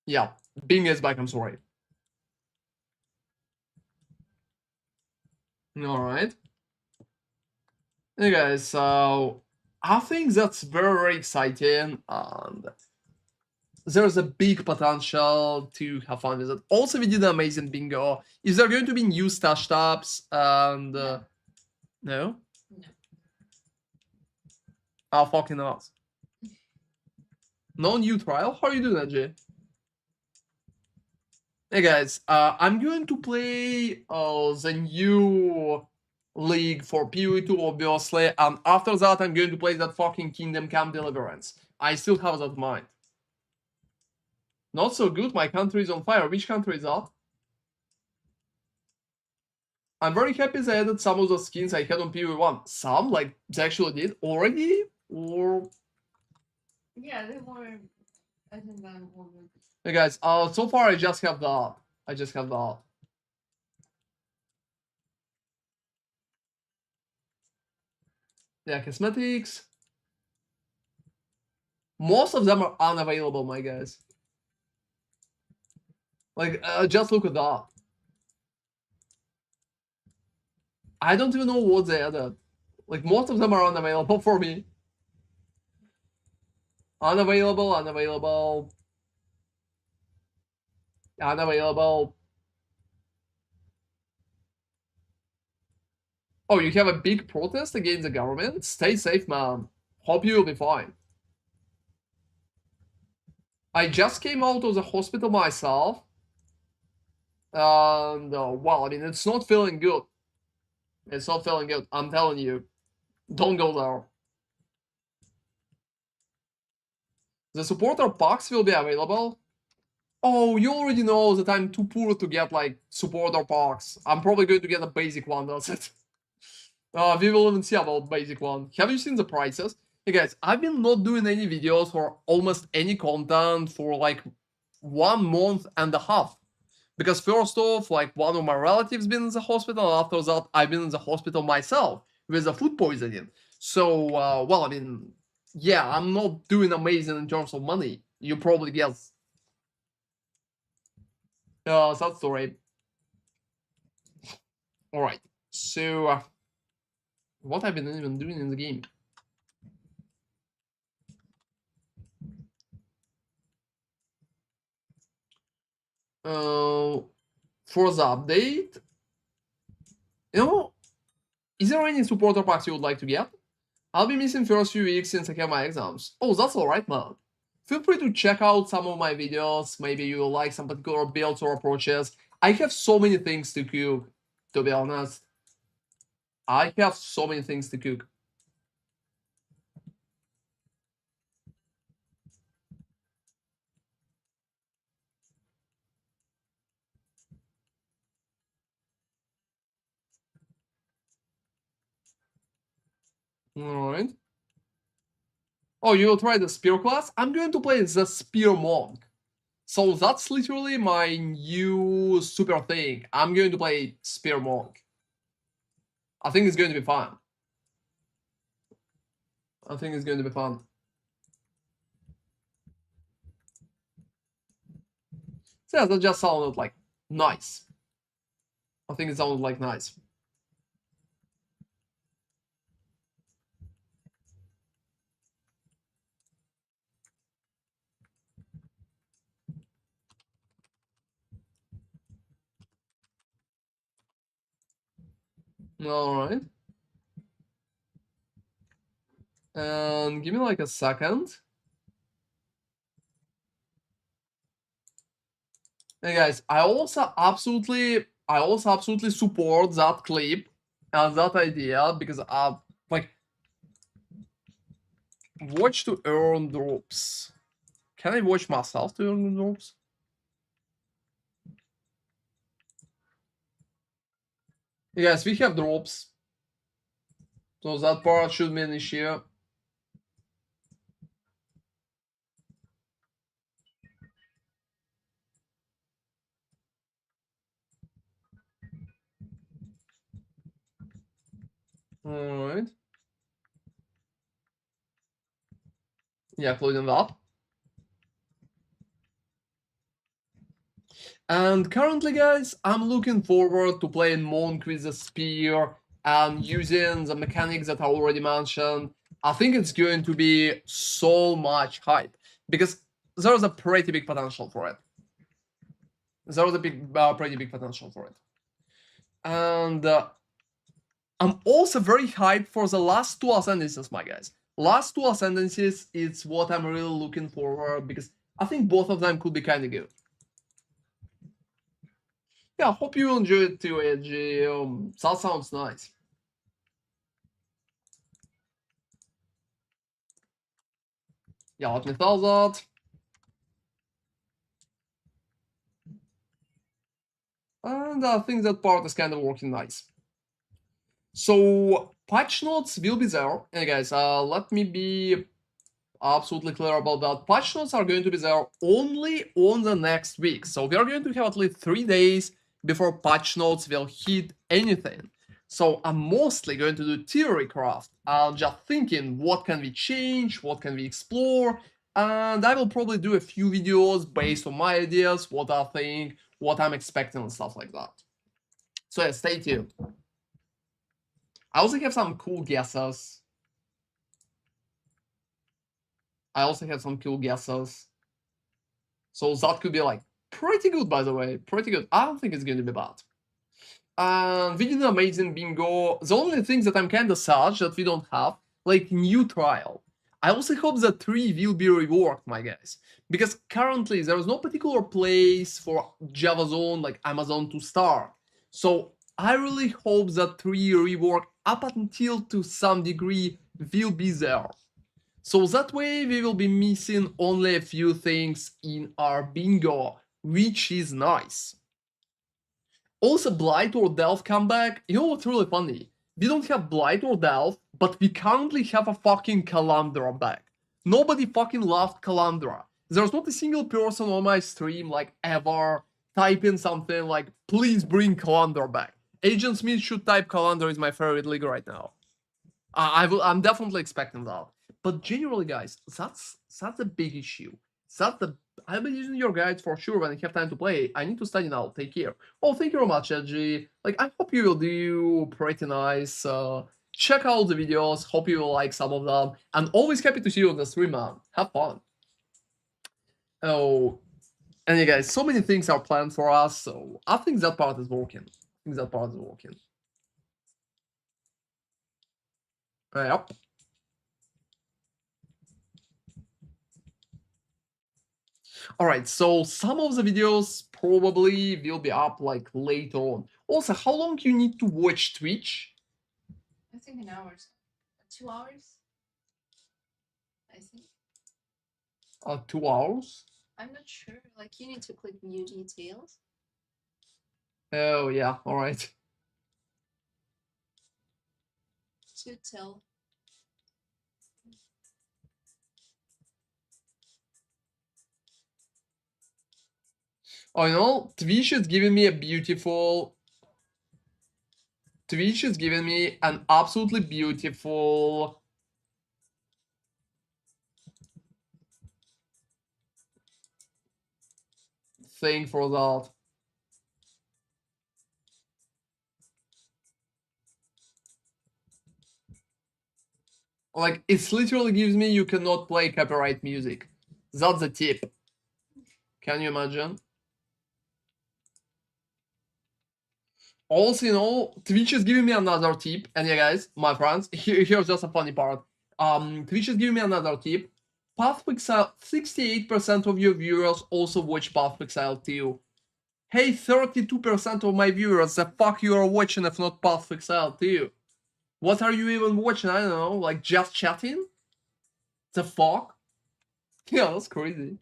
Yeah, Bing is back, I'm sorry. Alright. Hey guys, so I think that's very exciting, and there's a big potential to have fun with it. Also, we did an amazing bingo. Is there going to be new stash tabs? And no? No. Oh, fucking not. No new trial? How are you doing, AJ? Hey guys, I'm going to play the new league for PoE 2, obviously, and after that I'm going to play that fucking Kingdom Come Deliverance. I still have that in mind. Not so good, my country is on fire. Which country is that? I'm very happy they added some of the skins I had on PoE 1. Some? Like, they actually did already? Or... Yeah, they were. I think that one. Hey guys, so far I just have that. I just have that. Yeah, cosmetics. Most of them are unavailable, my guys. Like, just look at that. I don't even know what they added. Like, most of them are unavailable for me. Unavailable, unavailable. Unavailable. Oh, you have a big protest against the government? Stay safe, man. Hope you'll be fine. I just came out of the hospital myself. And, well, I mean, it's not feeling good. It's not feeling good. I'm telling you. Don't go there. The supporter box will be available. Oh, you already know that I'm too poor to get, like, supporter packs. I'm probably going to get a basic one, that's it. We will even see about basic one. Have you seen the prices? Hey guys, I've been not doing any videos or almost any content for like 1 month and a half. Because first off, like one of my relatives been in the hospital, and after that, I've been in the hospital myself with a food poisoning. So, well, I mean, yeah, I'm not doing amazing in terms of money. You probably guess. Sad story. Alright, so what I've been even doing in the game? For the update, you know, is there any supporter packs you would like to get? I'll be missing first few weeks since I have my exams. Oh, that's alright, man. Feel free to check out some of my videos. Maybe you'll like some particular builds or approaches. I have so many things to cook, to be honest. I have so many things to cook. Alright. Oh, you will try the spear class? I'm going to play the spear monk. So that's literally my new super thing. I'm going to play spear monk. I think it's going to be fun. I think it's going to be fun. So yeah, that just sounded like nice. I think it sounded like nice. Alright. And give me like a second. Hey guys, I also absolutely support that clip and that idea because like watch to earn drops. Can I watch myself to earn drops? Hey guys, we have drops. So that part should be an issue. Yeah, including that. And currently, guys, I'm looking forward to playing Monk with the Spear and using the mechanics that I already mentioned. I think it's going to be so much hype because there's a pretty big potential for it. There's a pretty big potential for it. And I'm also very hyped for the last two ascendances, my guys. Last two ascendances, it's what I'm really looking forward because I think both of them could be kind of good. Yeah, hope you enjoy it too, Edgy. That sounds nice. Yeah, let me tell that. And I think that part is kind of working nice. So patch notes will be there. And guys, let me be absolutely clear about that. Patch notes are going to be there only on the next week. So we are going to have at least 3 days before patch notes will hit anything. So I'm mostly going to do theory craft. I'm just thinking what can we change, what can we explore, and I will probably do a few videos based on my ideas, what I think, what I'm expecting and stuff like that. So yeah, stay tuned. I also have some cool guesses. So that could be like pretty good, by the way. Pretty good. I don't think it's going to be bad. And we did an amazing bingo. The only thing that I'm kind of sad that we don't have, like new trial. I also hope that 3 will be reworked, my guys. Because currently there is no particular place for Java Zone like Amazon to start. So I really hope that 3 rework up until to some degree will be there. So that way we will be missing only a few things in our bingo, which is nice. Also, Blight or Delve comeback, you know what's really funny? We don't have Blight or Delve, but we currently have a fucking Calandra back. Nobody fucking loved Calandra. There's not a single person on my stream, like, ever typing something like, please bring Calandra back. Agent Smith should type Calandra is my favorite league right now. I'm definitely expecting that. But generally, guys, that's a big issue. I'll be using your guides for sure when I have time to play. I need to study now. Take care. Oh, thank you very much, Edgy. Like, I hope you will do pretty nice. Check out the videos. Hope you will like some of them. And always happy to see you on the stream, man. Have fun. Oh, and yeah, guys, so many things are planned for us. So I think that part is working. Yep. Alright, so some of the videos probably will be up like later on. Also, how long you need to watch Twitch? I think an hour. 2 hours? I think. 2 hours? I'm not sure. Like, you need to click view details. Oh, yeah, alright. To tell. Oh, you know, Twitch is giving me an absolutely beautiful thing for that. Like, it literally gives me you cannot play copyright music. That's the tip. Can you imagine? Also, you know, Twitch is giving me another tip. And yeah, guys, my friends, here's just a funny part. Twitch is giving me another tip. PathPixel, 68% of your viewers also watch PathPixel too. Hey, 32% of my viewers, the fuck you are watching if not PathPixel too? What are you even watching? I don't know, like just chatting? The fuck? Yeah, that's crazy.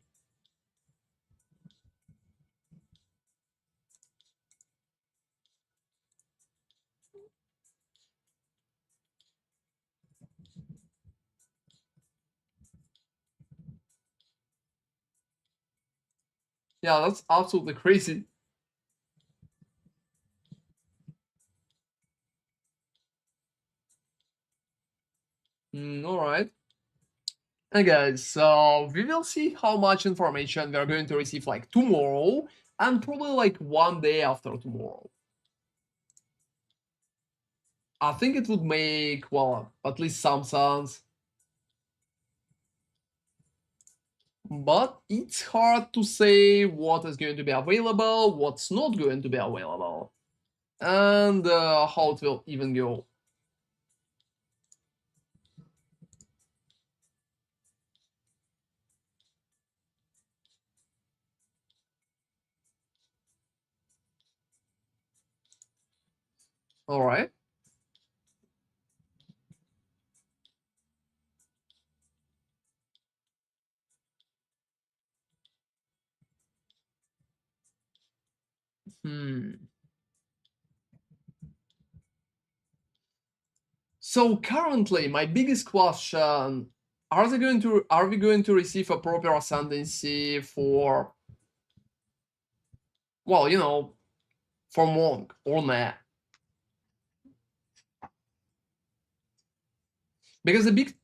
Yeah, that's absolutely crazy. Alright. And guys, so we will see how much information we are going to receive like tomorrow and probably like one day after tomorrow. I think it would make, well, at least some sense. But it's hard to say what is going to be available, what's not going to be available, and how it will even go. All right. So currently, my biggest question: are we going to receive a proper ascendancy for, well, you know, for Monk or not? Because the big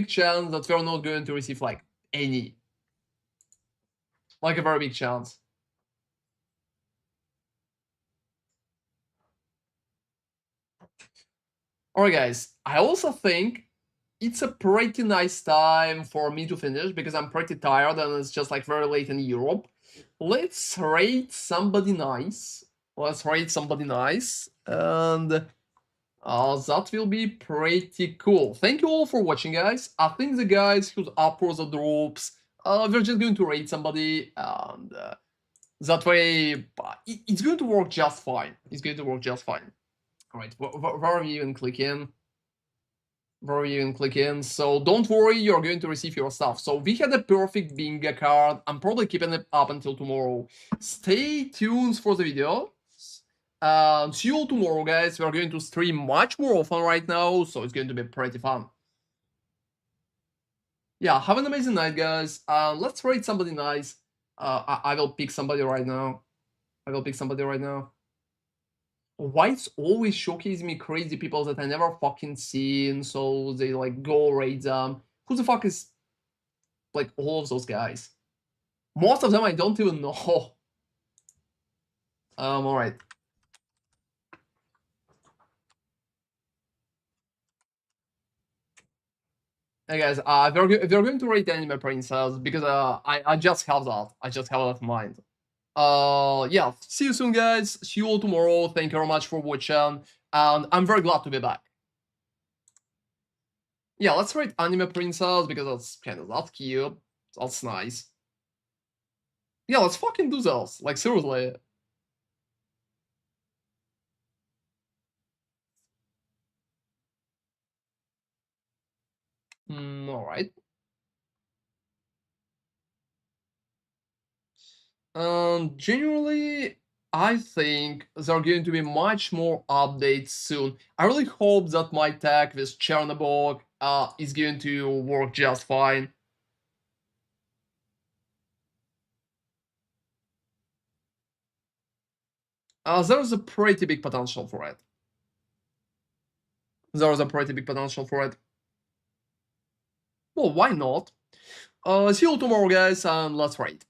chance that we're not going to receive like any, like a very big chance. Alright guys, I also think it's a pretty nice time for me to finish because I'm pretty tired and it's just like very late in Europe. Let's rate somebody nice. And that will be pretty cool. Thank you all for watching, guys. I think the guys whose upwards or drops, we're just going to rate somebody, and that way it's going to work just fine. It's going to work just fine. All right, where are we even clicking? So don't worry, you're going to receive your stuff. So we had a perfect bingo card. I'm probably keeping it up until tomorrow. Stay tuned for the video. See you all tomorrow, guys. We're going to stream much more often right now, so it's going to be pretty fun. Yeah, have an amazing night, guys. Let's rate somebody nice. I will pick somebody right now. Why it's always showcasing me crazy people that I never fucking seen, so they like go raid them. Who the fuck is like all of those guys? Most of them I don't even know. Alright. Hey guys, we're going to rate Anime Princess because I just have that. I just have that in mind. Yeah, see you soon, guys. See you all tomorrow. Thank you very much for watching, and I'm very glad to be back. Yeah, let's rate Anime Princess because that's kind of that cute. That's nice. Yeah, let's fucking do this. Like, seriously. Alright. Genuinely, I think there are going to be much more updates soon. I really hope that my tag with Chernobog is going to work just fine. There's a pretty big potential for it. Well, why not? See you tomorrow, guys, and let's raid.